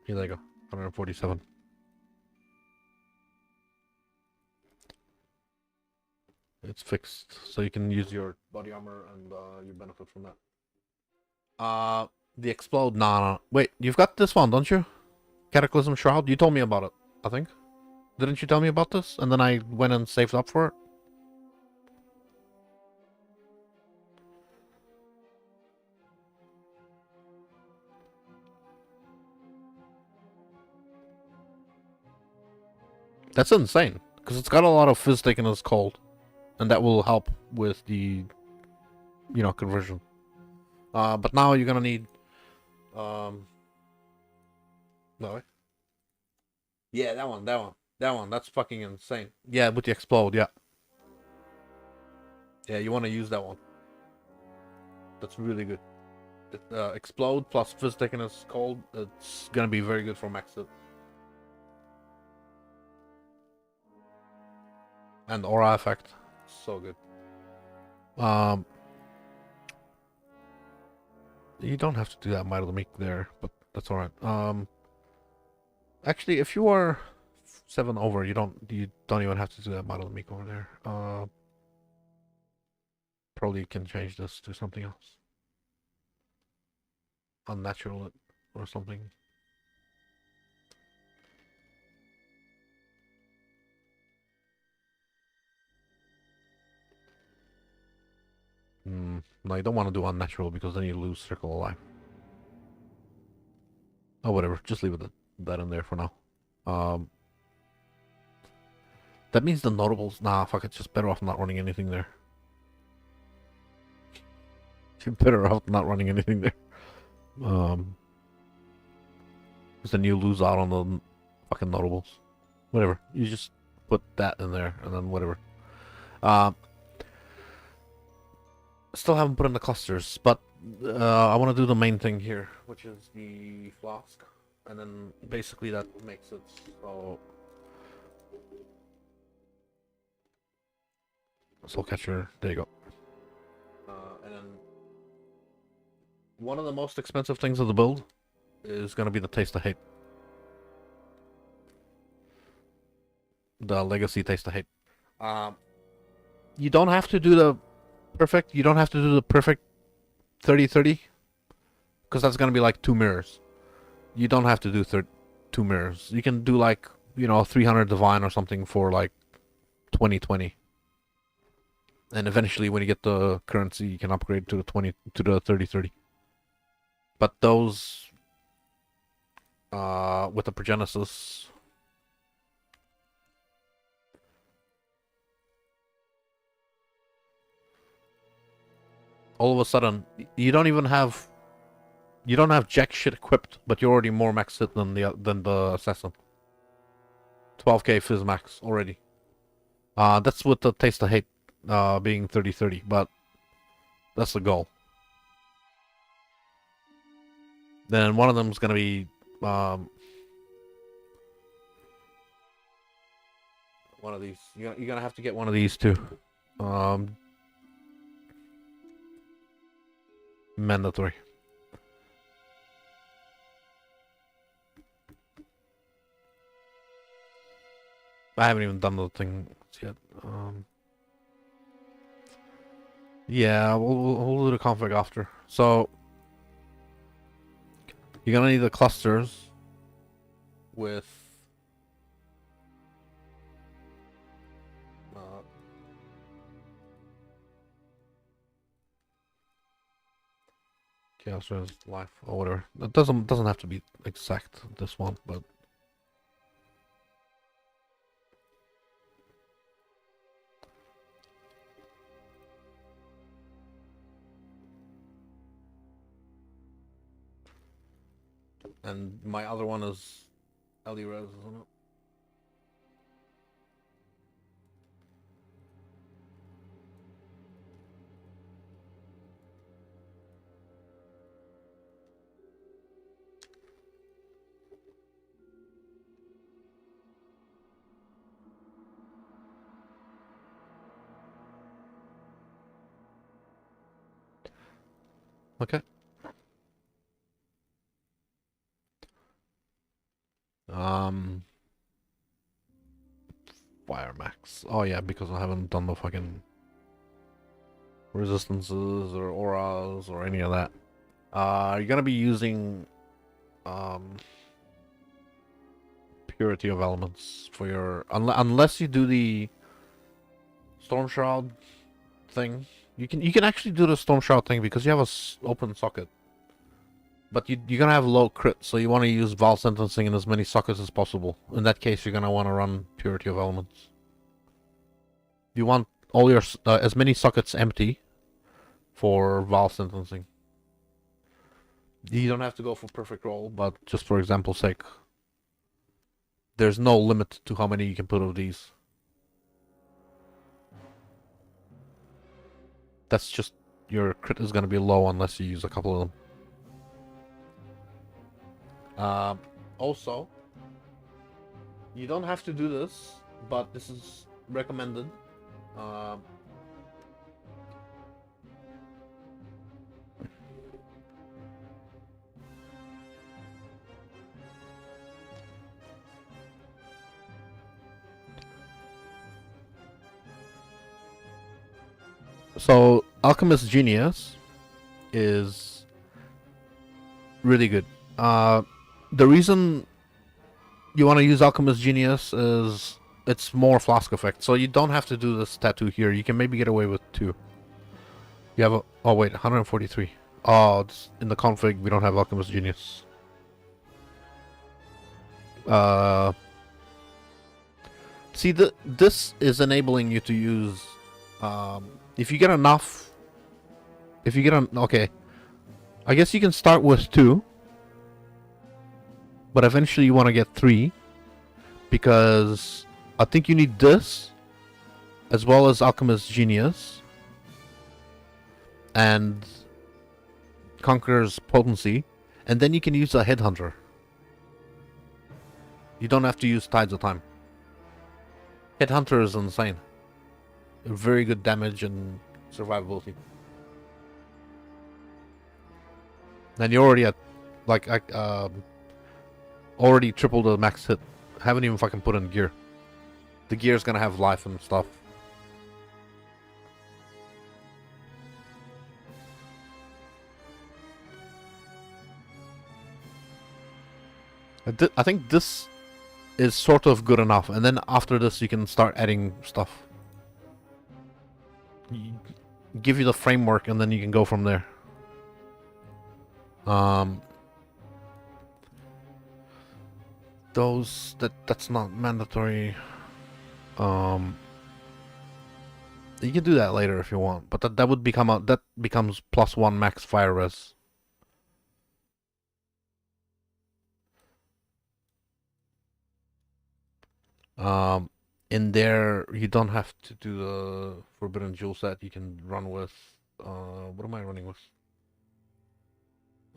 Here they go. 147. It's fixed, so you can use your body armor and you benefit from that. The explode. Nah. Wait, you've got this one, don't you? Cataclysm Shroud. You told me about it, I think. Didn't you tell me about this? And then I went and saved up for it. That's insane, because it's got a lot of fizz taken as cold, and that will help with the, conversion. But now you're gonna need, no. Yeah, that one. That's fucking insane. Yeah, with the explode, yeah. Yeah, you want to use that one. That's really good. Explode plus fizz taken as cold. It's gonna be very good for max it. And aura effect, so good. You don't have to do that Might of the Meek there, but that's alright. Actually, if you are 7 over, you don't even have to do that Might of the Meek over there. Probably can change this to something else. Unnatural it or something. No, you don't want to do unnatural because then you lose circle of life. Oh, whatever. Just leave that in there for now. That means the notables. Nah, fuck. It's just better off not running anything there. You're better off not running anything there. Because then you lose out on the fucking notables. Whatever. You just put that in there and then whatever. Still haven't put in the clusters, but I want to do the main thing here, which is the flask, and then basically that makes it so soul catcher. There you go. And then one of the most expensive things of the build is gonna be the taste of hate, the legacy taste of hate. You don't have to do the perfect. You don't have to do the perfect 30-30, because that's gonna be like 2 mirrors. You don't have to do 2 mirrors. You can do like 300 divine or something for like 2020. And eventually, when you get the currency, you can upgrade to the 3030. But those, with the Progenesis, all of a sudden, you don't have jack shit equipped, but you're already more max hit than the assassin. 12k fizz max already. That's with the taste of hate, being 3030, but that's the goal. Then one of them is gonna be, one of these. You're gonna have to get one of these too. Mandatory. I haven't even done the thing yet. Yeah, we'll do the config after. So you're gonna need the clusters with Chaos Res life or whatever. It doesn't have to be exact this one, but and my other one is LD Res, isn't it? Okay. Fire max. Oh yeah, because I haven't done the fucking resistances or auras or any of that. You're gonna be using purity of elements for your unless you do the storm shroud thing. You can actually do the storm shroud thing because you have a open socket. But you're gonna have low crit, so you want to use Val Sentencing in as many sockets as possible. In that case, you're gonna want to run Purity of Elements. You want all your as many sockets empty for Val Sentencing. You don't have to go for perfect roll, but just for example's sake, there's no limit to how many you can put of these. That's just your crit is gonna be low unless you use a couple of them. Also, you don't have to do this, but this is recommended. So, Alchemist Genius is really good. The reason you want to use Alchemist Genius is it's more flask effect, so you don't have to do this tattoo here. You can maybe get away with 2. You have oh wait, 143. Oh, in the config we don't have Alchemist Genius. See, this is enabling you to use, if you get enough, okay, I guess you can start with 2. But eventually you want to get 3, because I think you need this, as well as Alchemist Genius, and Conqueror's Potency, and then you can use a Headhunter. You don't have to use Tides of Time. Headhunter is insane. Very good damage and survivability. And you're already at, like, already triple the max hit. Haven't even fucking put in gear. The gear's gonna have life and stuff. I think this is sort of good enough, and then after this you can start adding stuff. Give you the framework, and then you can go from there. That's not mandatory. You can do that later if you want, but that would become that becomes +1 max fire res. In there you don't have to do the forbidden jewel set. You can run with what am I running with?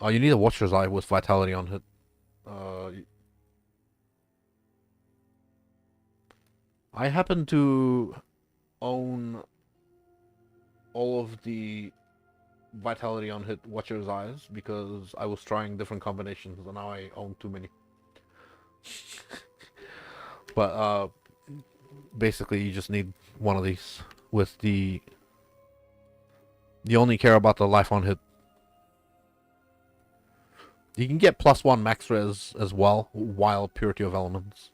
Oh, you need a Watcher's Eye with vitality on hit. I happen to own all of the vitality on hit Watcher's Eyes because I was trying different combinations and now I own too many. But basically you just need one of these with the... You only care about the life on hit. You can get +1 max res as well while Purity of Elements.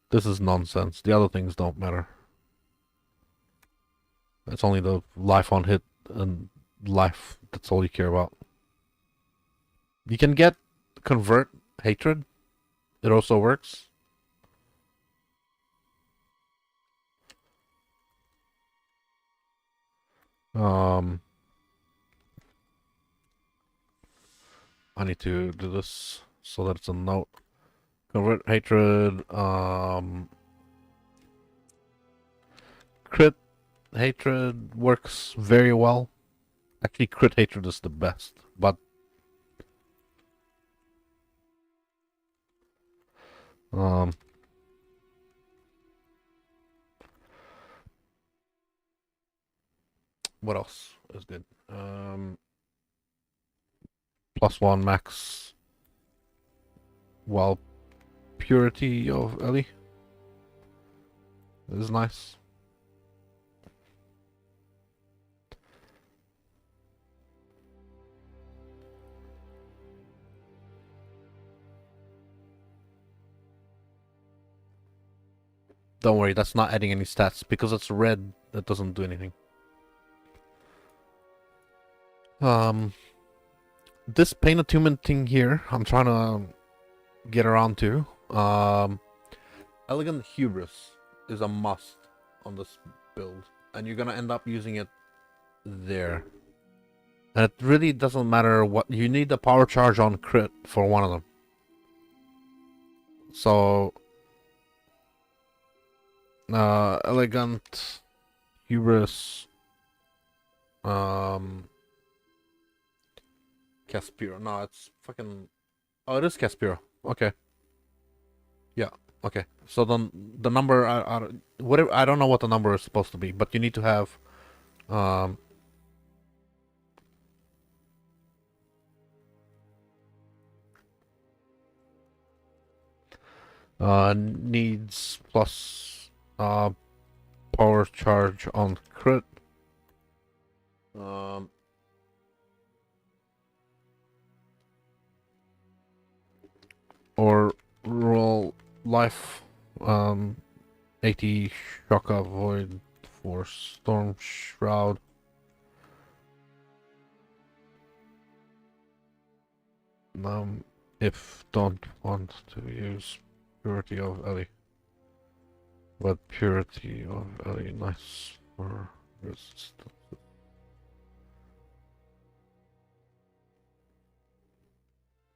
This is nonsense. The other things don't matter. It's only the life on hit and life. That's all you care about. You can get Convert Hatred. It also works. I need to do this so that it's a note. Convert Hatred, Crit Hatred works very well. Actually, Crit Hatred is the best, but what else is good? +1 max. Well, Purity of Ellie. This is nice. Don't worry, that's not adding any stats because it's red. That doesn't do anything. This pain attunement thing here, I'm trying to get around to. Elegant Hubris is a must on this build, and you're gonna end up using it there. And it really doesn't matter what you need. The power charge on crit for one of them. So, Elegant Hubris, Caspiro. No, it's fucking. Oh, it is Caspiro. Okay. Yeah. Okay. So then the number, whatever. I don't know what the number is supposed to be, but you need to have, needs plus, power charge on crit. Or roll life, 80 shock avoid for storm shroud. If don't want to use Purity of Ellie, but Purity of Ellie nice for resistance.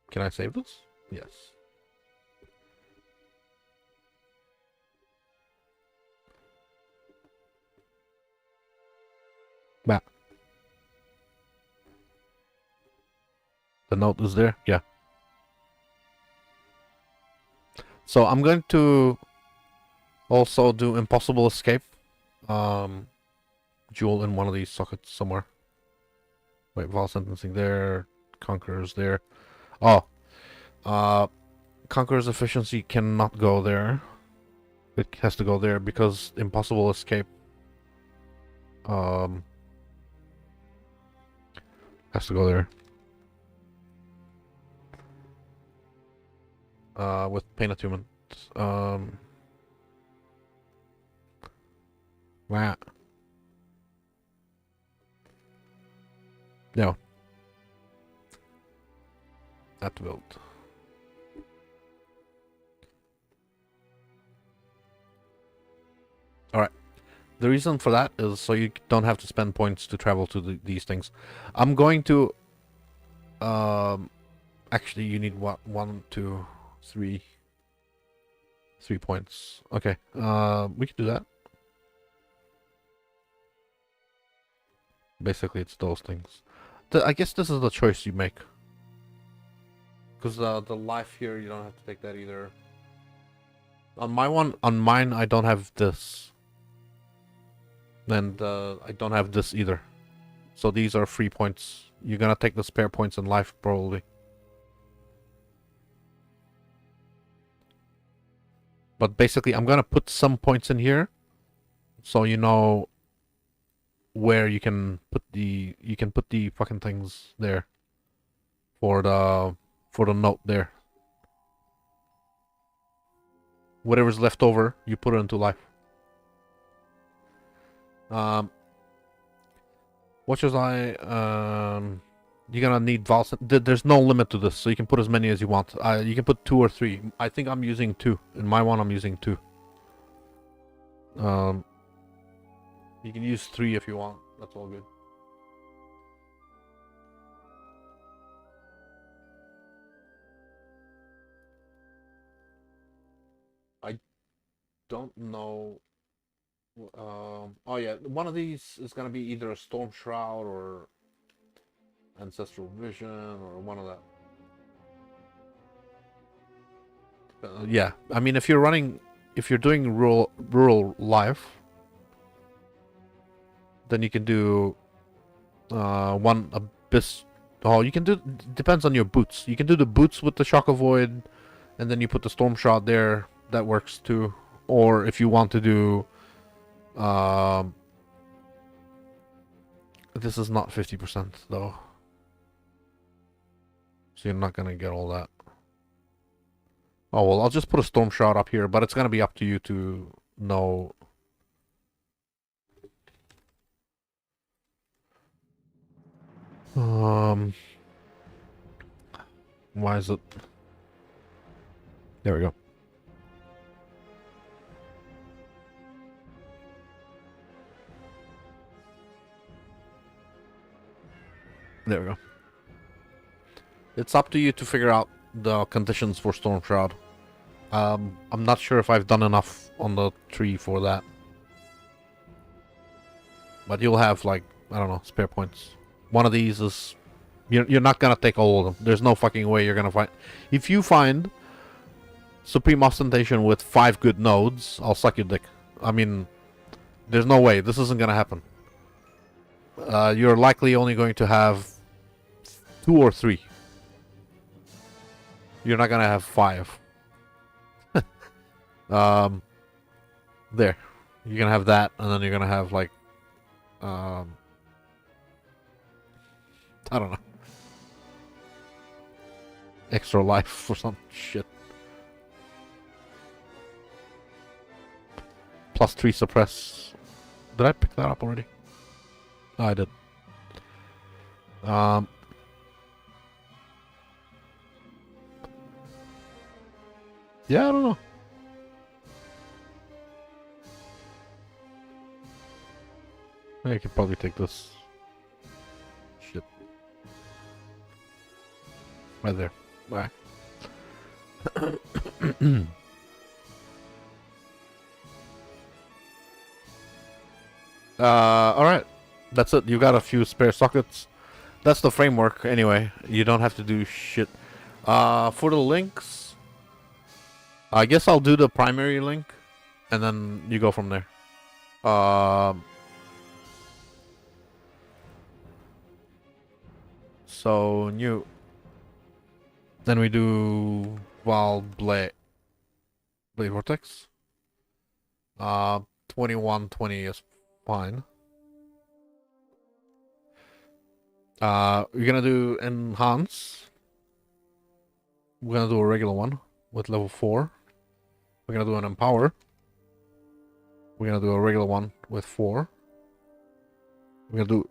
Can I save this? Yes. Bah. The note is there? Yeah. So I'm going to also do Impossible Escape. Jewel in one of these sockets somewhere. Wait, Vol Sentencing there. Conqueror's there. Oh. Conqueror's Efficiency cannot go there. It has to go there because Impossible Escape has to go there. with pain attunement. Wow. No. That build. Alright. The reason for that is so you don't have to spend points to travel to these things. I'm going to... actually, you need what? 1, 2, 3... 3 points. Okay. We can do that. Basically, it's those things. I guess this is the choice you make. Because the life here, you don't have to take that either. On mine, I don't have this. And I don't have this either. So these are free points. You're gonna take the spare points in life, probably. But basically, I'm gonna put some points in here. So you know where you can put the fucking things there. For the note there. Whatever's left over, you put it into life. What should you're gonna need vals. There's no limit to this, so you can put as many as you want. You can put 2 or 3. I think I'm using 2. In my one, I'm using 2. You can use 3 if you want. That's all good. I don't know. Oh yeah, one of these is gonna be either a Storm Shroud or Ancestral Vision or one of that. Yeah, I mean, if you're doing rural life, then you can do one Abyss. Oh, you can do. Depends on your boots. You can do the boots with the Shock Avoid, and then you put the Storm Shroud there. That works too. Or if you want to do, this is not 50% though, so you're not gonna get all that. Oh well, I'll just put a Storm Shroud up here, but it's gonna be up to you to know. Why is it? There we go. There we go. It's up to you to figure out the conditions for Storm Shroud. I'm not sure if I've done enough on the tree for that. But you'll have, like, I don't know, spare points. One of these is... You're not gonna take all of them. There's no fucking way you're gonna find... If you find Supreme Ostentation with 5 good nodes, I'll suck your dick. I mean, there's no way. This isn't gonna happen. You're likely only going to have 2 or 3. You're not gonna have 5. There. You're gonna have that, and then you're gonna have, like, I don't know. Extra life for some shit. +3 suppress. Did I pick that up already? Oh, I did. Yeah, I don't know. I could probably take this. Shit. Right there. Bye. Alright. That's it. You got a few spare sockets. That's the framework, anyway. You don't have to do shit. For the links, I guess I'll do the primary link, and then you go from there. So, new. Then we do Blade Vortex. 2120 is fine. We're gonna do Enhance. We're gonna do a regular one. with level 4. We're gonna do an Empower. We're gonna do a regular one with 4. We're gonna do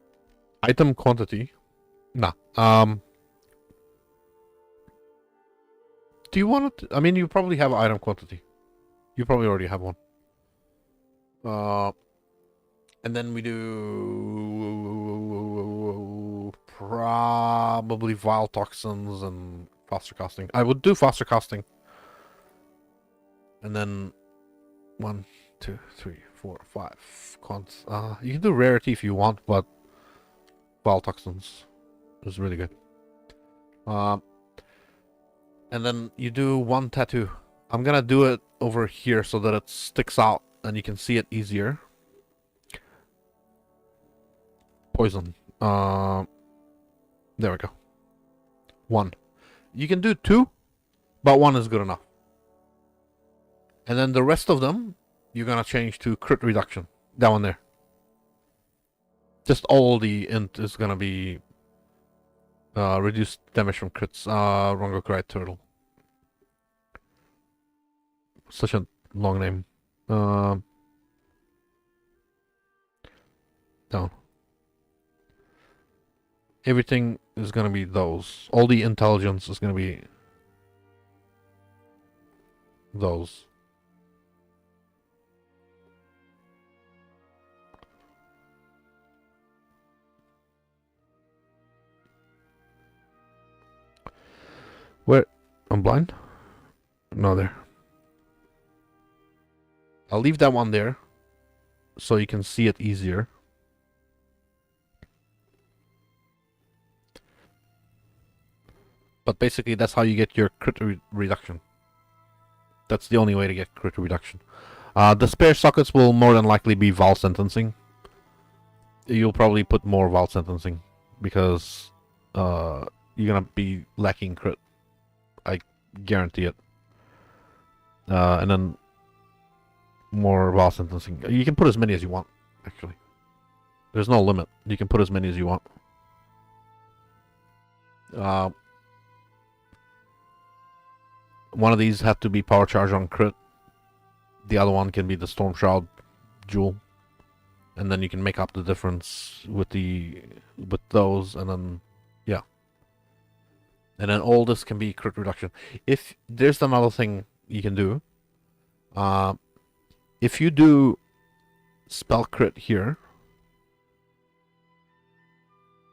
item quantity. Nah. Do you want it? I mean, you probably have item quantity. You probably already have one. And then we do probably Vile Toxins and Faster Casting. I would do Faster Casting. And then 1, 2, 3, 4, 5 cons. You can do Rarity if you want, but Vile Toxins is really good. And then you do 1 tattoo. I'm gonna do it over here so that it sticks out and you can see it easier. Poison. There we go. 1. You can do 2, but 1 is good enough. And then the rest of them, you're gonna change to crit reduction. That one there. Just all the int is gonna be reduced damage from crits. Rongo Cried Turtle. Such a long name. Down. Everything is gonna be those. All the intelligence is gonna be those. Where? I'm blind? No, there. I'll leave that one there so you can see it easier. But basically, that's how you get your crit reduction. That's the only way to get crit reduction. The spare sockets will more than likely be Val Sentencing. You'll probably put more Val Sentencing because you're gonna be lacking crit. I guarantee it. And then more Val Sentencing. You can put as many as you want, actually. There's no limit. You can put as many as you want. One of these have to be power charge on crit. The other one can be the Storm Shroud jewel. And then you can make up the difference with those, and then yeah. And then all this can be crit reduction. If there's another thing you can do. If you do spell crit here,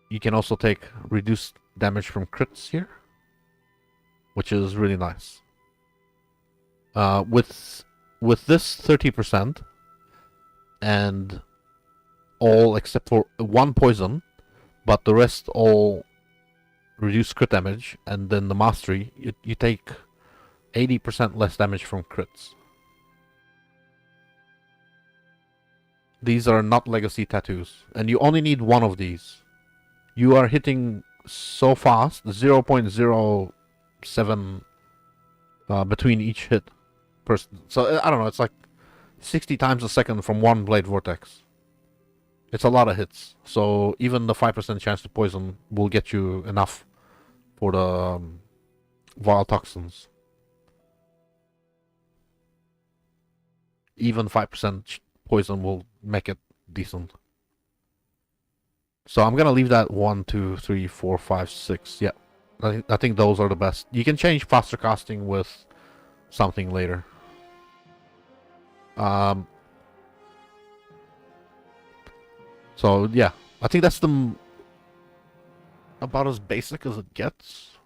you can also take reduced damage from crits here, which is really nice. With this 30% and all except for 1 poison, but the rest all reduce crit damage, and then the mastery, you take 80% less damage from crits. These are not legacy tattoos, and you only need 1 of these. You are hitting so fast, 0.07 between each hit. So I don't know, it's like 60 times a second from 1 blade vortex. It's a lot of hits. So even the 5% chance to poison will get you enough for the Vile Toxins. Even 5% poison will make it decent. So I'm gonna leave that 1, 2, 3, 4, 5, 6. Yeah, I think those are the best. You can change faster casting with something later. So yeah, I think that's about as basic as it gets.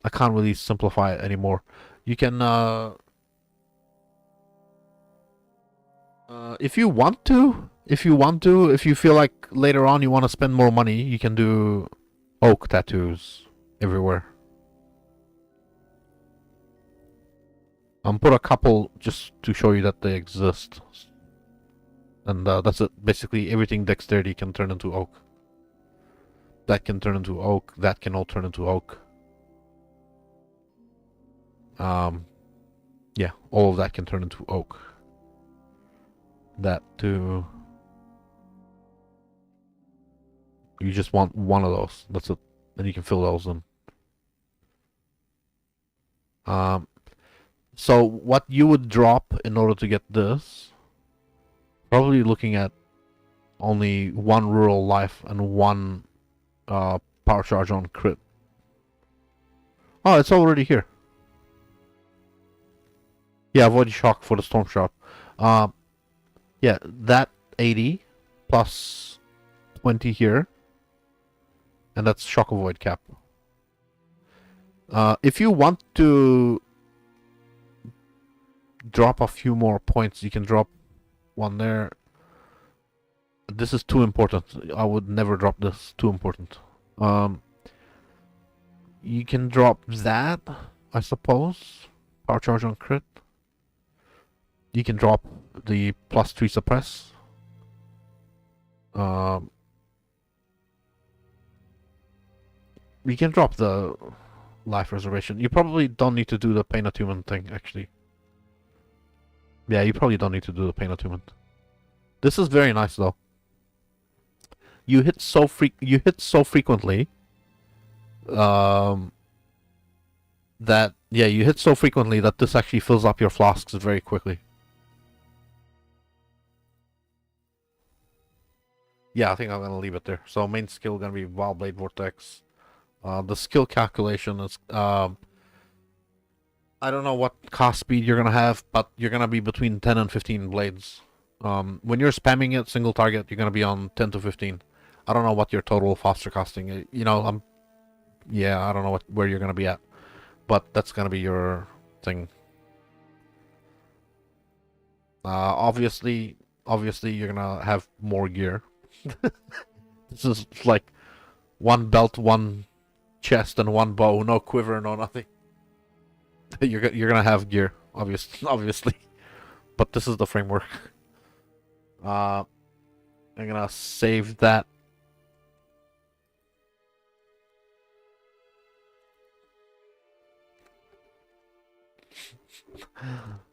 I can't really simplify it anymore. You can if you want to, if you feel like later on you want to spend more money, you can do oak tattoos everywhere. Put a couple just to show you that they exist. And that's it. Basically, everything dexterity can turn into oak. That can turn into oak. That can all turn into oak. Yeah, all of that can turn into oak. That too. You just want 1 of those. That's it. Then you can fill those in. So what you would drop in order to get this, probably looking at only one rural life and one power charge on crit. Oh, it's already here. Yeah, avoid shock for the storm shot. Yeah, that 80 plus 20 here, and that's shock avoid cap. If you want to drop a few more points, you can drop one there. This is too important. I would never drop this. Too important. You can drop that, I suppose. Power charge on crit. You can drop the +3 suppress. You can drop the life reservation. You probably don't need to do the pain attunement thing, actually. Yeah, you probably don't need to do the pain attunement. This is very nice, though. You hit so frequently. That you hit so frequently that this actually fills up your flasks very quickly. Yeah, I think I'm gonna leave it there. So main skill gonna be Wild Blade Vortex. The skill calculation is I don't know what cast speed you're gonna have, but you're gonna be between 10 and 15 blades. When you're spamming it single target, you're gonna be on 10 to 15. I don't know what your total faster casting. You know, I don't know where you're gonna be at, but that's gonna be your thing. Obviously, you're gonna have more gear. This is like one belt, one chest, and one bow. No quiver, no nothing. You're gonna have gear, obviously, but this is the framework. I'm gonna save that.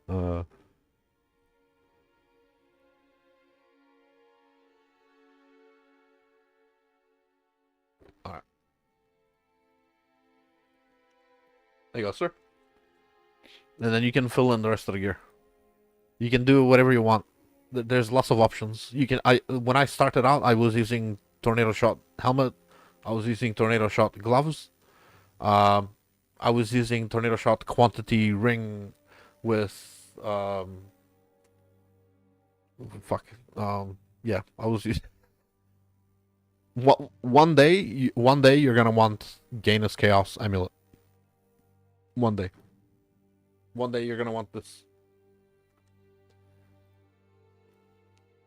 Alright. There you go, sir. And then you can fill in the rest of the gear. You can do whatever you want. There's lots of options. When I started out, I was using tornado shot helmet. I was using tornado shot gloves. I was using tornado shot quantity ring with yeah, I was using. One day you're gonna want Gainus Chaos Amulet. One day you're gonna want this.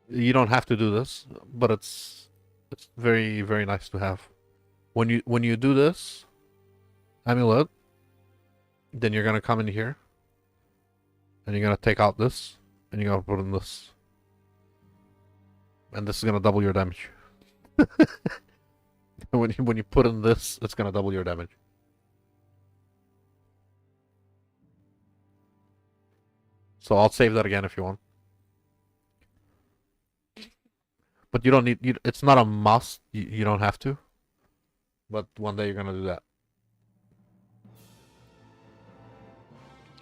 You don't have to do this, but it's very, very nice to have. When you do this amulet, then you're gonna come in here and you're gonna take out this and you're gonna put in this. And this is gonna double your damage. when you put in this, it's gonna double your damage. So I'll save that again if you want. But you don't need. It's not a must. You don't have to. But one day you're gonna do that.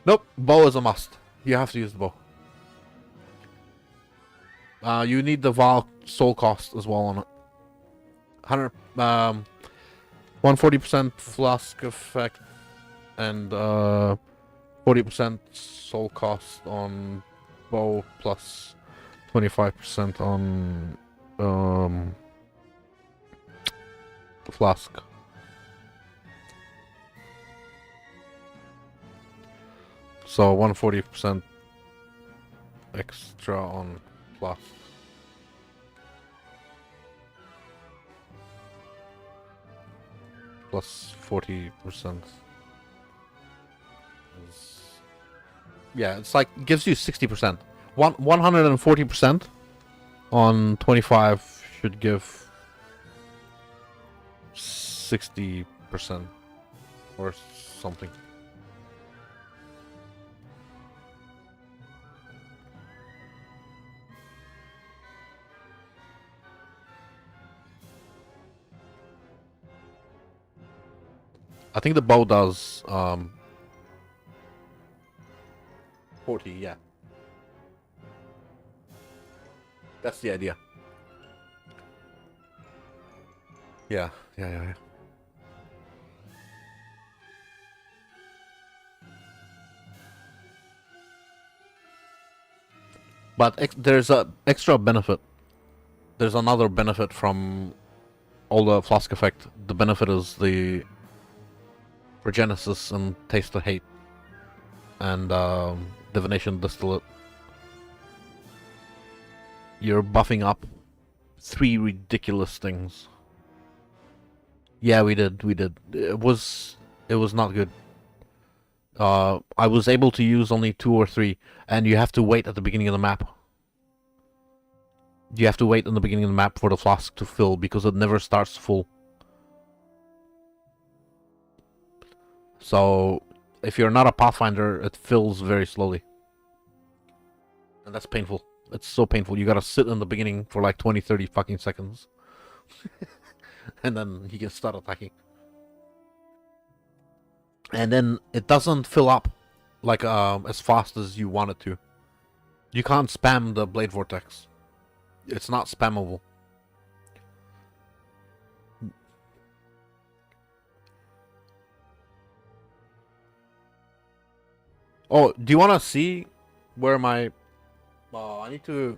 Nope, bow is a must. You have to use the bow. You need the Val soul cost as well on it. 140% flask effect and 40% soul cost on bow plus 25% on flask. So 140% extra on flask. Plus 40%. Yeah, it's like gives you 60%. 140% on 25 should give 60% or something. I think the bow does 40, yeah. That's the idea. Yeah. But there's a extra benefit. There's another benefit from all the flask effect. The benefit is the Regenesis and Taste of Hate and Divination Distillate. You're buffing up 3 ridiculous things. Yeah, we did. It was not good. I was able to use only 2 or 3, and you have to wait at the beginning of the map. You have to wait in the beginning of the map for the flask to fill because it never starts full. So, if you're not a Pathfinder, it fills very slowly. And that's painful. It's so painful. You gotta sit in the beginning for like 20, 30 fucking seconds. And then he can start attacking. And then it doesn't fill up like as fast as you want it to. You can't spam the Blade Vortex. It's not spammable. Oh, do you want to see where my... I need to...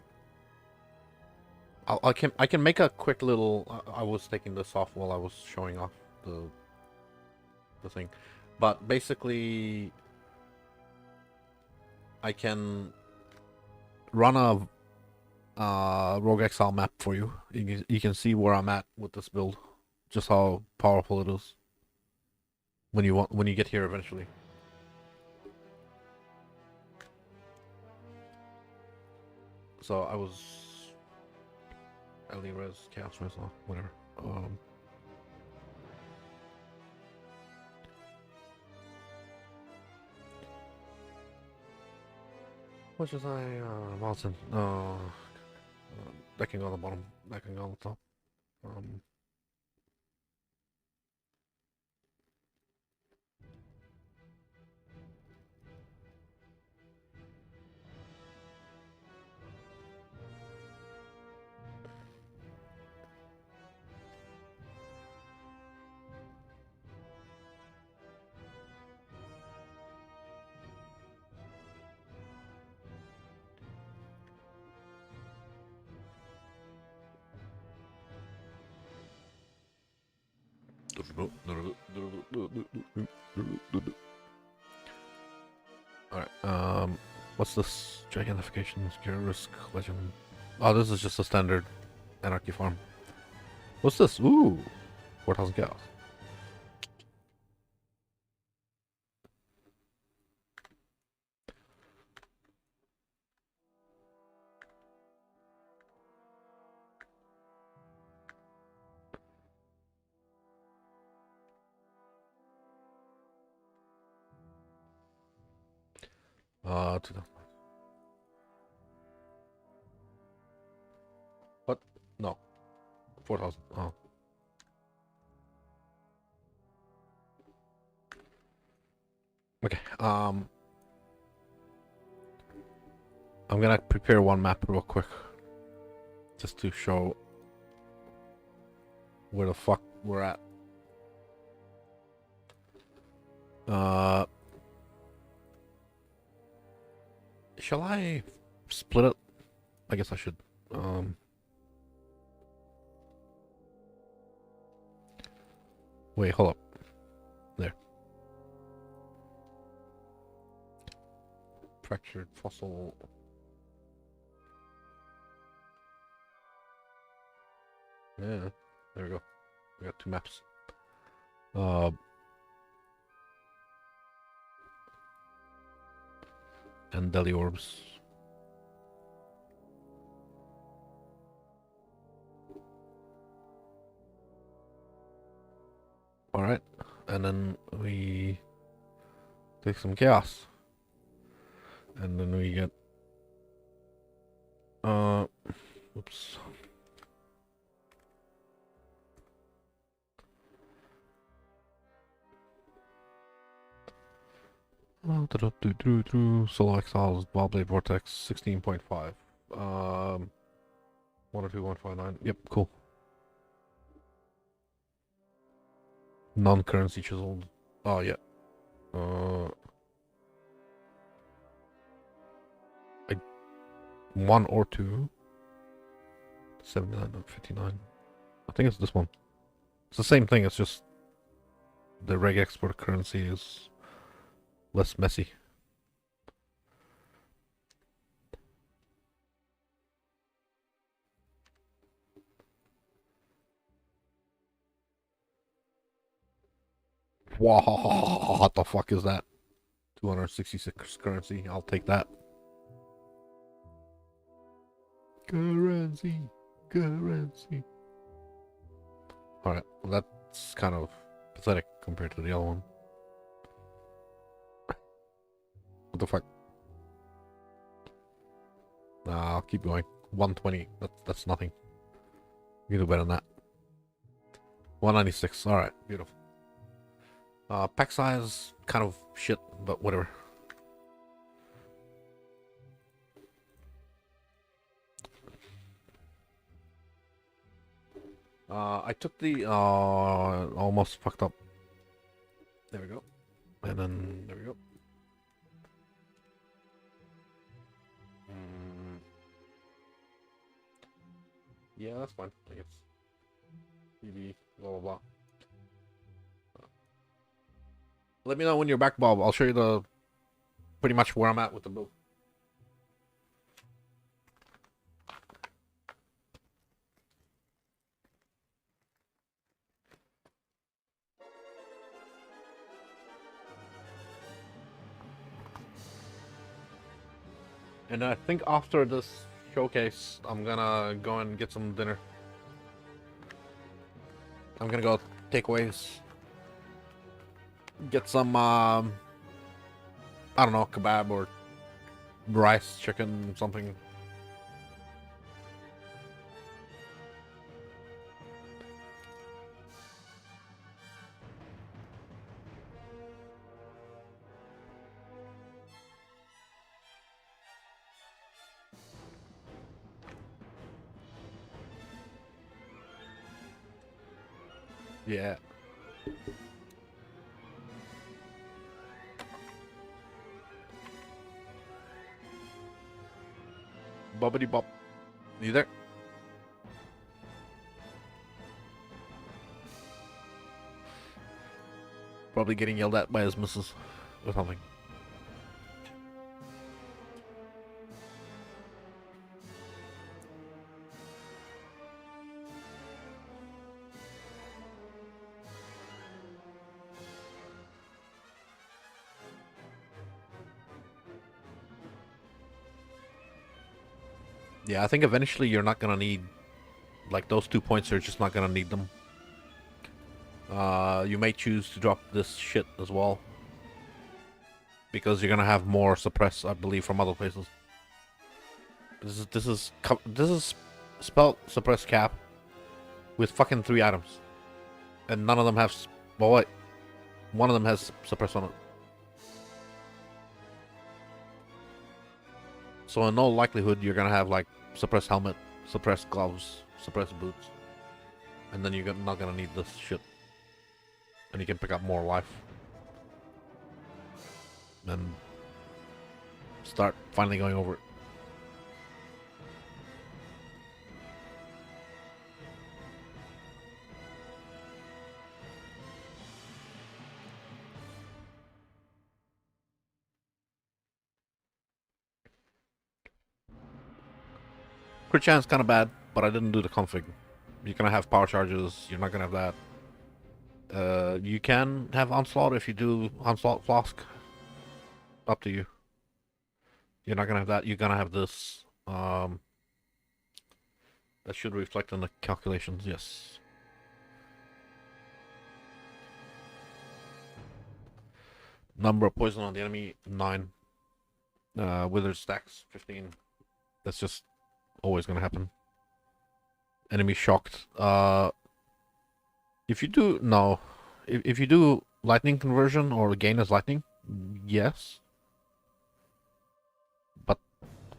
I can make a quick little... I was taking this off while I was showing off the thing. But basically... I can run a Rogue Exile map for you. You can see where I'm at with this build. Just how powerful it is. When you get here eventually. So I was LD Res, Chaos Res, whatever. What should I Mountain? Decking on the bottom, decking on the top. Alright, what's this? Gigantification, Secure Risk, Legend. Oh, this is just a standard Anarchy farm. What's this? Ooh! 4,000 chaos. To the... What? No. 4,000. Oh. Okay, I'm gonna prepare one map real quick. Just to show where the fuck we're at. Shall I split it? I guess I should. Wait, hold up. There. Fractured fossil. Yeah, there we go. We got 2 maps. And Deli Orbs. Alright, and then we take some chaos. And then we get oops. Solo Exiles, Wildblade Vortex, 16.5. 102159. Yep, cool. Non-currency chiseled. Oh, yeah. I, one or two. 79 and 59. I think it's this one. It's the same thing, it's just the reg export currency is less messy. Wow, what the fuck is that? 266 currency, I'll take that. Currency. Alright, well that's kind of pathetic compared to the other one. What the fuck? Nah, I'll keep going. 120, that's nothing. You can do better than that. 196, alright, beautiful. Pack size, kind of shit, but whatever. I took the, almost fucked up. There we go. And then, there we go. Yeah, that's fine, I guess. BB, blah, blah, blah. Let me know when you're back, Bob. I'll show you the, pretty much where I'm at with the build. And I think after this showcase, I'm gonna go and get some dinner. I'm gonna go takeaways. Get some, I don't know, kebab or rice, chicken, something. Yeah. Bobbity bop. You there? Probably getting yelled at by his missus or something. Yeah, I think eventually you're not gonna need, like, those 2 points, you're just not gonna need them. You may choose to drop this shit as well. Because you're gonna have more suppress, I believe, from other places. This is spelled suppress cap with fucking 3 items. And none of them have, well, wait, one of them has suppress on it. So in no likelihood you're gonna have like suppressed helmet, suppressed gloves, suppressed boots, and then you're not gonna need this shit, and you can pick up more life and start finally going over it. Crit chance kind of bad, but I didn't do the config. You're gonna have power charges. You're not gonna have that. You can have onslaught if you do onslaught flask. Up to you. You're not gonna have that. You're gonna have this. That should reflect on the calculations. Yes. Number of poison on the enemy 9. Wither stacks 15. That's just always gonna happen. Enemy shocked. If you do if you do lightning conversion or gain as lightning, Yes, but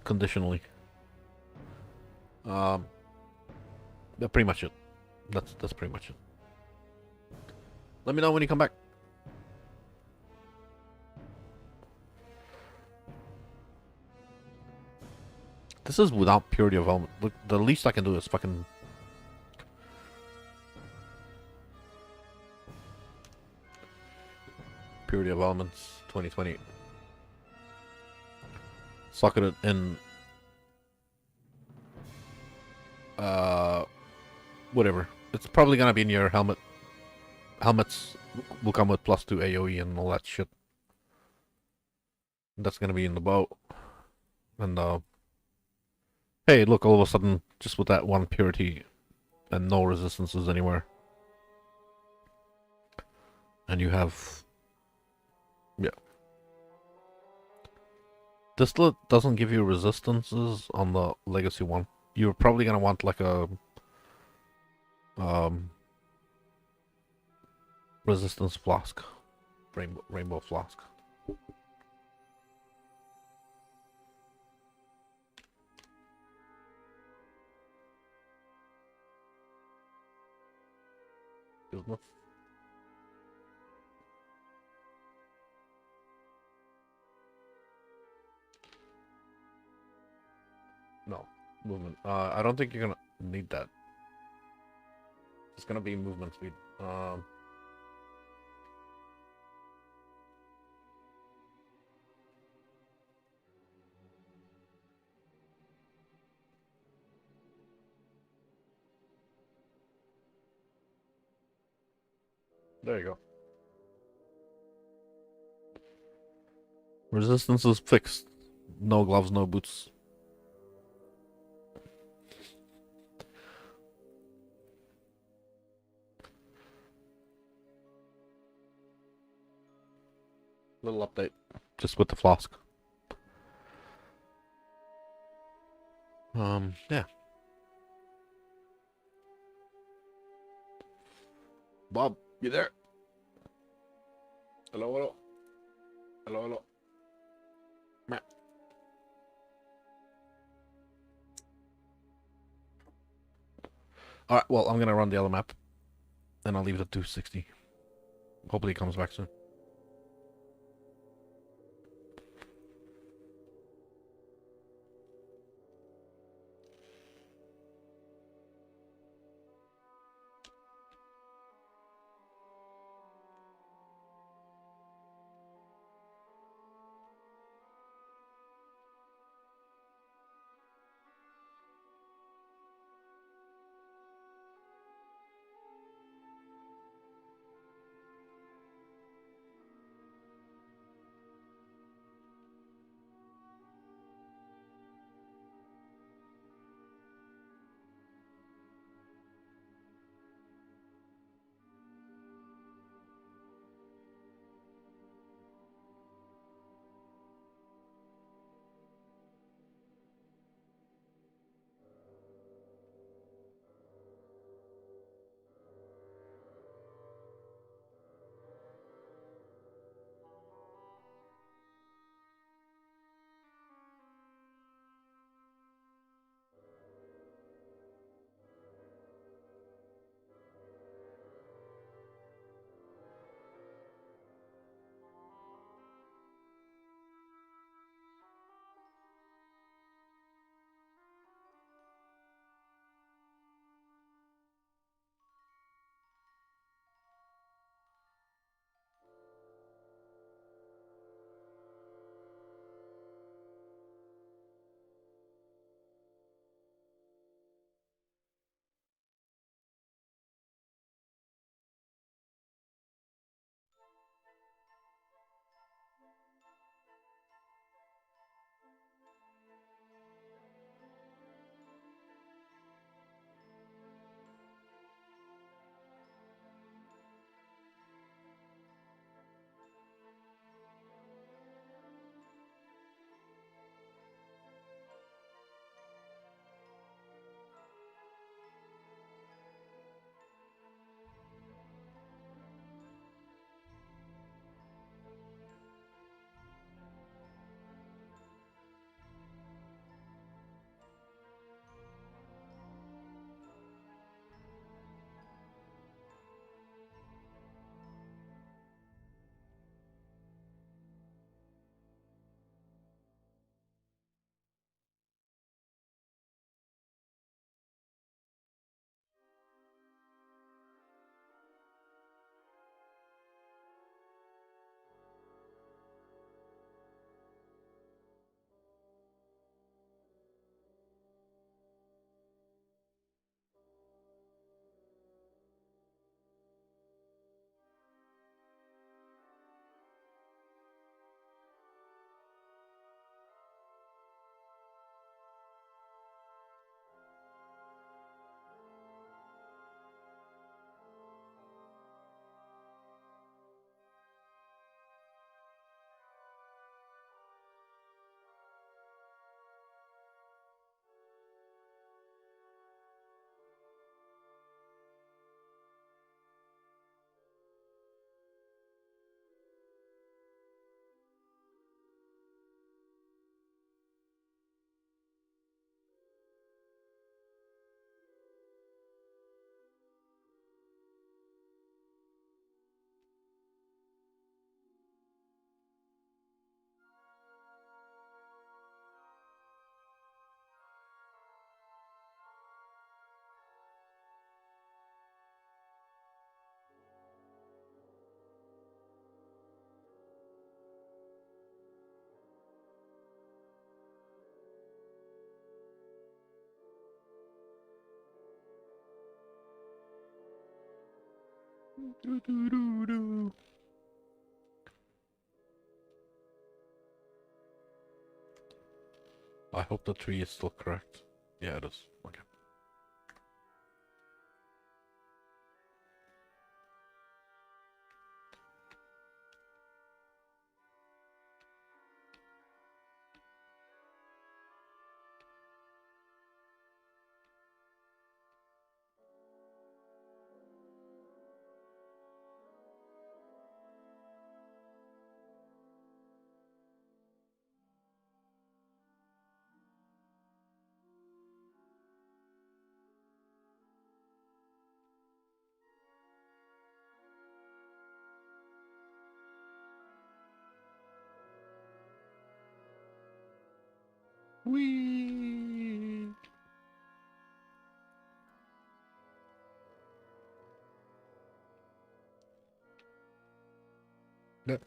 conditionally. Um, that's pretty much it. That's pretty much it. Let me know when you come back. This is without purity of element. Look, the least I can do is fucking purity of elements 2020. Socket it in. Uh, Whatever. It's probably gonna be in your helmet. Helmets will come with +2 AOE and all that shit. That's gonna be in the boat. And hey, look! All of a sudden, just with that one purity and no resistances anywhere, and you have yeah. This doesn't give you resistances on the legacy one. You're probably gonna want like a um resistance flask, rainbow flask. Isn't it? No movement. I don't think you're gonna need that. It's gonna be movement speed. There you go. Resistance is fixed. No gloves, no boots. Little update. Just with the flask. Yeah. Bob, you there? Hello, hello. Hello, hello. Meh. Alright, well, I'm gonna run the other map. And I'll leave it at 260. Hopefully it comes back soon. Do, do, do, do. I hope the tree is still correct. Yeah, it is. Okay. Whee! No.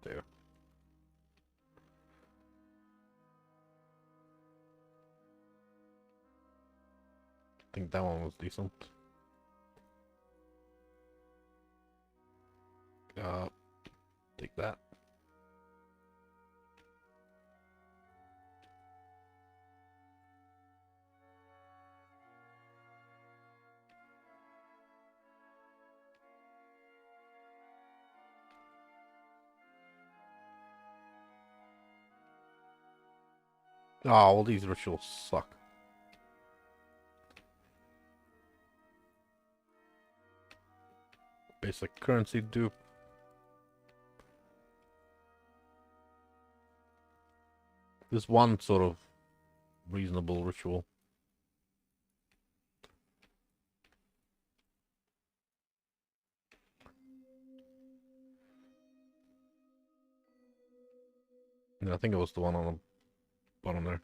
There. I think that one was decent. Take that. Oh, all these rituals suck. Basic currency dupe. There's one sort of reasonable ritual. Yeah, I think it was the one on the bottom there.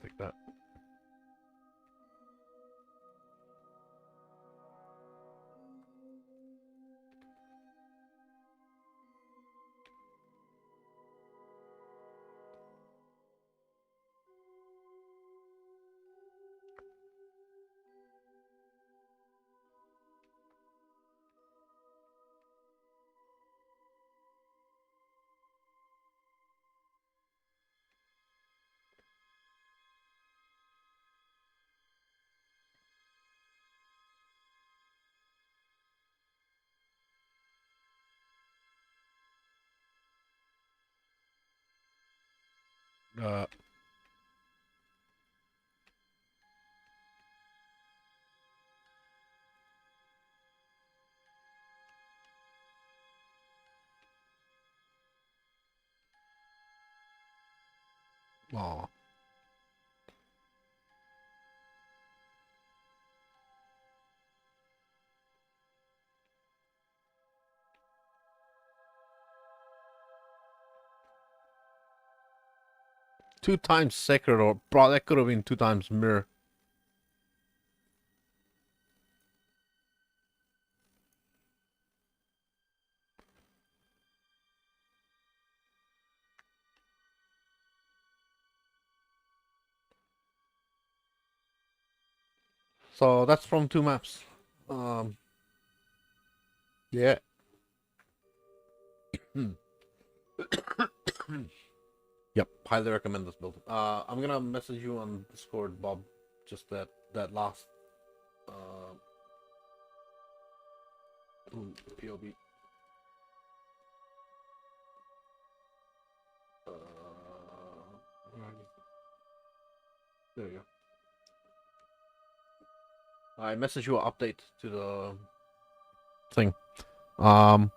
Take that. Uh, oh. Two times sacred, or bro, that could have been two times mirror. So that's from two maps. Yeah. Yep, highly recommend this build. I'm gonna message you on Discord, Bob. Just that last POB. Where are you? There you go. I message you an update to the thing. Um,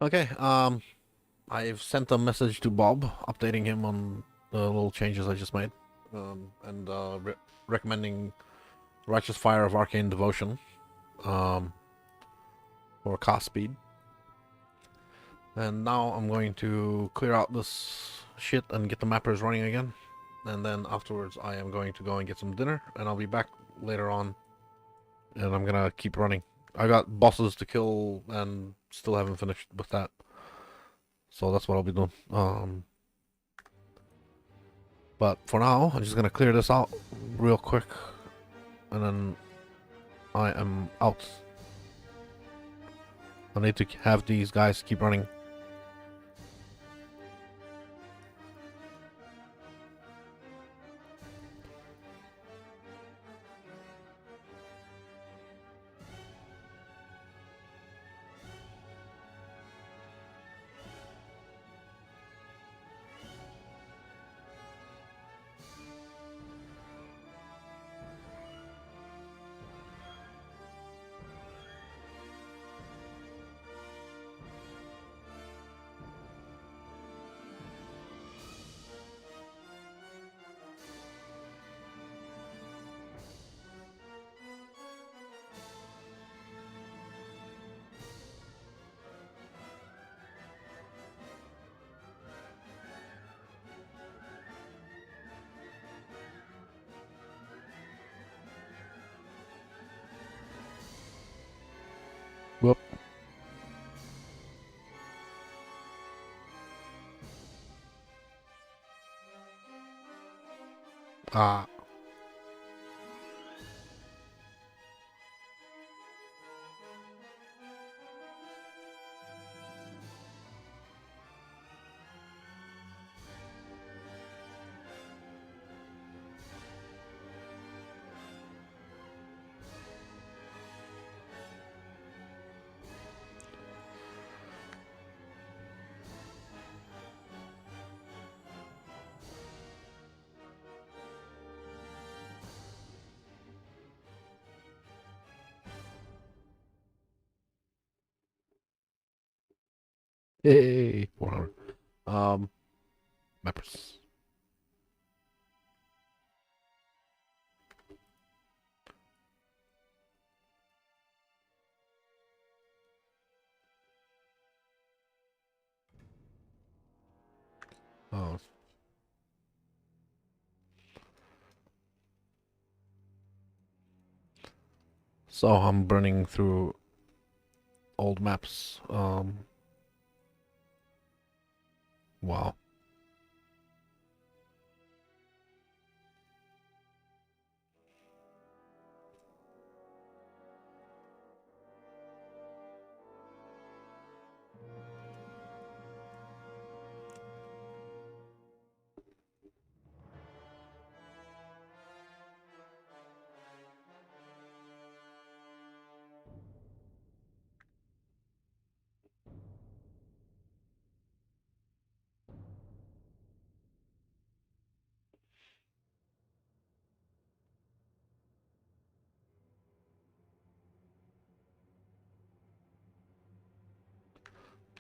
Okay, I've sent a message to Bob, updating him on the little changes I just made, and recommending Righteous Fire of Arcane Devotion, um, for cast speed. And now I'm going to clear out this shit and get the mappers running again. And then afterwards I am going to go and get some dinner, and I'll be back later on, and I'm gonna keep running. I got bosses to kill and still haven't finished with that. So that's what I'll be doing. But for now, I'm just gonna clear this out real quick, and then I am out. I need to have these guys keep running. Whoop. Ah. Hey. 400. Mappers. Oh. So I'm burning through old maps. Wow.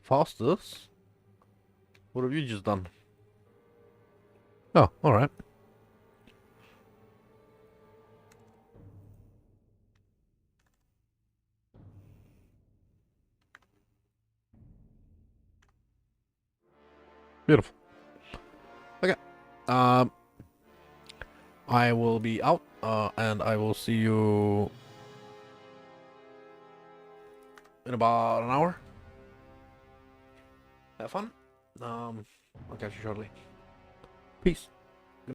Faustus? What have you just done? Oh, alright. Beautiful. Okay. Um, I will be out, and I will see you in about an hour. Have fun. I'll catch you shortly. Peace.